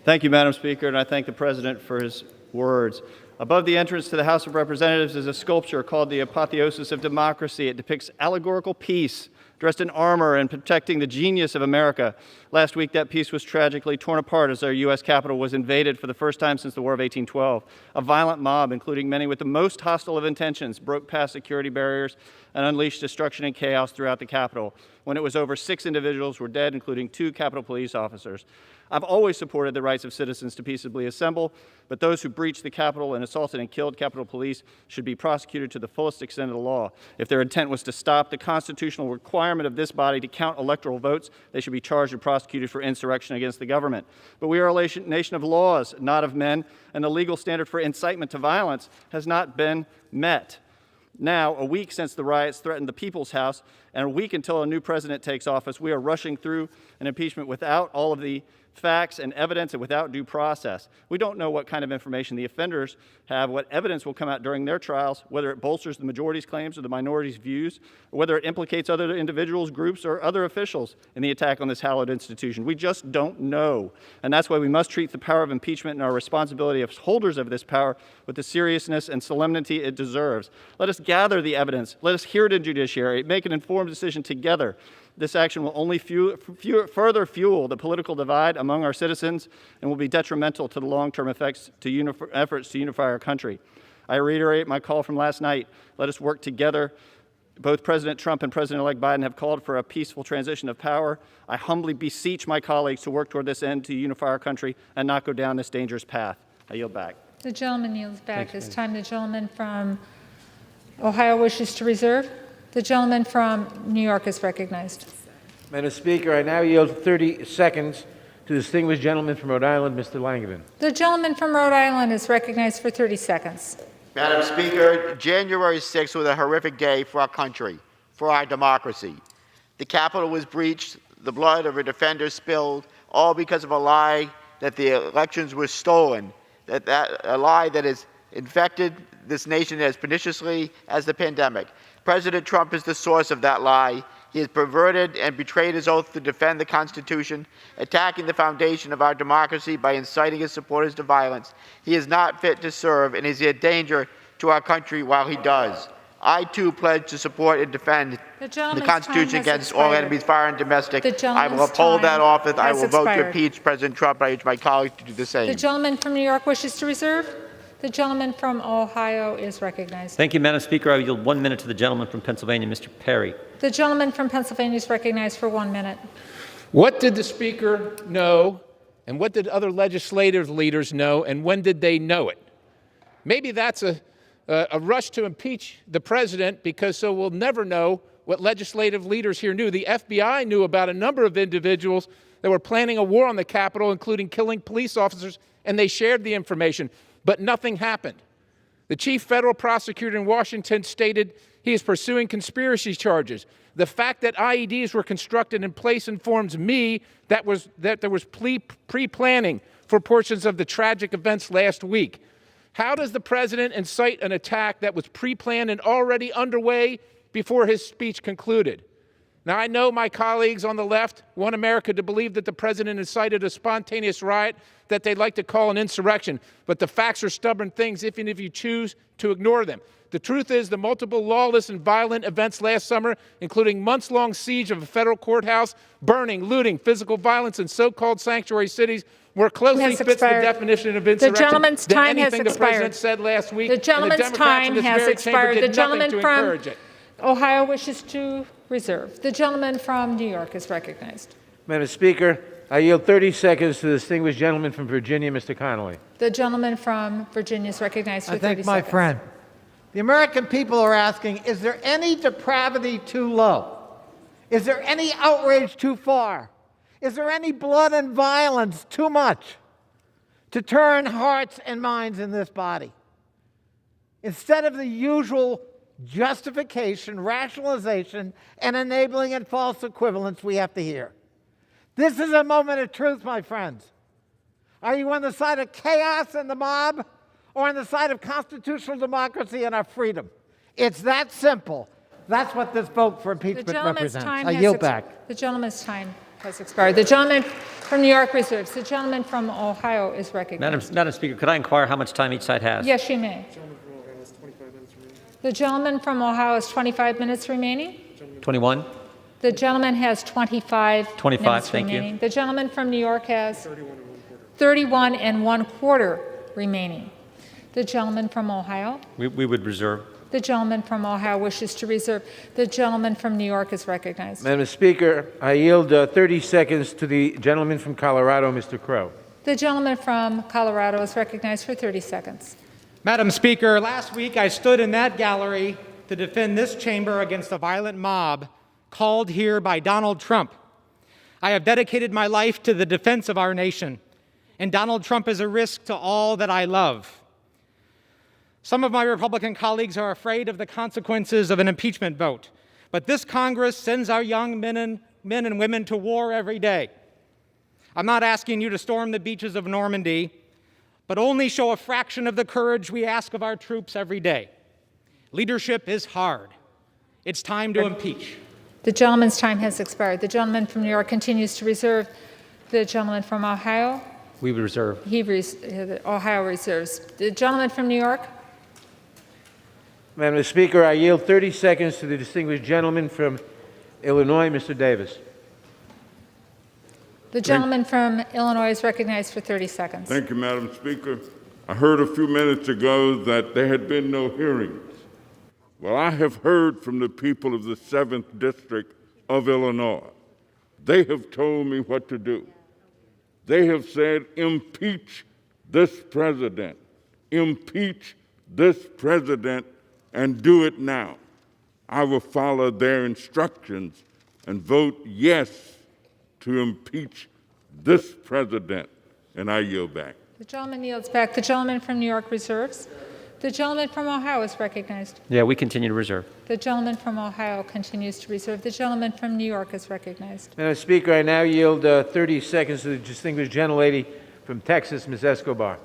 Thank you, Madam Speaker, and I thank the President for his words. Above the entrance to the House of Representatives is a sculpture called The Apotheosis of Democracy. It depicts allegorical peace, dressed in armor and protecting the genius of America. Last week, that peace was tragically torn apart as our U.S. Capitol was invaded for the first time since the War of 1812. A violent mob, including many with the most hostile of intentions, broke past security barriers and unleashed destruction and chaos throughout the Capitol. When it was over, 6 individuals were dead, including 2 Capitol Police officers. I've always supported the rights of citizens to peaceably assemble, but those who breached the Capitol and assaulted and killed Capitol Police should be prosecuted to the fullest extent of the law. If their intent was to stop the constitutional requirement of this body to count electoral votes, they should be charged and prosecuted for insurrection against the government. But we are a nation of laws, not of men, and the legal standard for incitement to violence has not been met. Now, a week since the riots threatened the People's House, and a week until a new president takes office, we are rushing through an impeachment without all of the facts and evidence and without due process. We don't know what kind of information the offenders have, what evidence will come out during their trials, whether it bolsters the majority's claims or the minority's views, or whether it implicates other individuals, groups, or other officials in the attack on this hallowed institution. We just don't know. And that's why we must treat the power of impeachment and our responsibility as holders of this power with the seriousness and solemnity it deserves. Let us gather the evidence. Let us hear it in judiciary. Make an informed decision together. This action will only further fuel the political divide among our citizens and will be detrimental to the long-term efforts to unify our country. I reiterate my call from last night. Let us work together. Both President Trump and President-elect Biden have called for a peaceful transition of power. I humbly beseech my colleagues to work toward this end to unify our country and not go down this dangerous path. I yield back. The gentleman yields back. This time the gentleman from Ohio wishes to reserve. The gentleman from New York is recognized. Madam Speaker, I now yield 30 seconds to the distinguished gentleman from Rhode Island, Mr. Langevin. The gentleman from Rhode Island is recognized for 30 seconds. Madam Speaker, January 6th was a horrific day for our country, for our democracy. The Capitol was breached, the blood of our defenders spilled, all because of a lie that the elections were stolen, a lie that has infected this nation as perniciously as the pandemic. President Trump is the source of that lie. He has perverted and betrayed his oath to defend the Constitution, attacking the foundation of our democracy by inciting his supporters to violence. He is not fit to serve and is a danger to our country while he does. I, too, pledge to support and defend the Constitution against all enemies, foreign and domestic. I will uphold that office. I will vote to impeach President Trump. I urge my colleagues to do the same. The gentleman from New York wishes to reserve. The gentleman from Ohio is recognized. Thank you, Madam Speaker. I yield 1 minute to the gentleman from Pennsylvania, Mr. Perry. The gentleman from Pennsylvania is recognized for 1 minute. What did the Speaker know, and what did other legislative leaders know, and when did they know it? Maybe that's a rush to impeach the president, because so we'll never know what legislative leaders here knew. The FBI knew about a number of individuals that were planning a war on the Capitol, including killing police officers, and they shared the information. But nothing happened. The chief federal prosecutor in Washington stated he is pursuing conspiracy charges. The fact that IEDs were constructed in place informs me that there was pre-planning for portions of the tragic events last week. How does the president incite an attack that was pre-planned and already underway before his speech concluded? Now, I know my colleagues on the left want America to believe that the president incited a spontaneous riot that they'd like to call an insurrection, but the facts are stubborn things, even if you choose to ignore them. The truth is the multiple lawless and violent events last summer, including months-long siege of a federal courthouse, burning, looting, physical violence in so-called sanctuary cities, more closely fits the definition of insurrection than anything the president said last week. The gentleman's time has expired. The gentleman from Ohio wishes to reserve. The gentleman from New York is recognized. Madam Speaker, I yield 30 seconds to the distinguished gentleman from Virginia, Mr. Connolly. The gentleman from Virginia is recognized for 30 seconds. I thank my friend. The American people are asking, is there any depravity too low? Is there any outrage too far? Is there any blood and violence too much to turn hearts and minds in this body? Instead of the usual justification, rationalization, and enabling and false equivalence we have to hear. This is a moment of truth, my friends. Are you on the side of chaos and the mob, or on the side of constitutional democracy and our freedom? It's that simple. That's what this vote for impeachment represents. I yield back. The gentleman's time has expired. The gentleman from New York reserves. The gentleman from Ohio is recognized. Madam Speaker, could I inquire how much time each side has? Yes, you may. The gentleman from Ohio has 25 minutes remaining. 21? The gentleman has 25 minutes thank you. remaining. The gentleman from New York has 31 and 1/4 remaining. The gentleman from Ohio. We would reserve. The gentleman from Ohio wishes to reserve. The gentleman from New York is recognized. Madam Speaker, I yield 30 seconds to the gentleman from Colorado, Mr. Crow. The gentleman from Colorado is recognized for 30 seconds. Madam Speaker, last week I stood in that gallery to defend this chamber against a violent mob called here by Donald Trump. I have dedicated my life to the defense of our nation, and Donald Trump is a risk to all that I love. Some of my Republican colleagues are afraid of the consequences of an impeachment vote, but this Congress sends our young men and women to war every day. I'm not asking you to storm the beaches of Normandy, but only show a fraction of the courage we ask of our troops every day. Leadership is hard. It's time to impeach. The gentleman's time has expired. The gentleman from New York continues to reserve. The gentleman from Ohio, We would reserve. Ohio reserves. The gentleman from New York. Madam Speaker, I yield 30 seconds to the distinguished gentleman from Illinois, Mr. Davis. The gentleman from Illinois is recognized for 30 seconds. Thank you, Madam Speaker. I heard a few minutes ago that there had been no hearings. Well, I have heard from the people of the 7th District of Illinois. They have told me what to do. They have said, impeach this president. Impeach this president and do it now. I will follow their instructions and vote yes to impeach this president, and I yield back. The gentleman yields back. The gentleman from New York reserves. The gentleman from Ohio is recognized. Yeah, we continue to reserve. The gentleman from Ohio continues to reserve. The gentleman from New York is recognized. Madam Speaker, I now yield 30 seconds to the distinguished gentlelady from Texas, Ms. Escobar.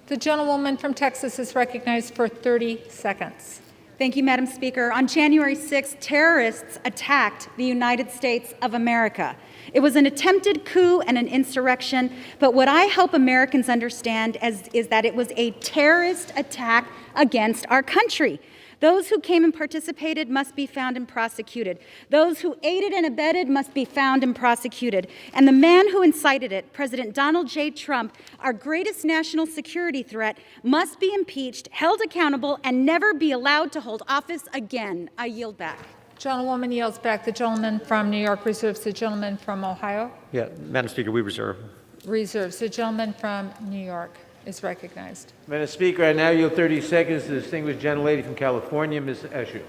The gentlewoman from Texas is recognized for 30 seconds. Thank you, Madam Speaker. On January 6th, terrorists attacked the United States of America. It was an attempted coup and an insurrection, but what I hope Americans understand is that it was a terrorist attack against our country. Those who came and participated must be found and prosecuted. Those who aided and abetted must be found and prosecuted. And the man who incited it, President Donald J. Trump, our greatest national security threat, must be impeached, held accountable, and never be allowed to hold office again. I yield back. Gentlewoman yields back. The gentleman from New York reserves. The gentleman from Ohio Yeah, Madam Speaker, we reserve. reserves. The gentleman from New York is recognized. Madam Speaker, I now yield 30 seconds to the distinguished gentlelady from California, Ms. Escher.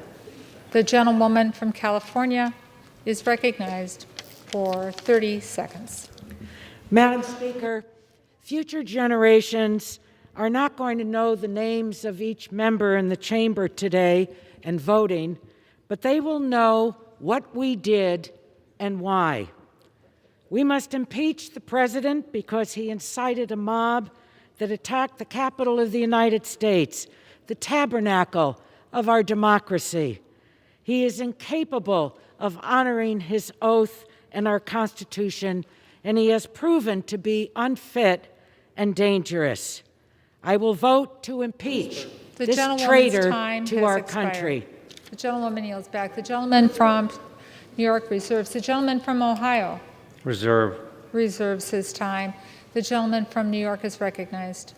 The gentlewoman from California is recognized for 30 seconds. Madam Speaker, future generations are not going to know the names of each member in the chamber today and voting, but they will know what we did and why. We must impeach the president because he incited a mob that attacked the Capitol of the United States, the tabernacle of our democracy. He is incapable of honoring his oath and our Constitution, and he has proven to be unfit and dangerous. I will vote to impeach this traitor to our country. The gentlewoman yields back. The gentleman from New York reserves. The gentleman from Ohio Reserve. reserves his time. The gentleman from New York is recognized.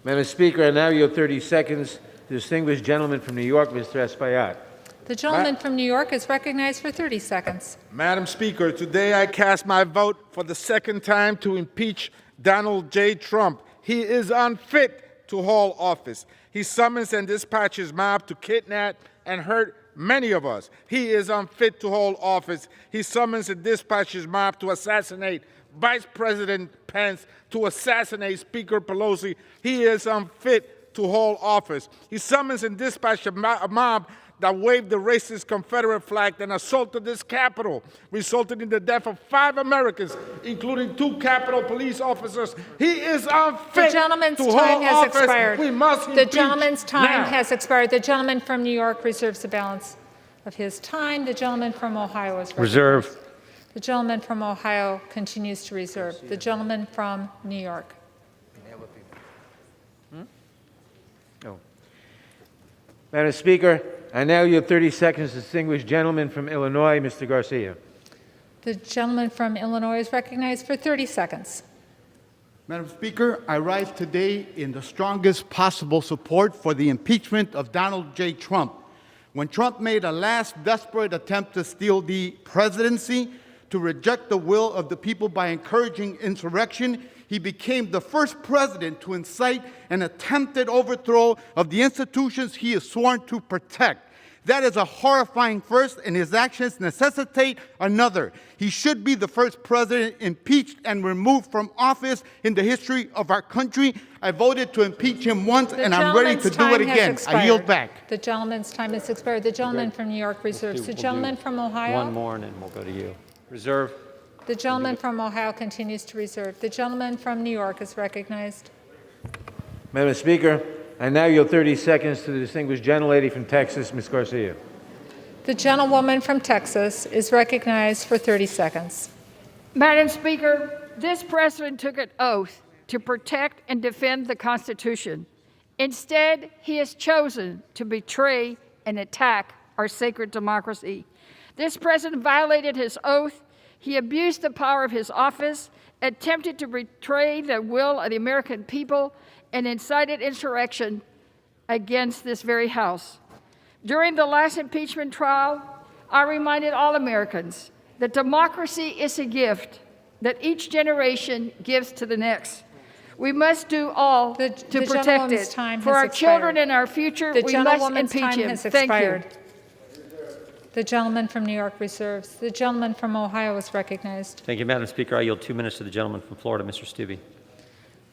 Madam Speaker, I now yield 30 seconds to the distinguished gentleman from New York, Mr. Espaillat. The gentleman from New York is recognized for 30 seconds. Madam Speaker, today I cast my vote for the second time to impeach Donald J. Trump. He is unfit to hold office. He summons and dispatches mob to kidnap and hurt many of us. He is unfit to hold office. He summons and dispatches mob to assassinate Vice President Pence, to assassinate Speaker Pelosi. He is unfit to hold office. He summons and dispatches a mob that waved the racist Confederate flag and assaulted this Capitol, resulting in the death of 5 Americans, including 2 Capitol police officers. He is unfit The gentleman's to time hold has office. expired. We must The impeach gentleman's time now. has expired. The gentleman from New York reserves the balance of his time. The gentleman from Ohio is recognized. Reserve. The gentleman from Ohio continues to reserve. The gentleman from New York. Madam Speaker, I now yield 30 seconds to the distinguished gentleman from Illinois, Mr. Garcia. The gentleman from Illinois is recognized for 30 seconds. Madam Speaker, I rise today in the strongest possible support for the impeachment of Donald J. Trump. When Trump made a last desperate attempt to steal the presidency, to reject the will of the people by encouraging insurrection, he became the first president to incite an attempted overthrow of the institutions he is sworn to protect. That is a horrifying first, and his actions necessitate another. He should be the first president impeached and removed from office in the history of our country. I voted to impeach him once, and I'm ready to do it again. I yield back. The gentleman's time has expired. The gentleman from New York reserves. The gentleman from Ohio. One more, and then we'll go to you. Reserve. The gentleman from Ohio continues to reserve. The gentleman from New York is recognized. Madam Speaker, I now yield 30 seconds to the distinguished gentlelady from Texas, Ms. Garcia. The gentlewoman from Texas is recognized for 30 seconds. Madam Speaker, this president took an oath to protect and defend the Constitution. Instead, he has chosen to betray and attack our sacred democracy. This president violated his oath. He abused the power of his office, attempted to betray the will of the American people, and incited insurrection against this very House. During the last impeachment trial, I reminded all Americans that democracy is a gift that each generation gives to the next. We must do all to protect it. For our children and our future, we must impeach him. Thank you. The gentleman from New York reserves. The gentleman from Ohio is recognized. Thank you, Madam Speaker. I yield 2 minutes to the gentleman from Florida, Mr. Stubbe.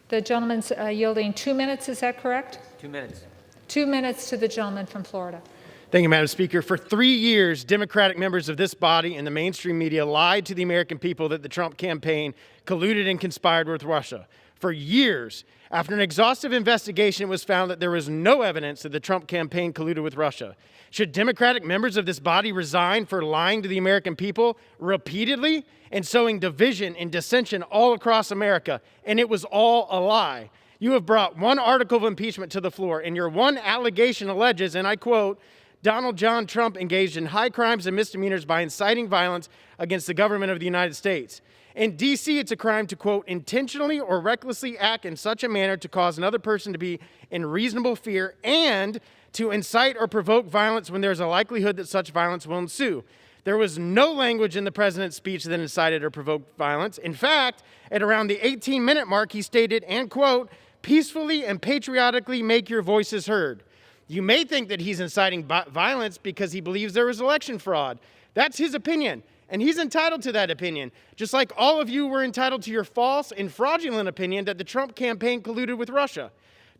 The gentleman's yielding 2 minutes, is that correct? 2 minutes. 2 minutes to the gentleman from Florida. Thank you, Madam Speaker. For 3 years, Democratic members of this body and the mainstream media lied to the American people that the Trump campaign colluded and conspired with Russia. For years, after an exhaustive investigation, it was found that there was no evidence that the Trump campaign colluded with Russia. Should Democratic members of this body resign for lying to the American people repeatedly and sowing division and dissension all across America? And it was all a lie. You have brought one article of impeachment to the floor, and your one allegation alleges, and I quote, Donald John Trump engaged in high crimes and misdemeanors by inciting violence against the government of the United States. In D.C., it's a crime to, quote, intentionally or recklessly act in such a manner to cause another person to be in reasonable fear and to incite or provoke violence when there's a likelihood that such violence will ensue. There was no language in the president's speech that incited or provoked violence. In fact, at around the 18-minute mark, he stated, and quote, peacefully and patriotically make your voices heard. You may think that he's inciting violence because he believes there was election fraud. That's his opinion, and he's entitled to that opinion, just like all of you were entitled to your false and fraudulent opinion that the Trump campaign colluded with Russia.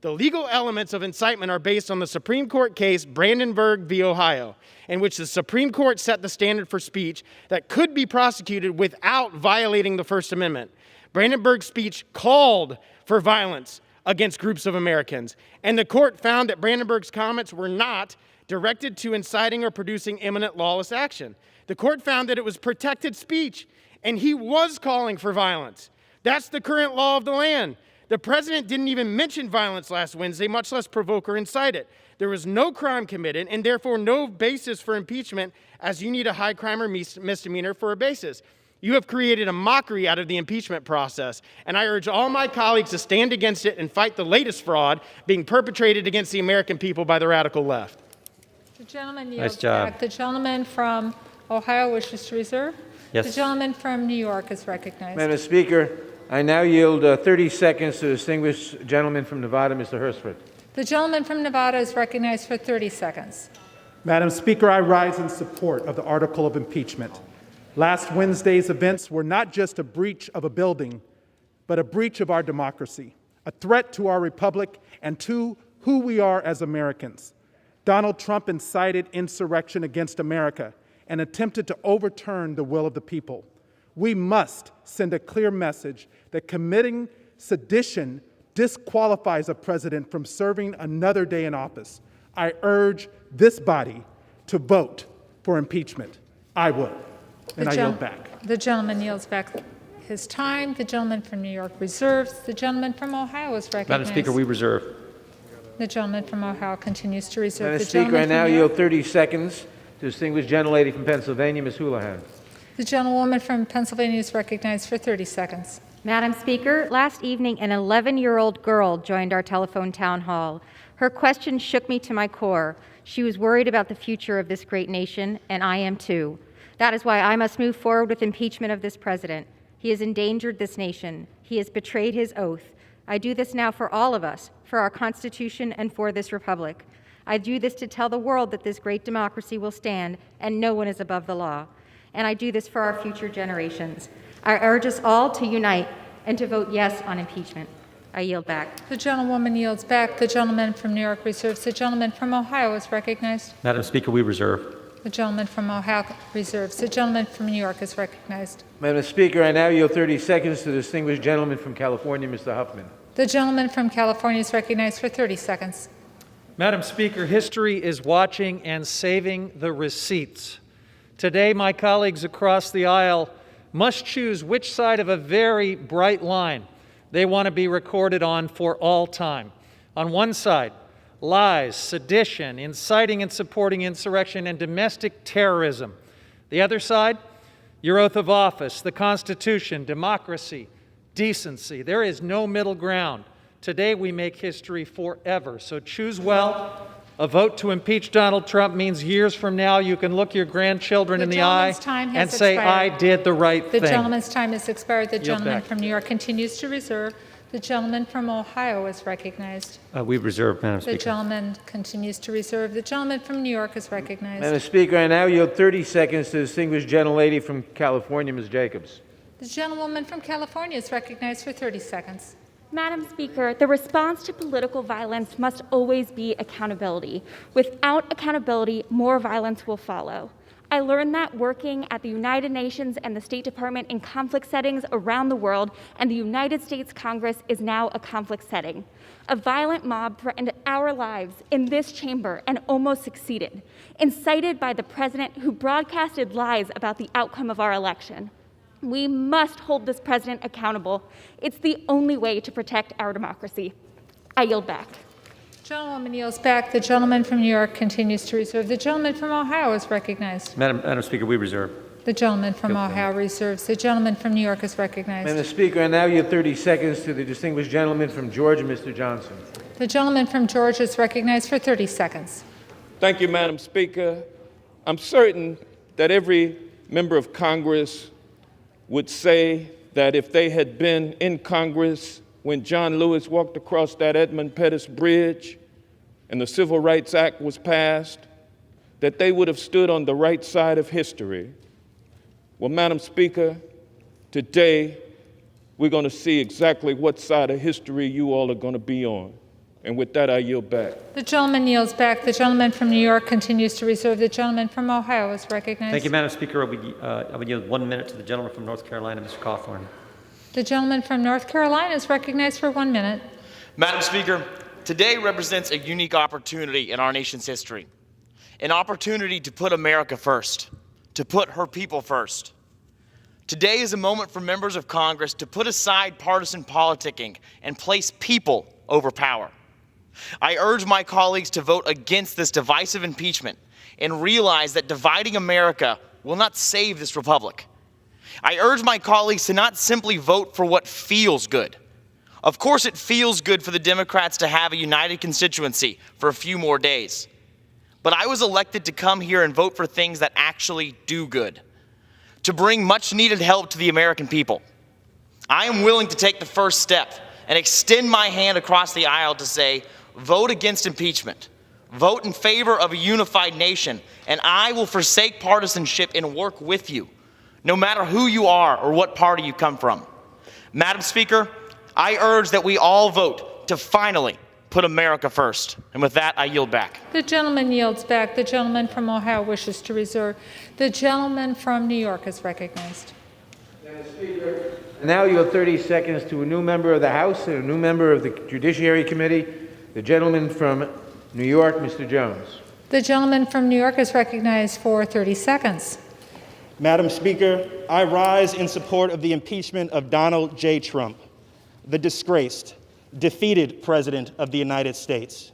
The legal elements of incitement are based on the Supreme Court case Brandenburg v. Ohio, in which the Supreme Court set the standard for speech that could be prosecuted without violating the First Amendment. Brandenburg's speech called for violence against groups of Americans, and the court found that Brandenburg's comments were not directed to inciting or producing imminent lawless action. The court found that it was protected speech, and he was calling for violence. That's the current law of the land. The president didn't even mention violence last Wednesday, much less provoke or incite it. There was no crime committed, and therefore no basis for impeachment, as you need a high crime or misdemeanor for a basis. You have created a mockery out of the impeachment process, and I urge all my colleagues to stand against it and fight the latest fraud being perpetrated against the American people by the radical left. The gentleman Nice yields job. back. The gentleman from Ohio wishes to reserve. Yes. The gentleman from New York is recognized. Madam Speaker, I now yield 30 seconds to the distinguished gentleman from Nevada, Mr. Hersford. The gentleman from Nevada is recognized for 30 seconds. Madam Speaker, I rise in support of the article of impeachment. Last Wednesday's events were not just a breach of a building, but a breach of our democracy, a threat to our republic and to who we are as Americans. Donald Trump incited insurrection against America and attempted to overturn the will of the people. We must send a clear message that committing sedition disqualifies a president from serving another day in office. I urge this body to vote for impeachment. I will. And I yield back. The gentleman yields back his time. The gentleman from New York reserves. The gentleman from Ohio is recognized. Madam Speaker, we reserve. The gentleman from Ohio continues to reserve. Madam The Speaker, I gentleman now from New yield York. 30 seconds to distinguished gentlelady from Pennsylvania, Ms. Houlihan. The gentlewoman from Pennsylvania is recognized for 30 seconds. Madam Speaker, last evening an 11-year-old girl joined our telephone town hall. Her question shook me to my core. She was worried about the future of this great nation, and I am too. That is why I must move forward with impeachment of this president. He has endangered this nation. He has betrayed his oath. I do this now for all of us, for our Constitution and for this republic. I do this to tell the world that this great democracy will stand and no one is above the law. And I do this for our future generations. I urge us all to unite and to vote yes on impeachment. I yield back. The gentlewoman yields back. The gentleman from New York reserves. The gentleman from Ohio is recognized. Madam Speaker, we reserve. The gentleman from Ohio reserves. The gentleman from New York is recognized. Madam Speaker, I now yield 30 seconds to the distinguished gentleman from California, Mr. Huffman. The gentleman from California is recognized for 30 seconds. Madam Speaker, history is watching and saving the receipts. Today, my colleagues across the aisle must choose which side of a very bright line they want to be recorded on for all time. On one side, lies, sedition, inciting and supporting insurrection, and domestic terrorism. The other side, your oath of office, the Constitution, democracy, decency. There is no middle ground. Today we make history forever. So choose well. A vote to impeach Donald Trump means years from now you can look your grandchildren in the eye and say, I did the right thing. The gentleman's time has expired. The Yield gentleman back. from New York continues to reserve. The gentleman from Ohio is recognized. We reserve, Madam The Speaker. gentleman continues to reserve. The gentleman from New York is recognized. Madam Speaker, I now yield 30 seconds to the distinguished gentlelady from California, Ms. Jacobs. The gentlewoman from California is recognized for 30 seconds. Madam Speaker, the response to political violence must always be accountability. Without accountability, more violence will follow. I learned that working at the United Nations and the State Department in conflict settings around the world, and the United States Congress is now a conflict setting. A violent mob threatened our lives in this chamber and almost succeeded, incited by the president who broadcasted lies about the outcome of our election. We must hold this president accountable. It's the only way to protect our democracy. I yield back. Gentlewoman yields back. The gentleman from New York continues to reserve. The gentleman from Ohio is recognized. Madam Speaker, we reserve. The gentleman from Ohio reserves. The gentleman from New York is recognized. Madam Speaker, I now yield 30 seconds to the distinguished gentleman from Georgia, Mr. Johnson. The gentleman from Georgia is recognized for 30 seconds. Thank you, Madam Speaker. I'm certain that every member of Congress would say that if they had been in Congress when John Lewis walked across that Edmund Pettus Bridge and the Civil Rights Act was passed, that they would have stood on the right side of history. Well, Madam Speaker, today we're going to see exactly what side of history you all are going to be on. And with that, I yield back. The gentleman yields back. The gentleman from New York continues to reserve. The gentleman from Ohio is recognized. Thank you, Madam Speaker. I would yield 1 minute to the gentleman from North Carolina, Mr. Cawthorn. The gentleman from North Carolina is recognized for 1 minute. Madam Speaker, today represents a unique opportunity in our nation's history. An opportunity to put America first, to put her people first. Today is a moment for members of Congress to put aside partisan politicking and place people over power. I urge my colleagues to vote against this divisive impeachment and realize that dividing America will not save this republic. I urge my colleagues to not simply vote for what feels good. Of course, it feels good for the Democrats to have a united constituency for a few more days. But I was elected to come here and vote for things that actually do good, to bring much needed help to the American people. I am willing to take the first step and extend my hand across the aisle to say, vote against impeachment. Vote in favor of a unified nation, and I will forsake partisanship and work with you, no matter who you are or what party you come from. Madam Speaker, I urge that we all vote to finally put America first. And with that, I yield back. The gentleman yields back. The gentleman from Ohio wishes to reserve. The gentleman from New York is recognized. Madam Speaker, now you have 30 seconds to a new member of the House and a new member of the Judiciary Committee. The gentleman from New York, Mr. Jones. The gentleman from New York is recognized for 30 seconds. Madam Speaker, I rise in support of the impeachment of Donald J. Trump, the disgraced, defeated President of the United States.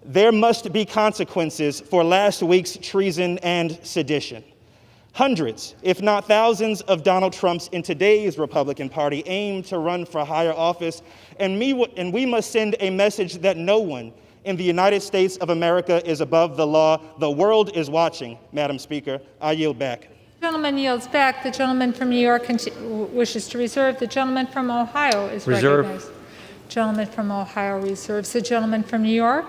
There must be consequences for last week's treason and sedition. Hundreds, if not thousands, of Donald Trumps in today's Republican Party aim to run for higher office, and we must send a message that no one in the United States of America is above the law. The world is watching, Madam Speaker. I yield back. The gentleman yields back. The gentleman from New York wishes to reserve. The gentleman from Ohio is recognized. Gentleman from Ohio reserves. The gentleman from New York.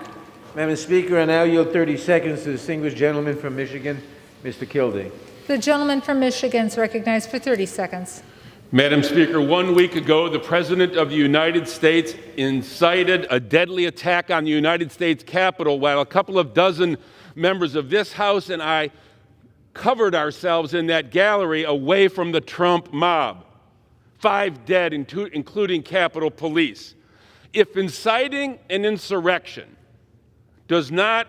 Madam Speaker, I now yield 30 seconds to the distinguished gentleman from Michigan, Mr. Kildee. The gentleman from Michigan is recognized for 30 seconds. Madam Speaker, 1 week ago, the President of the United States incited a deadly attack on the United States Capitol while a couple of dozen members of this House and I covered ourselves in that gallery away from the Trump mob. 5 dead, including Capitol Police. If inciting an insurrection does not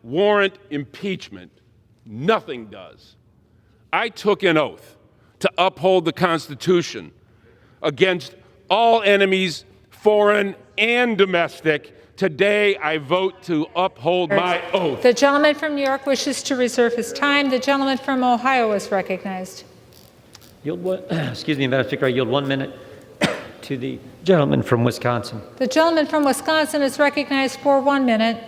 warrant impeachment, nothing does. I took an oath to uphold the Constitution against all enemies, foreign and domestic. Today, I vote to uphold my oath. The gentleman from New York wishes to reserve his time. The gentleman from Ohio is recognized. Excuse me, Madam Speaker, I yield 1 minute to the gentleman from Wisconsin. The gentleman from Wisconsin is recognized for 1 minute.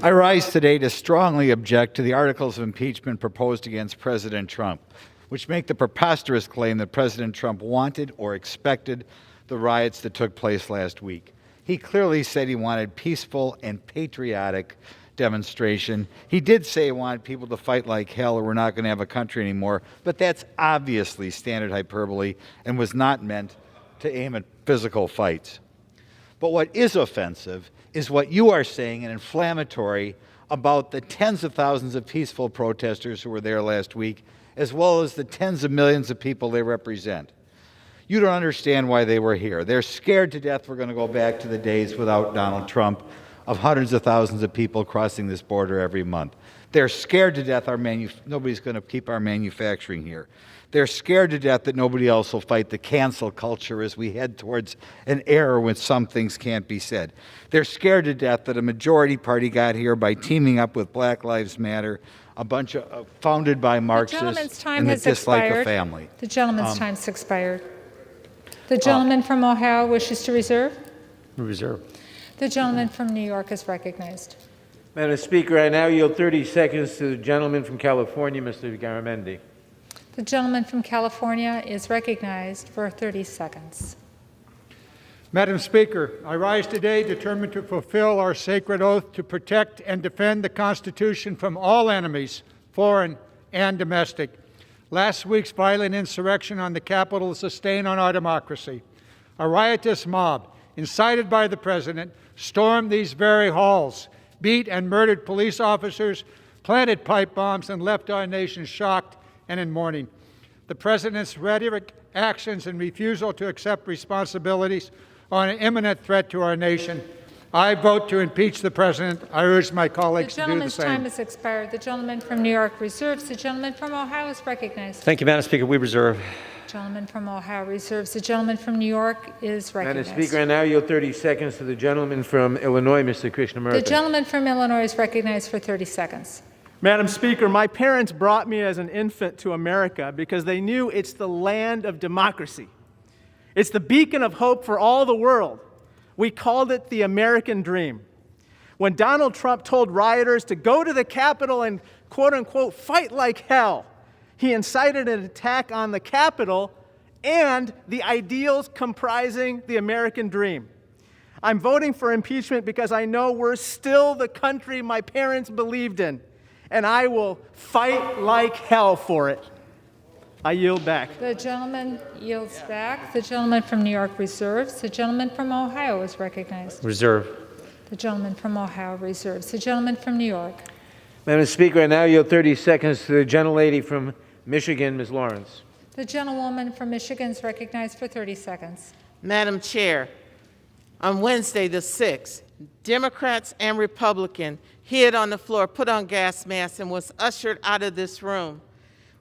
I rise today to strongly object to the articles of impeachment proposed against President Trump, which make the preposterous claim that President Trump wanted or expected the riots that took place last week. He clearly said he wanted peaceful and patriotic demonstration. He did say he wanted people to fight like hell or we're not going to have a country anymore, but that's obviously standard hyperbole and was not meant to aim at physical fights. But what is offensive is what you are saying and inflammatory about the tens of thousands of peaceful protesters who were there last week, as well as the tens of millions of people they represent. You don't understand why they were here. They're scared to death we're going to go back to the days without Donald Trump of hundreds of thousands of people crossing this border every month. They're scared to death nobody's going to keep our manufacturing here. They're scared to death that nobody else will fight the cancel culture as we head towards an era when some things can't be said. They're scared to death that a majority party got here by teaming up with Black Lives Matter, a bunch of founded by Marxists and that dislike the family. The gentleman's time's expired. The gentleman from Ohio wishes to reserve. Reserve. The gentleman from New York is recognized. Madam Speaker, I now yield 30 seconds to the gentleman from California, Mr. Garamendi. The gentleman from California is recognized for 30 seconds. Madam Speaker, I rise today determined to fulfill our sacred oath to protect and defend the Constitution from all enemies, foreign and domestic. Last week's violent insurrection on the Capitol is a stain on our democracy. A riotous mob, incited by the President, stormed these very halls, beat and murdered police officers, planted pipe bombs, and left our nation shocked and in mourning. The President's rhetoric, actions, and refusal to accept responsibilities are an imminent threat to our nation. I vote to impeach the President. I urge my colleagues to do the gentleman's same. time has expired. The gentleman from New York reserves. The gentleman from Ohio is recognized. Thank you, Madam Speaker. We reserve. The gentleman from Ohio reserves. The gentleman from New York is recognized. Madam Speaker, I now yield 30 seconds to the gentleman from Illinois, Mr. Krishnamurthy. The gentleman from Illinois is recognized for 30 seconds. Madam Speaker, my parents brought me as an infant to America because they knew it's the land of democracy. It's the beacon of hope for all the world. We called it the American dream. When Donald Trump told rioters to go to the Capitol and, quote unquote, fight like hell, he incited an attack on the Capitol and the ideals comprising the American dream. I'm voting for impeachment because I know we're still the country my parents believed in, and I will fight like hell for it. I yield back. The gentleman yields back. The gentleman from New York reserves. The gentleman from Ohio is recognized. Reserve. The gentleman from Ohio reserves. The gentleman from New York. Madam Speaker, I now yield 30 seconds to the gentlelady from Michigan, Ms. Lawrence. The gentlewoman from Michigan is recognized for 30 seconds. Madam Chair, on Wednesday the 6th, Democrats and Republicans hid on the floor, put on gas masks, and was ushered out of this room.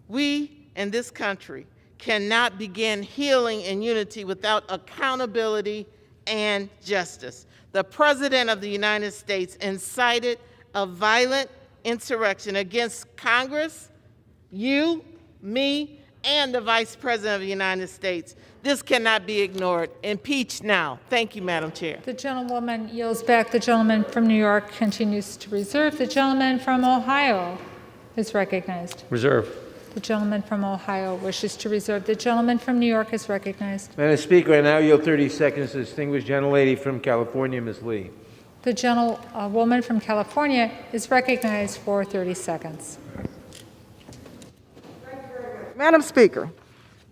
We in this country cannot begin healing in unity without accountability and justice. The President of the United States incited a violent insurrection against Congress, you, me, and the Vice President of the United States. This cannot be ignored. Impeach now. Thank you, Madam Chair. The gentlewoman yields back. The gentleman from New York continues to reserve. The gentleman from Ohio is recognized. Reserve. The gentleman from Ohio wishes to reserve. The gentleman from New York is recognized. Madam Speaker, I now yield 30 seconds to the distinguished gentlelady from California, Ms. Lee. The gentlewoman from California is recognized for 30 seconds. Madam Speaker,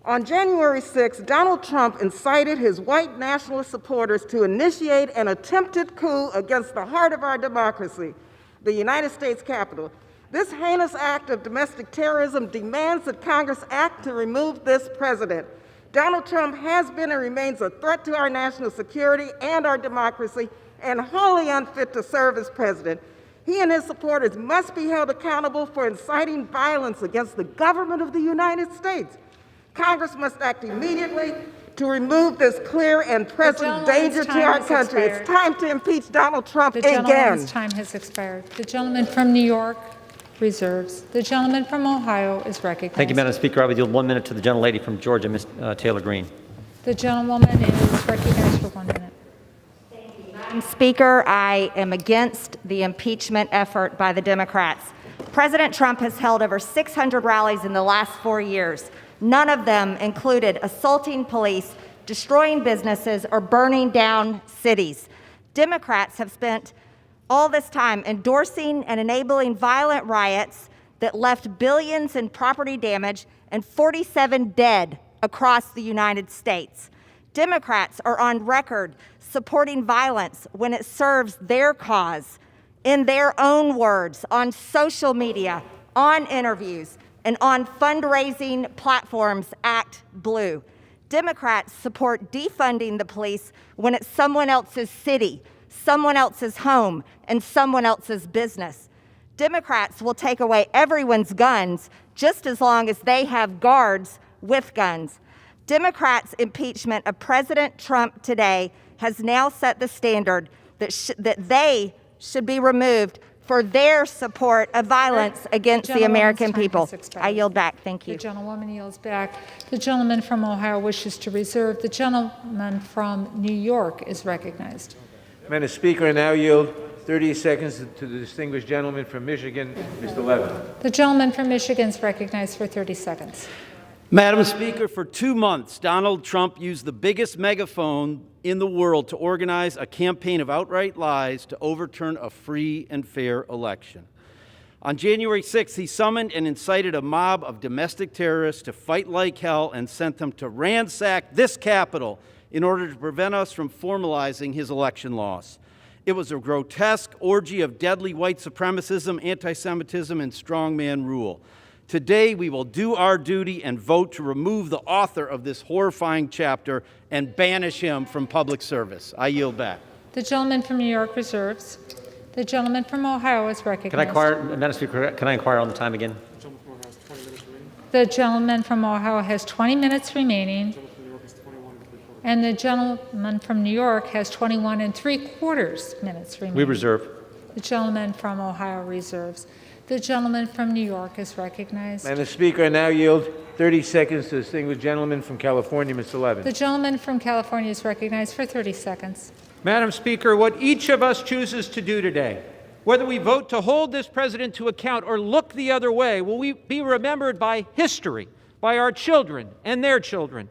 on January 6, Donald Trump incited his white nationalist supporters to initiate an attempted coup against the heart of our democracy, the United States Capitol. This heinous act of domestic terrorism demands that Congress act to remove this president. Donald Trump has been and remains a threat to our national security and our democracy, and wholly unfit to serve as president. He and his supporters must be held accountable for inciting violence against the government of the United States. Congress must act immediately to remove this clear and present danger to our country. It's time to impeach Donald Trump again. The gentleman's time has expired. The gentleman from New York reserves. The gentleman from Ohio is recognized. Thank you, Madam Speaker. I would yield 1 minute to the gentlelady from Georgia, Ms. Taylor Greene. The gentlewoman is recognized for 1 minute. Madam Speaker, I am against the impeachment effort by the Democrats. President Trump has held over 600 rallies in the last 4 years. None of them included assaulting police, destroying businesses, or burning down cities. Democrats have spent all this time endorsing and enabling violent riots that left billions in property damage and 47 dead across the United States. Democrats are on record supporting violence when it serves their cause, in their own words, on social media, on interviews, and on fundraising platforms. Act Blue. Democrats support defunding the police when it's someone else's city, someone else's home, and someone else's business. Democrats will take away everyone's guns just as long as they have guards with guns. Democrats' impeachment of President Trump today has now set the standard that they should be removed for their support of violence against the American people. I yield back. Thank you. The gentlewoman yields back. The gentleman from Ohio wishes to reserve. The gentleman from New York is recognized. Madam Speaker, I now yield 30 seconds to the distinguished gentleman from Michigan, Mr. Levin. The gentleman from Michigan is recognized for 30 seconds. Madam Speaker, for 2 months, Donald Trump used the biggest megaphone in the world to organize a campaign of outright lies to overturn a free and fair election. On January 6th, he summoned and incited a mob of domestic terrorists to fight like hell and sent them to ransack this Capitol in order to prevent us from formalizing his election loss. It was a grotesque orgy of deadly white supremacism, anti-Semitism, and strongman rule. Today, we will do our duty and vote to remove the author of this horrifying chapter and banish him from public service. I yield back. The gentleman from New York reserves. The gentleman from Ohio is recognized. Madam Speaker, can I inquire on the time again? The gentleman from Ohio has 20 minutes remaining. And the gentleman from New York has 21 3/4 minutes remaining. We reserve. The gentleman from Ohio reserves. The gentleman from New York is recognized. Madam Speaker, I now yield 30 seconds to the distinguished gentleman from California, Mr. Levin. The gentleman from California is recognized for 30 seconds. Madam Speaker, what each of us chooses to do today, whether we vote to hold this president to account or look the other way, will we be remembered by history, by our children and their children.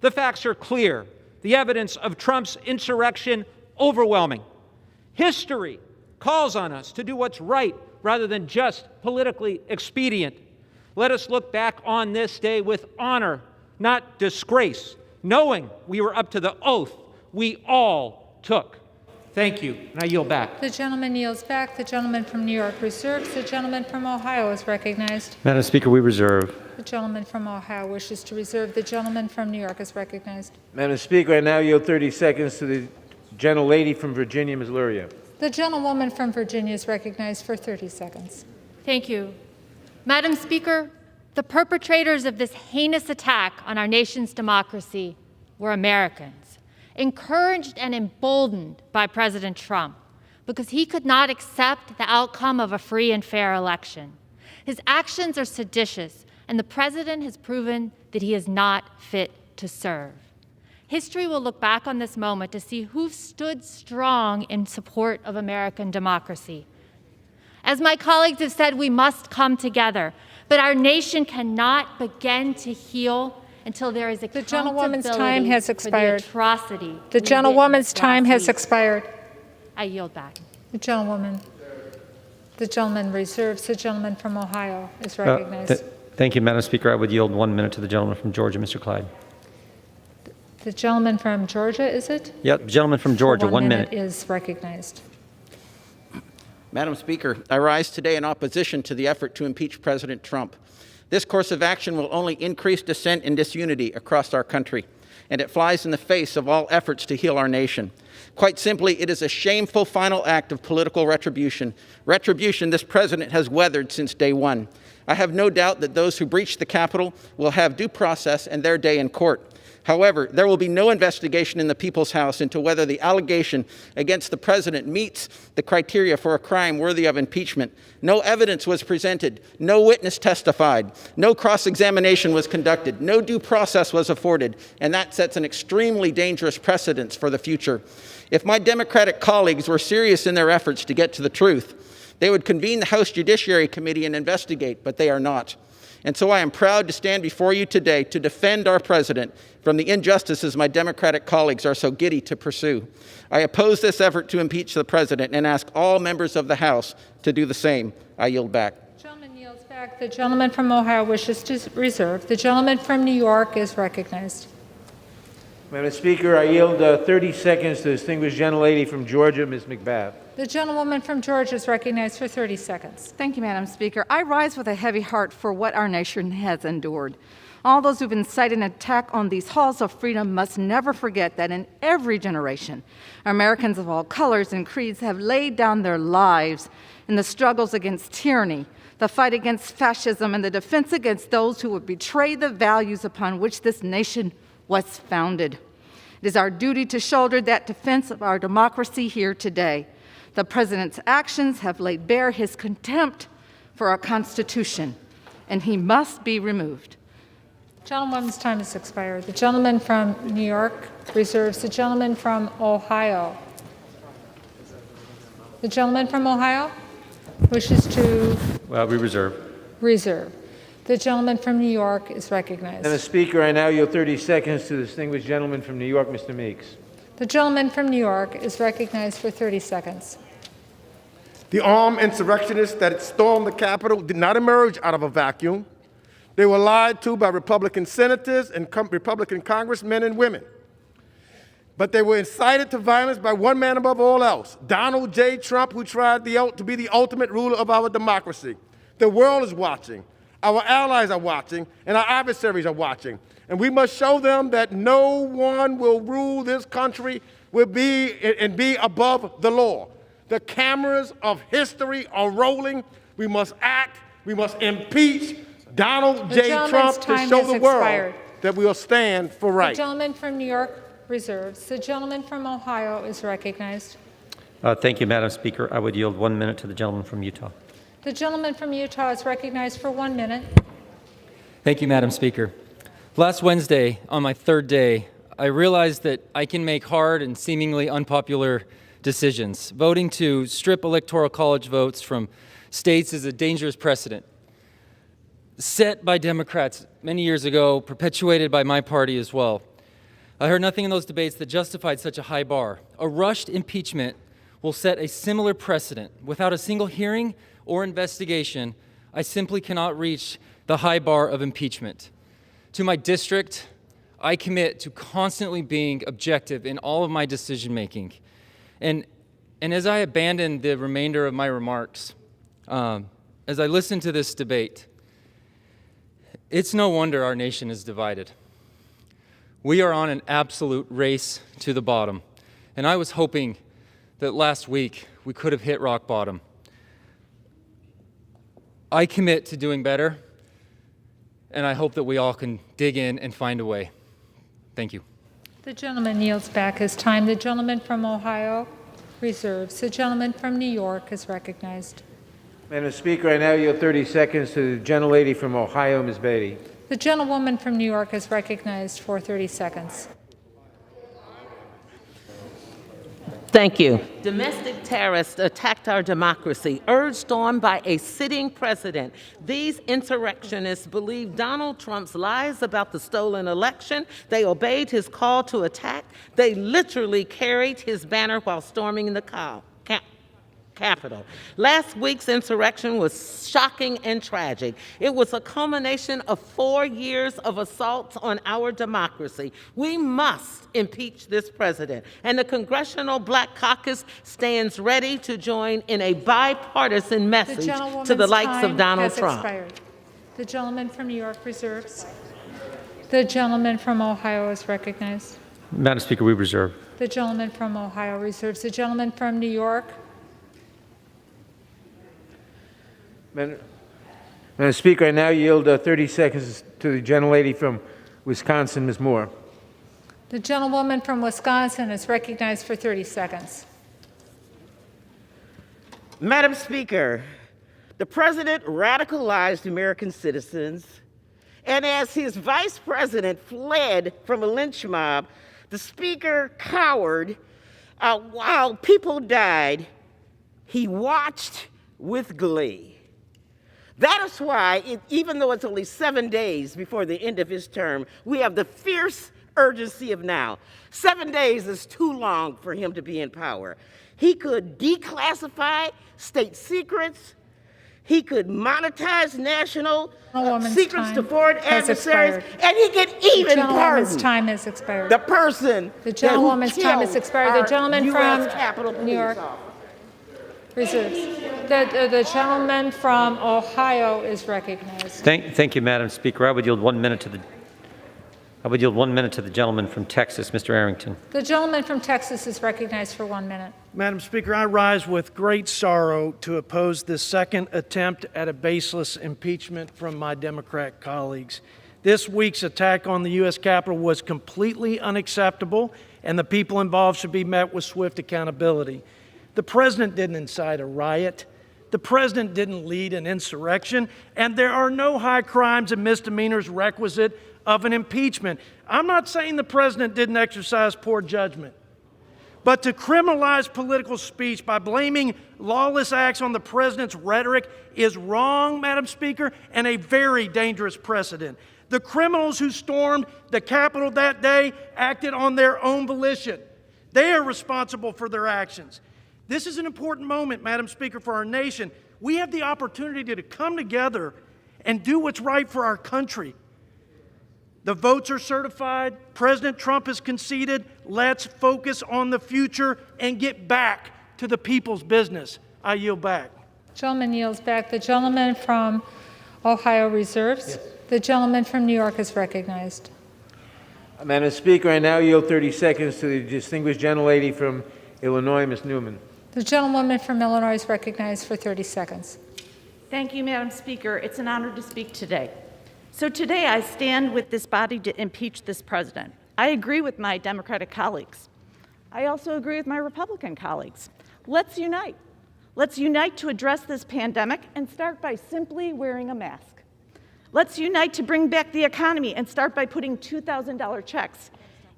The facts are clear. The evidence of Trump's insurrection overwhelming. History calls on us to do what's right rather than just politically expedient. Let us look back on this day with honor, not disgrace, knowing we were up to the oath we all took. Thank you, and I yield back. The gentleman yields back. The gentleman from New York reserves. The gentleman from Ohio is recognized. Madam Speaker, we reserve. The gentleman from Ohio wishes to reserve. The gentleman from New York is recognized. Madam Speaker, I now yield 30 seconds to the gentlelady from Virginia, Ms. Luria. The gentlewoman from Virginia is recognized for 30 seconds. Thank you. Madam Speaker, the perpetrators of this heinous attack on our nation's democracy were Americans, encouraged and emboldened by President Trump because he could not accept the outcome of a free and fair election. His actions are seditious, and the president has proven that he is not fit to serve. History will look back on this moment to see who stood strong in support of American democracy. As my colleagues have said, we must come together, but our nation cannot begin to heal until there is accountability. The gentlewoman's time has expired. For the atrocity. The gentlewoman's time has expired. I yield back. The gentlewoman. The gentleman reserves. The gentleman from Ohio is recognized. Thank you, Madam Speaker. I would yield 1 minute to the gentleman from Georgia, Mr. Clyde. The gentleman from Georgia, is it? Yep, gentleman from Georgia, 1 minute. Is recognized. Madam Speaker, I rise today in opposition to the effort to impeach President Trump. This course of action will only increase dissent and disunity across our country, and it flies in the face of all efforts to heal our nation. Quite simply, it is a shameful final act of political retribution, retribution this president has weathered since day one. I have no doubt that those who breached the Capitol will have due process and their day in court. However, there will be no investigation in the People's House into whether the allegation against the president meets the criteria for a crime worthy of impeachment. No evidence was presented, no witness testified, no cross-examination was conducted, no due process was afforded, and that sets an extremely dangerous precedent for the future. If my Democratic colleagues were serious in their efforts to get to the truth, they would convene the House Judiciary Committee and investigate, but they are not. And so I am proud to stand before you today to defend our president from the injustices my Democratic colleagues are so giddy to pursue. I oppose this effort to impeach the president and ask all members of the House to do the same. I yield back. The gentleman yields back. The gentleman from Ohio wishes to reserve. The gentleman from New York is recognized. Madam Speaker, I yield 30 seconds to the distinguished gentlelady from Georgia, Ms. McBath. The gentlewoman from Georgia is recognized for 30 seconds. Thank you, Madam Speaker. I rise with a heavy heart for what our nation has endured. All those who've incited an attack on these halls of freedom must never forget that in every generation, Americans of all colors and creeds have laid down their lives in the struggles against tyranny, the fight against fascism, and the defense against those who would betray the values upon which this nation was founded. It is our duty to shoulder that defense of our democracy here today. The president's actions have laid bare his contempt for our Constitution, and he must be removed. The gentlewoman's time has expired. The gentleman from New York reserves. The gentleman from Ohio. The gentleman from Ohio wishes to We reserve. reserve. The gentleman from New York is recognized. Madam Speaker, I now yield 30 seconds to the distinguished gentleman from New York, Mr. Meeks. The gentleman from New York is recognized for 30 seconds. The armed insurrectionists that stormed the Capitol did not emerge out of a vacuum. They were lied to by Republican senators and Republican congressmen and women. But they were incited to violence by one man above all else, Donald J. Trump, who tried to be the ultimate ruler of our democracy. The world is watching. Our allies are watching, and our adversaries are watching. And we must show them that no one will rule this country and be above the law. The cameras of history are rolling. We must act. We must impeach Donald J. Trump to show the world that we will stand for right. The gentleman from New York reserves. The gentleman from Ohio is recognized. Thank you, Madam Speaker. I would yield 1 minute to the gentleman from Utah. The gentleman from Utah is recognized for 1 minute. Thank you, Madam Speaker. Last Wednesday, on my third day, I realized that I can make hard and seemingly unpopular decisions. Voting to strip Electoral College votes from states is a dangerous precedent, set by Democrats many years ago, perpetuated by my party as well. I heard nothing in those debates that justified such a high bar. A rushed impeachment will set a similar precedent. Without a single hearing or investigation, I simply cannot reach the high bar of impeachment. To my district, I commit to constantly being objective in all of my decision making. And And as I abandon the remainder of my remarks, as I listen to this debate, it's no wonder our nation is divided. We are on an absolute race to the bottom. And I was hoping that last week we could have hit rock bottom. I commit to doing better, and I hope that we all can dig in and find a way. Thank you. The gentleman yields back his time. The gentleman from Ohio reserves. The gentleman from New York is recognized. Madam Speaker, I now yield 30 seconds to the gentlelady from Ohio, Ms. Beatty. The gentlewoman from New York is recognized for 30 seconds. Thank you. Domestic terrorists attacked our democracy, urged on by a sitting president. These insurrectionists believe Donald Trump's lies about the stolen election. They obeyed his call to attack. They literally carried his banner while storming the Capitol. Last week's insurrection was shocking and tragic. It was a culmination of 4 years of assaults on our democracy. We must impeach this president, and the Congressional Black Caucus stands ready to join in a bipartisan message to the likes of Donald Trump. Expired. The gentleman from New York reserves. The gentleman from Ohio is recognized. Madam Speaker, we reserve. The gentleman from Ohio reserves. The gentleman from New York. Madam Speaker, I now yield 30 seconds to the gentlelady from Wisconsin, Ms. Moore. The gentlewoman from Wisconsin is recognized for 30 seconds. Madam Speaker, the president radicalized American citizens, and as his vice president fled from a lynch mob, the speaker cowered while people died. He watched with glee. That is why, even though it's only 7 days before the end of his term, we have the fierce urgency of now. 7 days is too long for him to be in power. He could declassify state secrets. He could monetize national secrets to foreign adversaries, and he could even pardon. The gentlewoman's time has expired. The person. The gentlewoman's time has expired. The gentleman from Capitol New York reserves. The gentleman from Ohio is recognized. Thank you, Madam Speaker. I would yield 1 minute to the gentleman from Texas, Mr. Arrington. The gentleman from Texas is recognized for 1 minute. Madam Speaker, I rise with great sorrow to oppose this second attempt at a baseless impeachment from my Democrat colleagues. This week's attack on the U.S. Capitol was completely unacceptable, and the people involved should be met with swift accountability. The president didn't incite a riot. The president didn't lead an insurrection, and there are no high crimes and misdemeanors requisite of an impeachment. I'm not saying the president didn't exercise poor judgment, but to criminalize political speech by blaming lawless acts on the president's rhetoric is wrong, Madam Speaker, and a very dangerous precedent. The criminals who stormed the Capitol that day acted on their own volition. They are responsible for their actions. This is an important moment, Madam Speaker, for our nation. We have the opportunity to come together and do what's right for our country. The votes are certified. President Trump has conceded. Let's focus on the future and get back to the people's business. I yield back. Gentleman yields back. The gentleman from Ohio reserves. Yes. The gentleman from New York is recognized. Madam Speaker, I now yield 30 seconds to the distinguished gentlelady from Illinois, Ms. Newman. The gentlewoman from Illinois is recognized for 30 seconds. Thank you, Madam Speaker. It's an honor to speak today. So today I stand with this body to impeach this president. I agree with my Democratic colleagues. I also agree with my Republican colleagues. Let's unite. Let's unite to address this pandemic and start by simply wearing a mask. Let's unite to bring back the economy and start by putting $2,000 checks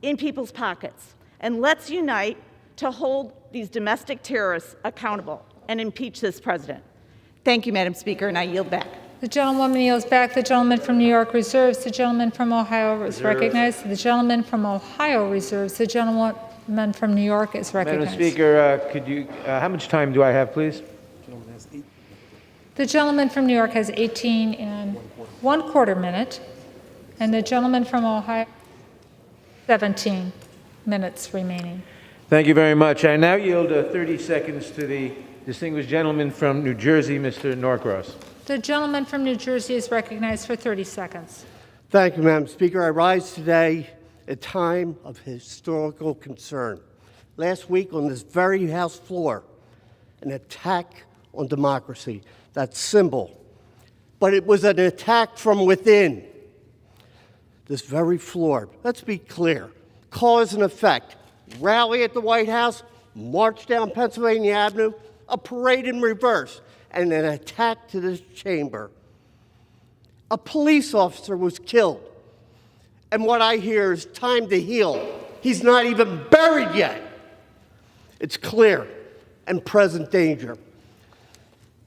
in people's pockets. And let's unite to hold these domestic terrorists accountable and impeach this president. Thank you, Madam Speaker, and I yield back. The gentlewoman yields back. The gentleman from New York reserves. The gentleman from Ohio is recognized. The gentleman from Ohio reserves. The gentleman from New York is recognized. Madam Speaker, how much time do I have, please? The gentleman from New York has 18 and 1/4 minute, and the gentleman from Ohio, 17 minutes remaining. Thank you very much. I now yield 30 seconds to the distinguished gentleman from New Jersey, Mr. Norcross. The gentleman from New Jersey is recognized for 30 seconds. Thank you, Madam Speaker. I rise today at a time of historical concern. Last week on this very House floor, an attack on democracy, that symbol. But it was an attack from within. This very floor, let's be clear, cause and effect, rally at the White House, march down Pennsylvania Avenue, a parade in reverse, and an attack to this chamber. A police officer was killed. And what I hear is time to heal. He's not even buried yet. It's clear and present danger.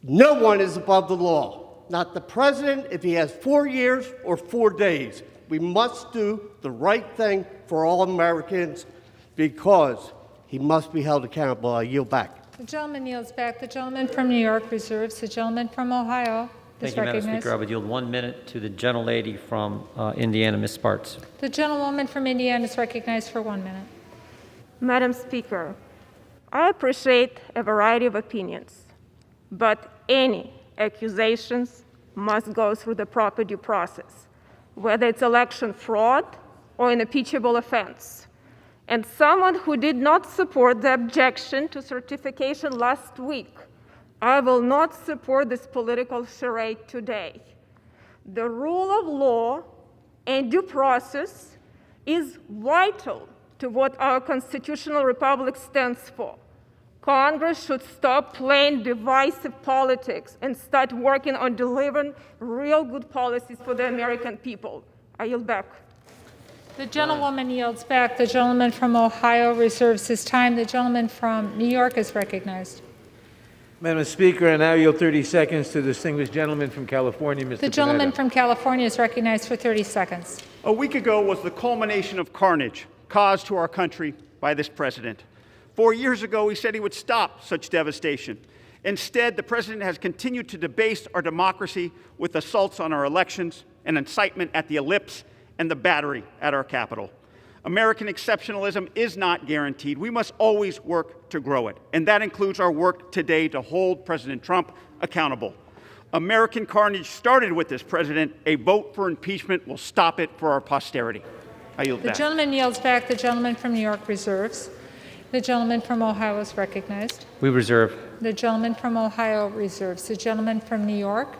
No one is above the law. Not the president if he has 4 years or 4 days. We must do the right thing for all Americans because he must be held accountable. I yield back. The gentleman yields back. The gentleman from New York reserves. The gentleman from Ohio is Thank you, Madam recognized. Speaker. I would yield 1 minute to the gentlelady from Indiana, Ms. Sparks. The gentlewoman from Indiana is recognized for 1 minute. Madam Speaker, I appreciate a variety of opinions, but any accusations must go through the proper due process, whether it's election fraud or an impeachable offense. And someone who did not support the objection to certification last week, I will not support this political charade today. The rule of law and due process is vital to what our constitutional republic stands for. Congress should stop playing divisive politics and start working on delivering real good policies for the American people. I yield back. The gentlewoman yields back. The gentleman from Ohio reserves his time. The gentleman from New York is recognized. Madam Speaker, I now yield 30 seconds to the distinguished gentleman from California, Mr. The gentleman from California is recognized for 30 seconds. A week ago was the culmination of carnage caused to our country by this president. 4 years ago, he said he would stop such devastation. Instead, the president has continued to debase our democracy with assaults on our elections and incitement at the ellipse and the battery at our Capitol. American exceptionalism is not guaranteed. We must always work to grow it, and that includes our work today to hold President Trump accountable. American carnage started with this president. A vote for impeachment will stop it for our posterity. I yield back. The gentleman yields back. The gentleman from New York reserves. The gentleman from Ohio is recognized. We reserve. The gentleman from Ohio reserves. The gentleman from New York.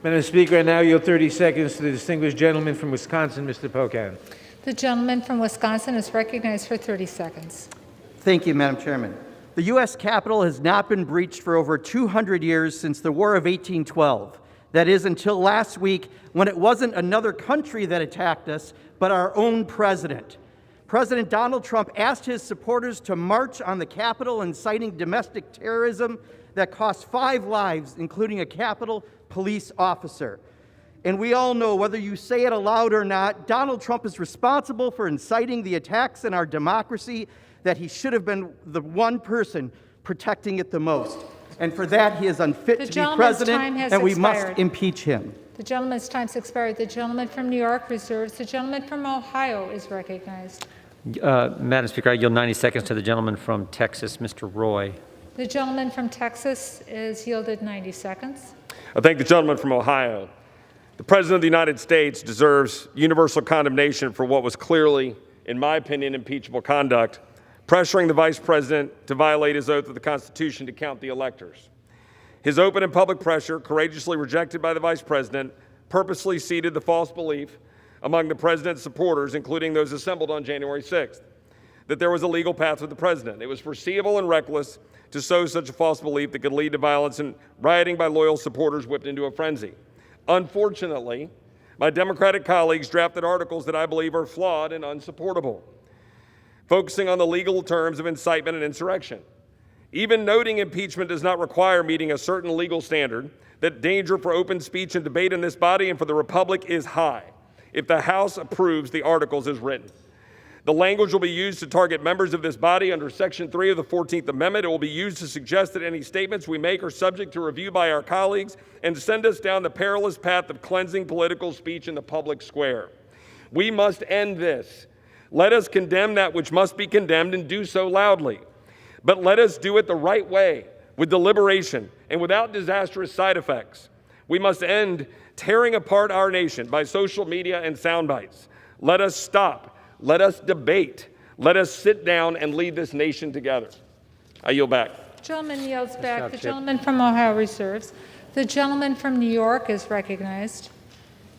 Madam Speaker, I now yield 30 seconds to the distinguished gentleman from Wisconsin, Mr. Pocan. The gentleman from Wisconsin is recognized for 30 seconds. Thank you, Madam Chairman. The U.S. Capitol has not been breached for over 200 years since the War of 1812. That is, until last week, when it wasn't another country that attacked us, but our own president. President Donald Trump asked his supporters to march on the Capitol, inciting domestic terrorism that cost 5 lives, including a Capitol police officer. And we all know, whether you say it aloud or not, Donald Trump is responsible for inciting the attacks in our democracy, that he should have been the one person protecting it the most. And for that, he is unfit to be president, and we must impeach him. The gentleman's time's expired. The gentleman from New York reserves. The gentleman from Ohio is recognized. Madam Speaker, I yield 90 seconds to the gentleman from Texas, Mr. Roy. The gentleman from Texas is yielded 90 seconds. I thank the gentleman from Ohio. The President of the United States deserves universal condemnation for what was clearly, in my opinion, impeachable conduct, pressuring the Vice President to violate his oath of the Constitution to count the electors. His open and public pressure, courageously rejected by the Vice President, purposely seeded the false belief among the President's supporters, including those assembled on January 6th, that there was a legal path with the President. It was foreseeable and reckless to sow such a false belief that could lead to violence and rioting by loyal supporters whipped into a frenzy. Unfortunately, my Democratic colleagues drafted articles that I believe are flawed and unsupportable, focusing on the legal terms of incitement and insurrection. Even noting impeachment does not require meeting a certain legal standard, that danger for open speech and debate in this body and for the Republic is high if the House approves the articles as written. The language will be used to target members of this body under Section 3 of the 14th Amendment. It will be used to suggest that any statements we make are subject to review by our colleagues and send us down the perilous path of cleansing political speech in the public square. We must end this. Let us condemn that which must be condemned and do so loudly. But let us do it the right way, with deliberation and without disastrous side effects. We must end tearing apart our nation by social media and sound bites. Let us stop. Let us debate. Let us sit down and lead this nation together. I yield back. The gentleman yields back. The gentleman from Ohio reserves. The gentleman from New York is recognized.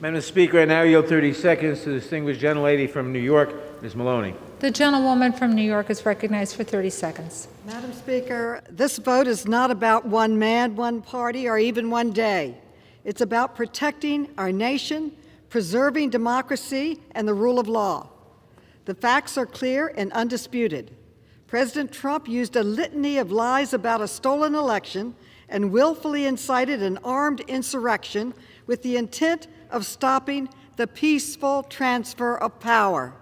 Madam Speaker, I now yield 30 seconds to the distinguished gentlelady from New York, Ms. Maloney. The gentlewoman from New York is recognized for 30 seconds. Madam Speaker, this vote is not about one man, one party, or even one day. It's about protecting our nation, preserving democracy, and the rule of law. The facts are clear and undisputed. President Trump used a litany of lies about a stolen election and willfully incited an armed insurrection with the intent of stopping the peaceful transfer of power.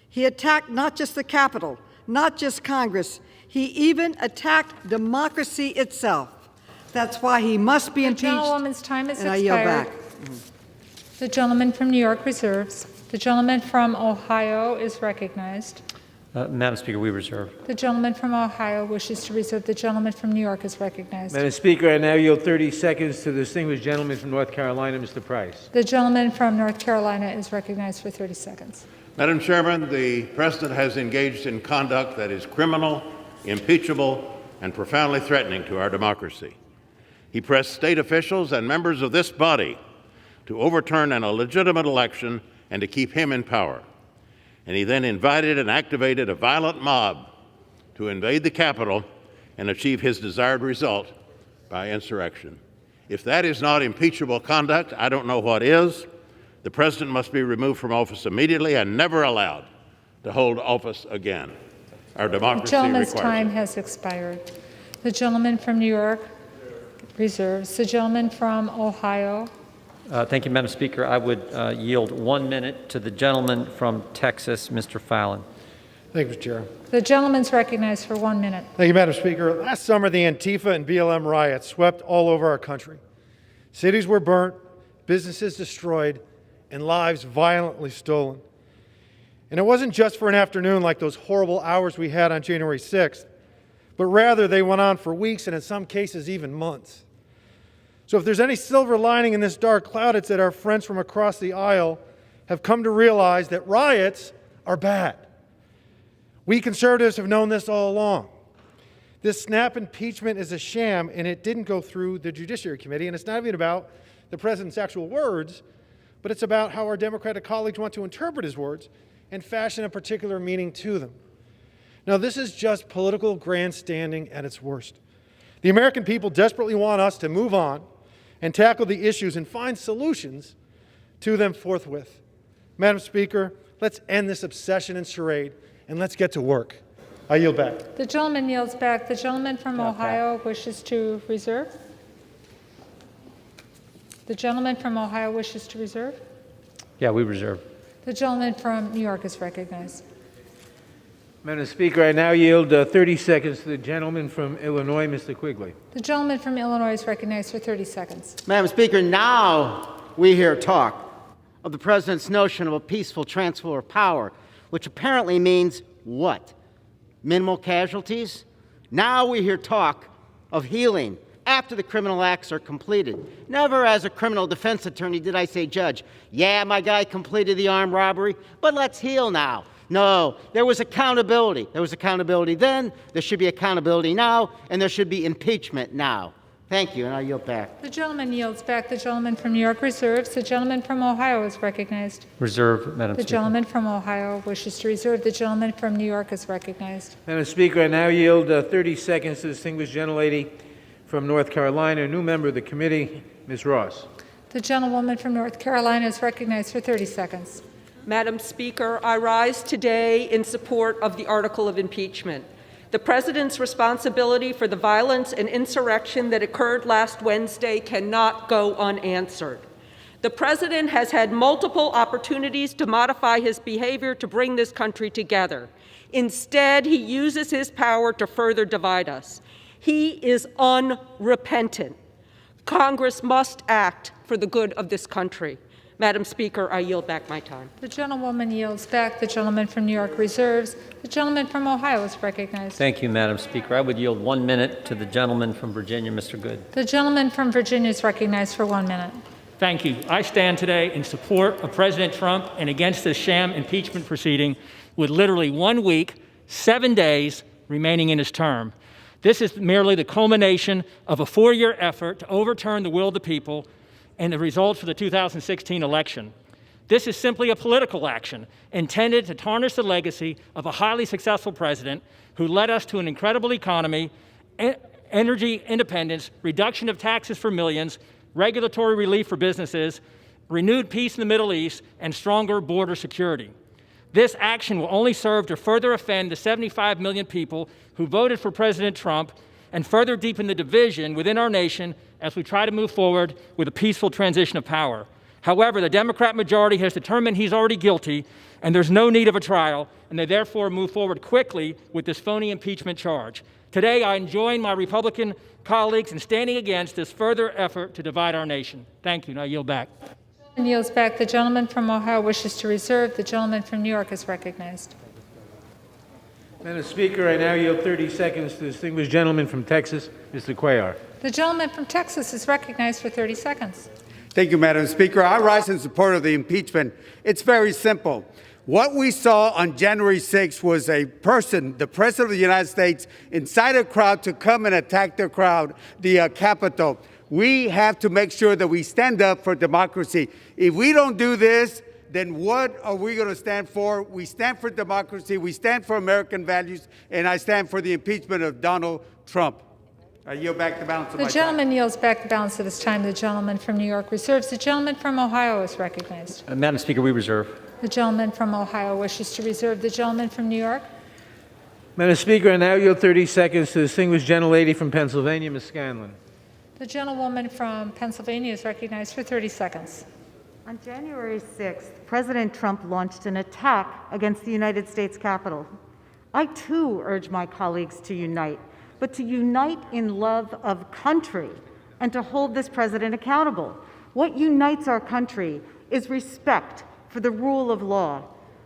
He attacked not just the Capitol, not just Congress, he even attacked democracy itself. That's why he must be impeached. The gentlewoman's time is and expired. I yield back. The gentleman from New York reserves. The gentleman from Ohio is recognized. Madam Speaker, we reserve. The gentleman from Ohio wishes to reserve. The gentleman from New York is recognized. Madam Speaker, I now yield 30 seconds to the distinguished gentleman from North Carolina, Mr. Price. The gentleman from North Carolina is recognized for 30 seconds. Madam Chairman, the President has engaged in conduct that is criminal, impeachable, and profoundly threatening to our democracy. He pressed state officials and members of this body to overturn an illegitimate election and to keep him in power. And he then invited and activated a violent mob to invade the Capitol and achieve his desired result by insurrection. If that is not impeachable conduct, I don't know what is. The President must be removed from office immediately and never allowed to hold office again. Our democracy The gentleman's requires time it. has expired. The gentleman from New York reserves. The gentleman from Ohio. Thank you, Madam Speaker. I would yield 1 minute to the gentleman from Texas, Mr. Fallon. Thank you, Mr. Chair. The gentleman's recognized for 1 minute. Thank you, Madam Speaker. Last summer, the Antifa and BLM riots swept all over our country. Cities were burnt, businesses destroyed, and lives violently stolen. And it wasn't just for an afternoon like those horrible hours we had on January 6th, but rather they went on for weeks and in some cases even months. So if there's any silver lining in this dark cloud, it's that our friends from across the aisle have come to realize that riots are bad. We conservatives have known this all along. This snap impeachment is a sham, and it didn't go through the Judiciary Committee, and it's not even about the president's actual words, but it's about how our Democratic colleagues want to interpret his words and fashion a particular meaning to them. Now, this is just political grandstanding at its worst. The American people desperately want us to move on and tackle the issues and find solutions to them forthwith. Madam Speaker, let's end this obsession and charade, and let's get to work. I yield back. The gentleman yields back. The gentleman from Ohio wishes to reserve. The gentleman from Ohio wishes to reserve. Yeah, we reserve. The gentleman from New York is recognized. Madam Speaker, I now yield 30 seconds to the gentleman from Illinois, Mr. Quigley. The gentleman from Illinois is recognized for 30 seconds. Madam Speaker, now we hear talk of the President's notion of a peaceful transfer of power, which apparently means what? Minimal casualties? Now we hear talk of healing after the criminal acts are completed. Never as a criminal defense attorney did I say, Judge, yeah, my guy completed the armed robbery, but let's heal now. No, there was accountability. There was accountability then, there should be accountability now, and there should be impeachment now. Thank you, and I yield back. The gentleman yields back. The gentleman from New York reserves. The gentleman from Ohio is recognized. Reserve, Madam The Speaker. gentleman from Ohio wishes to reserve. The gentleman from New York is recognized. Madam Speaker, I now yield 30 seconds to the distinguished gentlelady from North Carolina, a new member of the committee, Ms. Ross. The gentlewoman from North Carolina is recognized for 30 seconds. Madam Speaker, I rise today in support of the article of impeachment. The President's responsibility for the violence and insurrection that occurred last Wednesday cannot go unanswered. The President has had multiple opportunities to modify his behavior to bring this country together. Instead, he uses his power to further divide us. He is unrepentant. Congress must act for the good of this country. Madam Speaker, I yield back my time. The gentlewoman yields back. The gentleman from New York reserves. The gentleman from Ohio is recognized. Thank you, Madam Speaker. I would yield 1 minute to the gentleman from Virginia, Mr. Good. The gentleman from Virginia is recognized for 1 minute. Thank you. I stand today in support of President Trump and against this sham impeachment proceeding with literally 1 week, 7 days remaining in his term. This is merely the culmination of a 4-year effort to overturn the will of the people and the results for the 2016 election. This is simply a political action intended to tarnish the legacy of a highly successful president who led us to an incredible economy, energy independence, reduction of taxes for millions, regulatory relief for businesses, renewed peace in the Middle East, and stronger border security. This action will only serve to further offend the 75 million people who voted for President Trump and further deepen the division within our nation as we try to move forward with a peaceful transition of power. However, the Democrat majority has determined he's already guilty and there's no need of a trial, and they therefore move forward quickly with this phony impeachment charge. Today, I join my Republican colleagues in standing against this further effort to divide our nation. Thank you, and I yield back. And yields back. The gentleman from Ohio wishes to reserve. The gentleman from New York is recognized. Madam Speaker, I now yield 30 seconds to the distinguished gentleman from Texas, Mr. Cuellar. The gentleman from Texas is recognized for 30 seconds. Thank you, Madam Speaker. I rise in support of the impeachment. It's very simple. What we saw on January 6th was a person, the President of the United States, incite a crowd to come and attack the Capitol. We have to make sure that we stand up for democracy. If we don't do this, then what are we going to stand for? We stand for democracy, we stand for American values, and I stand for the impeachment of Donald Trump. I yield back the balance of my time. The gentleman yields back the balance of his time. The gentleman from New York reserves. The gentleman from Ohio is recognized. Madam Speaker, we reserve. The gentleman from Ohio wishes to reserve. The gentleman from New York. Madam Speaker, I now yield 30 seconds to the distinguished gentlelady from Pennsylvania, Ms. Scanlon. The gentlewoman from Pennsylvania is recognized for 30 seconds. On January 6th, President Trump launched an attack against the United States Capitol. I too urge my colleagues to unite, but to unite in love of country and to hold this president accountable. What unites our country is respect for the rule of law.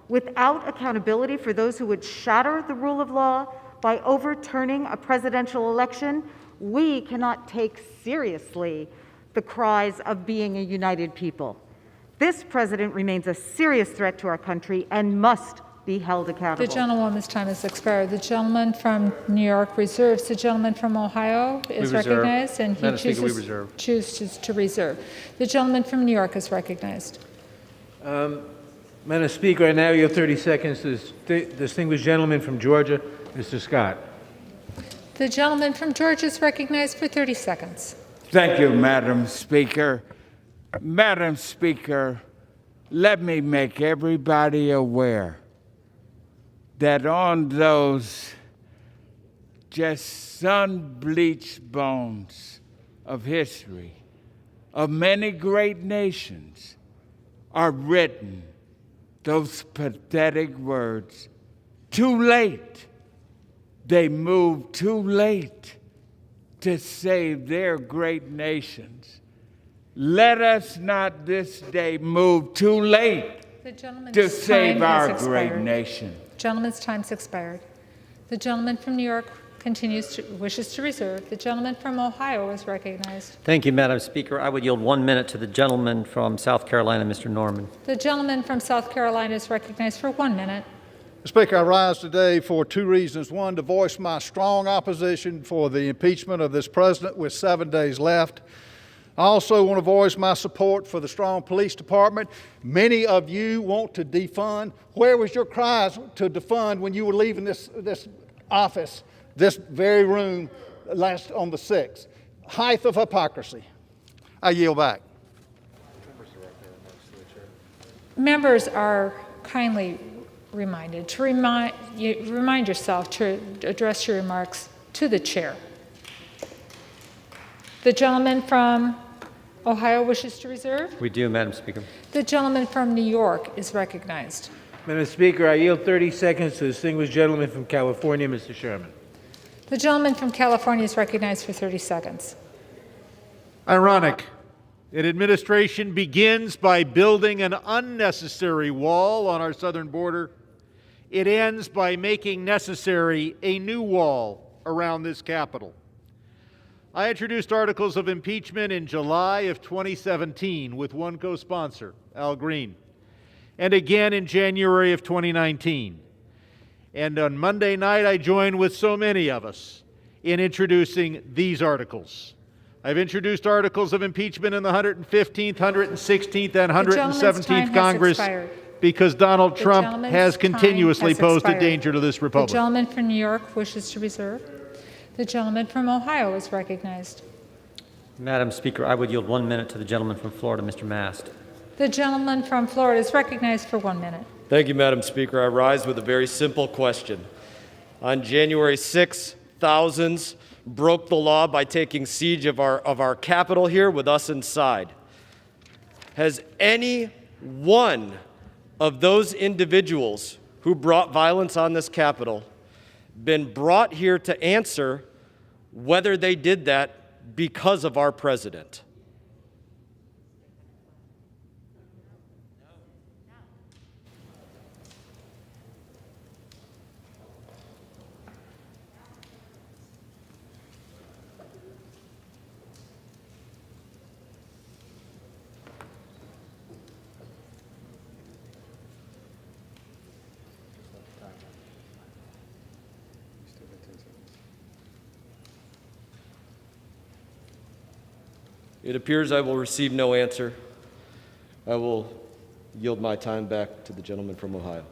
Without accountability for those who would shatter the rule of law by overturning a presidential election, we cannot take seriously the cries of being a united people. This president remains a serious threat to our country and must be held accountable. The gentlewoman's time has expired. The gentleman from New York reserves. The gentleman from Ohio is recognized, and he chooses to reserve. The gentleman from New York is recognized. Madam Speaker, I now yield 30 seconds to the distinguished gentleman from Georgia, Mr. Scott. The gentleman from Georgia is recognized for 30 seconds. Thank you, Madam Speaker. Madam Speaker, let me make everybody aware that on those just sun-bleached bones of history of many great nations are written those pathetic words, too late. They moved too late to save their great nations. Let us not this day move too late to save our great nation. Gentleman's time's expired. The gentleman from New York wishes to reserve. The gentleman from Ohio is recognized. Thank you, Madam Speaker. I would yield 1 minute to the gentleman from South Carolina, Mr. Norman. The gentleman from South Carolina is recognized for 1 minute. Mr. Speaker, I rise today for two reasons. One, to voice my strong opposition for the impeachment of this president with 7 days left. I also want to voice my support for the strong police department. Many of you want to defund. Where was your cries to defund when you were leaving this office, this very room, last on the 6th? Height of hypocrisy. I yield back. Members are kindly reminded to remind yourself to address your remarks to the chair. The gentleman from Ohio wishes to reserve. We do, Madam Speaker. The gentleman from New York is recognized. Madam Speaker, I yield 30 seconds to the distinguished gentleman from California, Mr. Sherman. The gentleman from California is recognized for 30 seconds. Ironic An administration begins by building an unnecessary wall on our southern border. It ends by making necessary a new wall around this Capitol. I introduced articles of impeachment in July of 2017 with one co-sponsor, Al Green, and again in January of 2019. And on Monday night, I joined with so many of us in introducing these articles. I've introduced articles of impeachment in the 115th, 116th, and 117th Congress because Donald Trump has continuously posed a danger to this republic. The gentleman from New York wishes to reserve. The gentleman from Ohio is recognized. Madam Speaker, I would yield 1 minute to the gentleman from Florida, Mr. Mast. The gentleman from Florida is recognized for 1 minute. Thank you, Madam Speaker. I rise with a very simple question. On January 6th, thousands broke the law by taking siege of our Capitol here with us inside. Has any one of those individuals who brought violence on this Capitol been brought here to answer whether they did that because of our president? It appears I will receive no answer. I will yield my time back to the gentleman from Ohio.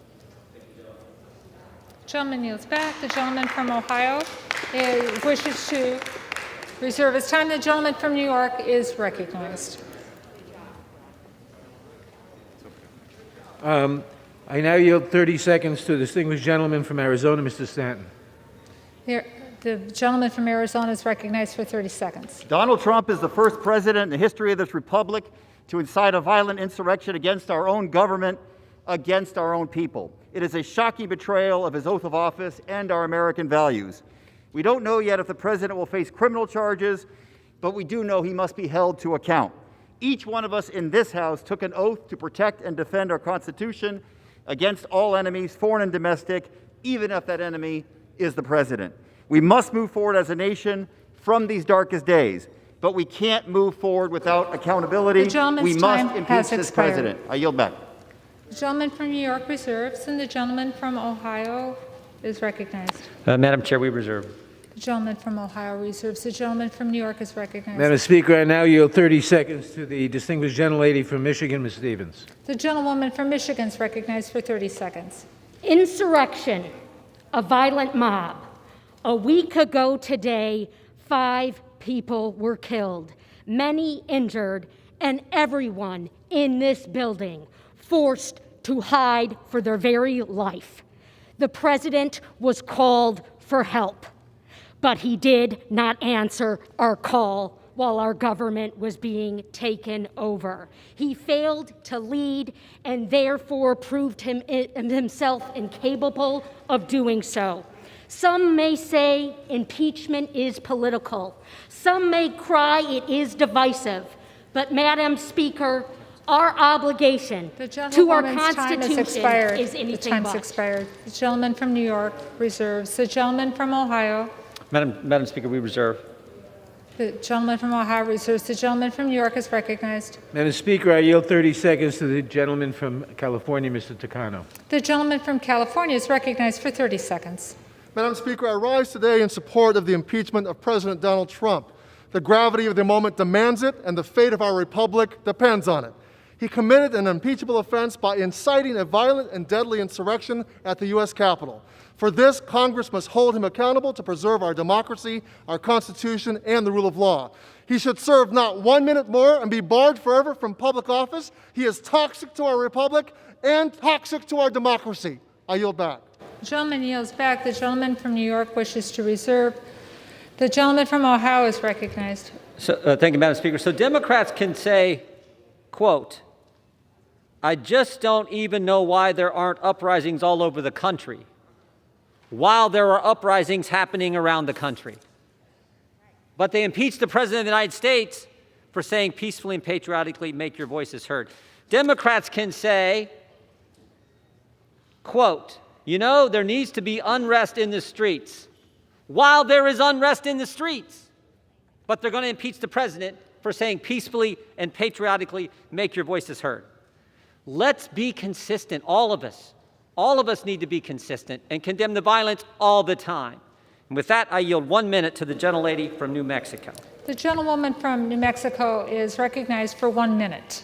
Gentleman yields back. The gentleman from Ohio wishes to reserve his time. The gentleman from New York is recognized. I now yield 30 seconds to the distinguished gentleman from Arizona, Mr. Stanton. The gentleman from Arizona is recognized for 30 seconds. Donald Trump is the first president in the history of this republic to incite a violent insurrection against our own government, against our own people. It is a shocking betrayal of his oath of office and our American values. We don't know yet if the president will face criminal charges, but we do know he must be held to account. Each one of us in this House took an oath to protect and defend our Constitution against all enemies, foreign and domestic, even if that enemy is the president. We must move forward as a nation from these darkest days, but we can't move forward without accountability. We must impeach this president. I yield back. The gentleman from New York reserves, and the gentleman from Ohio is recognized. Madam Chair, we reserve. The gentleman from Ohio reserves. The gentleman from New York is recognized. Madam Speaker, I now yield 30 seconds to the distinguished gentlelady from Michigan, Ms. Stevens. The gentlewoman from Michigan is recognized for 30 seconds. Insurrection, a violent mob. A week ago today, 5 people were killed, many injured, and everyone in this building forced to hide for their very life. The president was called for help, but he did not answer our call while our government was being taken over. He failed to lead and therefore proved himself incapable of doing so. Some may say impeachment is political. Some may cry it is divisive. But, Madam Speaker, our obligation to our Constitution is anything The time's but. expired. The gentleman from New York reserves. The gentleman from Ohio. Madam Speaker, we reserve. The gentleman from Ohio reserves. The gentleman from New York is recognized. Madam Speaker, I yield 30 seconds to the gentleman from California, Mr. Takano. The gentleman from California is recognized for 30 seconds. Madam Speaker, I rise today in support of the impeachment of President Donald Trump. The gravity of the moment demands it, and the fate of our republic depends on it. He committed an impeachable offense by inciting a violent and deadly insurrection at the U.S. Capitol. For this, Congress must hold him accountable to preserve our democracy, our Constitution, and the rule of law. He should serve not 1 minute more and be barred forever from public office. He is toxic to our republic and toxic to our democracy. I yield back. The gentleman yields back. The gentleman from New York wishes to reserve. The gentleman from Ohio is recognized. Thank you, Madam Speaker. So Democrats can say, quote, I just don't even know why there aren't uprisings all over the country, while there are uprisings happening around the country. But they impeached the President of the United States for saying peacefully and patriotically, make your voices heard. Democrats can say, quote, you know, there needs to be unrest in the streets, while there is unrest in the streets. But they're going to impeach the president for saying peacefully and patriotically, make your voices heard. Let's be consistent, all of us. All of us need to be consistent and condemn the violence all the time. And with that, I yield 1 minute to the gentlelady from New Mexico. The gentlewoman from New Mexico is recognized for 1 minute.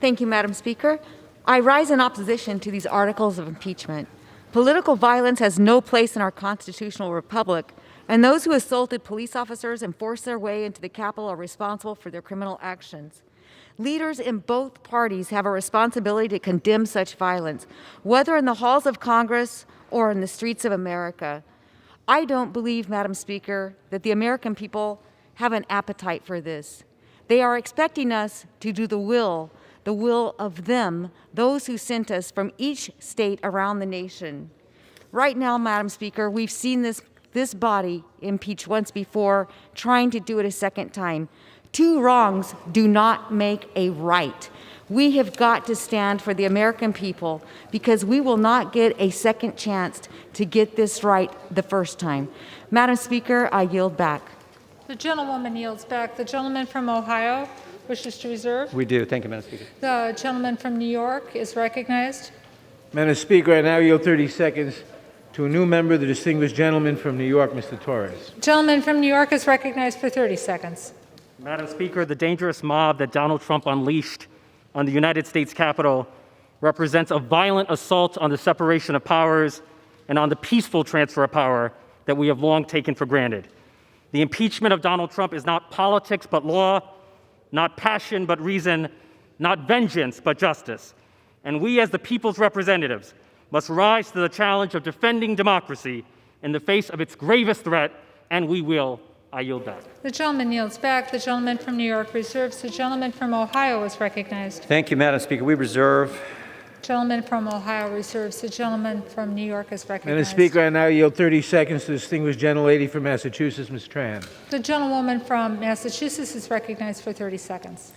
Thank you, Madam Speaker. I rise in opposition to these articles of impeachment. Political violence has no place in our constitutional republic, and those who assaulted police officers and forced their way into the Capitol are responsible for their criminal actions. Leaders in both parties have a responsibility to condemn such violence, whether in the halls of Congress or in the streets of America. I don't believe, Madam Speaker, that the American people have an appetite for this. They are expecting us to do the will of them, those who sent us from each state around the nation. Right now, Madam Speaker, we've seen this body impeach once before, trying to do it a second time. Two wrongs do not make a right. We have got to stand for the American people because we will not get a second chance to get this right the first time. Madam Speaker, I yield back. The gentlewoman yields back. The gentleman from Ohio wishes to reserve. We do. Thank you, Madam Speaker. The gentleman from New York is recognized. Madam Speaker, I now yield 30 seconds to a new member, the distinguished gentleman from New York, Mr. Torres. Gentleman from New York is recognized for 30 seconds. Madam Speaker, the dangerous mob that Donald Trump unleashed on the United States Capitol represents a violent assault on the separation of powers and on the peaceful transfer of power that we have long taken for granted. The impeachment of Donald Trump is not politics but law, not passion but reason, not vengeance but justice. And we as the people's representatives must rise to the challenge of defending democracy in the face of its gravest threat, and we will. I yield back. The gentleman yields back. The gentleman from New York reserves. The gentleman from Ohio is recognized. Thank you, Madam Speaker. We reserve. Gentleman from Ohio reserves. The gentleman from New York is recognized. Madam Speaker, I now yield 30 seconds to the distinguished gentlelady from Massachusetts, Ms. Tran. The gentlewoman from Massachusetts is recognized for 30 seconds.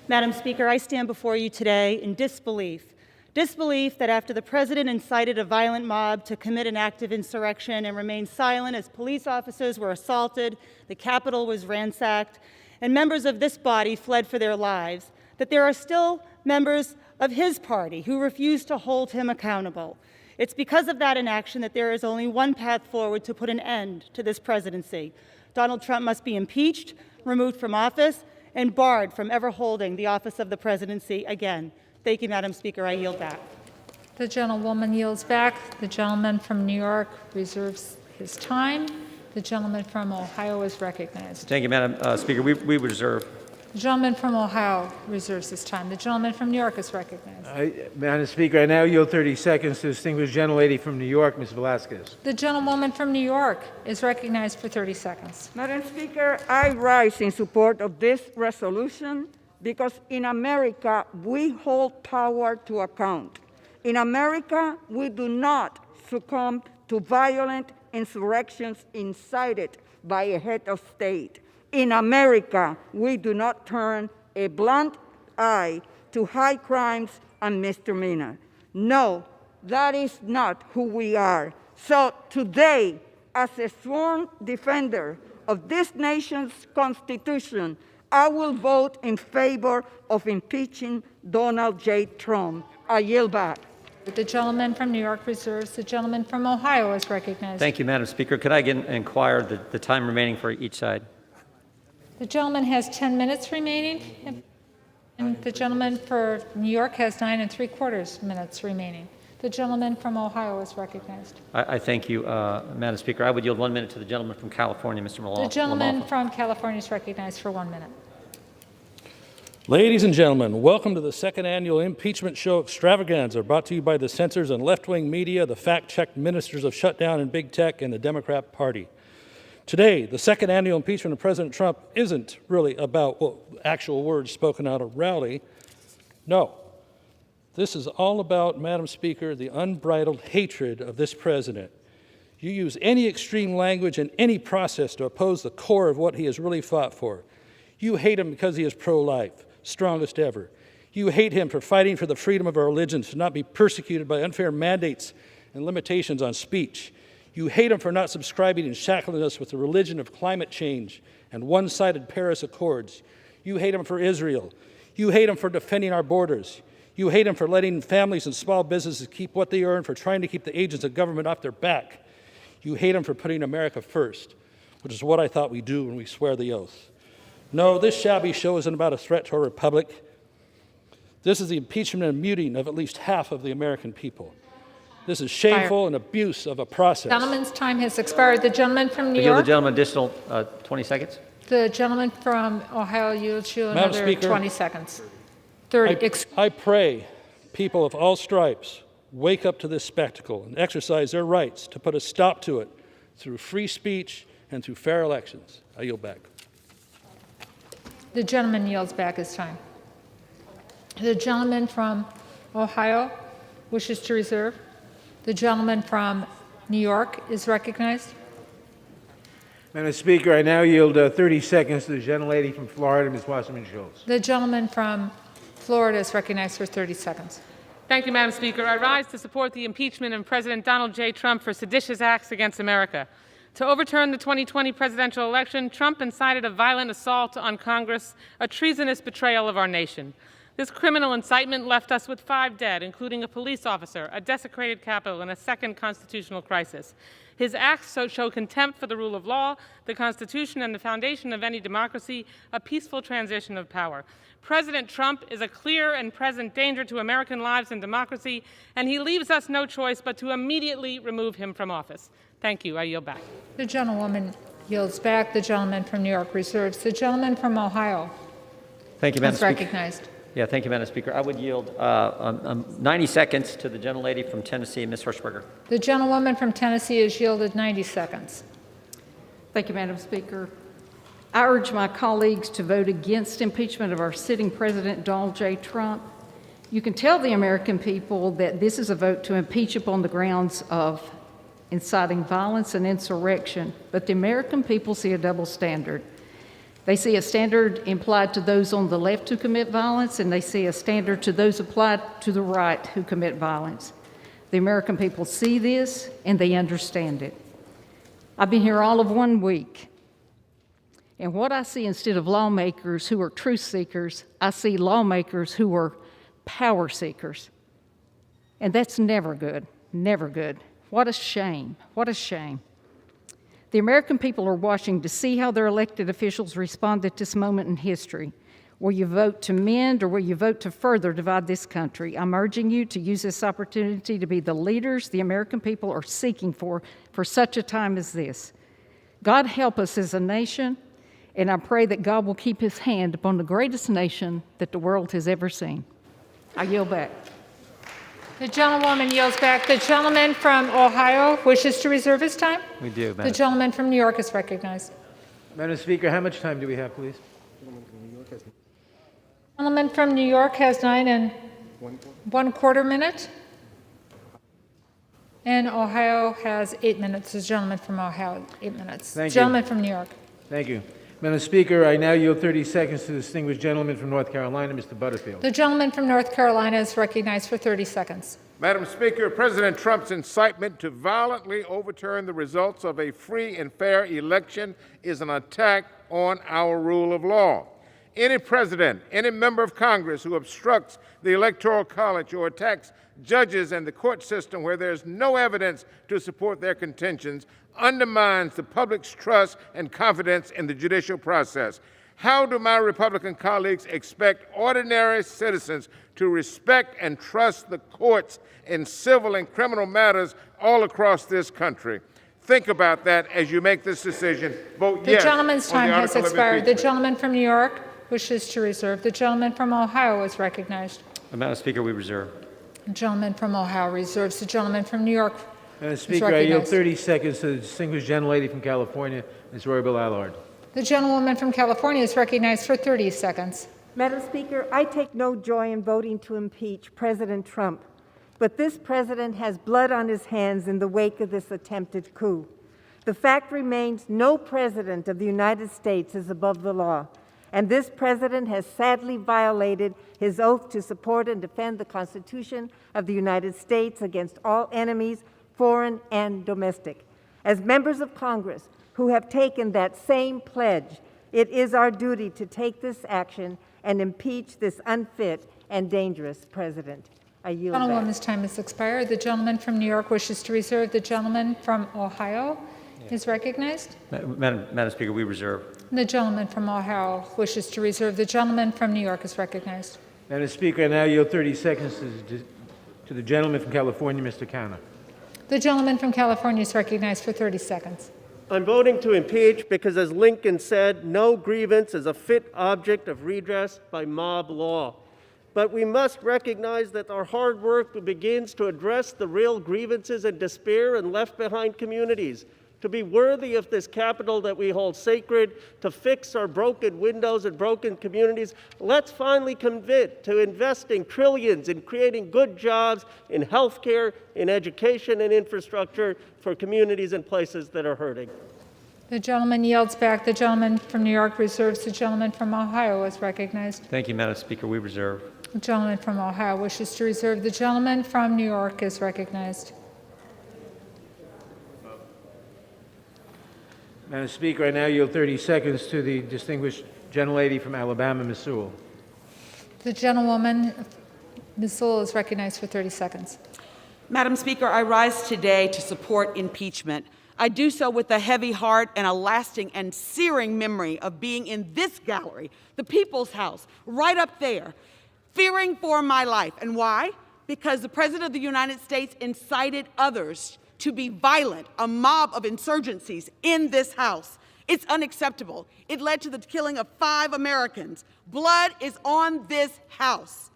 Madam Speaker, I stand before you today in disbelief. Disbelief that after the president incited a violent mob to commit an act of insurrection and remained silent as police officers were assaulted, the Capitol was ransacked, and members of this body fled for their lives, that there are still members of his party who refuse to hold him accountable. It's because of that inaction that there is only one path forward to put an end to this presidency. Donald Trump must be impeached, removed from office, and barred from ever holding the office of the presidency again. Thank you, Madam Speaker. I yield back. The gentlewoman yields back. The gentleman from New York reserves his time. The gentleman from Ohio is recognized. Thank you, Madam Speaker. We reserve. The gentleman from Ohio reserves his time. The gentleman from New York is recognized. Madam Speaker, I now yield 30 seconds to the distinguished gentlelady from New York, Ms. Velasquez. The gentlewoman from New York is recognized for 30 seconds. Madam Speaker, I rise in support of this resolution because in America, we hold power to account. In America, we do not succumb to violent insurrections incited by a head of state. In America, we do not turn a blunt eye to high crimes and misdemeanors. No, that is not who we are. So today, as a sworn defender of this nation's Constitution, I will vote in favor of impeaching Donald J. Trump. I yield back. The gentleman from New York reserves. The gentleman from Ohio is recognized. Thank you, Madam Speaker. Could I again inquire the time remaining for each side? The gentleman has 10 minutes remaining, and the gentleman for New York has 9 3/4 minutes remaining. The gentleman from Ohio is recognized. I thank you, Madam Speaker. I would yield 1 minute to the gentleman from California, Mr. Malone. The gentleman from California is recognized for 1 minute. Ladies and gentlemen, welcome to the second annual impeachment show extravaganza, brought to you by the censors and left-wing media, the fact-checked ministers of shutdown and big tech, and the Democrat Party. Today, the second annual impeachment of President Trump isn't really about actual words spoken out of rally. No. This is all about, Madam Speaker, the unbridled hatred of this president. You use any extreme language in any process to oppose the core of what he has really fought for. You hate him because he is pro-life, strongest ever. You hate him for fighting for the freedom of our religions to not be persecuted by unfair mandates and limitations on speech. You hate him for not subscribing and shackling us with the religion of climate change and one-sided Paris Accords. You hate him for Israel. You hate him for defending our borders. You hate him for letting families and small businesses keep what they earn, for trying to keep the agents of government off their back. You hate him for putting America first, which is what I thought we do when we swear the oath. No, this shabby show isn't about a threat to our republic. This is the impeachment and muting of at least half of the American people. This is shameful and abuse of a process. Gentleman's time has expired. The gentleman from New I yield York. the gentleman additional 20 seconds. The gentleman from Ohio yields you Madam another Speaker, 20 seconds. 30. I pray people of all stripes wake up to this spectacle and exercise their rights to put a stop to it through free speech and through fair elections. I yield back. The gentleman yields back his time. The gentleman from Ohio wishes to reserve. The gentleman from New York is recognized. Madam Speaker, I now yield 30 seconds to the gentlelady from Florida, Ms. Wasserman Schultz. The gentleman from Florida is recognized for 30 seconds. Thank you, Madam Speaker. I rise to support the impeachment of President Donald J. Trump for seditious acts against America. To overturn the 2020 presidential election, Trump incited a violent assault on Congress, a treasonous betrayal of our nation. This criminal incitement left us with 5 dead, including a police officer, a desecrated Capitol, and a second constitutional crisis. His acts show contempt for the rule of law, the Constitution, and the foundation of any democracy, a peaceful transition of power. President Trump is a clear and present danger to American lives and democracy, and he leaves us no choice but to immediately remove him from office. Thank you. I yield back. The gentlewoman yields back. The gentleman from New York reserves. The gentleman from Ohio Thank you, Madam is Speaker. recognized. Yeah, thank you, Madam Speaker. I would yield 90 seconds to the gentlelady from Tennessee, Ms. Hirschberger. The gentlewoman from Tennessee is yielded 90 seconds. Thank you, Madam Speaker. I urge my colleagues to vote against impeachment of our sitting President, Donald J. Trump. You can tell the American people that this is a vote to impeach upon the grounds of inciting violence and insurrection, but the American people see a double standard. They see a standard implied to those on the left who commit violence, and they see a standard to those applied to the right who commit violence. The American people see this, and they understand it. I've been here all of 1 week, and what I see, instead of lawmakers who are truth seekers, I see lawmakers who are power seekers. And that's never good, never good. What a shame, what a shame. The American people are watching to see how their elected officials respond at this moment in history. Will you vote to mend, or will you vote to further divide this country? I'm urging you to use this opportunity to be the leaders the American people are seeking for such a time as this. God help us as a nation, and I pray that God will keep his hand upon the greatest nation that the world has ever seen. I yield back. The gentlewoman yields back. The gentleman from Ohio wishes to reserve his time. We do, The gentleman from New York is recognized. Madam Speaker, how much time do we have, please? The gentleman from New York has 9 1/4 minutes. And Ohio has 8 minutes. The gentleman from Ohio, 8 minutes. Thank you. Gentleman from New York. Thank you. Madam Speaker, I now yield 30 seconds to the distinguished gentleman from North Carolina, Mr. Butterfield. The gentleman from North Carolina is recognized for 30 seconds. Madam Speaker, President Trump's incitement to violently overturn the results of a free and fair election is an attack on our rule of law. Any president, any member of Congress who obstructs the Electoral College or attacks judges and the court system where there's no evidence to support their contentions undermines the public's trust and confidence in the judicial process. How do my Republican colleagues expect ordinary citizens to respect and trust the courts in civil and criminal matters all across this country? Think about that as you make this decision. Vote The yes. gentleman's time has article of expired. The impeachment. gentleman from New York wishes to reserve. The gentleman from Ohio is recognized. Madam Speaker, we reserve. The gentleman from Ohio reserves. The gentleman from New York Madam is Speaker, I yield recognized. 30 seconds to the distinguished gentlelady from California, Ms. Roybal Allard. The gentlewoman from California is recognized for 30 seconds. Madam Speaker, I take no joy in voting to impeach President Trump, but this president has blood on his hands in the wake of this attempted coup. The fact remains no president of the United States is above the law. And this president has sadly violated his oath to support and defend the Constitution of the United States against all enemies, foreign and domestic. As members of Congress who have taken that same pledge, it is our duty to take this action and impeach this unfit and dangerous president. I yield back. Gentlewoman's time has expired. The gentleman from New York wishes to reserve. The gentleman from Ohio is recognized. Madam Speaker, we reserve. The gentleman from Ohio wishes to reserve. The gentleman from New York is recognized. Madam Speaker, I now yield 30 seconds to the gentleman from California, Mr. Cano. The gentleman from California is recognized for 30 seconds. I'm voting to impeach because, as Lincoln said, no grievance is a fit object of redress by mob law. But we must recognize that our hard work begins to address the real grievances and despair in left-behind communities. To be worthy of this capital that we hold sacred, to fix our broken windows and broken communities, let's finally commit to investing trillions in creating good jobs in healthcare, in education, and infrastructure for communities and places that are hurting. The gentleman yields back. The gentleman from New York reserves. The gentleman from Ohio is recognized. Thank you, Madam Speaker. We reserve. The gentleman from Ohio wishes to reserve. The gentleman from New York is recognized. Madam Speaker, I now yield 30 seconds to the distinguished gentlelady from Alabama, Ms. Sewell. The gentlewoman, Ms. Sewell, is recognized for 30 seconds. Madam Speaker, I rise today to support impeachment. I do so with a heavy heart and a lasting and searing memory of being in this gallery, the People's House, right up there, fearing for my life. And why? Because the President of the United States incited others to be violent, a mob of insurgencies in this House. It's unacceptable. It led to the killing of 5 Americans. Blood is on this House.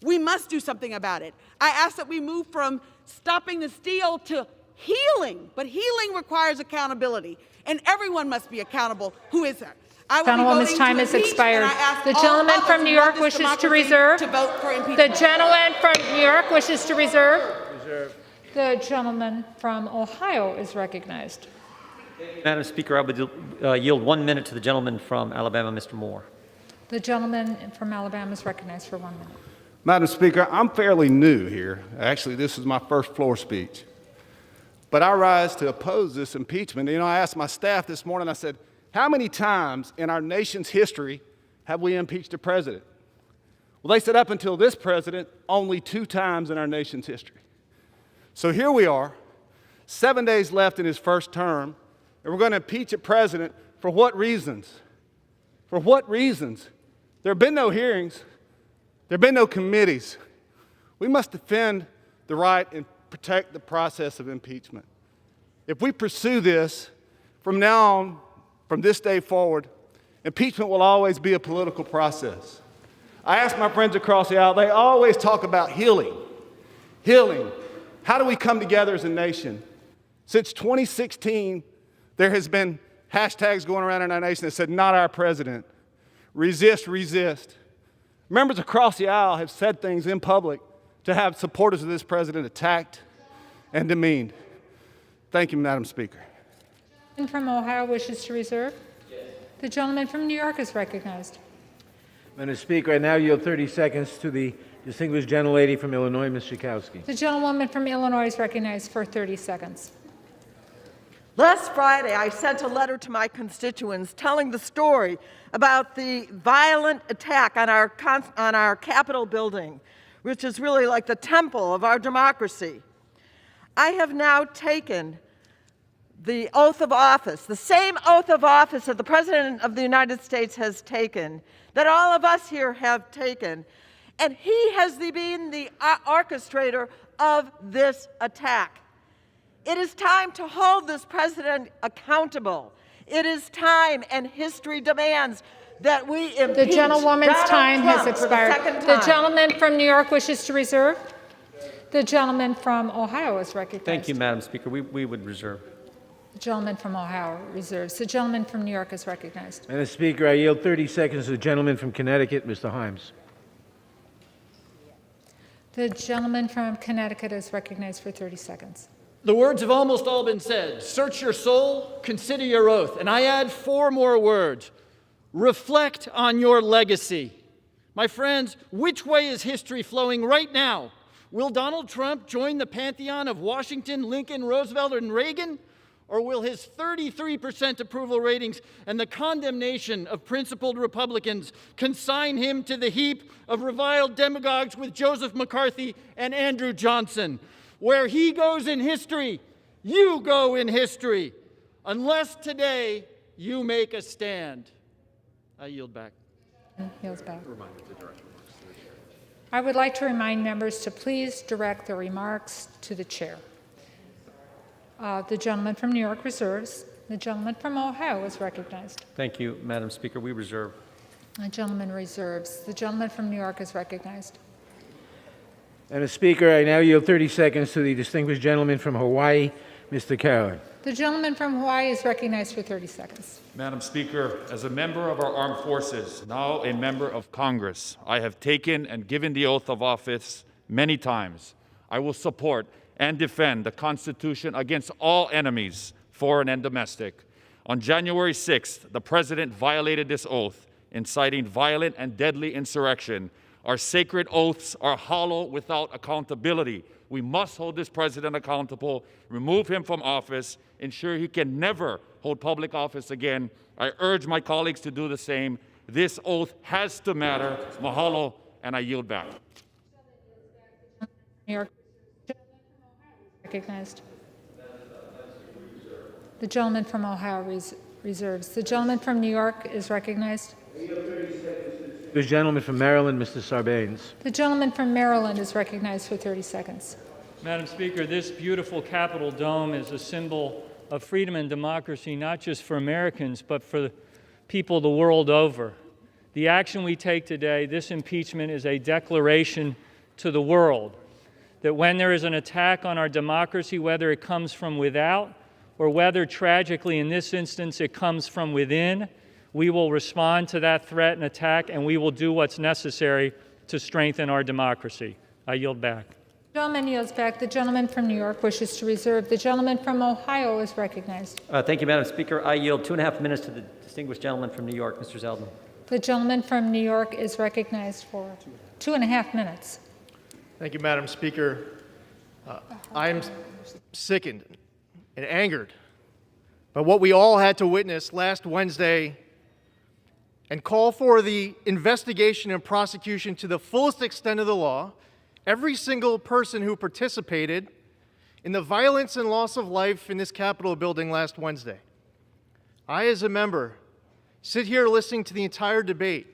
We must do something about it. I ask that we move from stopping the steal to healing, but healing requires accountability, and everyone must be accountable. Who is that? Gentlewoman's time has expired. The gentleman from New York wishes to reserve. The gentleman from New York wishes to reserve. The gentleman from Ohio is recognized. Madam Speaker, I would yield 1 minute to the gentleman from Alabama, Mr. Moore. The gentleman from Alabama is recognized for 1 minute. Madam Speaker, I'm fairly new here. Actually, this is my first floor speech. But I rise to oppose this impeachment. You know, I asked my staff this morning, I said, how many times in our nation's history have we impeached a president? Well, they said up until this president, only 2 times in our nation's history. So here we are, 7 days left in his first term, and we're going to impeach a president for what reasons? For what reasons? There have been no hearings. There have been no committees. We must defend the right and protect the process of impeachment. If we pursue this, from now on, from this day forward, impeachment will always be a political process. I ask my friends across the aisle, they always talk about healing. Healing. How do we come together as a nation? Since 2016, there has been hashtags going around in our nation that said, not our president. Resist, resist. Members across the aisle have said things in public to have supporters of this president attacked and demeaned. Thank you, Madam Speaker. The gentleman from Ohio wishes to reserve. The gentleman from New York is recognized. Madam Speaker, I now yield 30 seconds to the distinguished gentlelady from Illinois, Ms. Schakowsky. The gentlewoman from Illinois is recognized for 30 seconds. Last Friday, I sent a letter to my constituents telling the story about the violent attack on our Capitol building, which is really like the temple of our democracy. I have now taken the oath of office, the same oath of office that the President of the United States has taken, that all of us here have taken, and he has been the orchestrator of this attack. It is time to hold this president accountable. It is time, and history demands that we impeach The gentlewoman's Donald time Trump has expired. For the second The time. gentleman from New York wishes to reserve. The gentleman from Ohio is recognized. Thank you, Madam Speaker. We would reserve. The gentleman from Ohio reserves. The gentleman from New York is recognized. Madam Speaker, I yield 30 seconds to the gentleman from Connecticut, Mr. Himes. The gentleman from Connecticut is recognized for 30 seconds. The words have almost all been said. Search your soul, consider your oath. And I add 4 more words. reflect on your legacy. My friends, which way is history flowing right now? Will Donald Trump join the pantheon of Washington, Lincoln, Roosevelt, and Reagan? Or will his 33% approval ratings and the condemnation of principled Republicans consign him to the heap of reviled demagogues with Joseph McCarthy and Andrew Johnson? Where he goes in history, you go in history, unless today you make a stand. I yield back. Yields back. I would like to remind members to please direct their remarks to the chair. The gentleman from New York reserves. The gentleman from Ohio is recognized. Thank you, Madam Speaker. We reserve. The gentleman reserves. The gentleman from New York is recognized. Madam Speaker, I now yield 30 seconds to the distinguished gentleman from Hawaii, Mr. Coward. The gentleman from Hawaii is recognized for 30 seconds. Madam Speaker, as a member of our armed forces, now a member of Congress, I have taken and given the oath of office many times. I will support and defend the Constitution against all enemies, foreign and domestic. On January 6th, the President violated this oath, inciting violent and deadly insurrection. Our sacred oaths are hollow without accountability. We must hold this President accountable, remove him from office, ensure he can never hold public office again. I urge my colleagues to do the same. This oath has to matter. Mahalo, and I yield back. New York. Recognized. The gentleman from Ohio reserves. The gentleman from New York is recognized. The gentleman from Maryland, Mr. Sarbanes. The gentleman from Maryland is recognized for 30 seconds. Madam Speaker, this beautiful Capitol dome is a symbol of freedom and democracy, not just for Americans, but for people the world over. The action we take today, this impeachment, is a declaration to the world that when there is an attack on our democracy, whether it comes from without or whether, tragically, in this instance, it comes from within, we will respond to that threat and attack, and we will do what's necessary to strengthen our democracy. I yield back. The gentleman yields back. The gentleman from New York wishes to reserve. The gentleman from Ohio is recognized. Thank you, Madam Speaker. I yield 2.5 minutes to the distinguished gentleman from New York, Mr. Zeldin. The gentleman from New York is recognized for 2.5 minutes. Thank you, Madam Speaker. I am sickened and angered by what we all had to witness last Wednesday and call for the investigation and prosecution to the fullest extent of the law, every single person who participated in the violence and loss of life in this Capitol building last Wednesday. I, as a member, sit here listening to the entire debate,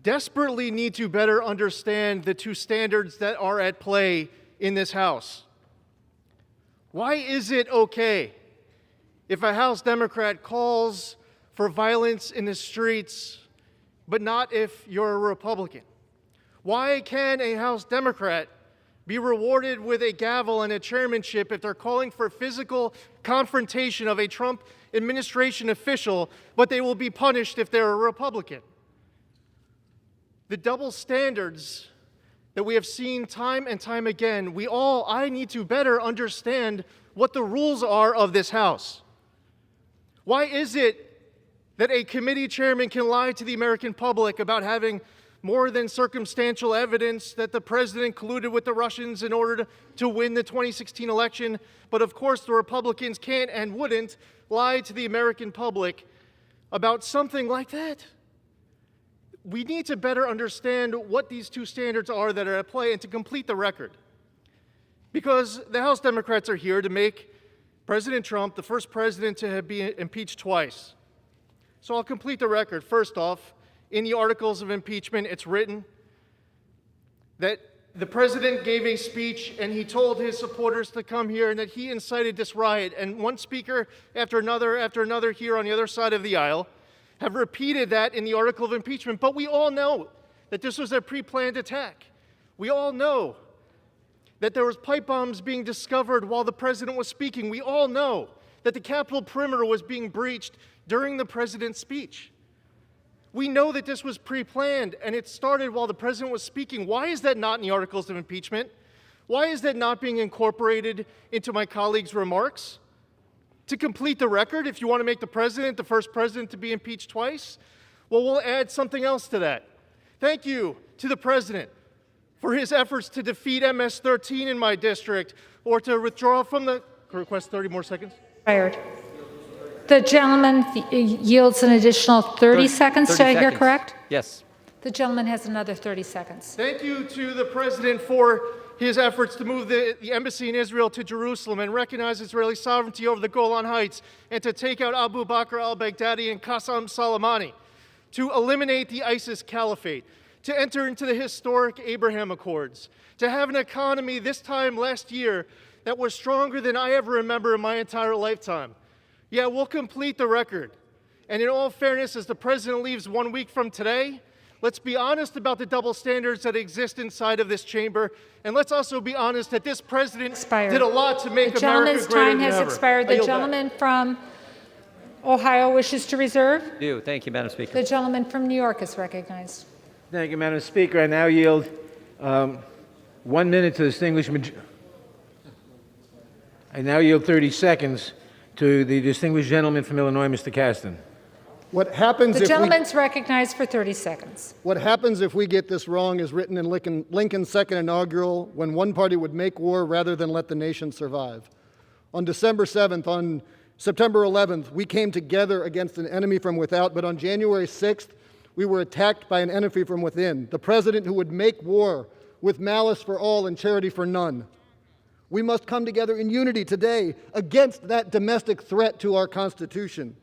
desperately need to better understand the two standards that are at play in this House. Why is it okay if a House Democrat calls for violence in the streets, but not if you're a Republican? Why can a House Democrat be rewarded with a gavel and a chairmanship if they're calling for physical confrontation of a Trump administration official, but they will be punished if they're a Republican? The double standards that we have seen time and time again, I need to better understand what the rules are of this House. Why is it that a committee chairman can lie to the American public about having more than circumstantial evidence that the president colluded with the Russians in order to win the 2016 election, but of course the Republicans can't and wouldn't lie to the American public about something like that? We need to better understand what these two standards are that are at play and to complete the record. Because the House Democrats are here to make President Trump the first president to have been impeached twice. So I'll complete the record. First off, in the articles of impeachment, it's written that the president gave a speech and he told his supporters to come here and that he incited this riot. And one speaker after another here on the other side of the aisle have repeated that in the article of impeachment. But we all know that this was a pre-planned attack. We all know that there was pipe bombs being discovered while the president was speaking. We all know that the Capitol perimeter was being breached during the president's speech. We know that this was pre-planned and it started while the president was speaking. Why is that not in the articles of impeachment? Why is that not being incorporated into my colleagues' remarks? To complete the record, if you want to make the president the first president to be impeached twice, well, we'll add something else to that. Thank you to the president for his efforts to defeat MS-13 in my district or to withdraw from the, request 30 more seconds. Expired. The gentleman yields an additional 30 seconds. 30 Did I hear seconds. correct? Yes. The gentleman has another 30 seconds. Thank you to the president for his efforts to move the embassy in Israel to Jerusalem and recognize Israeli sovereignty over the Golan Heights and to take out Abu Bakr al-Baghdadi and Qasem Soleimani, to eliminate the ISIS caliphate, to enter into the historic Abraham Accords, to have an economy this time last year that was stronger than I ever remember in my entire lifetime. Yeah, we'll complete the record. And in all fairness, as the president leaves 1 week from today, let's be honest about the double standards that exist inside of this chamber, and let's also be honest that this president did a lot to make America greater than ever. The gentleman's time has expired. The gentleman from Ohio wishes to reserve. Thank you, Madam Speaker. The gentleman from New York is recognized. Thank you, Madam Speaker. I now yield 1 minute to the distinguished I now yield 30 seconds to the distinguished gentleman from Illinois, Mr. Caston. What happens The gentleman's recognized for 30 seconds. What happens if we get this wrong is written in Lincoln's second inaugural, when one party would make war rather than let the nation survive. On December 7th, on September 11th, we came together against an enemy from without, but on January 6th, we were attacked by an enemy from within, the president who would make war with malice for all and charity for none. We must come together in unity today against that domestic threat to our Constitution.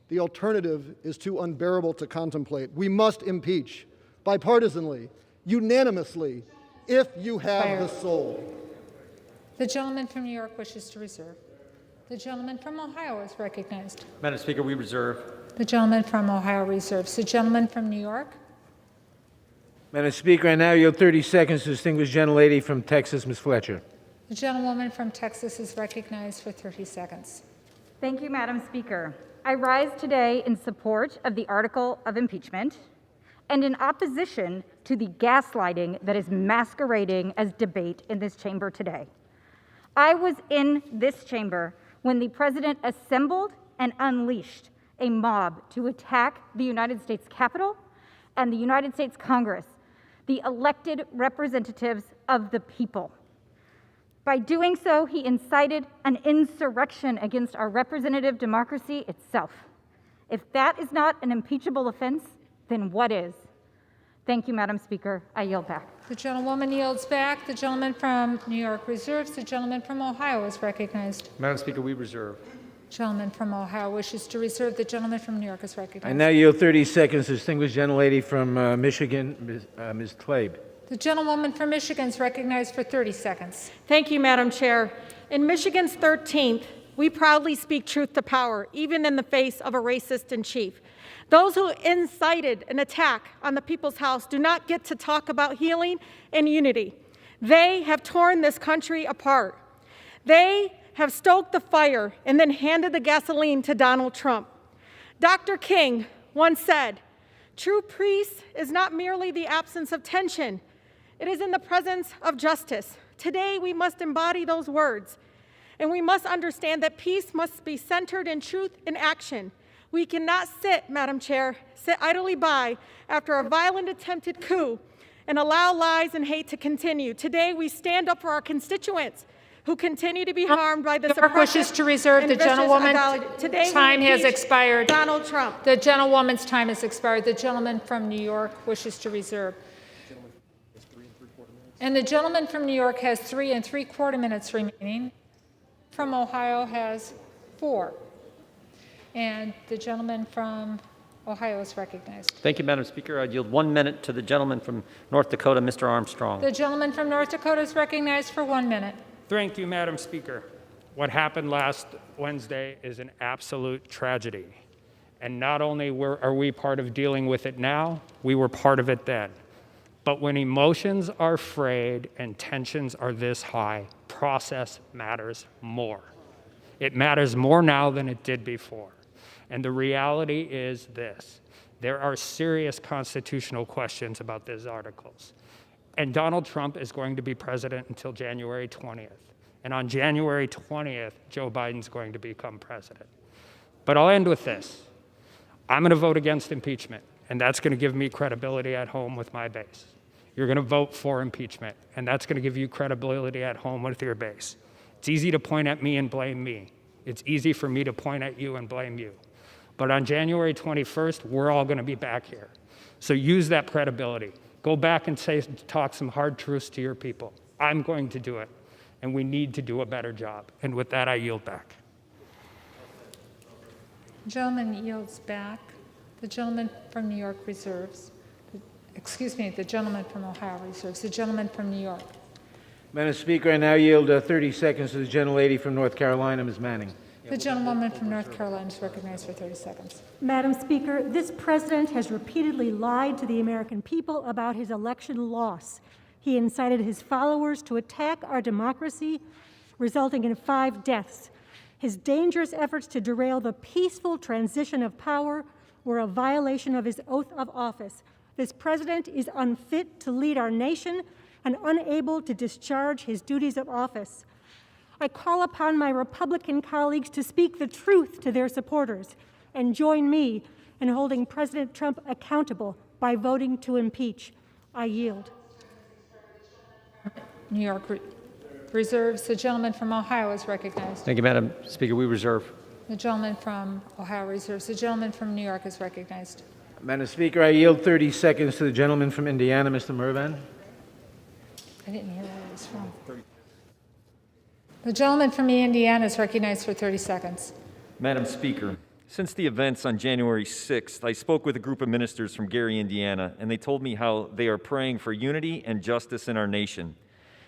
The alternative is too unbearable to contemplate. We must impeach, bipartisanly, unanimously, if you have the soul. The gentleman from New York wishes to reserve. The gentleman from Ohio is recognized. Madam Speaker, we reserve. The gentleman from Ohio reserves. The gentleman from New York. Madam Speaker, I now yield 30 seconds to the distinguished gentlelady from Texas, Ms. Fletcher. The gentlewoman from Texas is recognized for 30 seconds. Thank you, Madam Speaker. I rise today in support of the article of impeachment and in opposition to the gaslighting that is masquerading as debate in this chamber today. I was in this chamber when the president assembled and unleashed a mob to attack the United States Capitol and the United States Congress, the elected representatives of the people. By doing so, he incited an insurrection against our representative democracy itself. If that is not an impeachable offense, then what is? Thank you, Madam Speaker. I yield back. The gentlewoman yields back. The gentleman from New York reserves. The gentleman from Ohio is recognized. Madam Speaker, we reserve. Gentleman from Ohio wishes to reserve. The gentleman from New York is recognized. I now yield 30 seconds to the distinguished gentlelady from Michigan, Ms. Tlaib. The gentlewoman from Michigan is recognized for 30 seconds. Thank you, Madam Chair. In Michigan's 13th, we proudly speak truth to power, even in the face of a racist in chief. Those who incited an attack on the People's House do not get to talk about healing and unity. They have torn this country apart. They have stoked the fire and then handed the gasoline to Donald Trump. Dr. King once said, "True peace is not merely the absence of tension. It is in the presence of justice." Today, we must embody those words, and we must understand that peace must be centered in truth and action. We cannot sit, Madam Chair, sit idly by after a violent attempted coup and allow lies and hate to continue. Today, we stand up for our constituents who continue to be harmed by this oppressive wishes to reserve. The gentlewoman's time has expired. Donald Trump. The gentlewoman's time has expired. The gentleman from New York wishes to reserve. And the gentleman from New York has 3 3/4 minutes remaining. From Ohio has 4. And the gentleman from Ohio is recognized. Thank you, Madam Speaker. I yield 1 minute to the gentleman from North Dakota, Mr. Armstrong. The gentleman from North Dakota is recognized for 1 minute. Thank you, Madam Speaker. What happened last Wednesday is an absolute tragedy. And not only are we part of dealing with it now, we were part of it then. But when emotions are frayed and tensions are this high, process matters more. It matters more now than it did before. And the reality is this: there are serious constitutional questions about these articles. And Donald Trump is going to be president until January 20th. And on January 20th, Joe Biden's going to become president. But I'll end with this. I'm going to vote against impeachment, and that's going to give me credibility at home with my base. You're going to vote for impeachment, and that's going to give you credibility at home with your base. It's easy to point at me and blame me. It's easy for me to point at you and blame you. But on January 21st, we're all going to be back here. So use that credibility. Go back and talk some hard truths to your people. I'm going to do it, and we need to do a better job. And with that, I yield back. The gentleman yields back. The gentleman from New York reserves. The gentleman from Ohio reserves. The gentleman from New York. Madam Speaker, I now yield 30 seconds to the gentlelady from North Carolina, Ms. Manning. The gentlewoman from North Carolina is recognized for 30 seconds. Madam Speaker, this president has repeatedly lied to the American people about his election loss. He incited his followers to attack our democracy, resulting in 5 deaths. His dangerous efforts to derail the peaceful transition of power were a violation of his oath of office. This president is unfit to lead our nation and unable to discharge his duties of office. I call upon my Republican colleagues to speak the truth to their supporters and join me in holding President Trump accountable by voting to impeach. I yield. New York reserves. The gentleman from Ohio is recognized. Thank you, Madam Speaker. We reserve. The gentleman from Ohio reserves. The gentleman from New York is recognized. Madam Speaker, I yield 30 seconds to the gentleman from Indiana, Mr. Mervan. I didn't hear where it was from. The gentleman from Indiana is recognized for 30 seconds. Madam Speaker, since the events on January 6th, I spoke with a group of ministers from Gary, Indiana, and they told me how they are praying for unity and justice in our nation.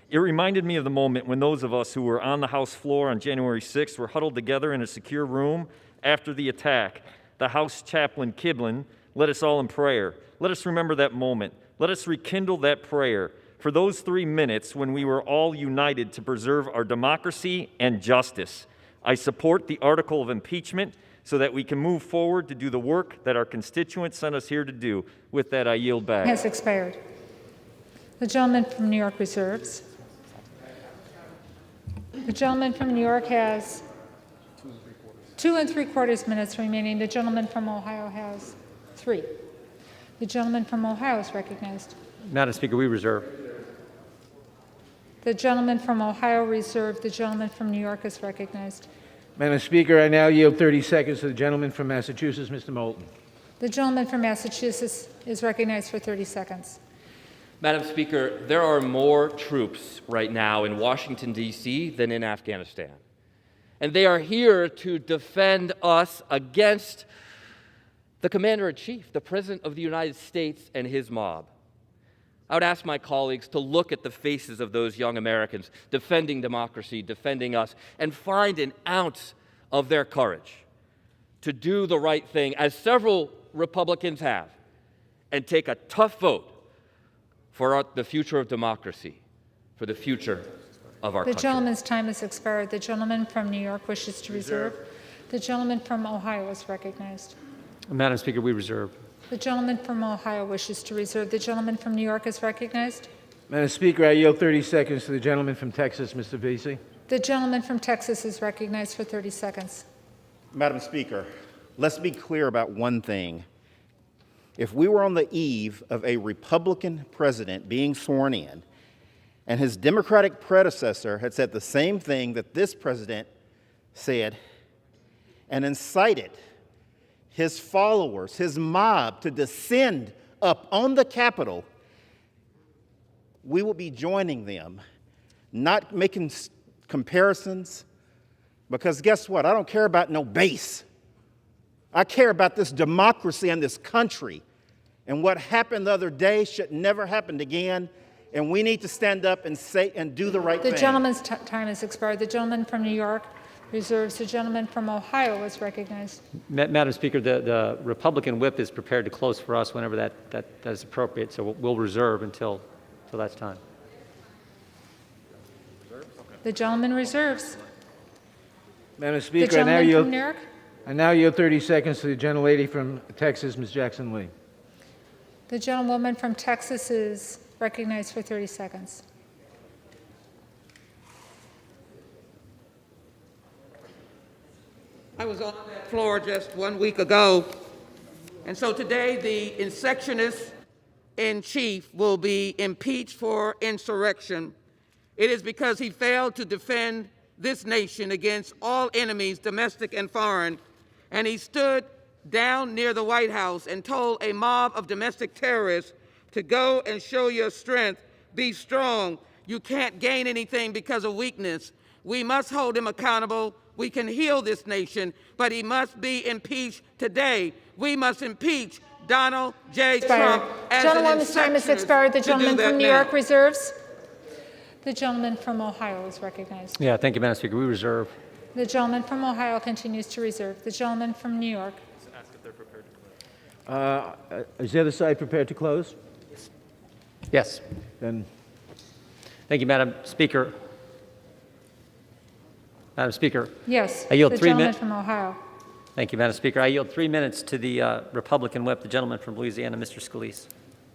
It reminded me of the moment when those of us who were on the House floor on January 6th were huddled together in a secure room after the attack. The House chaplain, Kiblin, led us all in prayer. Let us remember that moment. Let us rekindle that prayer for those 3 minutes when we were all united to preserve our democracy and justice. I support the article of impeachment so that we can move forward to do the work that our constituents sent us here to do. With that, I yield back. Has expired. The gentleman from New York reserves. The gentleman from New York has 2 3/4 minutes remaining. The gentleman from Ohio has 3. The gentleman from Ohio is recognized. Madam Speaker, we reserve. The gentleman from Ohio reserved. The gentleman from New York is recognized. Madam Speaker, I now yield 30 seconds to the gentleman from Massachusetts, Mr. Moulton. The gentleman from Massachusetts is recognized for 30 seconds. Madam Speaker, there are more troops right now in Washington, D.C. than in Afghanistan. And they are here to defend us against the Commander-in-Chief, the President of the United States, and his mob. I would ask my colleagues to look at the faces of those young Americans defending democracy, defending us, and find an ounce of their courage to do the right thing, as several Republicans have, and take a tough vote for the future of democracy, for the future of our country. The gentleman's time has expired. The gentleman from New York wishes to reserve. The gentleman from Ohio is recognized. Madam Speaker, we reserve. The gentleman from Ohio wishes to reserve. The gentleman from New York is recognized. Madam Speaker, I yield 30 seconds to the gentleman from Texas, Mr. Vesey. The gentleman from Texas is recognized for 30 seconds. Madam Speaker, let's be clear about one thing. If we were on the eve of a Republican president being sworn in, and his Democratic predecessor had said the same thing that this president said, and incited his followers, his mob, to descend up on the Capitol, we will be joining them, not making comparisons, because guess what? I don't care about no base. I care about this democracy and this country. And what happened the other day should never happen again. And we need to stand up and say and do the right thing. The gentleman's time has expired. The gentleman from New York reserves. The gentleman from Ohio is recognized. Madam Speaker, the Republican whip is prepared to close for us whenever that is appropriate, so we'll reserve until that's time. The gentleman reserves. Madam Speaker, the gentleman from New York. I now yield 30 seconds to the gentlelady from Texas, Ms. Jackson Lee. The gentlewoman from Texas is recognized for 30 seconds. I was on that floor just 1 week ago, and so today the insurrectionist in chief will be impeached for insurrection. It is because he failed to defend this nation against all enemies, domestic and foreign, and he stood down near the White House and told a mob of domestic terrorists to go and show your strength, be strong. You can't gain anything because of weakness. We must hold him accountable. We can heal this nation, but he must be impeached today. We must impeach Donald J. Trump as Gentleman's time has expired. The gentleman from New York reserves. The gentleman from Ohio is recognized. Yeah, thank you, Madam Speaker. We reserve. The gentleman from Ohio continues to reserve. The gentleman from New York. Ask if they're prepared to close. Is the other side prepared to close? Yes. Then. Thank you, Madam Speaker. Madam Speaker. Yes. I yield the 3 gentleman minutes. from Ohio. Thank you, Madam Speaker. I yield 3 minutes to the Republican whip, the gentleman from Louisiana, Mr. Scalise.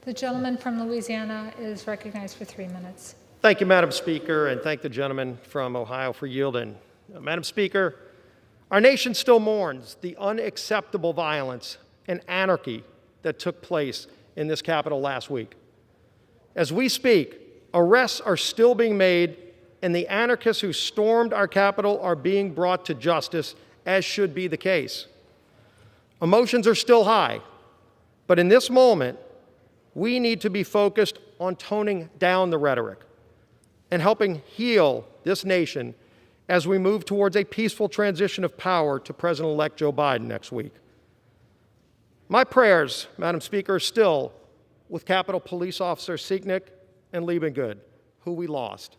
The gentleman from Louisiana is recognized for 3 minutes. Thank you, Madam Speaker, and thank the gentleman from Ohio for yielding. Madam Speaker, our nation still mourns the unacceptable violence and anarchy that took place in this Capitol last week. As we speak, arrests are still being made, and the anarchists who stormed our Capitol are being brought to justice, as should be the case. Emotions are still high, but in this moment, we need to be focused on toning down the rhetoric and helping heal this nation as we move towards a peaceful transition of power to President-elect Joe Biden next week. My prayers, Madam Speaker, are still with Capitol Police Officer Sieknick and Liebengood, who we lost,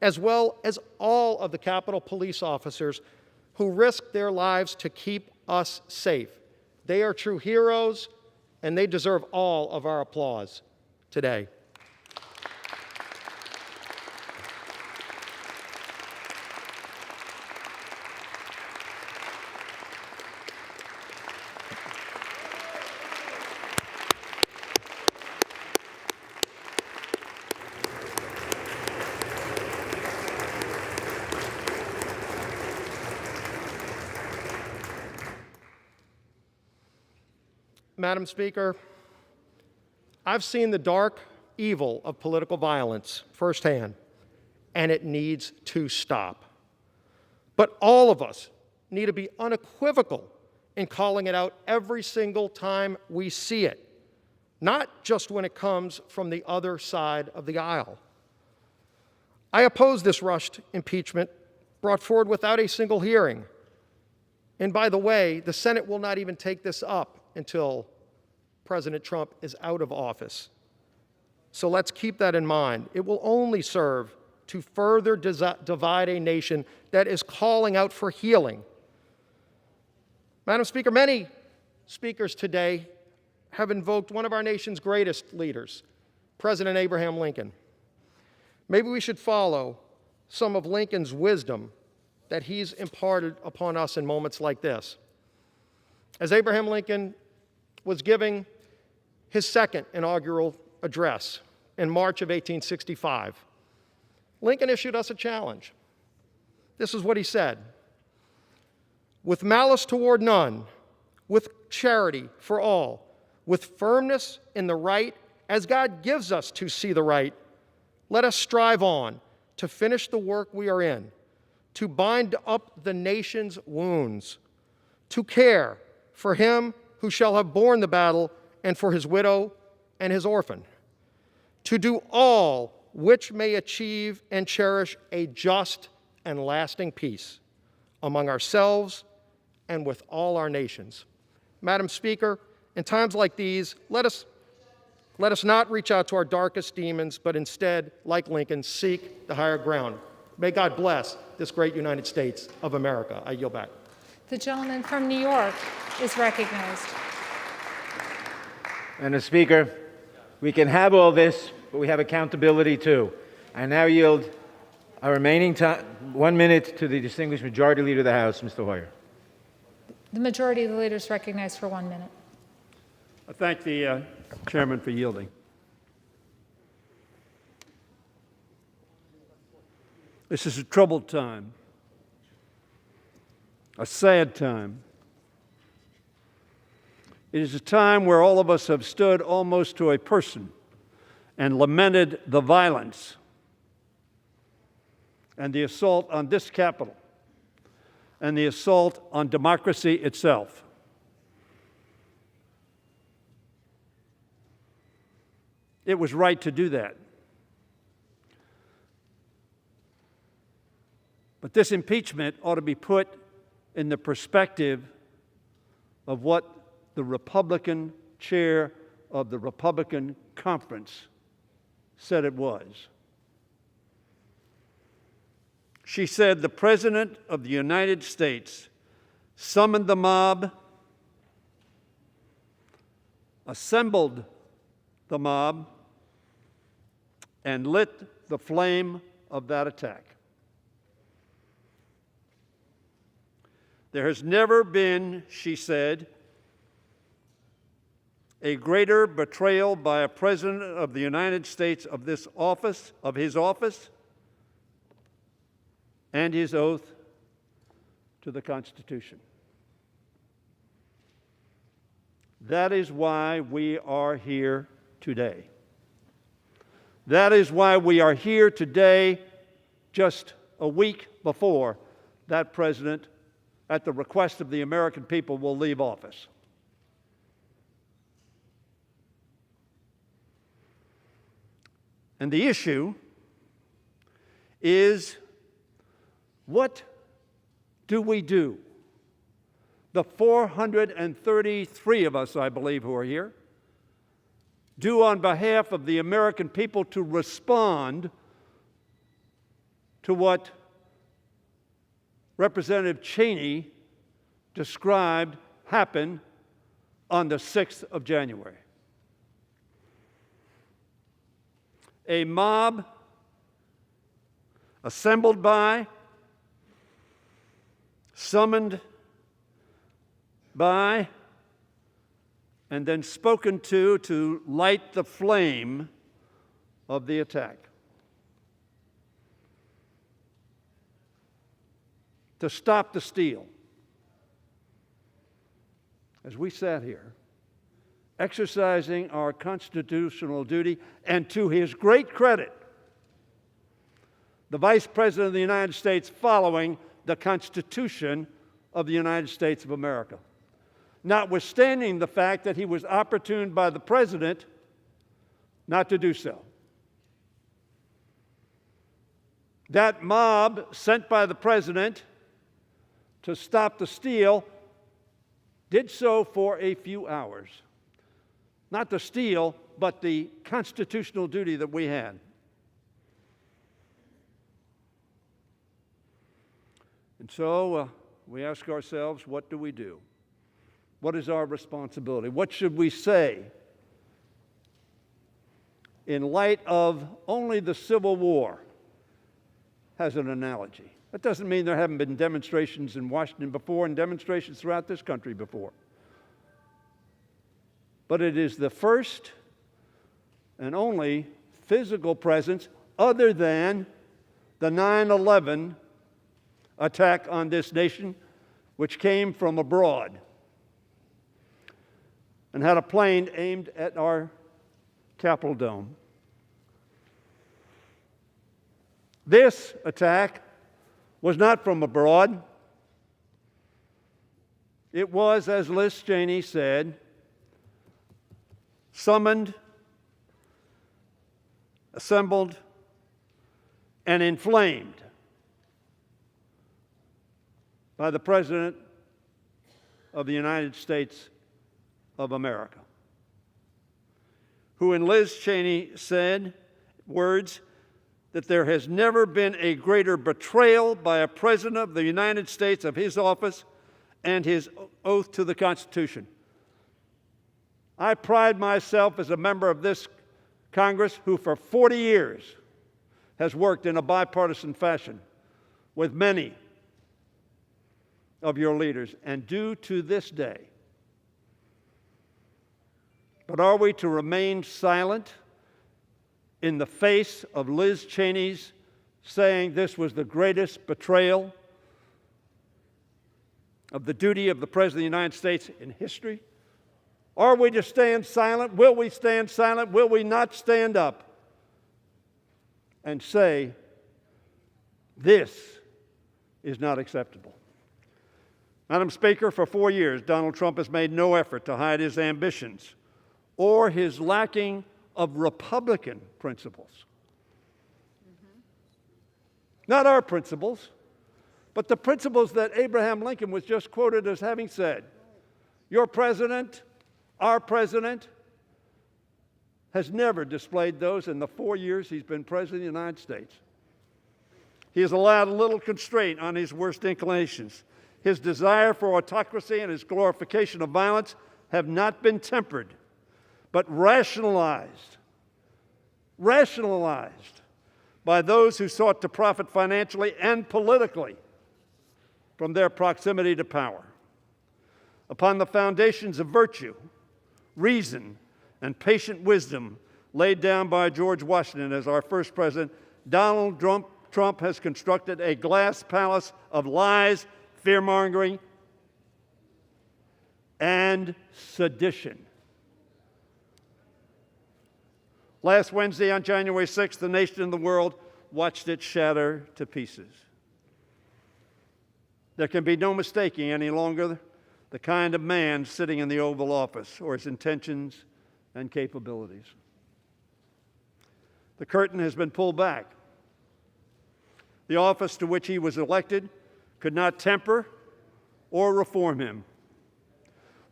as well as all of the Capitol Police officers who risked their lives to keep us safe. They are true heroes, and they deserve all of our applause today. Madam Speaker, I've seen the dark evil of political violence firsthand, and it needs to stop. But all of us need to be unequivocal in calling it out every single time we see it, not just when it comes from the other side of the aisle. I oppose this rushed impeachment brought forward without a single hearing. And by the way, the Senate will not even take this up until President Trump is out of office. So let's keep that in mind. It will only serve to further divide a nation that is calling out for healing. Madam Speaker, many speakers today have invoked one of our nation's greatest leaders, President Abraham Lincoln. Maybe we should follow some of Lincoln's wisdom that he's imparted upon us in moments like this. As Abraham Lincoln was giving his second inaugural address in March of 1865, Lincoln issued us a challenge. This is what he said: "With malice toward none, with charity for all, with firmness in the right, as God gives us to see the right, let us strive on to finish the work we are in, to bind up the nation's wounds, to care for him who shall have borne the battle, and for his widow and his orphan, to do all which may achieve and cherish a just and lasting peace among ourselves and with all our nations." Madam Speaker, in times like these, let us not reach out to our darkest demons, but instead, like Lincoln, seek the higher ground. May God bless this great United States of America. I yield back. The gentleman from New York is recognized. Madam Speaker, we can have all this, but we have accountability too. I now yield our remaining time, 1 minute, to the distinguished Majority Leader of the House, Mr. Hoyer. The majority of the leaders is recognized for 1 minute. I thank the chairman for yielding. This is a troubled time. a sad time. It is a time where all of us have stood almost to a person and lamented the violence and the assault on this Capitol and the assault on democracy itself. It was right to do that. But this impeachment ought to be put in the perspective of what the Republican chair of the Republican conference said it was. She said the President of the United States summoned the mob, assembled the mob, and lit the flame of that attack. There has never been, she said, a greater betrayal by a President of the United States of this office, of his office, and his oath to the Constitution. That is why we are here today. That is why we are here today, just a week before that president, at the request of the American people, will leave office. And the issue is, what do we do? The 433 of us, I believe, who are here, do on behalf of the American people to respond to what Representative Cheney described happened on the 6th of January. A mob assembled by, summoned by, and then spoken to light the flame of the attack. To stop the steal. As we sat here, exercising our constitutional duty, and to his great credit, the Vice President of the United States following the Constitution of the United States of America, notwithstanding the fact that he was opportuned by the President not to do so. That mob sent by the President to stop the steal did so for a few hours. Not the steal, but the constitutional duty that we had. And so we ask ourselves, what do we do? What is our responsibility? What should we say in light of only the Civil War as an analogy? That doesn't mean there haven't been demonstrations in Washington before and demonstrations throughout this country before. But it is the first and only physical presence other than the 9/11 attack on this nation, which came from abroad and had a plane aimed at our Capitol dome. This attack was not from abroad. It was, as Liz Cheney said, summoned, assembled, and inflamed by the President of the United States of America, who, in Liz Cheney said, words, that there has never been a greater betrayal by a President of the United States of his office and his oath to the Constitution. I pride myself as a member of this Congress who for 40 years has worked in a bipartisan fashion with many of your leaders, and do to this day. But are we to remain silent in the face of Liz Cheney's saying this was the greatest betrayal of the duty of the President of the United States in history? Are we to stand silent? Will we stand silent? Will we not stand up and say, this is not acceptable? Madam Speaker, for 4 years, Donald Trump has made no effort to hide his ambitions or his lacking of Republican principles. Not our principles, but the principles that Abraham Lincoln was just quoted as having said. Your president, our president, has never displayed those in the 4 years he's been president of the United States. He has allowed a little constraint on his worst inclinations. His desire for autocracy and his glorification of violence have not been tempered, but rationalized by those who sought to profit financially and politically from their proximity to power. Upon the foundations of virtue, reason, and patient wisdom laid down by George Washington as our first president, Donald Trump has constructed a glass palace of lies, fear-mongering, and sedition. Last Wednesday, on January 6th, the nation and the world watched it shatter to pieces. There can be no mistaking any longer the kind of man sitting in the Oval Office or his intentions and capabilities. The curtain has been pulled back. The office to which he was elected could not temper or reform him.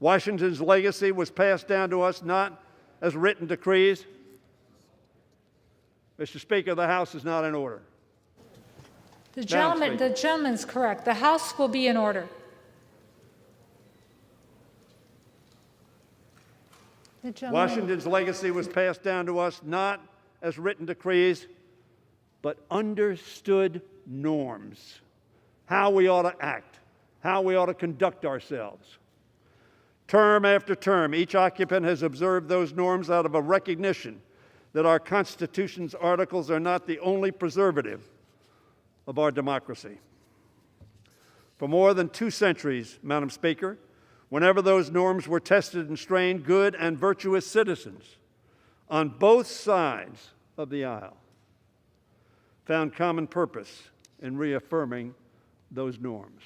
Washington's legacy was passed down to us not as written decrees. Mr. Speaker, the House is not in order. The gentleman's correct. The House will be in order. Washington's legacy was passed down to us not as written decrees, but understood norms. How we ought to act, how we ought to conduct ourselves. Term after term, each occupant has observed those norms out of a recognition that our Constitution's articles are not the only preservative of our democracy. For more than 2 centuries, Madam Speaker, whenever those norms were tested and strained, good and virtuous citizens on both sides of the aisle found common purpose in reaffirming those norms.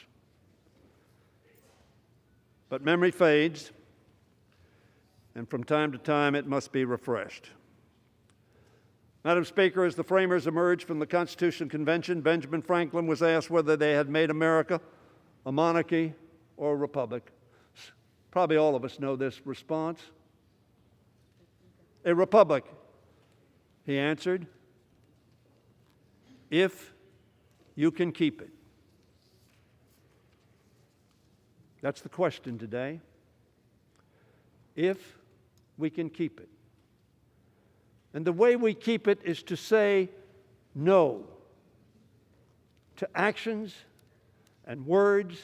But memory fades, and from time to time it must be refreshed. Madam Speaker, as the framers emerged from the Constitution Convention, Benjamin Franklin was asked whether they had made America a monarchy or a republic. Probably all of us know this response. A republic, he answered, if you can keep it. That's the question today. If we can keep it. And the way we keep it is to say no to actions and words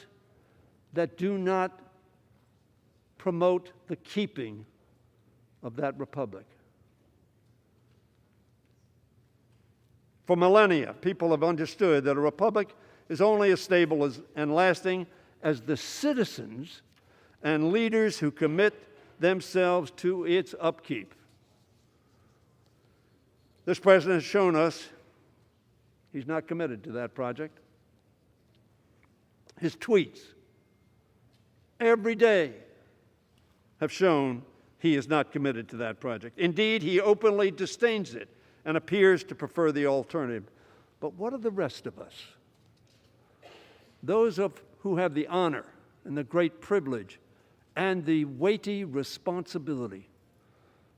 that do not promote the keeping of that republic. For millennia, people have understood that a republic is only as stable as, and lasting as the citizens and leaders who commit themselves to its upkeep. This president has shown us he's not committed to that project. His tweets every day have shown he is not committed to that project. Indeed, he openly disdains it and appears to prefer the alternative. But what of the rest of us? Those who have the honor and the great privilege and the weighty responsibility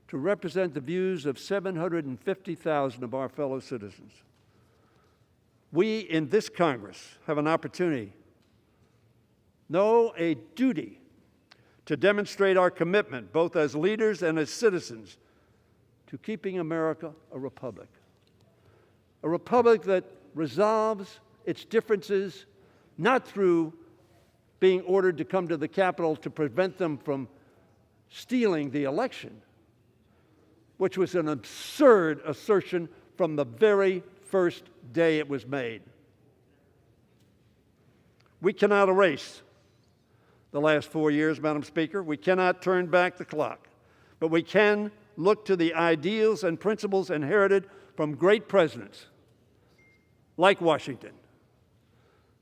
to represent the views of 750,000 of our fellow citizens. We in this Congress have an opportunity, no, a duty, to demonstrate our commitment, both as leaders and as citizens, to keeping America a republic. A republic that resolves its differences not through being ordered to come to the Capitol to prevent them from stealing the election, which was an absurd assertion from the very first day it was made. We cannot erase the last 4 years, Madam Speaker. We cannot turn back the clock, but we can look to the ideals and principles inherited from great presidents like Washington,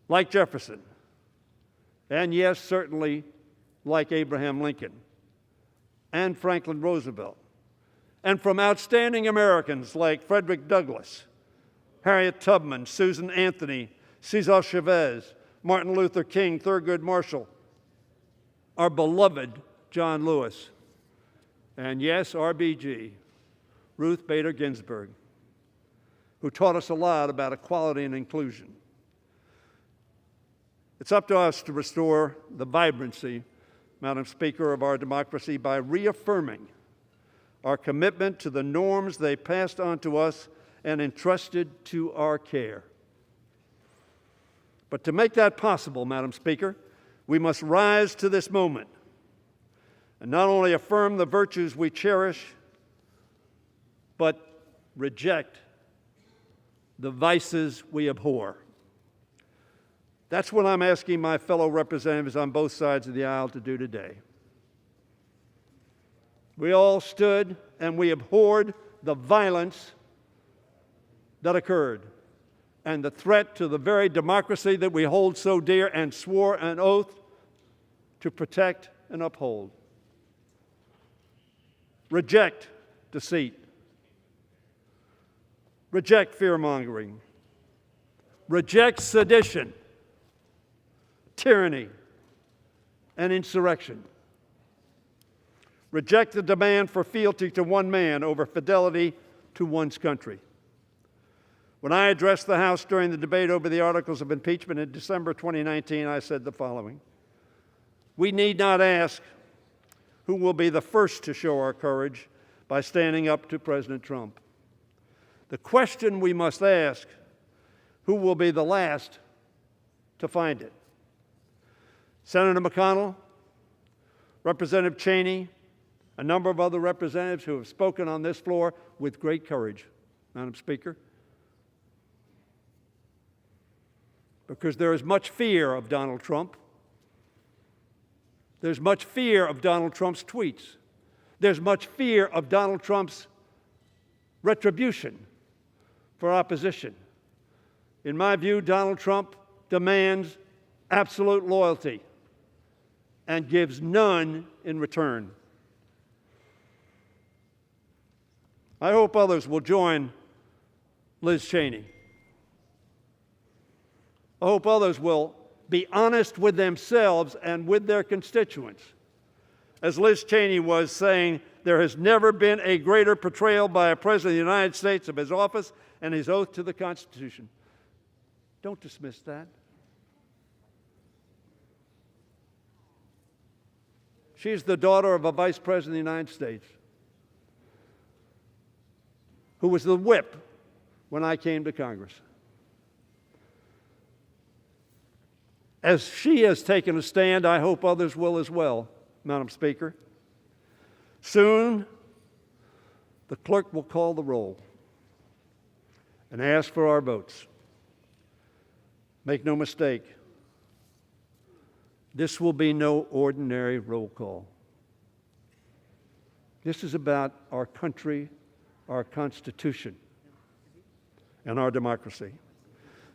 like Jefferson, and yes, certainly like Abraham Lincoln and Franklin Roosevelt, and from outstanding Americans like Frederick Douglass, Harriet Tubman, Susan Anthony, Cesar Chavez, Martin Luther King, Thurgood Marshall, our beloved John Lewis, and yes, RBG, Ruth Bader Ginsburg, who taught us a lot about equality and inclusion. It's up to us to restore the vibrancy, Madam Speaker, of our democracy by reaffirming our commitment to the norms they passed on to us and entrusted to our care. But to make that possible, Madam Speaker, we must rise to this moment and not only affirm the virtues we cherish, but reject the vices we abhor. That's what I'm asking my fellow representatives on both sides of the aisle to do today. We all stood and we abhorred the violence that occurred and the threat to the very democracy that we hold so dear and swore an oath to protect and uphold. Reject deceit. Reject fear-mongering. Reject sedition, tyranny, and insurrection. Reject the demand for fealty to one man over fidelity to one's country. When I addressed the House during the debate over the articles of impeachment in December 2019, I said the following: we need not ask who will be the first to show our courage by standing up to President Trump. The question we must ask: who will be the last to find it? Senator McConnell, Representative Cheney, a number of other representatives who have spoken on this floor with great courage, Madam Speaker, because there is much fear of Donald Trump. There's much fear of Donald Trump's tweets. There's much fear of Donald Trump's retribution for opposition. In my view, Donald Trump demands absolute loyalty and gives none in return. I hope others will join Liz Cheney. I hope others will be honest with themselves and with their constituents. As Liz Cheney was saying, there has never been a greater betrayal by a President of the United States of his office and his oath to the Constitution. Don't dismiss that. She's the daughter of a Vice President of the United States who was the whip when I came to Congress. As she has taken a stand, I hope others will as well, Madam Speaker. Soon, the clerk will call the roll and ask for our votes. Make no mistake, this will be no ordinary roll call. This is about our country, our Constitution, and our democracy.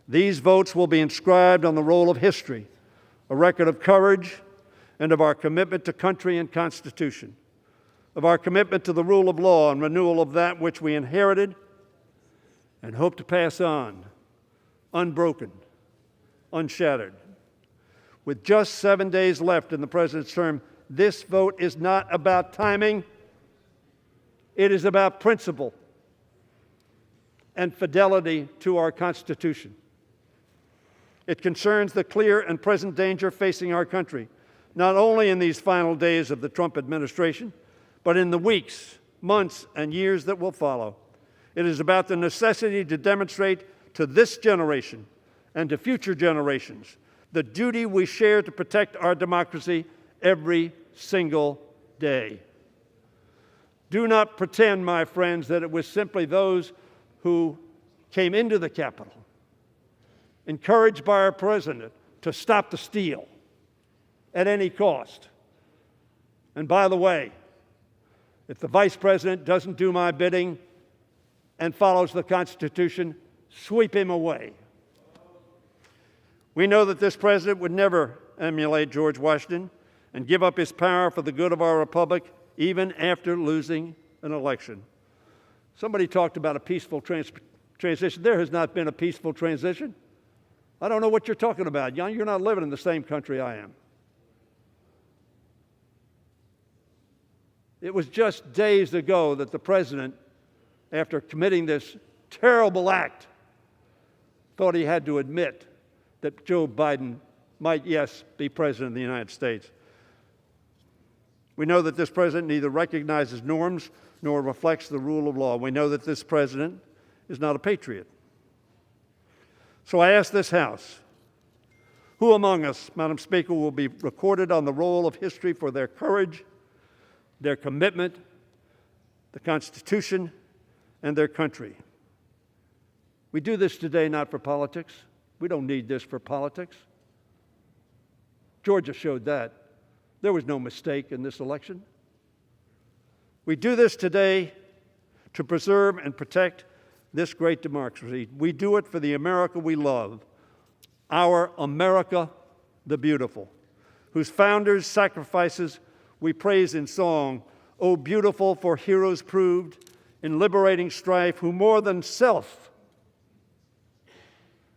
These votes will be inscribed on the roll of history, a record of courage and of our commitment to country and Constitution, of our commitment to the rule of law and renewal of that which we inherited and hope to pass on, unbroken, unshattered. With just 7 days left in the President's term, this vote is not about timing. It is about principle and fidelity to our Constitution. It concerns the clear and present danger facing our country, not only in these final days of the Trump administration, but in the weeks, months, and years that will follow. It is about the necessity to demonstrate to this generation and to future generations the duty we share to protect our democracy every single day. Do not pretend, my friends, that it was simply those who came into the Capitol, encouraged by our president to stop the steal, at any cost. And by the way, if the Vice President doesn't do my bidding and follows the Constitution, sweep him away. We know that this president would never emulate George Washington and give up his power for the good of our republic, even after losing an election. Somebody talked about a peaceful transition. There has not been a peaceful transition. I don't know what you're talking about. You're not living in the same country I am. It was just days ago that the president, after committing this terrible act, thought he had to admit that Joe Biden might, yes, be president of the United States. We know that this president neither recognizes norms nor reflects the rule of law. We know that this president is not a patriot. So I ask this House, who among us, Madam Speaker, will be recorded on the roll of history for their courage, their commitment, the Constitution, and their country? We do this today not for politics. We don't need this for politics. Georgia showed that. There was no mistake in this election. We do this today to preserve and protect this great democracy. We do it for the America we love, our America the beautiful, whose founders' sacrifices we praise in song. Oh, beautiful for heroes proved in liberating strife, who more than self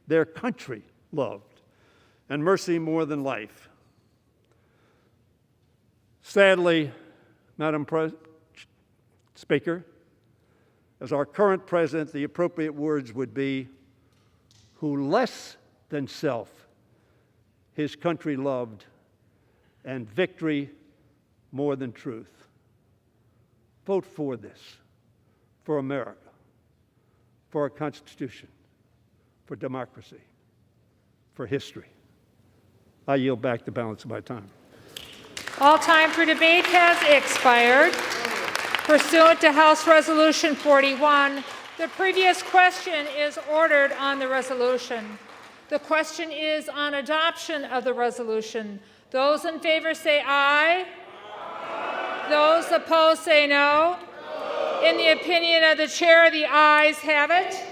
their country loved, and mercy more than life. Sadly, Madam Speaker, as our current president, the appropriate words would be, who less than self his country loved, and victory more than truth. Vote for this, for America, for our Constitution, for democracy, for history. I yield back the balance of my time. All time for debate has expired. Pursuant to House Resolution 41, the previous question is ordered on the resolution. The question is on adoption of the resolution. Those in favor say aye. Aye. Those opposed say no. No. In the opinion of the chair, the ayes have it.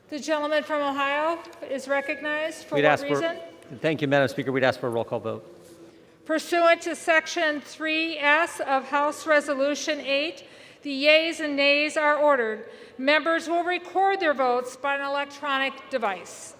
The gentleman from Ohio is recognized. For what reason? Thank you, Madam Speaker. We'd ask for a roll call vote. Pursuant to Section 3S of House Resolution 8, the yeas and nays are ordered. Members will record their votes by an electronic device.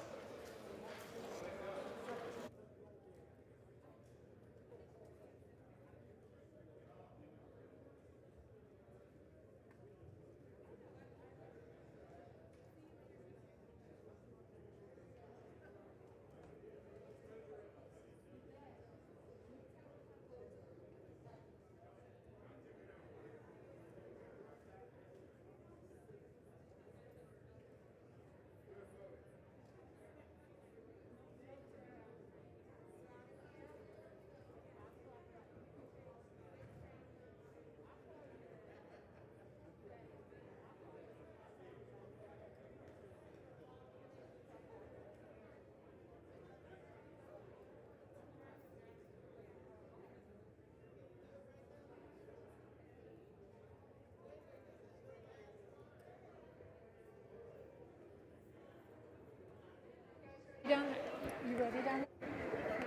You ready down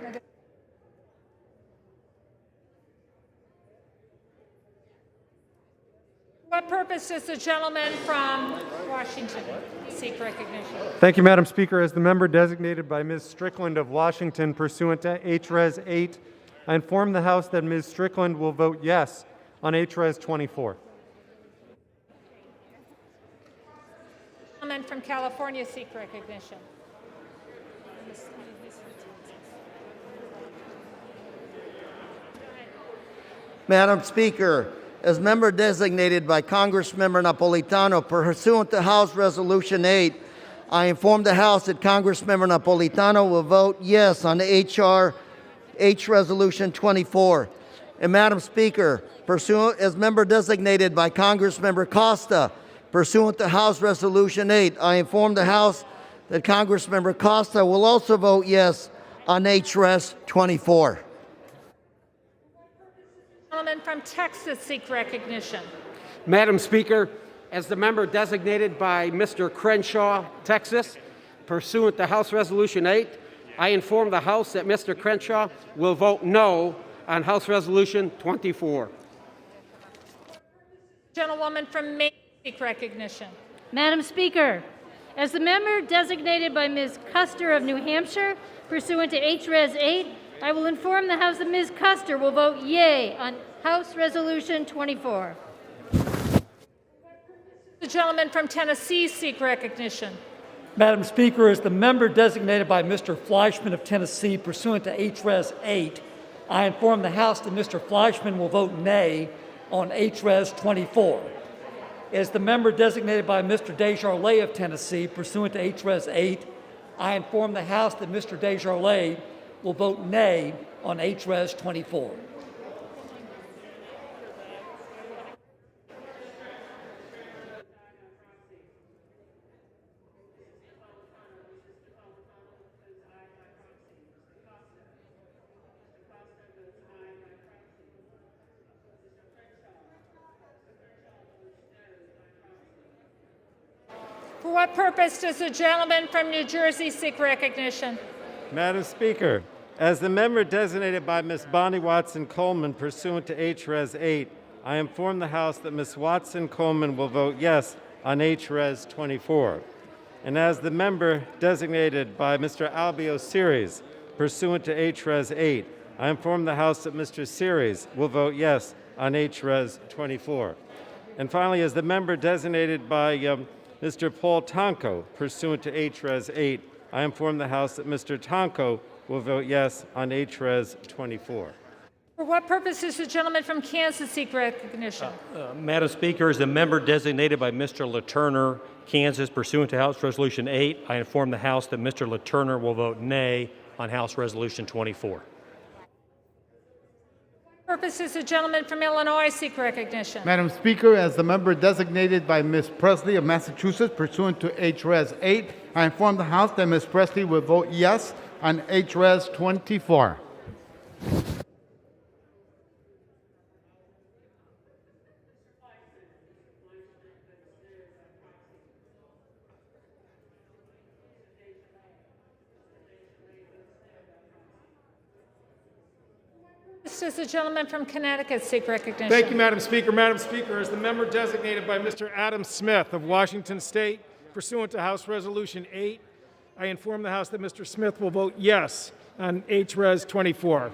there? What purpose does the gentleman from Washington seek recognition? Thank you, Madam Speaker. As the member designated by Ms. Strickland of Washington pursuant to HRes 8, I inform the House that Ms. Strickland will vote yes on HRes 24. Gentleman from California seek recognition. Madam Speaker, as member designated by Congressmember Napolitano pursuant to House Resolution 8, I inform the House that Congressmember Napolitano will vote yes on H Resolution 24. And Madam Speaker, as member designated by Congressmember Costa pursuant to House Resolution 8, I inform the House that Congressmember Costa will also vote yes on HRes 24. from Texas seek recognition? Madam Speaker, as the member designated by Mr. Crenshaw, Texas, pursuant to House Resolution 8, I inform the House that Mr. Crenshaw will vote no on House Resolution 24. Gentlewoman from Maine seek recognition. Madam Speaker, as the member designated by Ms. Custer of New Hampshire, pursuant to H-Res 8, I will inform the House that Ms. Custer will vote yea on House Resolution 24. The gentleman from Tennessee seek recognition. Madam Speaker, as the member designated by Mr. Fleischman of Tennessee pursuant to H-Res 8, I inform the House that Mr. Fleischman will vote nay on H-Res 24. As the member designated by Mr. Desjardins of Tennessee pursuant to H-Res 8, I inform the House that Mr. Desjardins will vote nay on H-Res 24. For what purpose does the gentleman from New Jersey seek recognition? Madam Speaker, as the member designated by Ms. Bonnie Watson Coleman pursuant to H-Res 8, I inform the House that Ms. Watson Coleman will vote yes on H-Res 24. And as the member designated by Mr. Albio Series pursuant to H-Res 8, I inform the House that Mr. Series will vote yes on H-Res 24. And finally, as the member designated by Mr. Paul Tonko pursuant to H-Res 8, I inform the House that Mr. Tonko will vote yes on H-Res 24. For what purpose does the gentleman from Kansas seek recognition? Madam Speaker, as a member designated by Mr. Letourneau, Kansas, pursuant to House Resolution 8, I inform the House that Mr. Letourneau will vote nay on House Resolution 24. For what purpose does the gentleman from Illinois seek recognition? Madam Speaker, as the member designated by Ms. Presley of Massachusetts pursuant to H-Res 8, I inform the House that Ms. Presley will vote yes on H-Res 24. Does the gentleman from Connecticut seek recognition? Thank you, Madam Speaker. Madam Speaker, as the member designated by Mr. Adam Smith of Washington State, pursuant to House Resolution 8, I inform the House that Mr. Smith will vote yes on H-Res 24.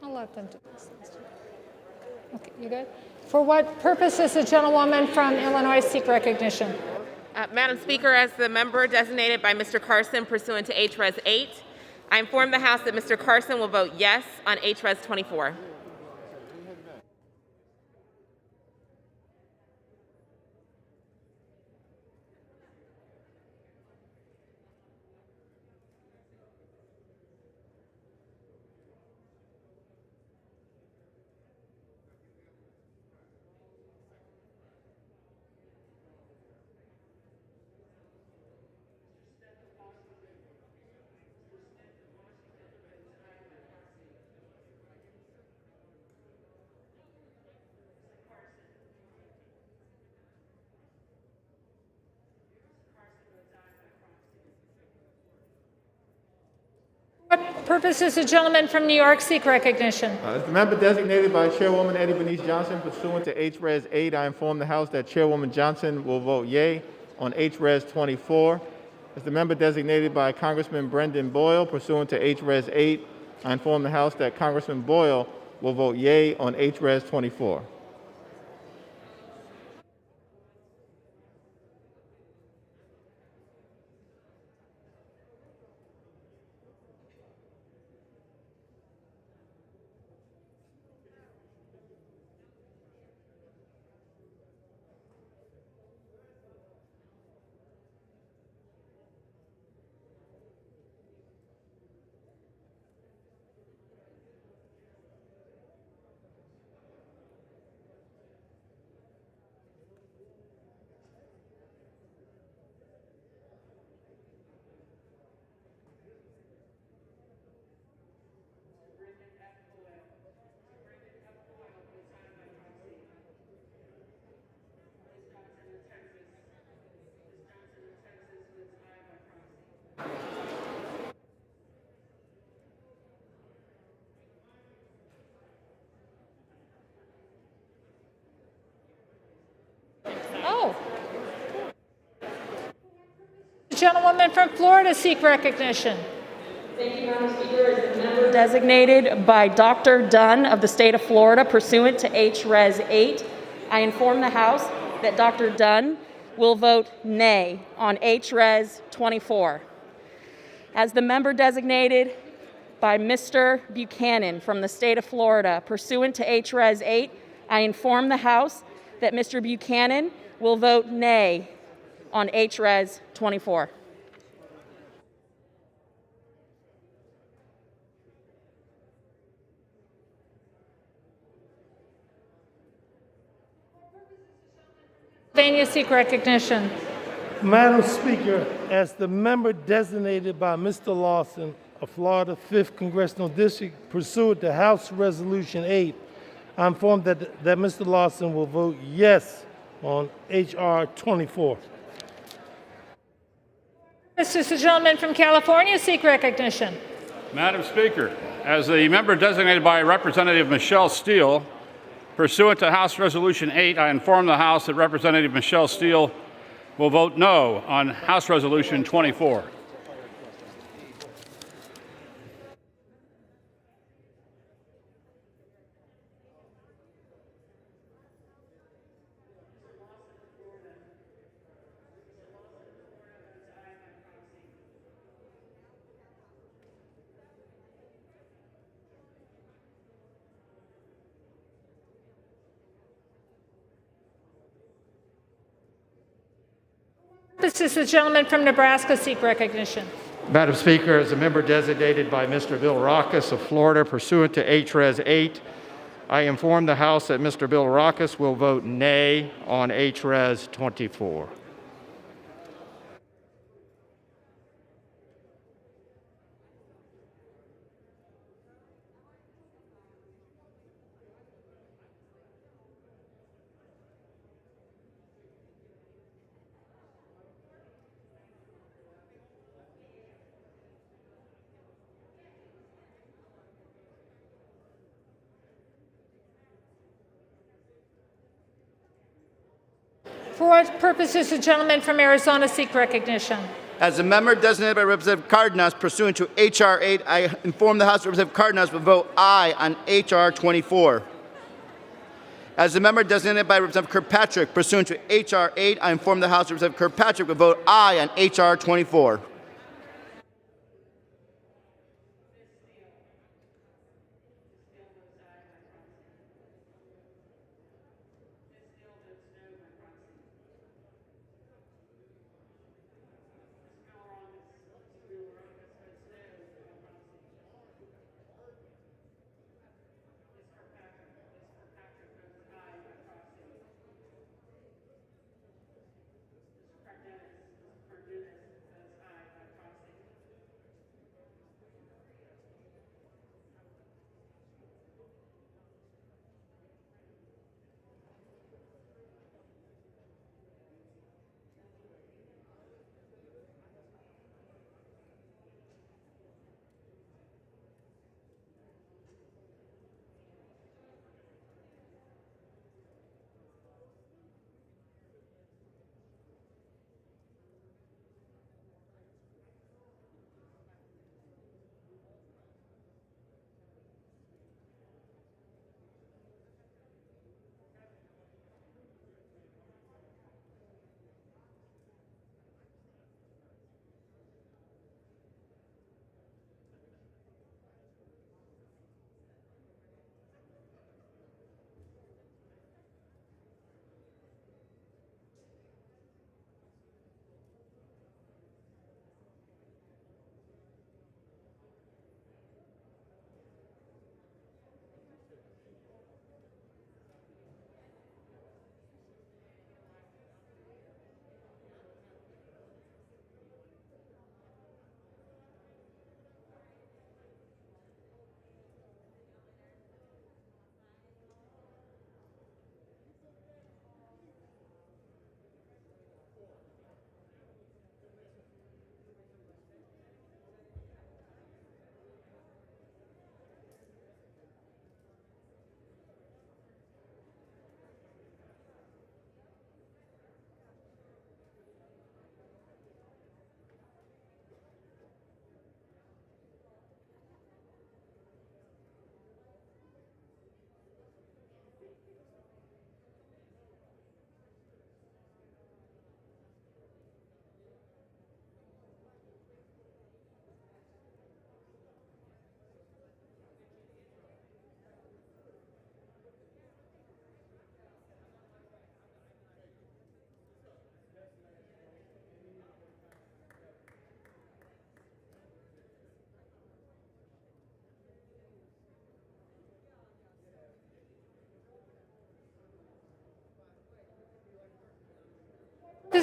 I'll let them do this. Okay, you good? For what purpose does the gentlewoman from Illinois seek recognition? Madam Speaker, as the member designated by Mr. Carson pursuant to H-Res 8, I inform the House that Mr. Carson will vote yes on H-Res 24. What purpose does the gentleman from New York seek recognition? As the member designated by Chairwoman Eddie Bernice Johnson pursuant to H-Res 8, I inform the House that Chairwoman Johnson will vote yea on H-Res 24. As the member designated by Congressman Brendan Boyle pursuant to H-Res 8, I inform the House that Congressman Boyle will vote yea on H-Res 24. Oh. The gentlewoman from Florida seek recognition. Thank you, Madam Speaker. As the member designated by Dr. Dunn of the state of Florida pursuant to H-Res 8, I inform the House that Dr. Dunn will vote nay on H-Res 24. As the member designated by Mr. Buchanan from the state of Florida pursuant to H-Res 8, I inform the House that Mr. Buchanan will vote nay on H-Res 24. Pennsylvania seek recognition. Madam Speaker, as the member designated by Mr. Lawson of Florida 5th Congressional District pursuant to House Resolution 8, I'm informed that Mr. Lawson will vote yes on H.R. 24. This is the gentleman from California seek recognition. Madam Speaker, as the member designated by Representative Michelle Steele, pursuant to House Resolution 8, I inform the House that Representative Michelle Steele will vote no on House Resolution 24. This is the gentleman from Nebraska seek recognition. Madam Speaker, as a member designated by Mr. Bill Rackus of Florida pursuant to H-Res 8, I inform the House that Mr. Bill Rackus will vote nay on H-Res 24. For what purposes the gentleman from Arizona seek recognition? As a member designated by Representative Cardenas pursuant to H.R. 8, I inform the House that Representative Cardenas will vote aye on H.R. 24. As a member designated by Representative Kirkpatrick pursuant to H.R. 8, I inform the House that Representative Kirkpatrick will vote aye on H.R. 24.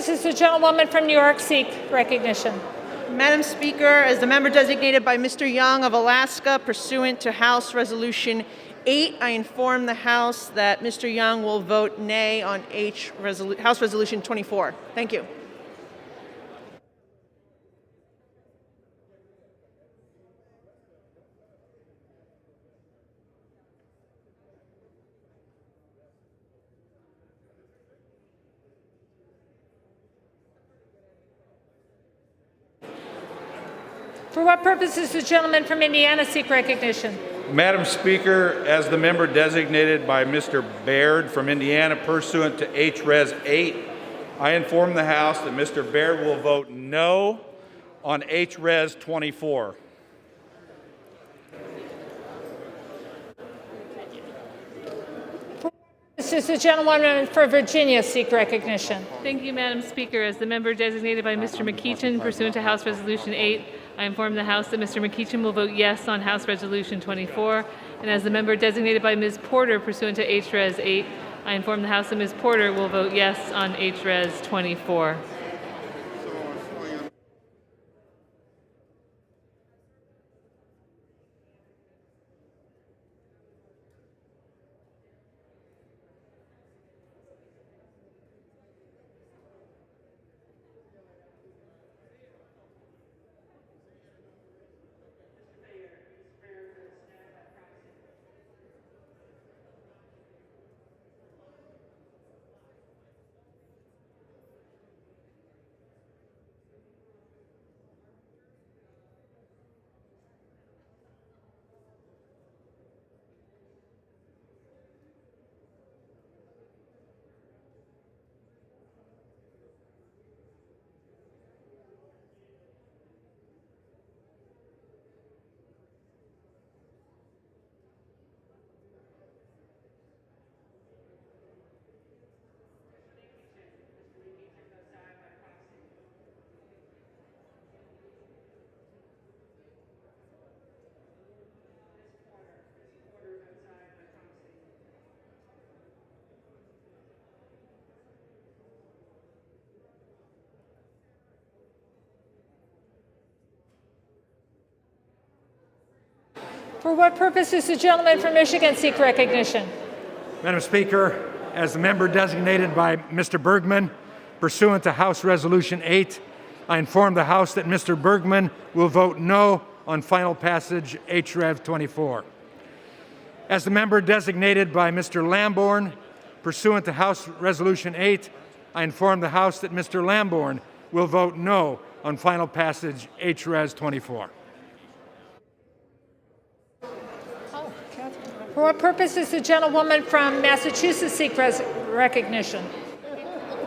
purposes, the gentlewoman from New York seek recognition. Madam Speaker, as the member designated by Mr. Young of Alaska pursuant to House Resolution 8, I inform the House that Mr. Young will vote nay on House Resolution 24. Thank you. For what purposes the gentleman from Indiana seek recognition? Madam Speaker, as the member designated by Mr. Baird from Indiana pursuant to H-Res 8, I inform the House that Mr. Baird will vote no on H-Res 24. This is the gentlewoman for Virginia seek recognition. Thank you, Madam Speaker. As the member designated by Mr. McEachin pursuant to House Resolution 8, I inform the House that Mr. McEachin will vote yes on House Resolution 24. And as the member designated by Ms. Porter pursuant to H-Res 8, I inform the House that Ms. Porter will vote yes on H-Res 24. For what purposes the gentleman from Michigan seek recognition? Madam Speaker, as the member designated by Mr. Bergman pursuant to House Resolution 8, I inform the House that Mr. Bergman will vote no on final passage H-Rev 24. As the member designated by Mr. Lamborn pursuant to House Resolution 8, I inform the House that Mr. Lamborn will vote no on final passage H-Res 24. For what purposes the gentlewoman from Massachusetts seek recognition?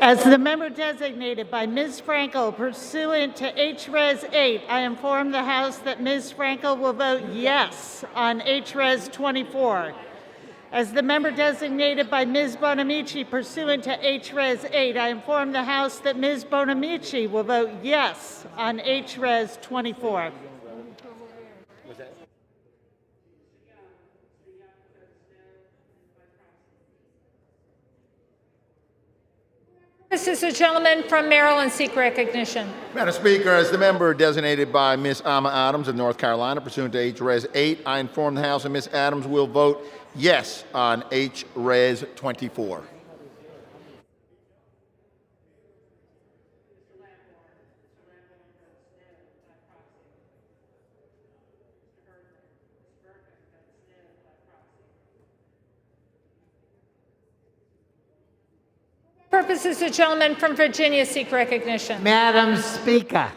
As the member designated by Ms. Frankel pursuant to H-Res 8, I inform the House that Ms. Frankel will vote yes on H-Res 24. As the member designated by Ms. Bonamici pursuant to H-Res 8, I inform the House that Ms. Bonamici will vote yes on H-Res 24. This is the gentleman from Maryland seek recognition. Madam Speaker, as the member designated by Ms. Alma Adams of North Carolina pursuant to H-Res 8, I inform the House that Ms. Adams will vote yes on H-Res 24. Purposes the gentleman from Virginia seek recognition. Madam Speaker,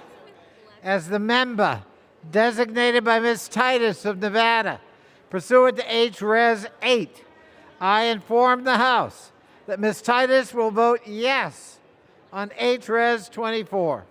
as the member designated by Ms. Titus of Nevada, pursuant to H-Res 8, I inform the House that Ms. Titus will vote yes on H-Res 24.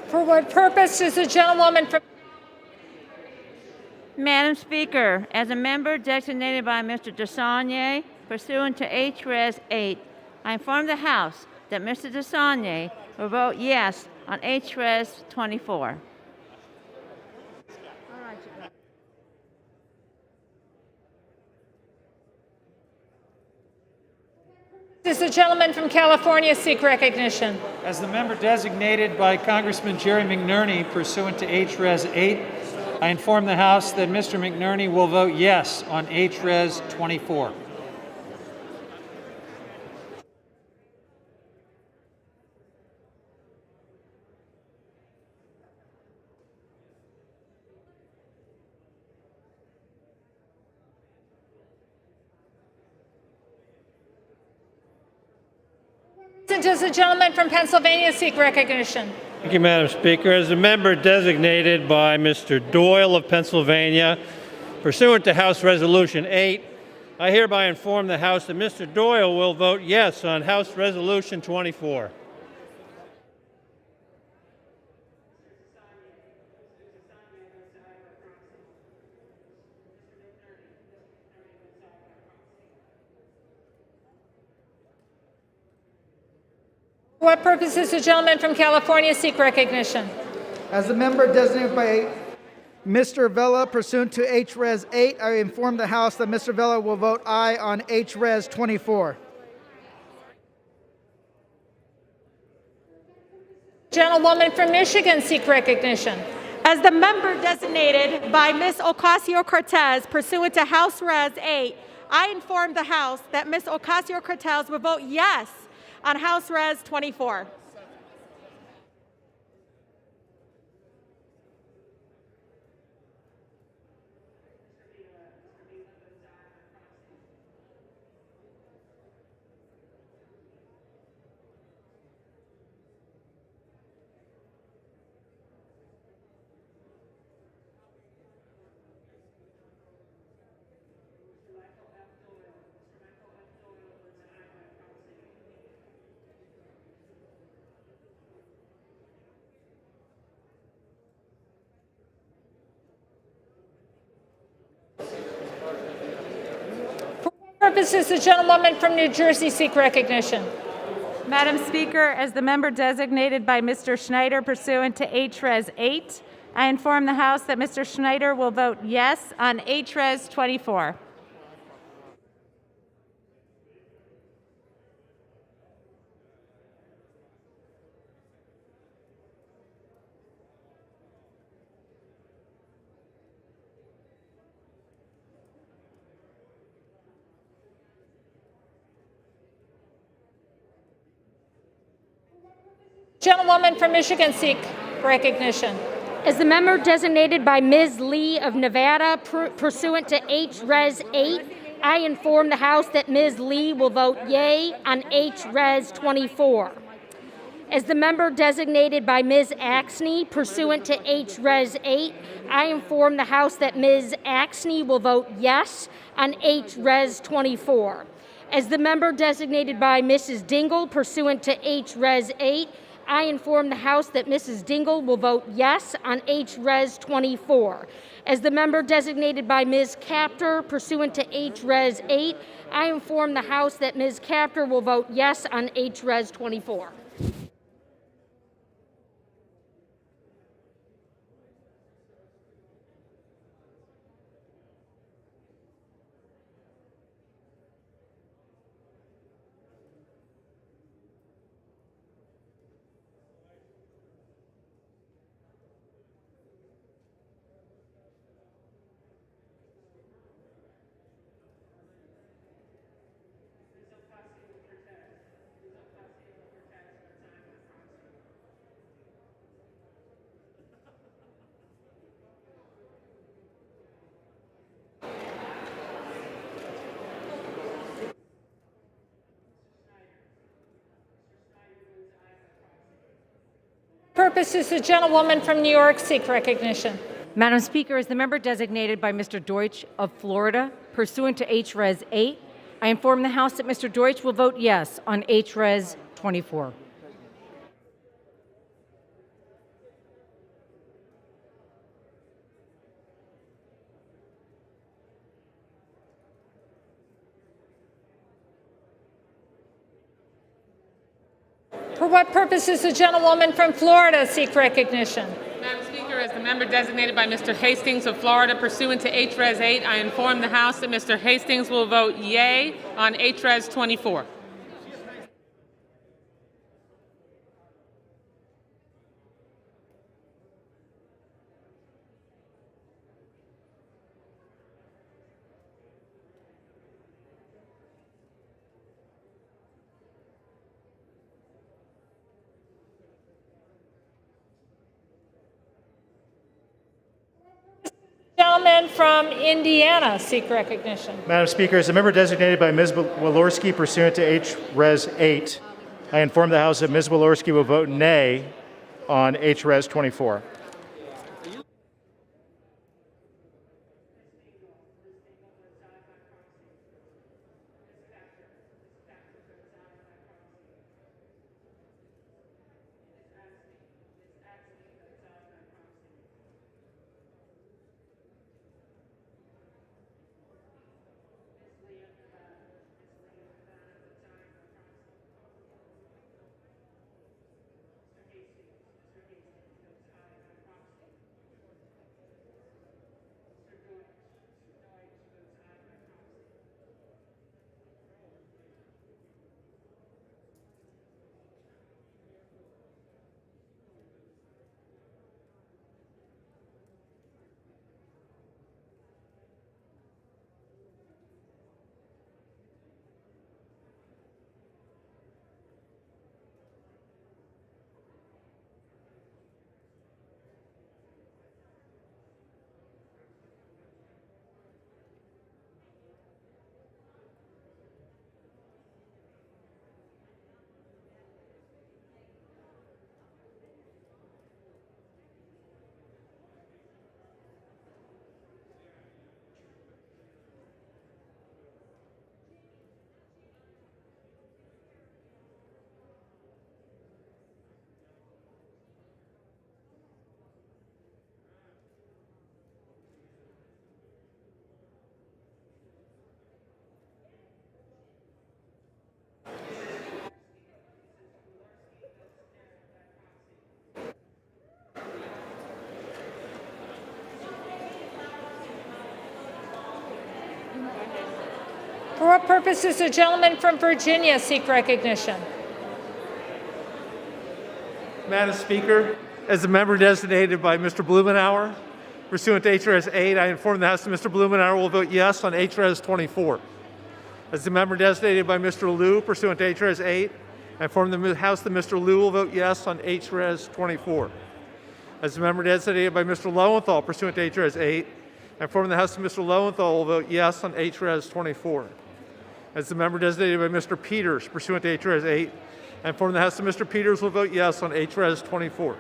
For what purpose does the gentlewoman from Madam Speaker, as a member designated by Mr. Desaulniers pursuant to H.Res. 8, I inform the House that Mr. Desaulniers will vote yes on H.Res. 24. does the gentleman from California seek recognition? As the member designated by Congressman Jerry McNerney pursuant to H.Res. 8, I inform the House that Mr. McNerney will vote yes on H.Res. 24. Does the gentleman from Pennsylvania seek recognition? Thank you, Madam Speaker. As a member designated by Mr. Doyle of Pennsylvania, pursuant to House Resolution 8, I hereby inform the House that Mr. Doyle will vote yes on House Resolution 24. For what purpose does the gentleman from California seek recognition? As the member designated by Mr. Vella pursuant to H.Res. 8, I inform the House that Mr. Vella will vote aye on H.Res. 24. Gentlewoman from Michigan seek recognition. As the member designated by Ms. Ocasio-Cortez pursuant to House Res. 8, I inform the House that Ms. Ocasio-Cortez will vote yes on House Res. 24. Purposes the gentlewoman from New Jersey seek recognition. Madam Speaker, as the member designated by Mr. Schneider pursuant to H.Res. 8, I inform the House that Mr. Schneider will vote yes on H.Res. 24. Gentlewoman from Michigan seek recognition. As the member designated by Ms. Lee of Nevada pursuant to H.Res. 8, I inform the House that Ms. Lee will vote yea on H.Res. 24. As the member designated by Ms. Axney pursuant to H.Res. 8, I inform the House that Ms. Axney will vote yes on H.Res. 24. As the member designated by Mrs. Dingle pursuant to H.Res. 8, I inform the House that Mrs. Dingle will vote yes on H.Res. 24. As the member designated by Ms. Capter pursuant to H.Res. 8, I inform the House that Ms. Capter will vote yes on H.Res. 24. Purposes the gentlewoman from New York seek recognition. Madam Speaker, as the member designated by Mr. Deutsch of Florida, pursuant to H.Res. 8, I inform the House that Mr. Deutsch will vote yes on H.Res. 24. For what purpose does the gentlewoman from Florida seek recognition? Madam Speaker, as the member designated by Mr. Hastings of Florida pursuant to HRES 8, I inform the House that Mr. Hastings will vote yea on HRES 24. Gentleman from Indiana seek recognition. Madam Speaker, as a member designated by Ms. Walorski pursuant to HRES 8, I inform the House that Ms. Walorski will vote nay on HRES 24. For what purpose does the gentleman from Virginia seek recognition? Madam Speaker, as a member designated by Mr. Blumenauer, pursuant to HRS 8, I inform the House that Mr. Blumenauer will vote yes on HRS 24. As a member designated by Mr. Liu, pursuant to HRS 8, I inform the House that Mr. Liu will vote yes on HRS 24. As a member designated by Mr. Lowenthal, pursuant to HRS 8, I inform the House that Mr. Lowenthal will vote yes on HRS 24. As the member designated by Mr. Peters, pursuant to HRS 8, I inform the House that Mr. Peters will vote yes on HRS 24.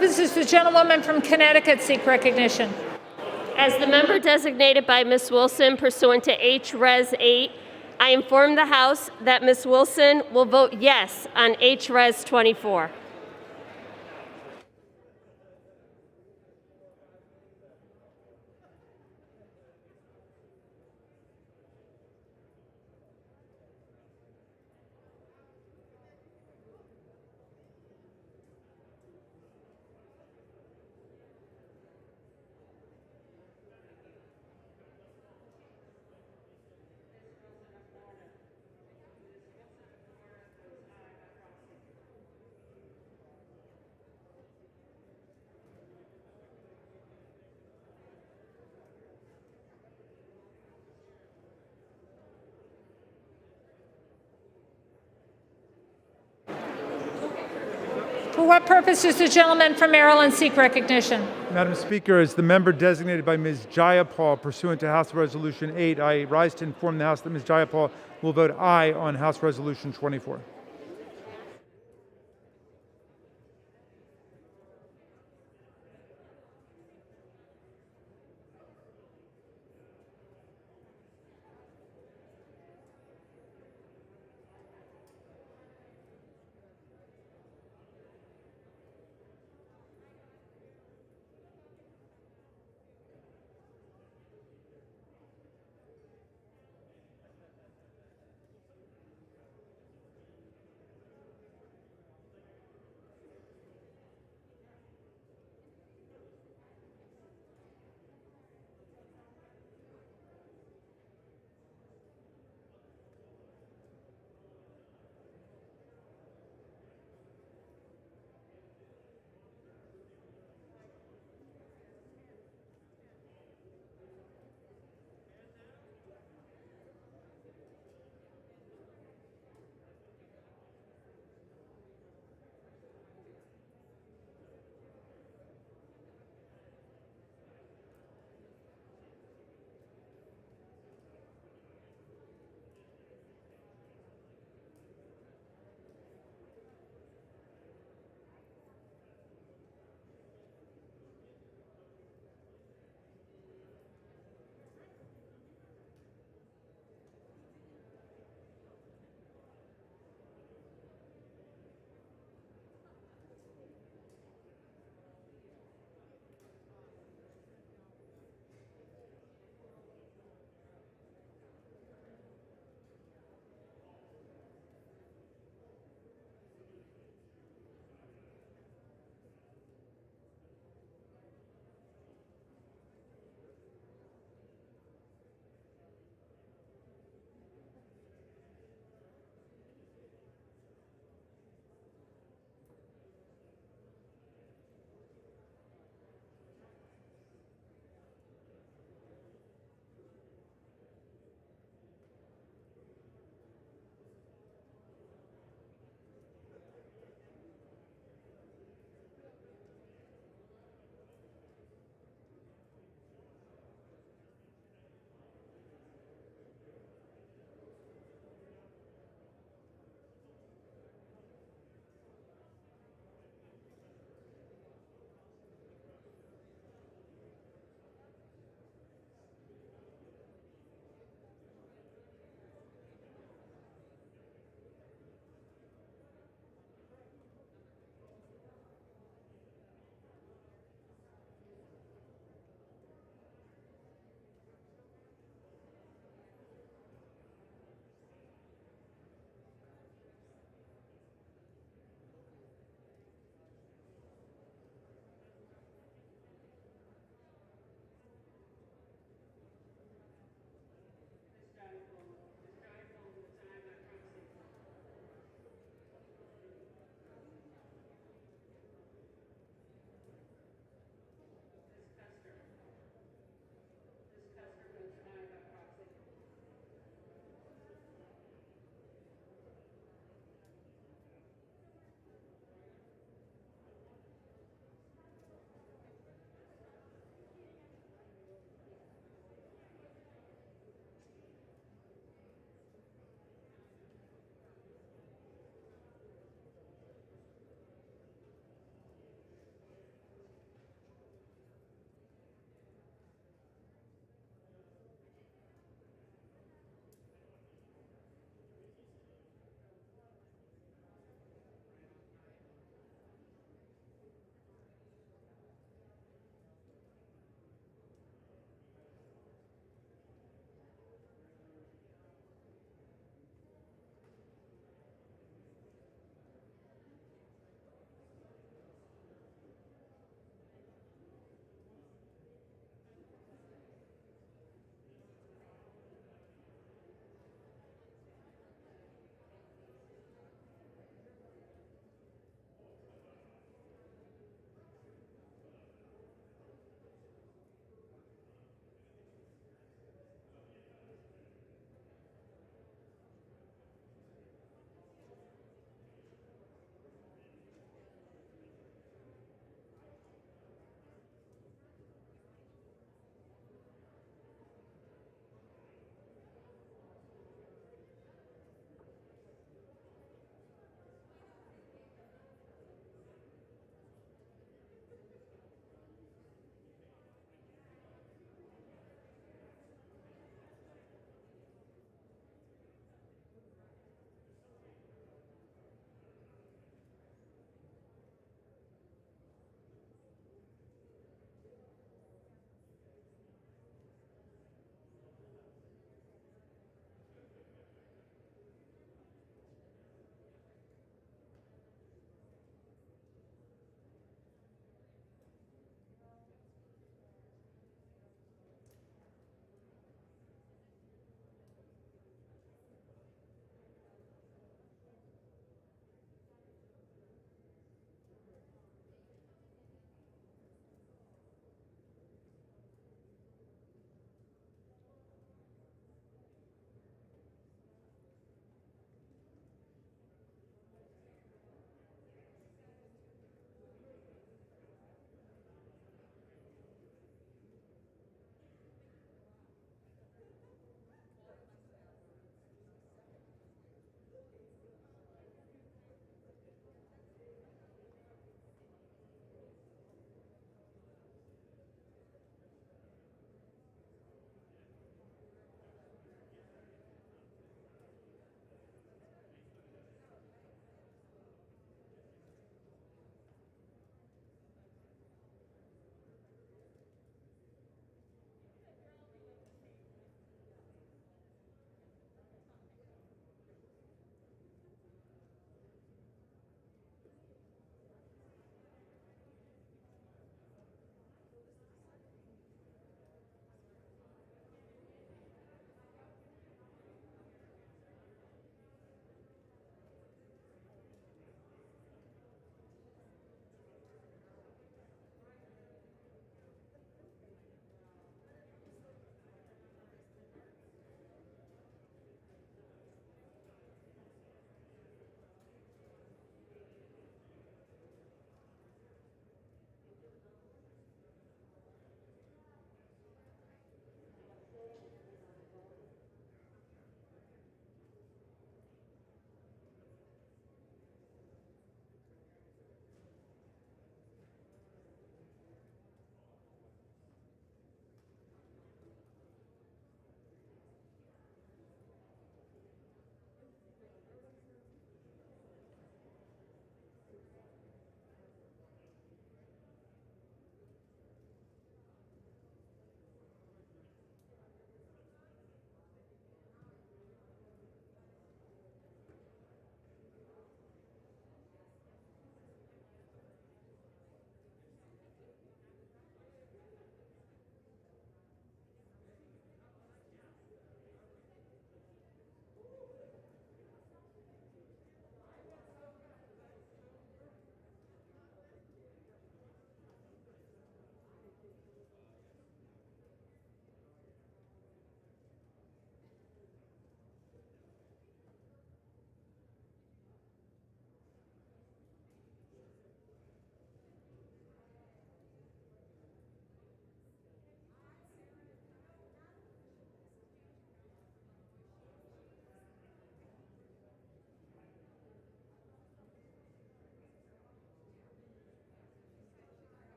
purposes the gentlewoman from Connecticut seek recognition? As the member designated by Ms. Wilson pursuant to H-Res 8, I inform the House that Ms. Wilson will vote yes on H-Res 24. For what purpose does the gentleman from Maryland seek recognition? Madam Speaker, as the member designated by Ms. Jayapal pursuant to House Resolution 8, I rise to inform the House that Ms. Jayapal will vote aye on House Resolution 24.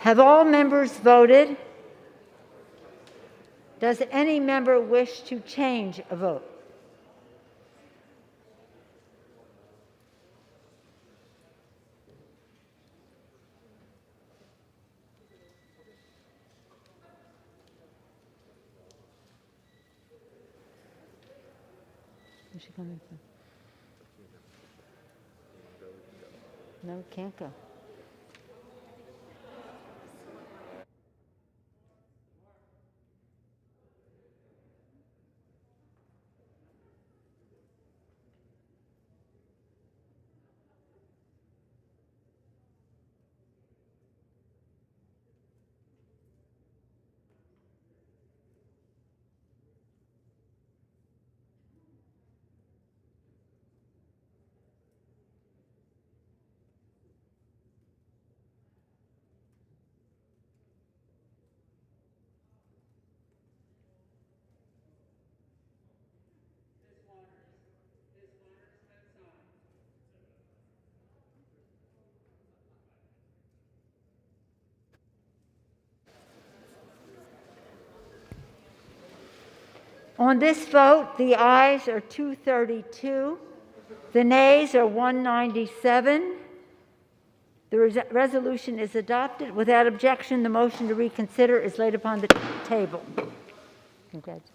Have all members voted? Does any member wish to change a vote? Where's she coming from? No, can't go. On this vote, the ayes are 232, the nays are 197. The resolution is adopted. Without objection, the motion to reconsider is laid upon the table. Congratulations.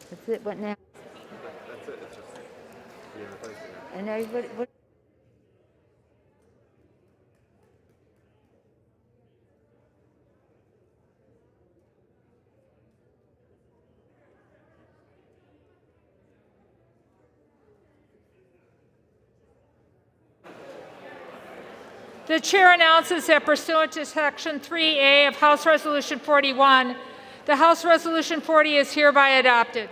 That's it. What now? That's it. It's just being replaced again. And everybody, what? The chair announces that pursuant to Section 3A of House Resolution 41, the House Resolution 40 is hereby adopted.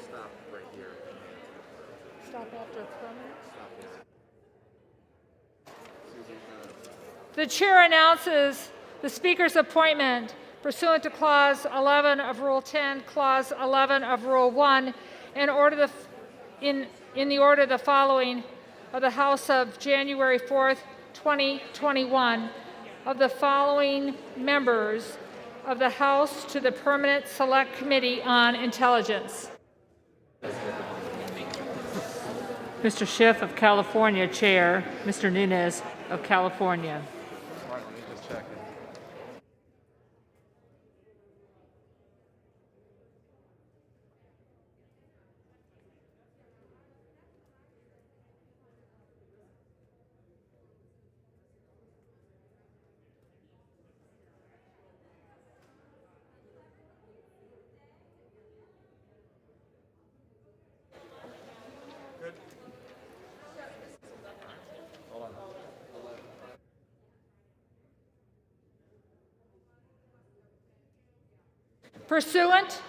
Stop right here. Stop after The chair announces the Speaker's appointment pursuant to Clause 11 of Rule 10, Clause 11 of Rule 1, in the order the following of the House of January 4th, 2021, of the following members of the House to the Permanent Select Committee on Intelligence. Mr. Schiff of California, Chair. Mr. Nunes of California. Pursuant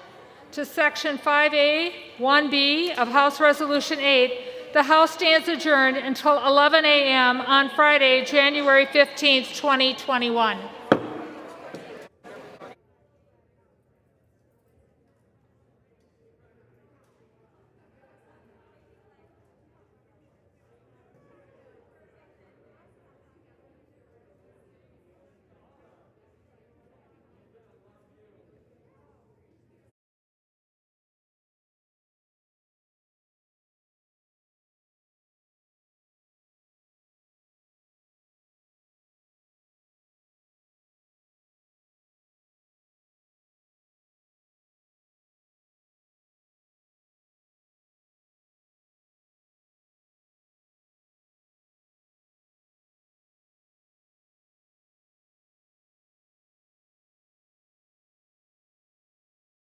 to Section 5A 1B of House Resolution 8, the House stands adjourned until 11 a.m. on Friday, January 15th, 2021.